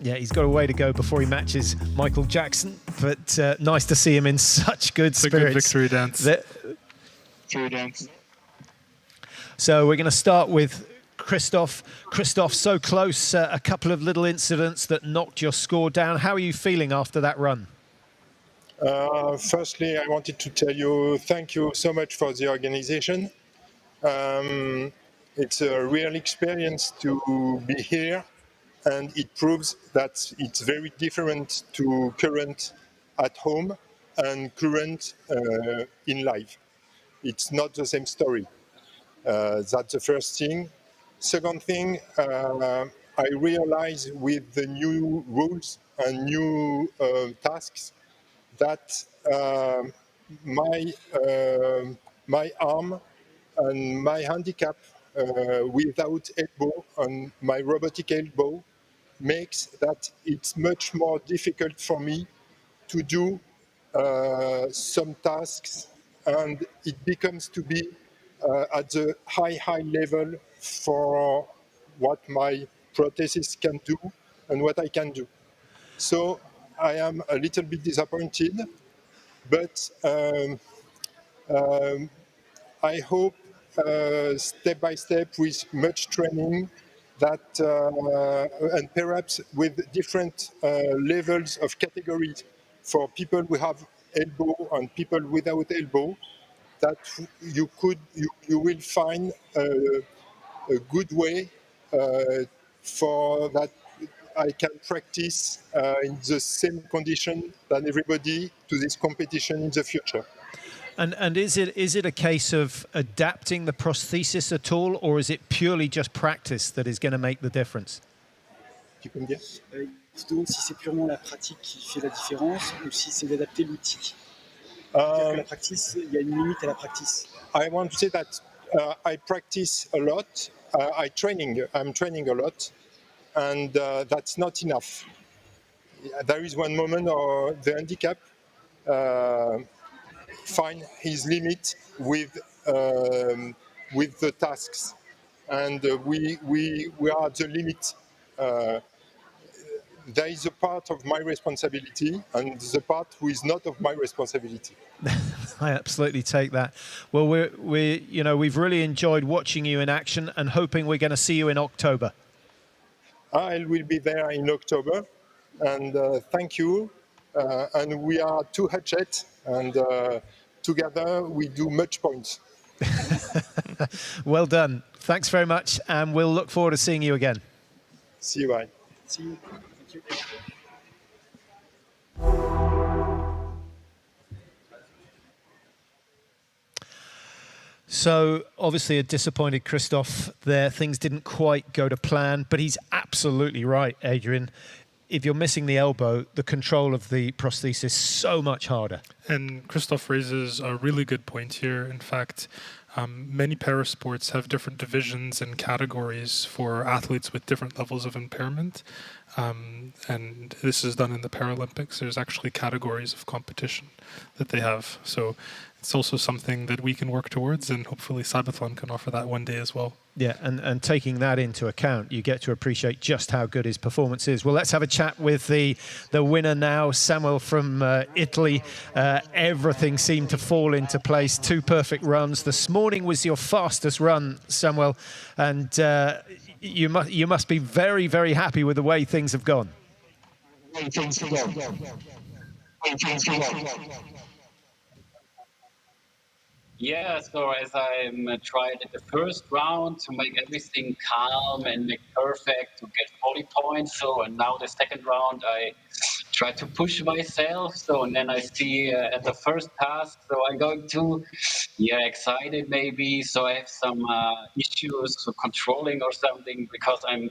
Speaker 6: Yeah, he's got a way to go before he matches Michael Jackson, but nice to see him in such good spirits.
Speaker 17: It's a good victory dance.
Speaker 6: Victory dance. So we're going to start with Christophe. Christophe, so close, a couple of little incidents that knocked your score down. How are you feeling after that run?
Speaker 1: Firstly, I wanted to tell you thank you so much for the organization. It's a real experience to be here, and it proves that it's very different to current at home and current in live. It's not the same story. That's the first thing. Second thing, I realize with the new rules and new tasks that my arm and my handicap without elbow and my robotic elbow makes that it's much more difficult for me to do some tasks, and it becomes to be at the high level for what my prosthesis can do and what I can do. So I am a little bit disappointed, but I hope step by step with much training that and perhaps with different levels of categories for people who have elbow and people without elbow, that you will find a good way for that I can practice in the same condition than everybody to this competition in the future.
Speaker 6: And is it a case of adapting the prosthesis at all, or is it purely just practice that is going to make the difference?
Speaker 1: Tu peux me dire?
Speaker 3: Il se demande si c'est purement la pratique qui fait la différence ou si c'est d'adapter l'outil. La pratique, il y a une limite à la pratique.
Speaker 1: I want to say that I practice a lot. I'm training a lot, and that's not enough. There is one moment the handicap find his limit with the tasks, and we are at the limit. There is a part of my responsibility and the part who is not of my responsibility.
Speaker 6: I absolutely take that. Well, we've really enjoyed watching you in action and hoping we're going to see you in October.
Speaker 1: I will be there in October, and thank you. And we are two hatchets, and together we do much points.
Speaker 6: Well done. Thanks very much, and we'll look forward to seeing you again.
Speaker 1: See you, bye.
Speaker 3: See you. Thank you.
Speaker 6: So obviously a disappointed Christoph there. Things didn't quite go to plan, but he's absolutely right, Adrian. If you're missing the elbow, the control of the prosthesis is so much harder.
Speaker 17: And Christoph raises a really good point here. In fact, many parasports have different divisions and categories for athletes with different levels of impairment. And this is done in the Paralympics. There's actually categories of competition that they have. So it's also something that we can work towards, and hopefully CYBATHLON can offer that one day as well.
Speaker 6: Yeah, and taking that into account, you get to appreciate just how good his performance is. Well, let's have a chat with the winner now, Samuel from Italy. Everything seemed to fall into place. 2 perfect runs. This morning was your fastest run, Samuel, and you must be very, very happy with the way things have gone.
Speaker 13: Yeah, so as I tried at the first round to make everything calm and make perfect to get 40 points, and now the second round I try to push myself, and then I see at the first task, so I'm going to, excited maybe, so I have some issues controlling or something because I'm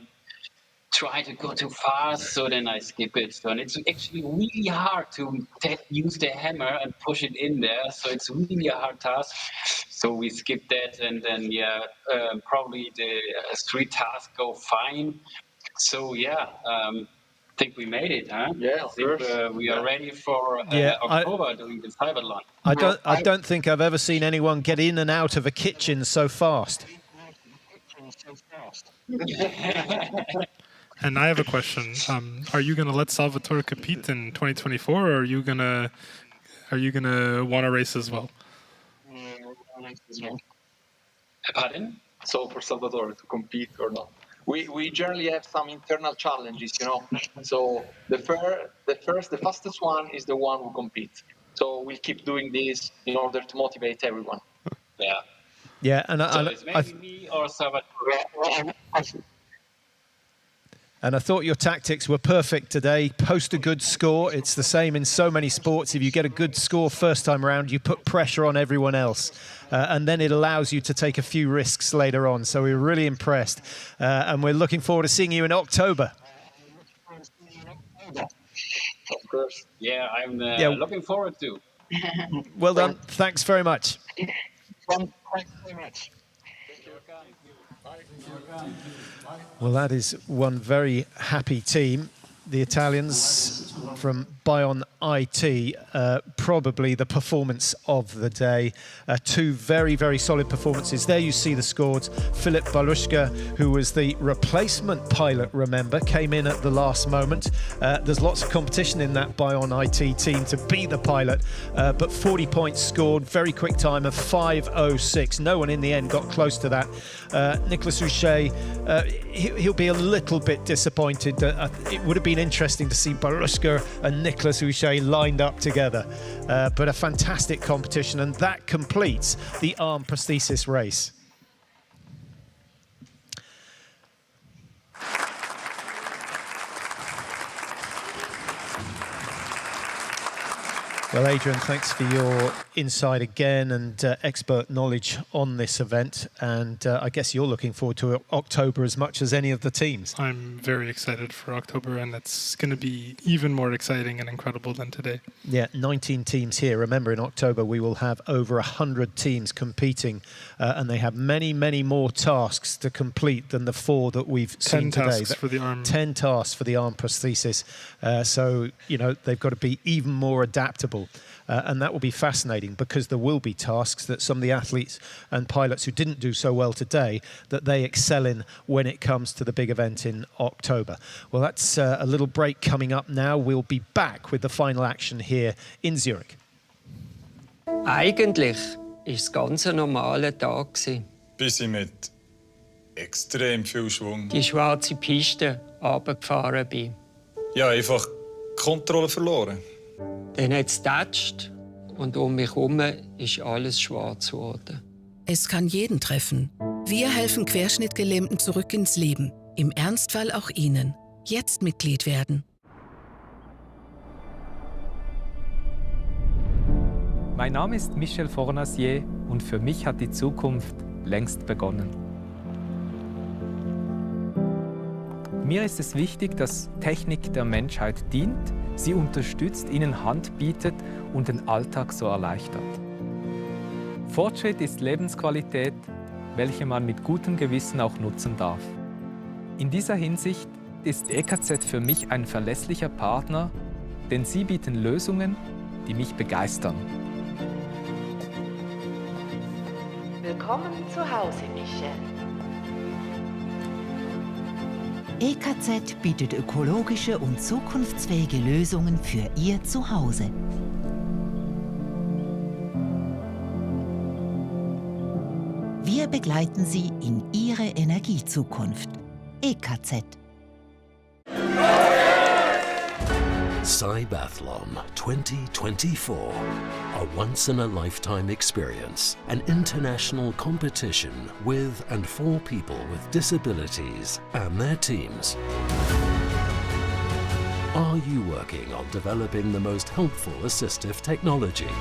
Speaker 13: trying to go too fast, so then I skip it. So, and it's actually really hard to use the hammer and push it in there. So it's really a hard task. So we skip that, and then probably the 3 tasks go fine. So I think we made it, huh?
Speaker 3: Yeah,
Speaker 13: I think we are ready for October doing the CYBATHLON.
Speaker 6: I don't think I've ever seen anyone get in and out of a kitchen so fast.
Speaker 17: And I have a question. Are you going to let Salvatore compete in 2024, or are you going to want to race as well?
Speaker 13: Pardon?
Speaker 18: So for Salvatore to compete or not? We generally have some internal challenges, So the fastest one is the one who competes. So we'll keep doing this in order to motivate everyone.
Speaker 13: Yeah.
Speaker 6: Yeah, and
Speaker 13: so it's maybe me or Salvatore.
Speaker 6: And I thought your tactics were perfect today. Post a good score. It's the same in so many sports. If you get a good score first time around, you put pressure on everyone else. And then it allows you to take a few risks later on. So we're really impressed. And we're looking forward to seeing you in October.
Speaker 18: Of course.
Speaker 13: Yeah, I'm looking forward to.
Speaker 6: Well done. Thanks very much.
Speaker 18: Thanks very much.
Speaker 6: Well, that is one very happy team. The Italians from Bion IT, probably the performance of the day. Two very, very solid performances. There you see the scores. Filip Balushka, who was the replacement pilot, remember, came in at the last moment. There's lots of competition in that Bion IT team to be the pilot, but 40 points scored, very quick time of 5:06. No one in the end got close to that. Nicolas Houchet, he'll be a little bit disappointed. It would have been interesting to see Balushka and Nicolas Houchet lined up together, but a fantastic competition, and that completes the arm prosthesis race. Well, Adrian, thanks for your insight again and expert knowledge on this event. And I guess you're looking forward to October as much as any of the teams.
Speaker 17: I'm very excited for October, and it's going to be even more exciting and incredible than today.
Speaker 6: Yeah, 19 teams here. Remember, in October, we will have over 100 teams competing, and they have many, many more tasks to complete than the 4 that we've seen today.
Speaker 17: 10 tasks for the arm.
Speaker 6: 10 tasks for the arm prosthesis. So, you know, they've got to be even more adaptable. And that will be fascinating, because there will be tasks that some of the athletes and pilots who didn't do so well today, that they excel in when it comes to the big event in October. Well, that's a little break coming up now. We'll be back with the final action here in Zurich.
Speaker 2: Eigentlich ist es ganz ein normaler Tag gewesen.
Speaker 4: Bis ich mit extrem viel Schwung
Speaker 2: Die schwarze Piste runtergefahren bin.
Speaker 4: ja, einfach die Kontrolle verloren.
Speaker 2: Dann hat es getatscht und um mich herum ist alles schwarz geworden.
Speaker 15: Es kann jeden treffen. Wir helfen Querschnittgelähmten zurück ins Leben. Im Ernstfall auch Ihnen. Jetzt Mitglied werden.
Speaker 11: Mein Name ist Michel Fornasier und für mich hat die Zukunft längst begonnen. Mir ist es wichtig, dass Technik der Menschheit dient, sie unterstützt, ihnen Hand bietet und den Alltag so erleichtert. Fortschritt ist Lebensqualität, welche man mit gutem Gewissen auch nutzen darf. In dieser Hinsicht ist EKZ für mich ein verlässlicher Partner, denn sie bieten Lösungen, die mich begeistern.
Speaker 12: Willkommen zu Hause, Michel.
Speaker 7: EKZ bietet ökologische und zukunftsfähige Lösungen für Ihr Zuhause. Wir begleiten Sie in Ihre Energiezukunft. EKZ.
Speaker 20: CYBATHLON 2024, a once-in-a-lifetime experience, an international competition with and for people with disabilities and their teams. Are you working on developing the most helpful assistive technology?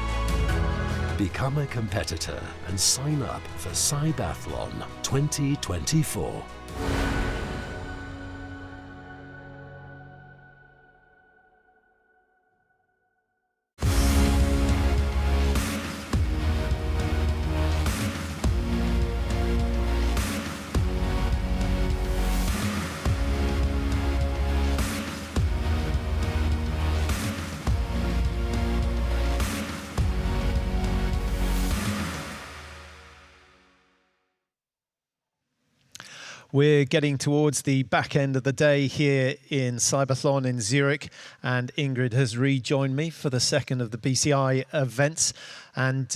Speaker 20: Become a competitor and sign up for CYBATHLON 2024.
Speaker 6: We're getting towards the back end of the day here in CYBATHLON in Zurich, and Ingrid has rejoined me for the second of the BCI events. And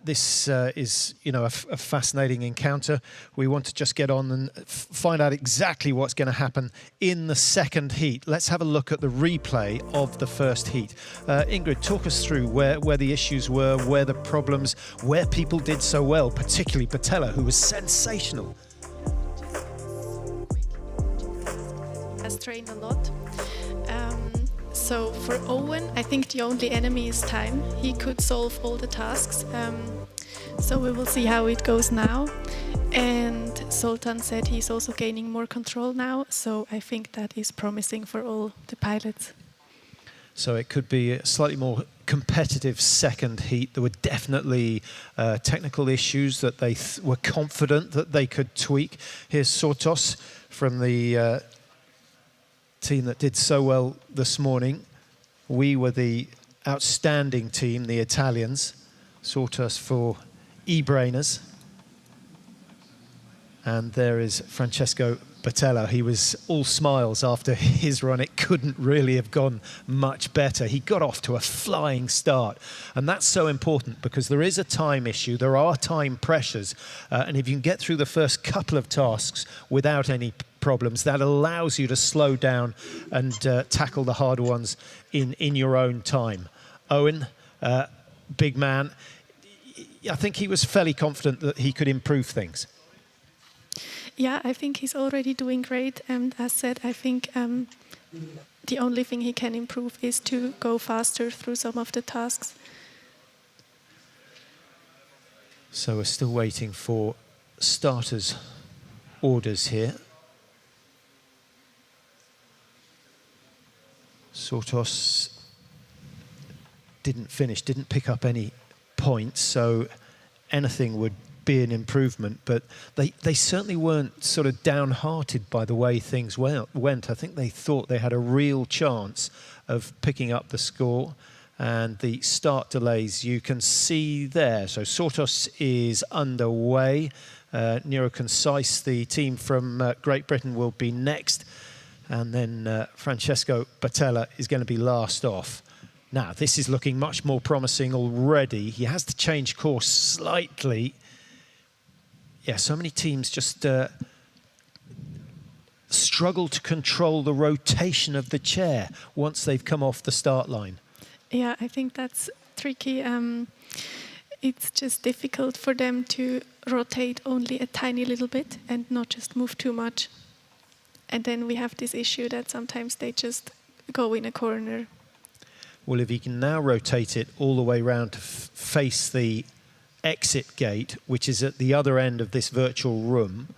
Speaker 6: this is, you know, a fascinating encounter. We want to just get on and find out exactly what's going to happen in the second heat. Let's have a look at the replay of the first heat. Ingrid, talk us through where the issues were, where the problems, where people did so well, particularly Patella, who was sensational.
Speaker 22: Has trained a lot. So for Owen, I think the only enemy is time. He could solve all the tasks. So we will see how it goes now. And Zoltan said he's also gaining more control now. So I think that is promising for all the pilots.
Speaker 6: So it could be a slightly more competitive second heat. There were definitely technical issues that they were confident that they could tweak. Here's Sortos from the team that did so well this morning. We were the outstanding team, the Italians. Sortos for e-brainers. And there is Francesco Batella. He was all smiles after his run. It couldn't really have gone much better. He got off to a flying start. And that's so important because there is a time issue. There are time pressures. And if you can get through the first couple of tasks without any problems, that allows you to slow down and tackle the harder ones in your own time. Owen, big man, I think he was fairly confident that he could improve things.
Speaker 22: Yeah, I think he's already doing great. And as said, I think the only thing he can improve is to go faster through some of the tasks.
Speaker 6: So we're still waiting for starters' orders here. Sortos didn't finish, didn't pick up any points, so anything would be an improvement, but they certainly weren't sort of downhearted by the way things went. I think they thought they had a real chance of picking up the score, and the start delays you can see there. So Sortos is underway. Neuroconcise, the team from Great Britain, will be next, and then Francesco Batella is going to be last off. Now, this is looking much more promising already. He has to change course slightly. Yeah, so many teams just struggle to control the rotation of the chair once they've come off the start line.
Speaker 22: Yeah, I think that's tricky. It's just difficult for them to rotate only a tiny little bit and not just move too much. And then we have this issue that sometimes they just go in a corner.
Speaker 6: Well, if he can now rotate it all the way around to face the exit gate, which is at the other end of this virtual room,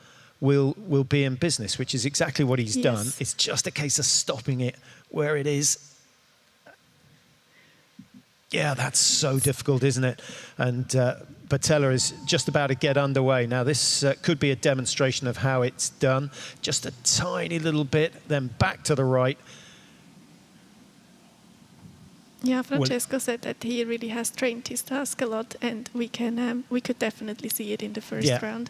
Speaker 6: will be in business, which is exactly what he's done. It's just a case of stopping it where it is. Yeah, that's so difficult, isn't it? And Batella is just about to get underway. Now, this could be a demonstration of how it's done. Just a tiny little bit, then back to the right.
Speaker 22: Yeah, Francesco said that he really has trained his task a lot, and we could definitely see it in the first round.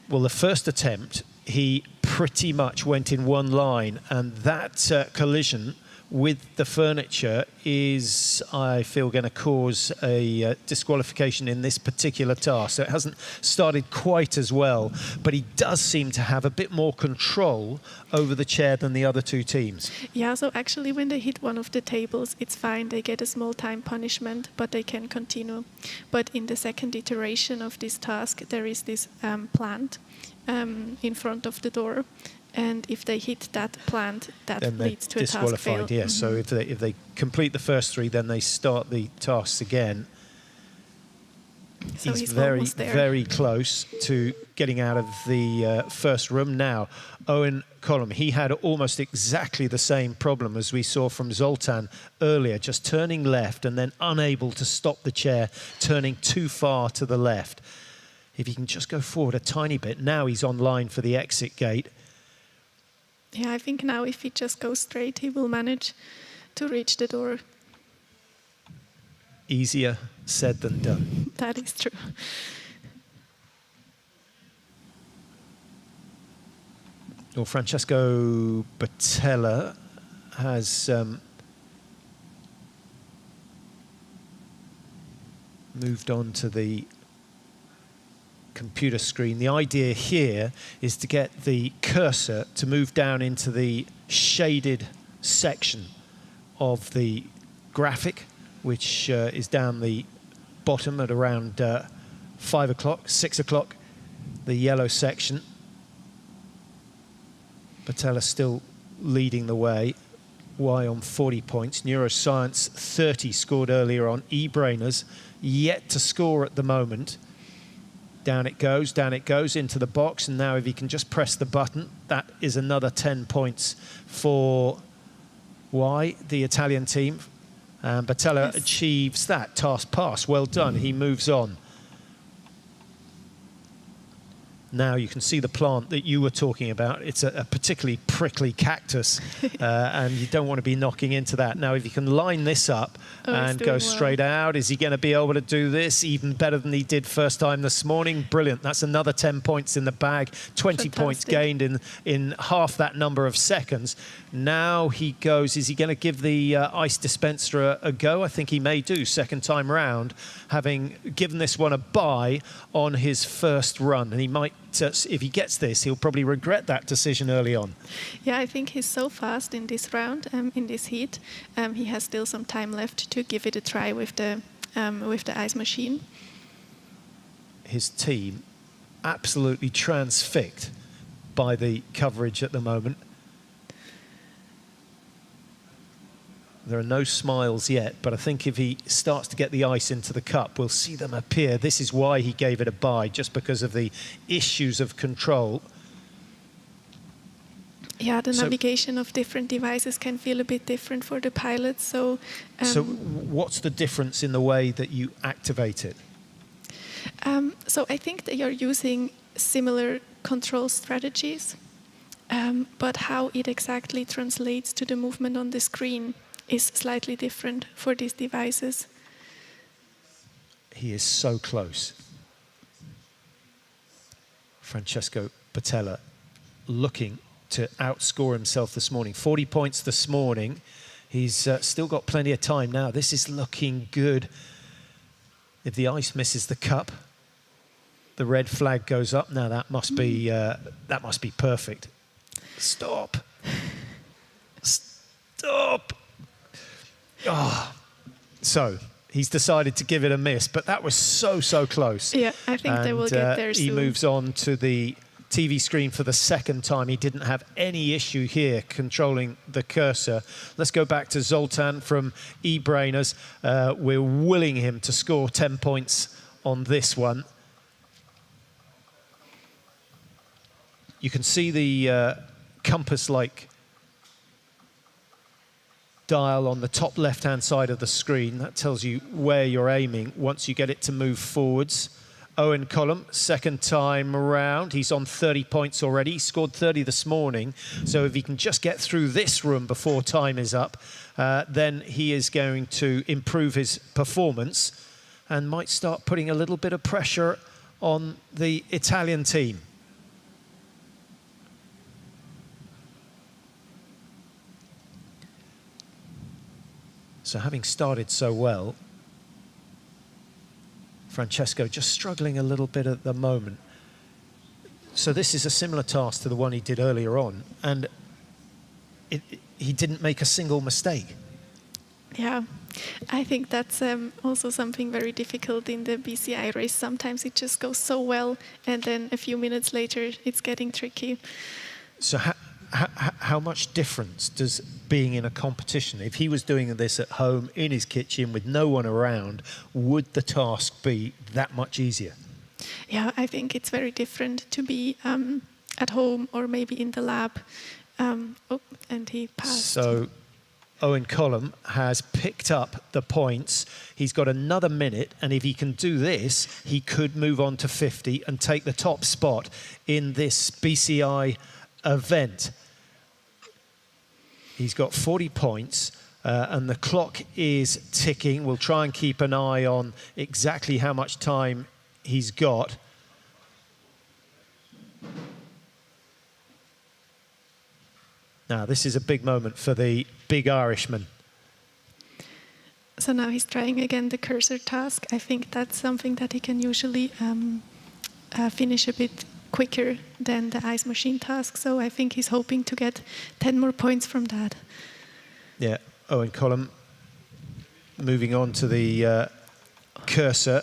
Speaker 6: Well, the first attempt, he pretty much went in one line, and that collision with the furniture is, I feel, going to cause a disqualification in this particular task. So it hasn't started quite as well, but he does seem to have a bit more control over the chair than the other two teams.
Speaker 22: Yeah, so actually when they hit one of the tables, it's fine. They get a small time punishment, but they can continue. But in the second iteration of this task, there is this plant in front of the door. And if they hit that plant, that then leads to a task fail.
Speaker 6: Yes. So if they complete the first three, then they start the tasks again.
Speaker 22: So
Speaker 6: he's very close to getting out of the first room now. Owen Colum, he had almost exactly the same problem as we saw from Zoltan earlier, just turning left and then unable to stop the chair, turning too far to the left. If he can just go forward a tiny bit, now he's on line for the exit gate.
Speaker 22: Yeah, I think now if he just goes straight, he will manage to reach the door.
Speaker 6: Easier said than done.
Speaker 22: That is true.
Speaker 6: Well, Francesco Batella has moved on to the computer screen. The idea here is to get the cursor to move down into the shaded section of the graphic, which is down the bottom at around 5 o'clock, 6 o'clock, the yellow section. Batella still leading the way. Y on 40 points. Neuroscience 30 scored earlier on. E-brainers yet to score at the moment. Down it goes into the box, and now if he can just press the button, that is another 10 points for why the Italian team. And Battella achieves that task pass. Well done. He moves on. Now you can see the plant that you were talking about. It's a particularly prickly cactus, and you don't want to be knocking into that. Now, if you can line this up and go straight out, is he going to be able to do this even better than he did first time this morning? Brilliant. That's another 10 points in the bag, 20 points gained in half that number of seconds. Now he goes, is he going to give the ice dispenser a go? I think he may do second time round, having given this one a bye on his first run. And he might, if he gets this, he'll probably regret that decision early on.
Speaker 22: Yeah, I think he's so fast in this round, in this heat. He has still some time left to give it a try with the ice machine.
Speaker 6: His team absolutely transfixed by the coverage at the moment. There are no smiles yet, but I think if he starts to get the ice into the cup, we'll see them appear. This is why he gave it a bye, just because of the issues of control.
Speaker 22: Yeah, the navigation of different devices can feel a bit different for the pilots. So
Speaker 6: what's the difference in the way that you activate it?
Speaker 22: So I think they are using similar control strategies, but how it exactly translates to the movement on the screen is slightly different for these devices.
Speaker 6: He is so close. Francesco Battella looking to outscore himself this morning. 40 points this morning. He's still got plenty of time now. This is looking good. If the ice misses the cup, the red flag goes up. Now that must be perfect. Stop. Stop. Oh. So he's decided to give it a miss, but that was so close.
Speaker 22: Yeah, I think they will get there soon.
Speaker 6: He moves on to the TV screen for the second time. He didn't have any issue here controlling the cursor. Let's go back to Zoltan from eBrainers. We're willing him to score 10 points on this one. You can see the compass-like dial on the top left-hand side of the screen. That tells you where you're aiming once you get it to move forwards. Owen Collum, second time around. He's on 30 points already. He scored 30 this morning. So if he can just get through this room before time is up, then he is going to improve his performance and might start putting a little bit of pressure on the Italian team. So having started so well, Francesco just struggling a little bit at the moment. So this is a similar task to the one he did earlier on, and he didn't make a single mistake.
Speaker 22: Yeah, I think that's also something very difficult in the BCI race. Sometimes it just goes so well, and then a few minutes later it's getting tricky.
Speaker 6: So how much difference does being in a competition, if he was doing this at home in his kitchen with no one around, would the task be that much easier?
Speaker 22: Yeah, I think it's very different to be at home or maybe in the lab. And he passed.
Speaker 6: So Owen Collum has picked up the points. He's got another minute, and if he can do this, he could move on to 50 and take the top spot in this BCI event. He's got 40 points and the clock is ticking. We'll try and keep an eye on exactly how much time he's got. Now, this is a big moment for the big Irishman.
Speaker 22: So now he's trying again the cursor task. I think that's something that he can usually finish a bit quicker than the ice machine task. So I think he's hoping to get 10 more points from that.
Speaker 6: Yeah, Owen Collum moving on to the cursor,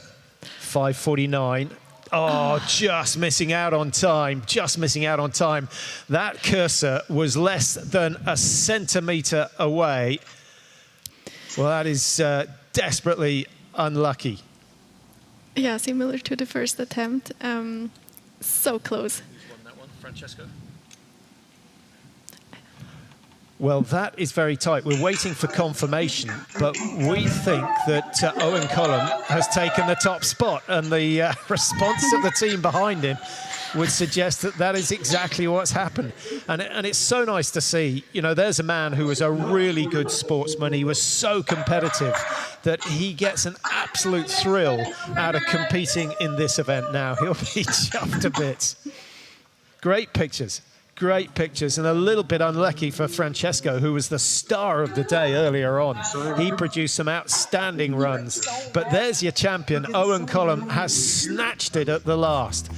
Speaker 6: 5:49. Oh, just missing out on time, just missing out on time. That cursor was less than a centimetre away. Well, that is desperately unlucky.
Speaker 22: Yeah, similar to the first attempt. So close.
Speaker 6: Who's won that one? Francesco? Well, that is very tight. We're waiting for confirmation, but we think that Owen Collum has taken the top spot, and the response of the team behind him would suggest that that is exactly what's happened. And it's so nice to see, you know, there's a man who was a really good sportsman. He was so competitive that he gets an absolute thrill out of competing in this event now. He'll be chuffed to bits. Great pictures. Great pictures, and a little bit unlucky for Francesco, who was the star of the day earlier on. He produced some outstanding runs, but there's your champion. Owen Collum has snatched it at the last.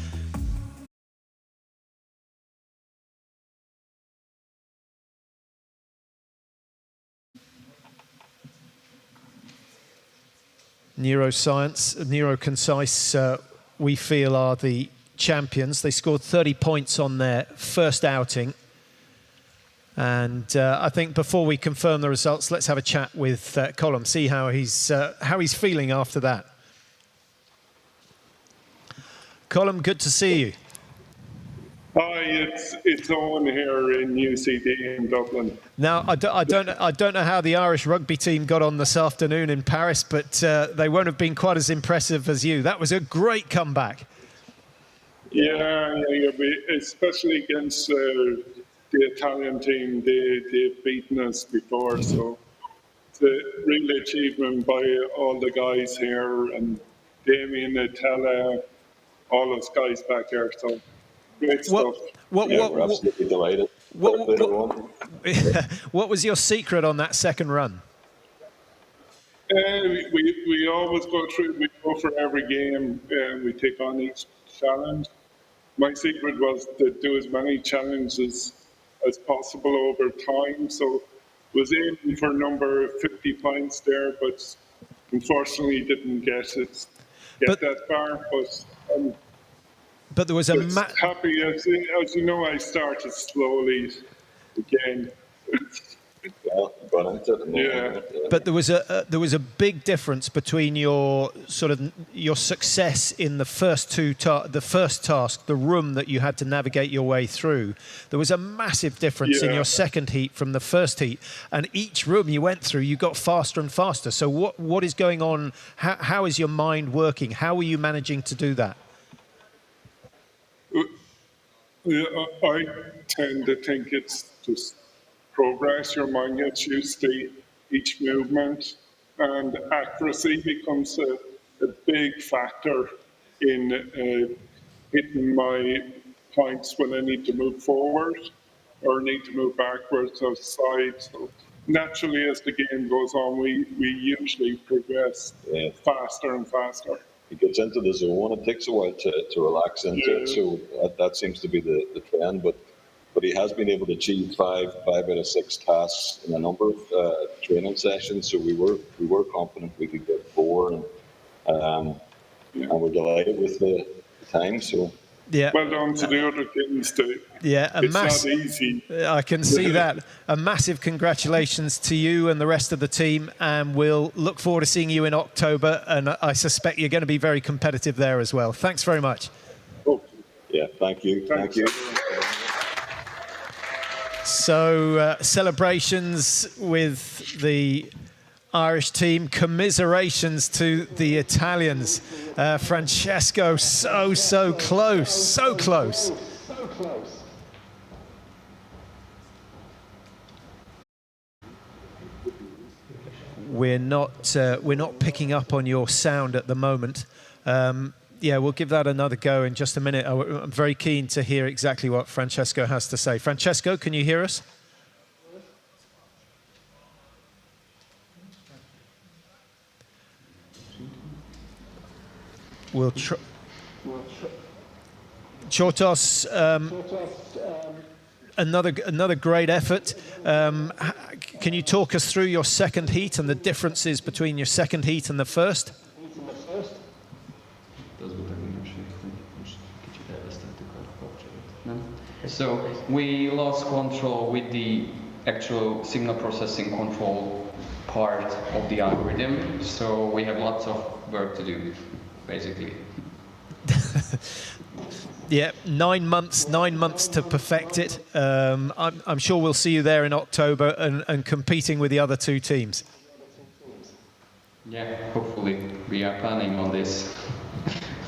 Speaker 6: Neuroconcise, we feel, are the champions. They scored 30 points on their first outing. And I think before we confirm the results, let's have a chat with Collum, see how he's feeling after that. Collum, good to see you.
Speaker 8: Hi, it's Owen here in UCD in Dublin.
Speaker 6: Now, I don't know how the Irish rugby team got on this afternoon in Paris, but they won't have been quite as impressive as you. That was a great comeback.
Speaker 8: Yeah, especially against the Italian team. They've beaten us before, so it's a real achievement by all the guys here, and Damien, Natella, all those guys back there. So great stuff.
Speaker 9: We're absolutely delighted.
Speaker 6: What was your secret on that second run?
Speaker 8: We always go through. We go for every game, and we take on each challenge. My secret was to do as many challenges as possible over time. So was aiming for number 50 points there, but unfortunately didn't get that far.
Speaker 6: But there was a
Speaker 8: happy as you know, I started slowly again.
Speaker 6: But there was a big difference between your success in the first task, the room that you had to navigate your way through. There was a massive difference in your second heat from the first heat, and each room you went through, you got faster and faster. So what is going on? How is your mind working? How are you managing to do that?
Speaker 8: I tend to think it's just progress. Your mind gets used to each movement, and accuracy becomes a big factor in hitting my points when I need to move forward or need to move backwards or side. So naturally, as the game goes on, we usually progress faster and faster.
Speaker 9: He gets into the zone. It takes a while to relax into it, so that seems to be the trend. But he has been able to achieve five out of 6 tasks in a number of training sessions. So we were confident we could get 4, and we're delighted with the time. So
Speaker 8: well done to the other teams too. It's not easy.
Speaker 6: I can see that. A massive congratulations to you and the rest of the team, and we'll look forward to seeing you in October. And I suspect you're going to be very competitive there as well. Thanks very much.
Speaker 9: Yeah, thank you. Thank you.
Speaker 6: So celebrations with the Irish team, commiserations to the Italians. Francesco, so close, so close. We're not picking up on your sound at the moment. Yeah, we'll give that another go in just a minute. I'm very keen to hear exactly what Francesco has to say. Francesco, can you hear us? We'll try. Chortos, another great effort. Can you talk us through your second heat and the differences between your second heat and the first?
Speaker 21: So we lost control with the actual signal processing control part of the algorithm. So we have lots of work to do, basically.
Speaker 6: Yeah, 9 months to perfect it. I'm sure we'll see you there in October and competing with the other two teams.
Speaker 21: Yeah, hopefully. We are planning on this.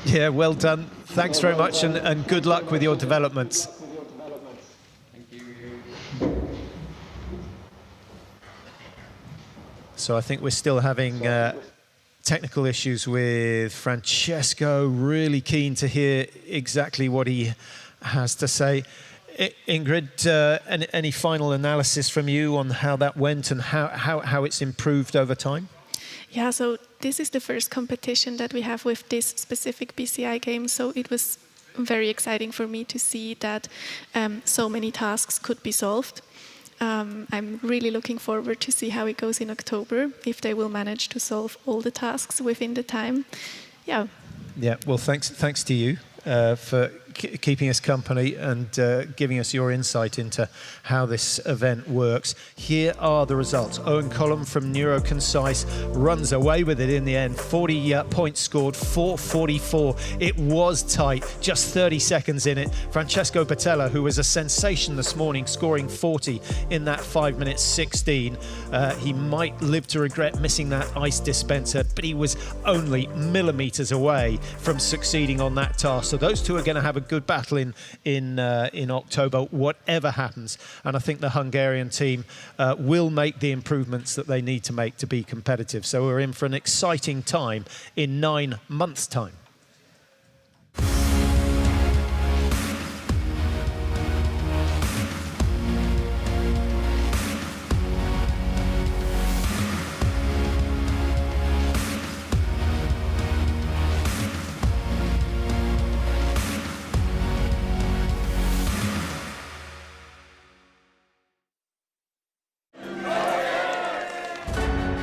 Speaker 6: Yeah, well done. Thanks very much and good luck with your developments.
Speaker 21: Thank you.
Speaker 6: So I think we're still having technical issues with Francesco. Really keen to hear exactly what he has to say. Ingrid, any final analysis from you on how that went and how it's improved over time?
Speaker 22: Yeah, so this is the first competition that we have with this specific BCI game, so it was very exciting for me to see that so many tasks could be solved. I'm really looking forward to see how it goes in October, if they will manage to solve all the tasks within the time. Yeah.
Speaker 6: Yeah, well, thanks to you for keeping us company and giving us your insight into how this event works. Here are the results. Owen Collum from Neuroconcise runs away with it in the end. 40 points scored, 444. It was tight, just 30 seconds in it. Francesco Batella, who was a sensation this morning, scoring 40 in that 5 minutes 16. He might live to regret missing that ice dispenser, but he was only millimeters away from succeeding on that task. So those two are going to have a good battle in October, whatever happens. And I think the Hungarian team will make the improvements that they need to make to be competitive. So we're in for an exciting time in 9 months' time.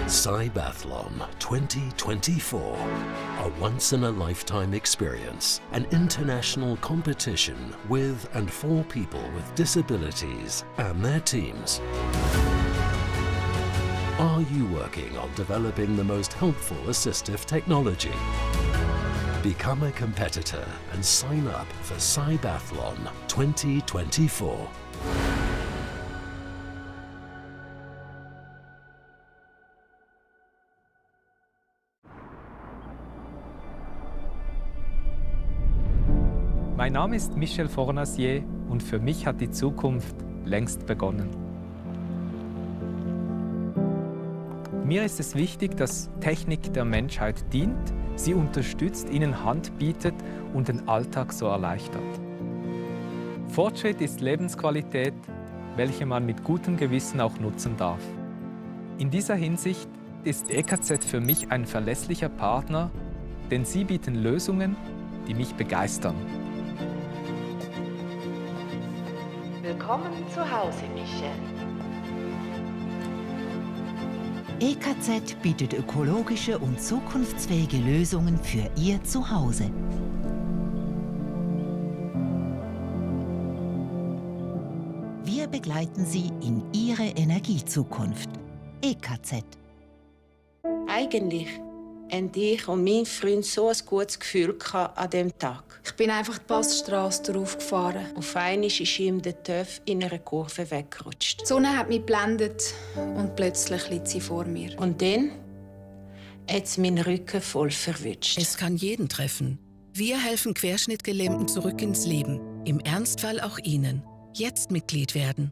Speaker 20: CYBATHLON 2024, a once-in-a-lifetime experience, an international competition with and for people with disabilities and their teams. Are you working on developing the most helpful assistive technology? Become a competitor and sign up for CYBATHLON 2024.
Speaker 11: Mein Name ist Michel Fornasier und für mich hat die Zukunft längst begonnen. Mir ist es wichtig, dass Technik der Menschheit dient, sie unterstützt, ihnen Hand bietet und den Alltag so erleichtert. Fortschritt ist Lebensqualität, welche man mit gutem Gewissen auch nutzen darf. In dieser Hinsicht ist EKZ für mich ein verlässlicher Partner, denn sie bieten Lösungen, die mich begeistern.
Speaker 7: Willkommen zu Hause, Michel. EKZ bietet ökologische und zukunftsfähige Lösungen für Ihr Zuhause. Wir begleiten Sie in Ihre Energiezukunft. EKZ.
Speaker 12: Eigentlich haben ich und mein Freund so ein gutes Gefühl an diesem Tag.
Speaker 16: Ich bin einfach die Passstrasse drauf gefahren.
Speaker 12: Auf einmal ist ihm der TÜV in einer Kurve weggerutscht.
Speaker 16: Die Sonne hat mich geblendet und plötzlich liegt sie vor mir.
Speaker 12: Und dann hat es meinen Rücken voll verwünscht.
Speaker 15: Es kann jeden treffen. Wir helfen Querschnittgelähmten zurück ins Leben. Im Ernstfall auch Ihnen. Jetzt Mitglied werden.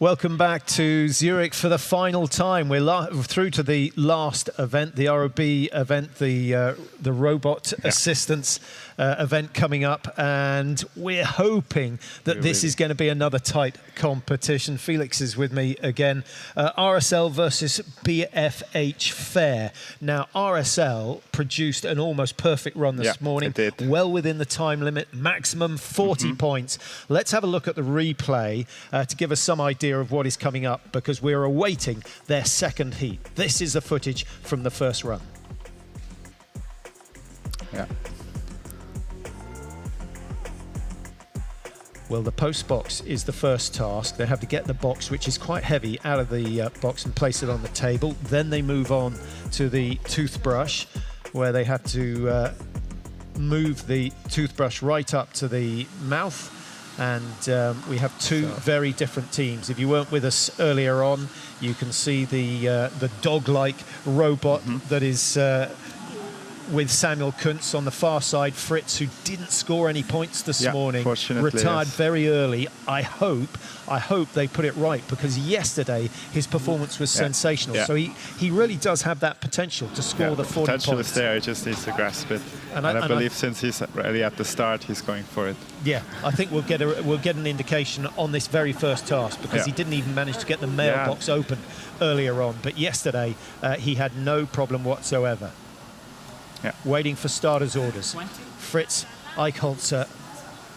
Speaker 6: Welcome back to Zurich for the final time. We're through to the last event, the ROB event, the robot assistance event coming up, and we're hoping that this is going to be another tight competition. Felix is with me again. RSL versus BFH Fair. Now, RSL produced an almost perfect run this morning,
Speaker 5: it did.
Speaker 6: Well within the time limit, maximum 40 points. Let's have a look at the replay to give us some idea of what is coming up, because we're awaiting their second heat. This is the footage from the first run.
Speaker 5: Yeah.
Speaker 6: Well, the post box is the first task. They have to get the box, which is quite heavy, out of the box and place it on the table. Then they move on to the toothbrush, where they have to move the toothbrush right up to the mouth, and we have two very different teams. If you weren't with us earlier on, you can see the dog-like robot that is with Samuel Kuntz on the far side. Fritz, who didn't score any points this morning, retired very early. I hope they put it right, because yesterday his performance was sensational. So he really does have that potential to score the 40 points.
Speaker 5: Potential is there, he just needs to grasp it. And I believe since he's really at the start, he's going for it.
Speaker 6: Yeah, I think we'll get an indication on this very first task, because he didn't even manage to get the mailbox open earlier on. But yesterday, he had no problem whatsoever. Waiting for starters' orders. Fritz Eichholzer,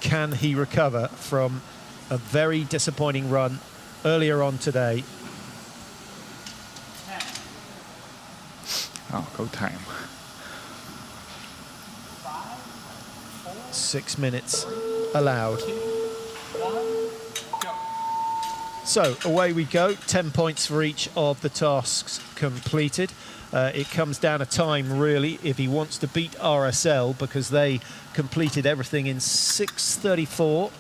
Speaker 6: can he recover from a very disappointing run earlier on today?
Speaker 5: Oh, go time.
Speaker 6: 6 minutes allowed. So away we go, 10 points for each of the tasks completed. It comes down to time, really, if he wants to beat RSL, because they completed everything in 6:34.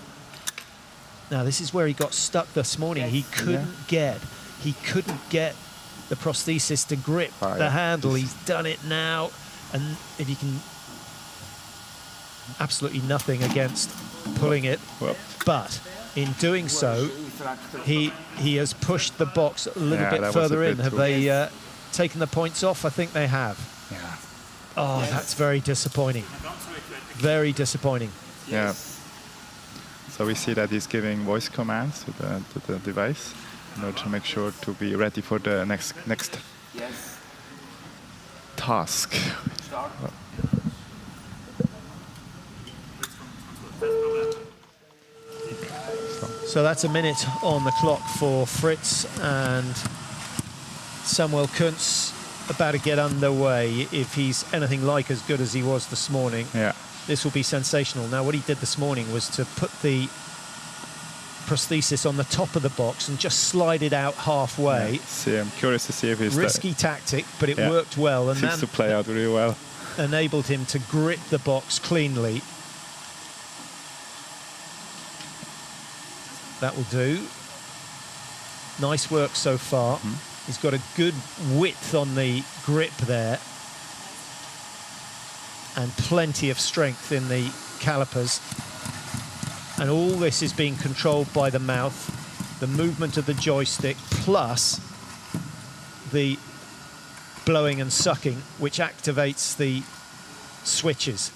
Speaker 6: Now, this is where he got stuck this morning. He couldn't get the prosthesis to grip the handle. He's done it now, and if you can, absolutely nothing against pulling it, but in doing so, he has pushed the box a little bit further in. Have they taken the points off? I think they have.
Speaker 5: Yeah.
Speaker 6: Oh, that's very disappointing. Very disappointing.
Speaker 5: Yeah. So we see that he's giving voice commands to the device in order to make sure to be ready for the next task.
Speaker 6: So that's a minute on the clock for Fritz, and Samuel Kuntz about to get underway. If he's anything like as good as he was this morning, this will be sensational. Now, what he did this morning was to put the prosthesis on the top of the box and just slide it out halfway.
Speaker 5: See, I'm curious to see if he's
Speaker 6: risky tactic, but it worked well, and
Speaker 5: seems to play out really well.
Speaker 6: Enabled him to grip the box cleanly. That will do. Nice work so far. He's got a good width on the grip there, and plenty of strength in the calipers. And all this is being controlled by the mouth, the movement of the joystick, plus the blowing and sucking, which activates the switches.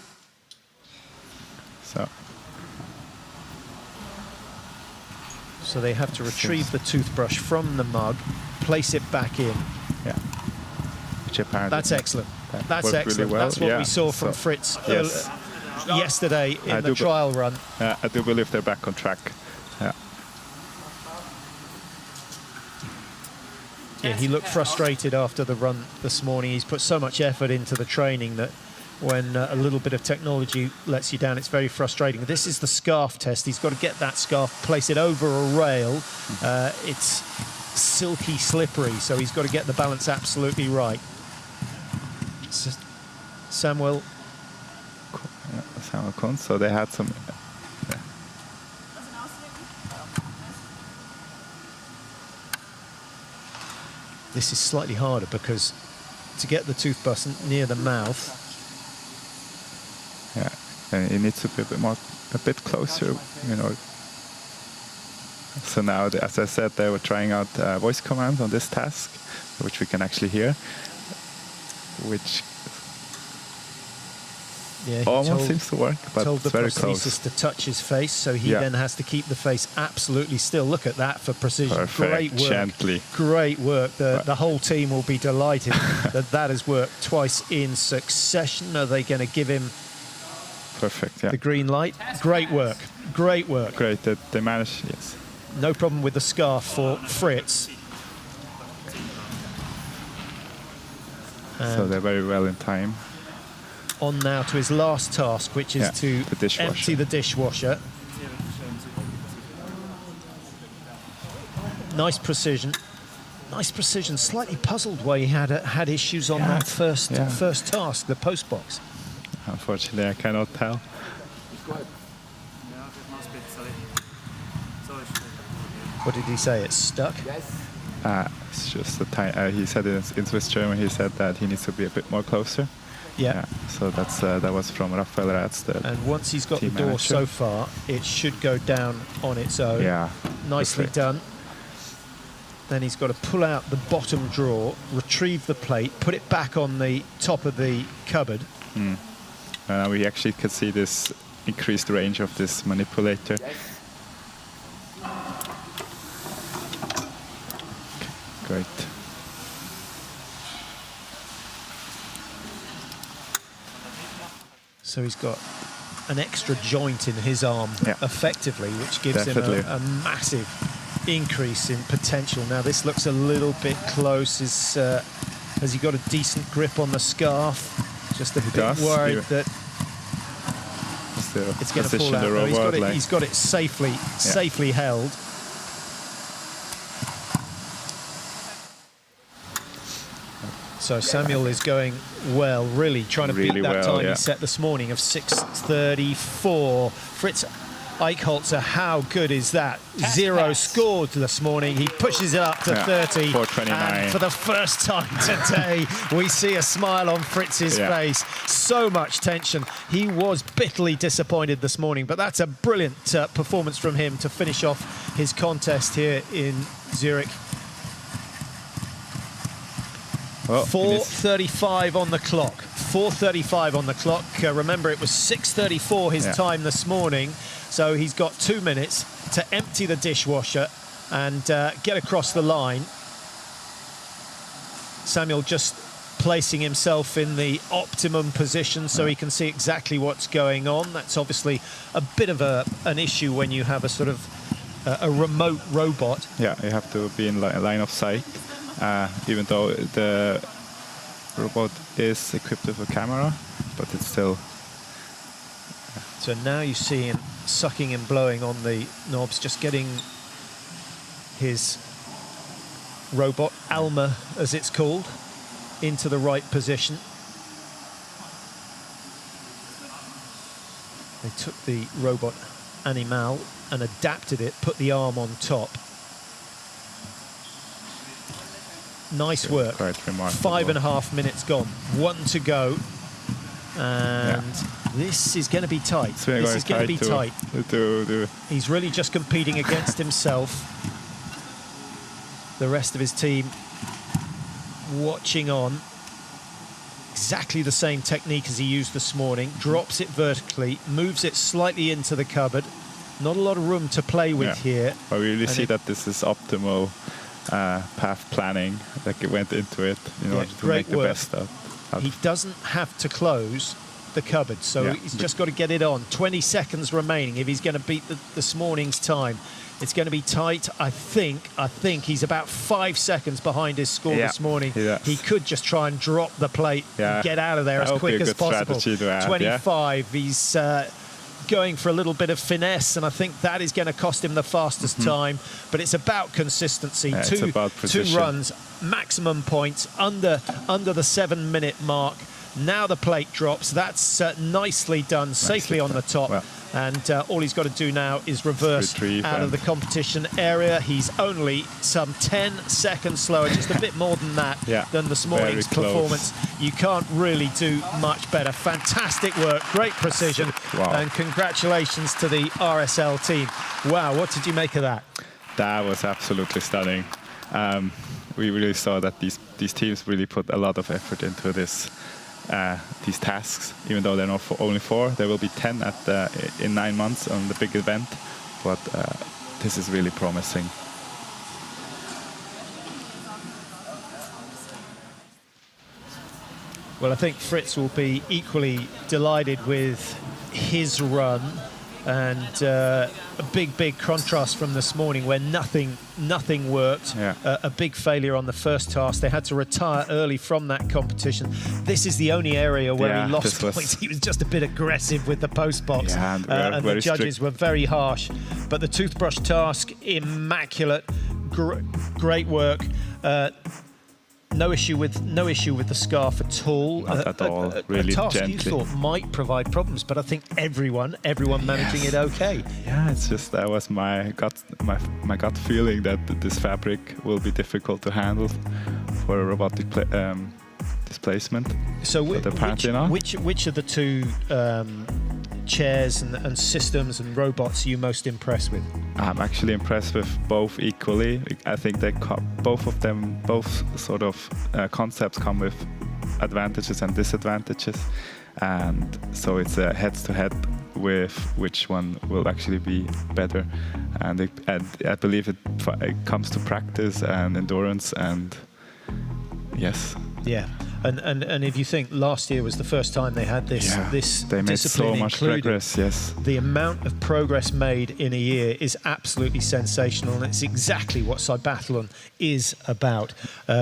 Speaker 6: So they have to retrieve the toothbrush from the mug, place it back in.
Speaker 5: Yeah. Which apparently
Speaker 6: that's excellent. That's excellent.
Speaker 5: Really well.
Speaker 6: That's what we saw from Fritz yesterday in the trial run.
Speaker 5: Yeah, I do believe they're back on track.
Speaker 6: Yeah, he looked frustrated after the run this morning. He's put so much effort into the training that when a little bit of technology lets you down, it's very frustrating. This is the scarf test. He's got to get that scarf, place it over a rail. It's silky slippery, so he's got to get the balance absolutely right. Samuel
Speaker 5: Kuntz, so they had some...
Speaker 6: This is slightly harder because to get the toothbrush near the mouth...
Speaker 5: Yeah, and it needs to be a bit closer, you know. So now, as I said, they were trying out voice commands on this task, which we can actually hear, which almost seems to work, but it's very close.
Speaker 6: Told the prosthesis to touch his face, so he then has to keep the face absolutely still. Look at that for precision.
Speaker 5: Perfect.
Speaker 6: Great work.
Speaker 5: Gently.
Speaker 6: Great work. The whole team will be delighted that has worked twice in succession. Are they going to give him the green light? Great work. Great work.
Speaker 5: Great that they managed, yes.
Speaker 6: No problem with the scarf for Fritz.
Speaker 5: So they're very well in time.
Speaker 6: On now to his last task, which is to empty the dishwasher. Nice precision. Nice precision. Slightly puzzled why he had issues on that first task, the post box.
Speaker 5: unfortunately, I cannot tell.
Speaker 6: What did he say? It's stuck?
Speaker 5: It's just a tiny. He said in Swiss German. He said that he needs to be a bit more closer.
Speaker 6: Yeah.
Speaker 5: So that was from Raphael Ratz.
Speaker 6: And once he's got the door
Speaker 5: manager.
Speaker 6: so far, it should go down on its own.
Speaker 5: Yeah.
Speaker 6: Nicely done. Then he's got to pull out the bottom drawer, retrieve the plate, put it back on the top of the cupboard.
Speaker 5: We actually could see this increased range of this manipulator. Great.
Speaker 6: So he's got an extra joint in his arm, effectively, which gives him a massive increase in potential. Now this looks a little bit close. Has he got a decent grip on the scarf? Just a bit worried that it's going to fall out. No, he's got it safely held. So Samuel is going well, really trying to beat that time he set this morning of 6:34. Fritz Eichholzer, how good is that? 0 scored this morning. He pushes it up to 30.
Speaker 5: 4:29.
Speaker 6: And for the first time today, we see a smile on Fritz's face. So much tension. He was bitterly disappointed this morning, but that's a brilliant performance from him to finish off his contest here in Zurich. 4:35 on the clock. 4:35 on the clock. Remember, it was 6:34 his time this morning. So he's got 2 minutes to empty the dishwasher and get across the line. Samuel just placing himself in the optimum position so he can see exactly what's going on. That's obviously a bit of an issue when you have a sort of a remote robot.
Speaker 5: Yeah, you have to be in line of sight. Even though the robot is equipped with a camera, but it's still...
Speaker 6: So now you see him sucking and blowing on the knobs, just getting his robot, Alma as it's called, into the right position. They took the robot Animal and adapted it, put the arm on top. Nice work.
Speaker 5: Quite remarkable.
Speaker 6: 5.5 minutes gone. 1 to go. And this is going to be tight. This is going to be tight. He's really just competing against himself. The rest of his team watching on. Exactly the same technique as he used this morning. Drops it vertically, moves it slightly into the cupboard. Not a lot of room to play with here.
Speaker 5: But we really see that this is optimal path planning that went into it in order to make the best out.
Speaker 6: He doesn't have to close the cupboard, so he's just got to get it on. 20 seconds remaining if he's going to beat this morning's time. It's going to be tight. I think he's about 5 seconds behind his score this morning. He could just try and drop the plate and get out of there as quick as possible. 25. He's going for a little bit of finesse, and I think that is going to cost him the fastest time. But it's about consistency. Two runs, maximum points under the 7-minute mark. Now the plate drops. That's nicely done, safely on the top. And all he's got to do now is reverse out of the competition area. He's only some 10 seconds slower, just a bit more than that, than this morning's performance. You can't really do much better. Fantastic work, great precision, and congratulations to the RSL team. Wow, what did you make of that?
Speaker 5: That was absolutely stunning. We really saw that these teams really put a lot of effort into these tasks. Even though they're not only 4, there will be 10 in 9 months on the big event. But this is really promising.
Speaker 6: Well, I think Fritz will be equally delighted with his run, and a big contrast from this morning where nothing worked. A big failure on the first task. They had to retire early from that competition. This is the only area where he lost points. He was just a bit aggressive with the post box, and the judges were very harsh. But the toothbrush task, immaculate, great work. No issue with the scarf at all.
Speaker 5: Not at all. Really
Speaker 6: a task
Speaker 5: gently.
Speaker 6: you thought might provide problems, but I think everyone managing it okay.
Speaker 5: Yeah, it's just that was my gut feeling that this fabric will be difficult to handle for a robotic displacement.
Speaker 6: So
Speaker 5: apparently not.
Speaker 6: Which of the two chairs and systems and robots are you most impressed with?
Speaker 5: I'm actually impressed with both equally. I think both sort of concepts come with advantages and disadvantages, and so it's a head-to-head with which one will actually be better. And I believe it comes to practice and endurance, and yes.
Speaker 6: Yeah. And if you think last year was the first time they had this
Speaker 5: they made so much progress. Yes,
Speaker 6: the amount of progress made in a year is absolutely sensational, and it's exactly what CYBATHLON is about,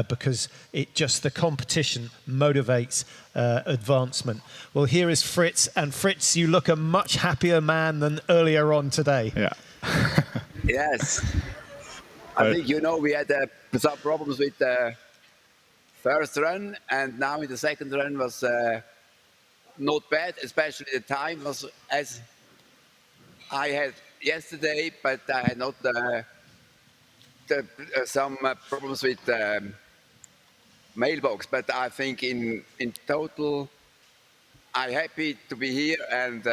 Speaker 6: because the competition motivates advancement. Well, here is Fritz, and Fritz, you look a much happier man than earlier on today.
Speaker 5: Yeah.
Speaker 10: Yes, I think we had some problems with the first run, and now in the second run was not bad, especially the time was as I had yesterday, but I had not some problems with the mailbox. But I think in total, I'm happy to be here and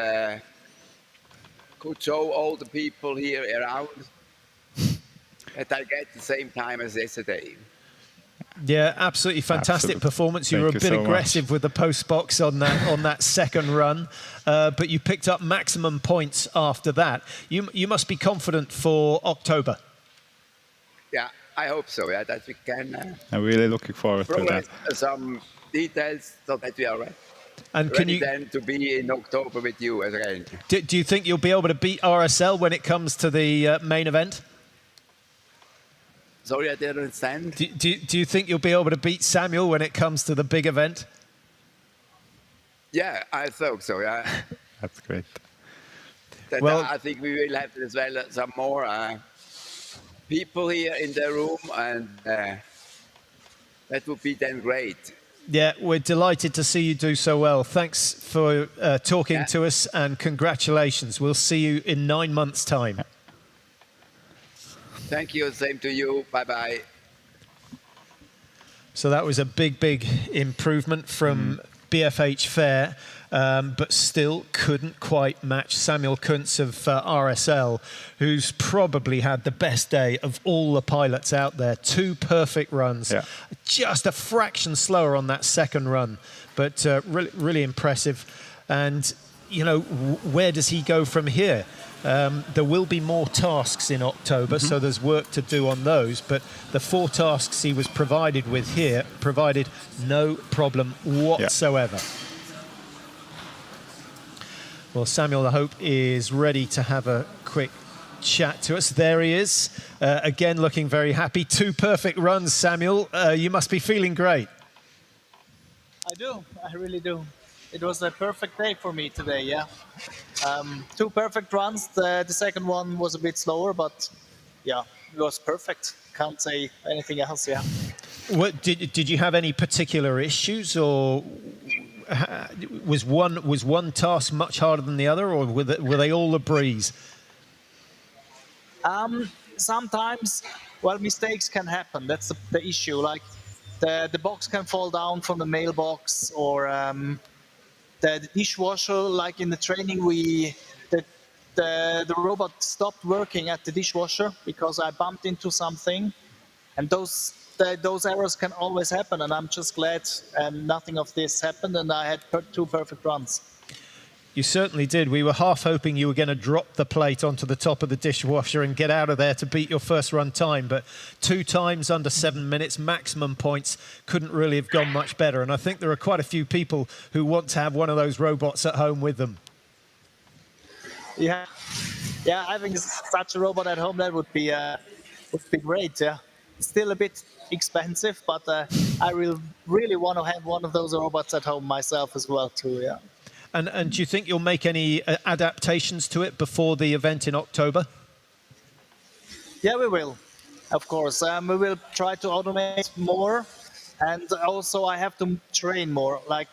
Speaker 10: could show all the people here around that I get the same time as yesterday.
Speaker 6: Yeah, absolutely fantastic performance. You were a bit aggressive with the post box on that second run, but you picked up maximum points after that. You must be confident for October.
Speaker 10: Yeah, I hope so. Yeah, that we can.
Speaker 5: I'm really looking forward to that.
Speaker 10: Some details so that we are ready.
Speaker 6: And
Speaker 10: ready then to be in October with you again.
Speaker 6: Do you think you'll be able to beat RSL when it comes to the main event?
Speaker 10: Sorry, I didn't understand.
Speaker 6: Do you think you'll be able to beat Samuel when it comes to the big event?
Speaker 10: Yeah, I thought so, yeah.
Speaker 5: That's great.
Speaker 10: I think we will have as well some more people here in the room, and that would be then great.
Speaker 6: Yeah, we're delighted to see you do so well. Thanks for talking to us, and congratulations. We'll see you in 9 months' time.
Speaker 10: Thank you. Same to you. Bye-bye.
Speaker 6: So that was a big improvement from BFH Fair, but still couldn't quite match Samuel Kuntz of RSL, who's probably had the best day of all the pilots out there. 2 perfect runs, just a fraction slower on that second run, but really impressive. And, where does he go from here? There will be more tasks in October, so there's work to do on those. But the 4 tasks he was provided with here provided no problem whatsoever. Well, Samuel, I hope, is ready to have a quick chat to us. There he is, again looking very happy. 2 perfect runs, Samuel. You must be feeling great.
Speaker 19: I do. I really do. It was a perfect day for me today, yeah. 2 perfect runs. The second one was a bit slower, but yeah, it was perfect. Can't say anything else, yeah.
Speaker 6: What, did you have any particular issues, or was one task much harder than the other, or were they all a breeze?
Speaker 19: Sometimes, mistakes can happen. That's the issue. Like the box can fall down from the mailbox, or the dishwasher, like in the training, the robot stopped working at the dishwasher because I bumped into something, and those errors can always happen. And I'm just glad nothing of this happened, and I had 2 perfect runs.
Speaker 6: You certainly did. We were half hoping you were going to drop the plate onto the top of the dishwasher and get out of there to beat your first run time, but 2 times under 7 minutes, maximum points, couldn't really have gone much better. And I think there are quite a few people who want to have one of those robots at home with them.
Speaker 19: Yeah, having such a robot at home, that would be great. Yeah, still a bit expensive, but I really want to have one of those robots at home myself as well too. Yeah.
Speaker 6: And do you think you'll make any adaptations to it before the event in October?
Speaker 19: Yeah, we will, of course. We will try to automate more. And also I have to train more. Like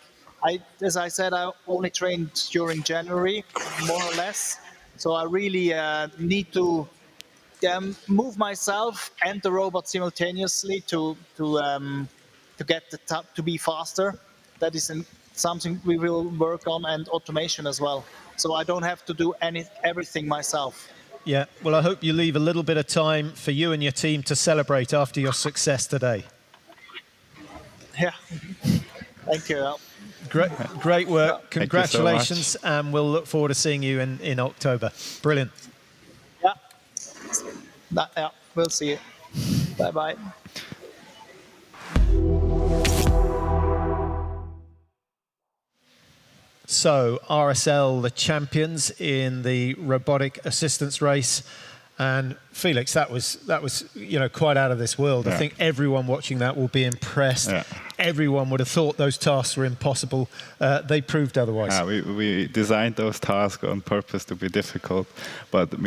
Speaker 19: as I said, I only trained during January, more or less. So I really need to move myself and the robot simultaneously to get to be faster. That is something we will work on, and automation as well. So I don't have to do everything myself.
Speaker 6: Yeah, well, I hope you leave a little bit of time for you and your team to celebrate after your success today.
Speaker 19: Yeah, thank you.
Speaker 6: Great work. Congratulations,
Speaker 5: so
Speaker 6: and we'll look forward to seeing you in October. Brilliant.
Speaker 19: Yeah, we'll see you. Bye-bye.
Speaker 6: So RSL, the champions in the robotic assistance race. And Felix, that was quite out of this world.
Speaker 5: Yeah.
Speaker 6: I think everyone watching that will be impressed. Yeah. Everyone would have thought those tasks were impossible. They proved otherwise.
Speaker 5: We designed those tasks on purpose to be difficult, but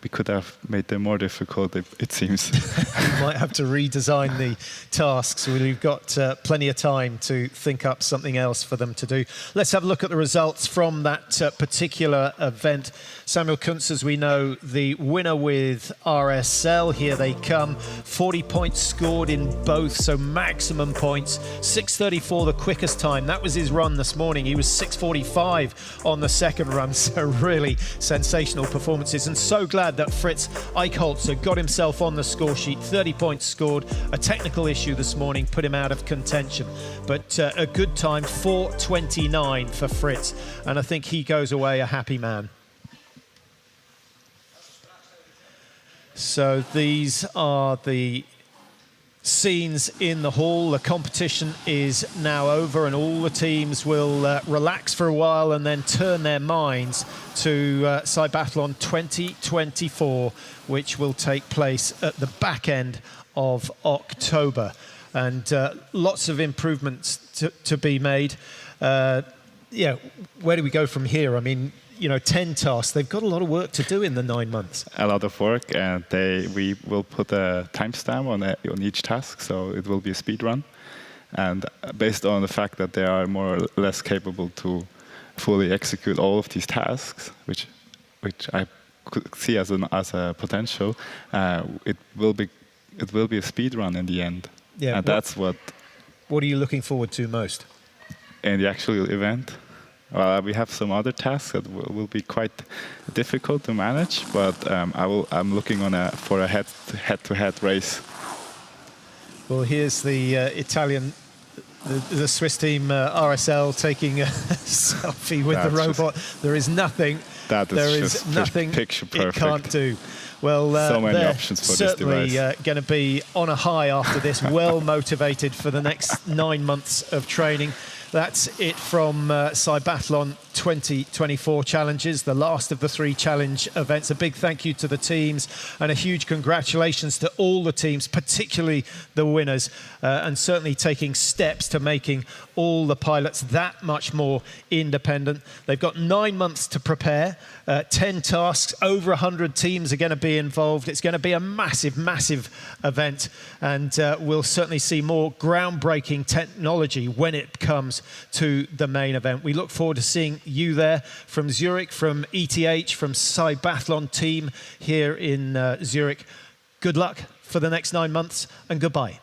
Speaker 5: we could have made them more difficult, it seems.
Speaker 6: We might have to redesign the tasks. We've got plenty of time to think up something else for them to do. Let's have a look at the results from that particular event. Samuel Kuntz, as we know, the winner with RSL. Here they come. 40 points scored in both, so maximum points. 6:34 the quickest time. That was his run this morning. He was 6:45 on the second run, so really sensational performances. And so glad that Fritz Eichholzer got himself on the score sheet. 30 points scored. A technical issue this morning put him out of contention. But a good time, 4:29 for Fritz. And I think he goes away a happy man. So these are the scenes in the hall. The competition is now over and all the teams will relax for a while and then turn their minds to CYBATHLON 2024, which will take place at the back end of October. And lots of improvements to be made. Yeah, where do we go from here? I mean, 10 tasks. They've got a lot of work to do in the 9 months.
Speaker 5: A lot of work, and we will put a timestamp on each task, so it will be a speed run. And based on the fact that they are more or less capable to fully execute all of these tasks, which I could see as a potential, it will be a speed run in the end.
Speaker 6: Yeah,
Speaker 5: and that's what.
Speaker 6: What are you looking forward to most?
Speaker 5: In the actual event. We have some other tasks that will be quite difficult to manage, but I'm looking for a head-to-head race.
Speaker 6: Well, here's the Italian, the Swiss team RSL taking a selfie with the robot. There is nothing. There is nothing it can't do. Well,
Speaker 5: so many options for this device.
Speaker 6: Certainly going to be on a high after this, well motivated for the next 9 months of training. That's it from CYBATHLON 2024 Challenges, the last of the 3 challenge events. A big thank you to the teams and a huge congratulations to all the teams, particularly the winners, and certainly taking steps to making all the pilots that much more independent. They've got 9 months to prepare, 10 tasks, over 100 teams are going to be involved. It's going to be a massive, massive event, and we'll certainly see more groundbreaking technology when it comes to the main event. We look forward to seeing you there from Zurich, from ETH, from CYBATHLON team here in Zurich. Good luck for the next 9 months and goodbye.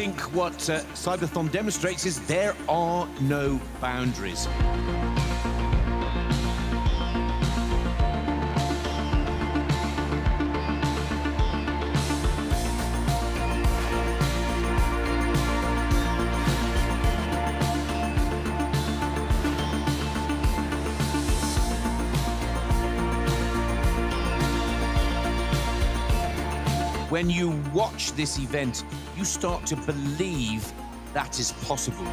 Speaker 1: think what CYBATHLON demonstrates is there are no boundaries. When you watch this event, you start to believe that is possible.